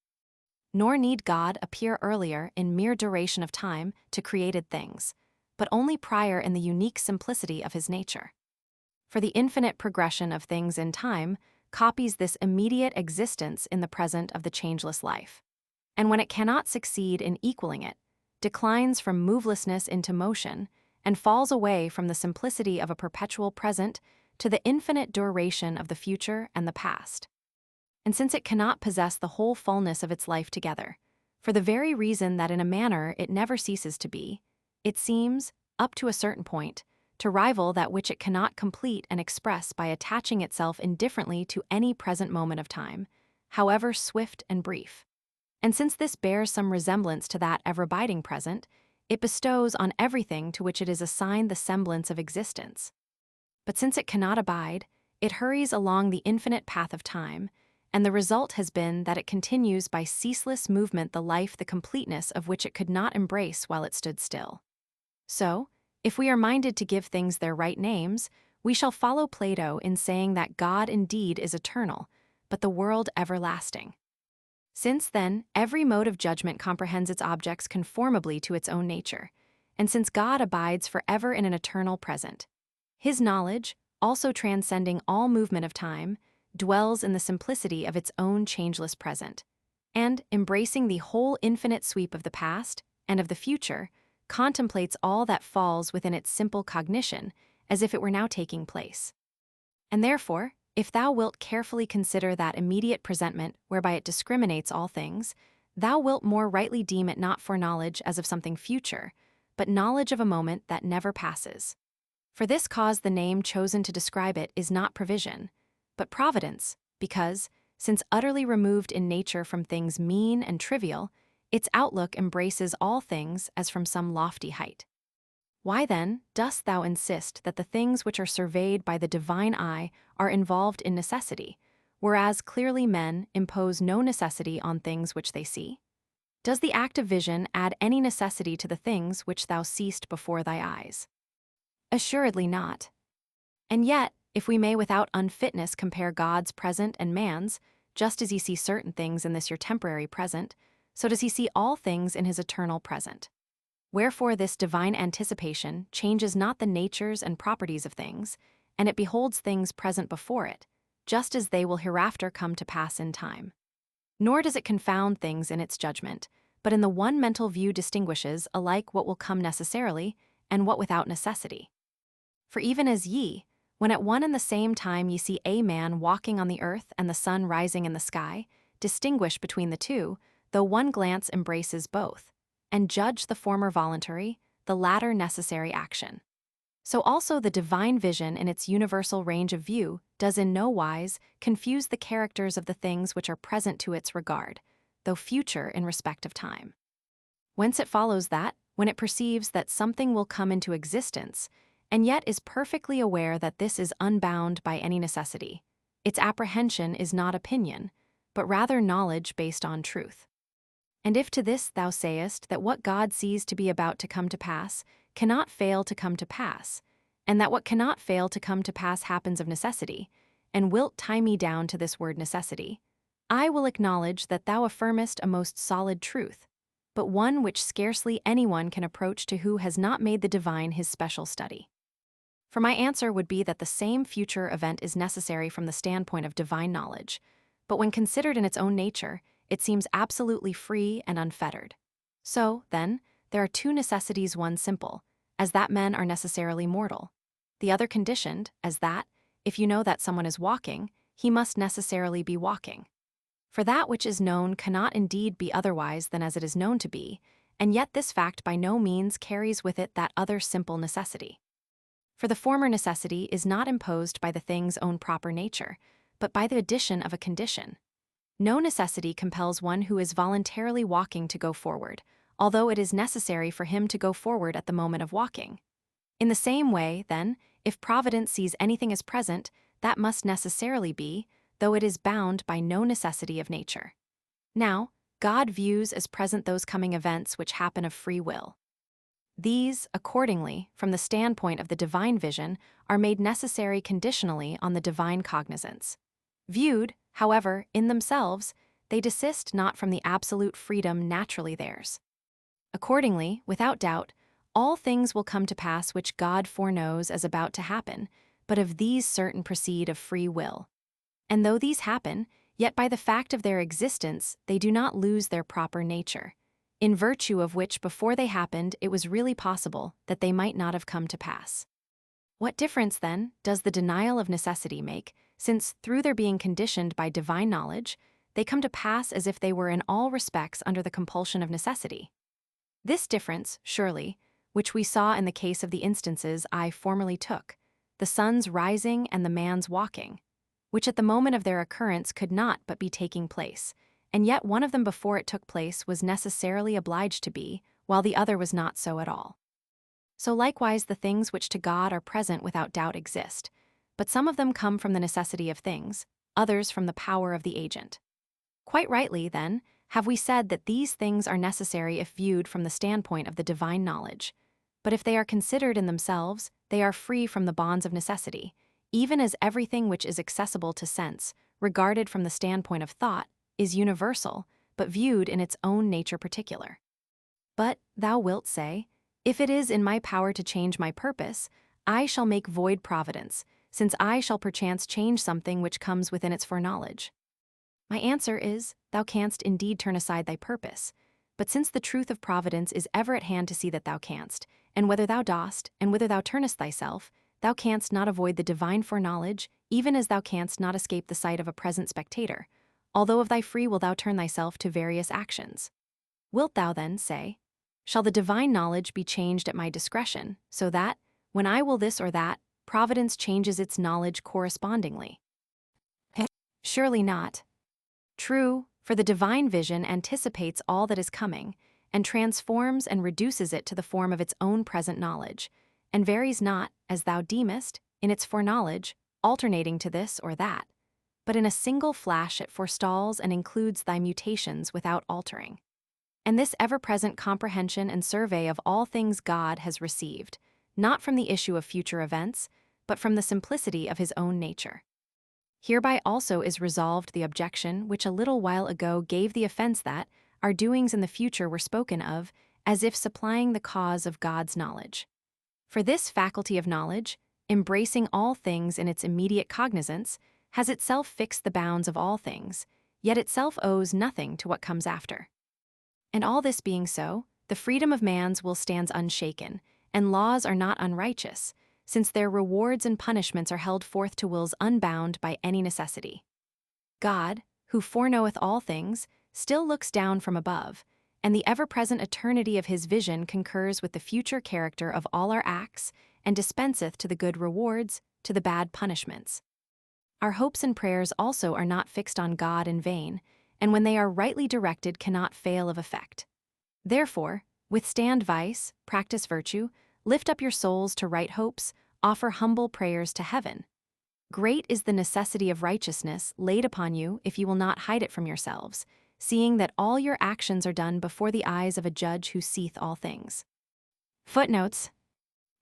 Nor need God appear earlier in mere duration of time to created things, but only prior in the unique simplicity of his nature. For the infinite progression of things in time copies this immediate existence in the present of the changeless life, and when it cannot succeed in equaling it, declines from movelessness into motion, and falls away from the simplicity of a perpetual present to the infinite duration of the future and the past. And since it cannot possess the whole fullness of its life together, for the very reason that in a manner it never ceases to be, it seems, up to a certain point, to rival that which it cannot complete and express by attaching itself indifferently to any present moment of time, however swift and brief. And since this bears some resemblance to that ever-abiding present, it bestows on everything to which it is assigned the semblance of existence. But since it cannot abide, it hurries along the infinite path of time, and the result has been that it continues by ceaseless movement the life the completeness of which it could not embrace while it stood still. So, if we are minded to give things their right names, We shall follow Plato in saying that God indeed is eternal, but the world everlasting. Since then, every mode of judgment comprehends its objects conformably to its own nature, and since God abides forever in an eternal present, his knowledge, also transcending all movement of time, dwells in the simplicity of its own changeless present, and, embracing the whole infinite sweep of the past and of the future, contemplates all that falls within its simple cognition as if it were now taking place. And therefore, if thou wilt carefully consider that immediate presentment whereby it discriminates all things, thou wilt more rightly deem it not foreknowledge as of something future, but knowledge of a moment that never passes. For this cause the name chosen to describe it is not provision, but providence, because, since utterly removed in nature from things mean and trivial, its outlook embraces all things as from some lofty height. Why then dost thou insist that the things which are surveyed by the divine eye are involved in necessity, whereas clearly men impose no necessity on things which they see? Does the act of vision add any necessity to the things which thou seest before thy eyes? Assuredly not. And yet, if we may without unfitness compare God's present and man's, just as ye see certain things in this your temporary present, so does he see all things in his eternal present. Wherefore this divine anticipation changes not the natures and properties of things, and it beholds things present before it, just as they will hereafter come to pass in time. Nor does it confound things in its judgment, but in the one mental view distinguishes alike what will come necessarily and what without necessity. For even as ye, when at one and the same time ye see a man walking on the earth and the sun rising in the sky, distinguish between the two, though one glance embraces both, and judge the former voluntary, the latter necessary action. So also the divine vision in its universal range of view does in no wise confuse the characters of the things which are present to its regard, though future in respect of time. Whence it follows that, when it perceives that something will come into existence, and yet is perfectly aware that this is unbound by any necessity, its apprehension is not opinion, but rather knowledge based on truth. And if to this thou sayest that what God sees to be about to come to pass cannot fail to come to pass, and that what cannot fail to come to pass happens of necessity, and wilt tie me down to this word necessity, I will acknowledge that thou affirmest a most solid truth, but one which scarcely anyone can approach to who has not made the divine his special study. For my answer would be that the same future event is necessary from the standpoint of divine knowledge, but when considered in its own nature, it seems absolutely free and unfettered. So, then, there are two necessities, one simple, as that men are necessarily mortal, the other conditioned, as that, if you know that someone is walking, he must necessarily be walking. For that which is known cannot indeed be otherwise than as it is known to be, and yet this fact by no means carries with it that other simple necessity. For the former necessity is not imposed by the thing's own proper nature, but by the addition of a condition. No necessity compels one who is voluntarily walking to go forward, although it is necessary for him to go forward at the moment of walking. In the same way, then, if Providence sees anything as present, that must necessarily be, though it is bound by no necessity of nature. Now, God views as present those coming events which happen of free will. These, accordingly, from the standpoint of the divine vision, are made necessary conditionally on the divine cognizance. Viewed, however, in themselves, they desist not from the absolute freedom naturally theirs. Accordingly, without doubt, all things will come to pass which God foreknows as about to happen, but of these certain proceed of free will. And though these happen, yet by the fact of their existence they do not lose their proper nature, in virtue of which before they happened it was really possible that they might not have come to pass. What difference, then, does the denial of necessity make, since, through their being conditioned by divine knowledge, they come to pass as if they were in all respects under the compulsion of necessity? This difference, surely, which we saw in the case of the instances I formerly took, the sun's rising and the man's walking, which at the moment of their occurrence could not but be taking place, and yet one of them before it took place was necessarily obliged to be, while the other was not so at all. So likewise the things which to God are present without doubt exist, but some of them come from the necessity of things, others from the power of the agent. Quite rightly, then, have we said that these things are necessary if viewed from the standpoint of the divine knowledge, But if they are considered in themselves, they are free from the bonds of necessity, even as everything which is accessible to sense, regarded from the standpoint of thought, is universal, but viewed in its own nature particular. But, thou wilt say, if it is in my power to change my purpose, I shall make void providence, since I shall perchance change something which comes within its foreknowledge. My answer is, thou canst indeed turn aside thy purpose, but since the truth of providence is ever at hand to see that thou canst, and whether thou dost, and whither thou turnest thyself, thou canst not avoid the divine foreknowledge, even as thou canst not escape the sight of a present spectator, although of thy free will thou turn thyself to various actions. Wilt thou then say, shall the divine knowledge be changed at my discretion, so that, when I will this or that, providence changes its knowledge correspondingly? Surely not. True, for the divine vision anticipates all that is coming, and transforms and reduces it to the form of its own present knowledge, and varies not, as thou deemest, in its foreknowledge, alternating to this or that, but in a single flash it forestalls and includes thy mutations without altering. And this ever-present comprehension and survey of all things God has received, not from the issue of future events, but from the simplicity of his own nature. Hereby also is resolved the objection which a little while ago gave the offense that our doings in the future were spoken of, as if supplying the cause of God's knowledge. For this faculty of knowledge, embracing all things in its immediate cognizance, has itself fixed the bounds of all things, yet itself owes nothing to what comes after. And all this being so, the freedom of man's will stands unshaken, and laws are not unrighteous, since their rewards and punishments are held forth to wills unbound by any necessity. God, who foreknoweth all things, still looks down from above, and the ever-present eternity of his vision concurs with the future character of all our acts, and dispenseth to the good rewards, to the bad punishments. Our hopes and prayers also are not fixed on God in vain, and when they are rightly directed cannot fail of effect. Therefore, withstand vice, practice virtue, lift up your souls to right hopes, offer humble prayers to heaven. Great is the necessity of righteousness laid upon you if you will not hide it from yourselves, seeing that all your actions are done before the eyes of a judge who seeth all things. Footnotes.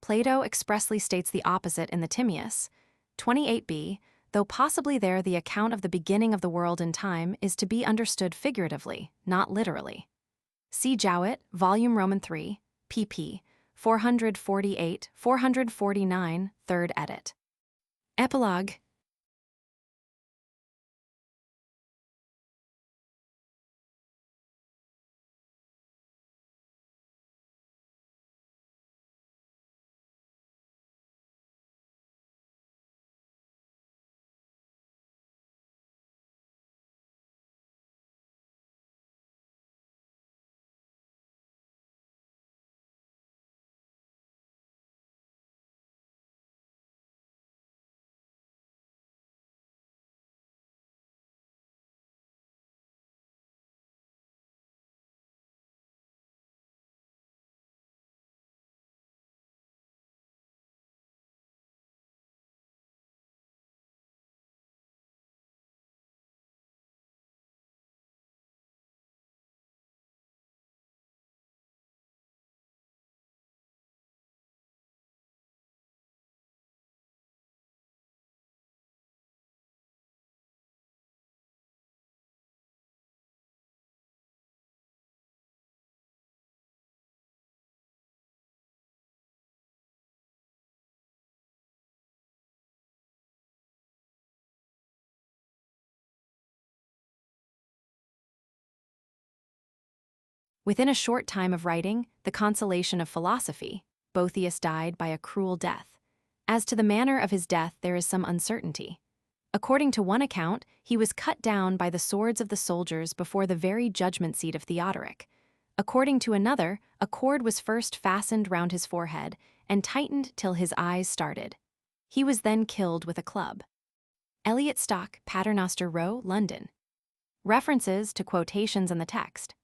Plato expressly states the opposite in the Timaeus, 28b, though possibly there the account of the beginning of the world in time is to be understood figuratively, not literally. See Jowett, Volume Roman 3, pp. 448-449, 3rd edit. Epilogue. Within a short time of writing the Consolation of Philosophy, Boethius died by a cruel death. As to the manner of his death there is some uncertainty. According to one account, he was cut down by the swords of the soldiers before the very judgment seat of Theodoric. According to another, a cord was first fastened round his forehead and tightened till his eyes started. He was then killed with a club. Eliot Stock, Paternoster Row, London. References to quotations in the text.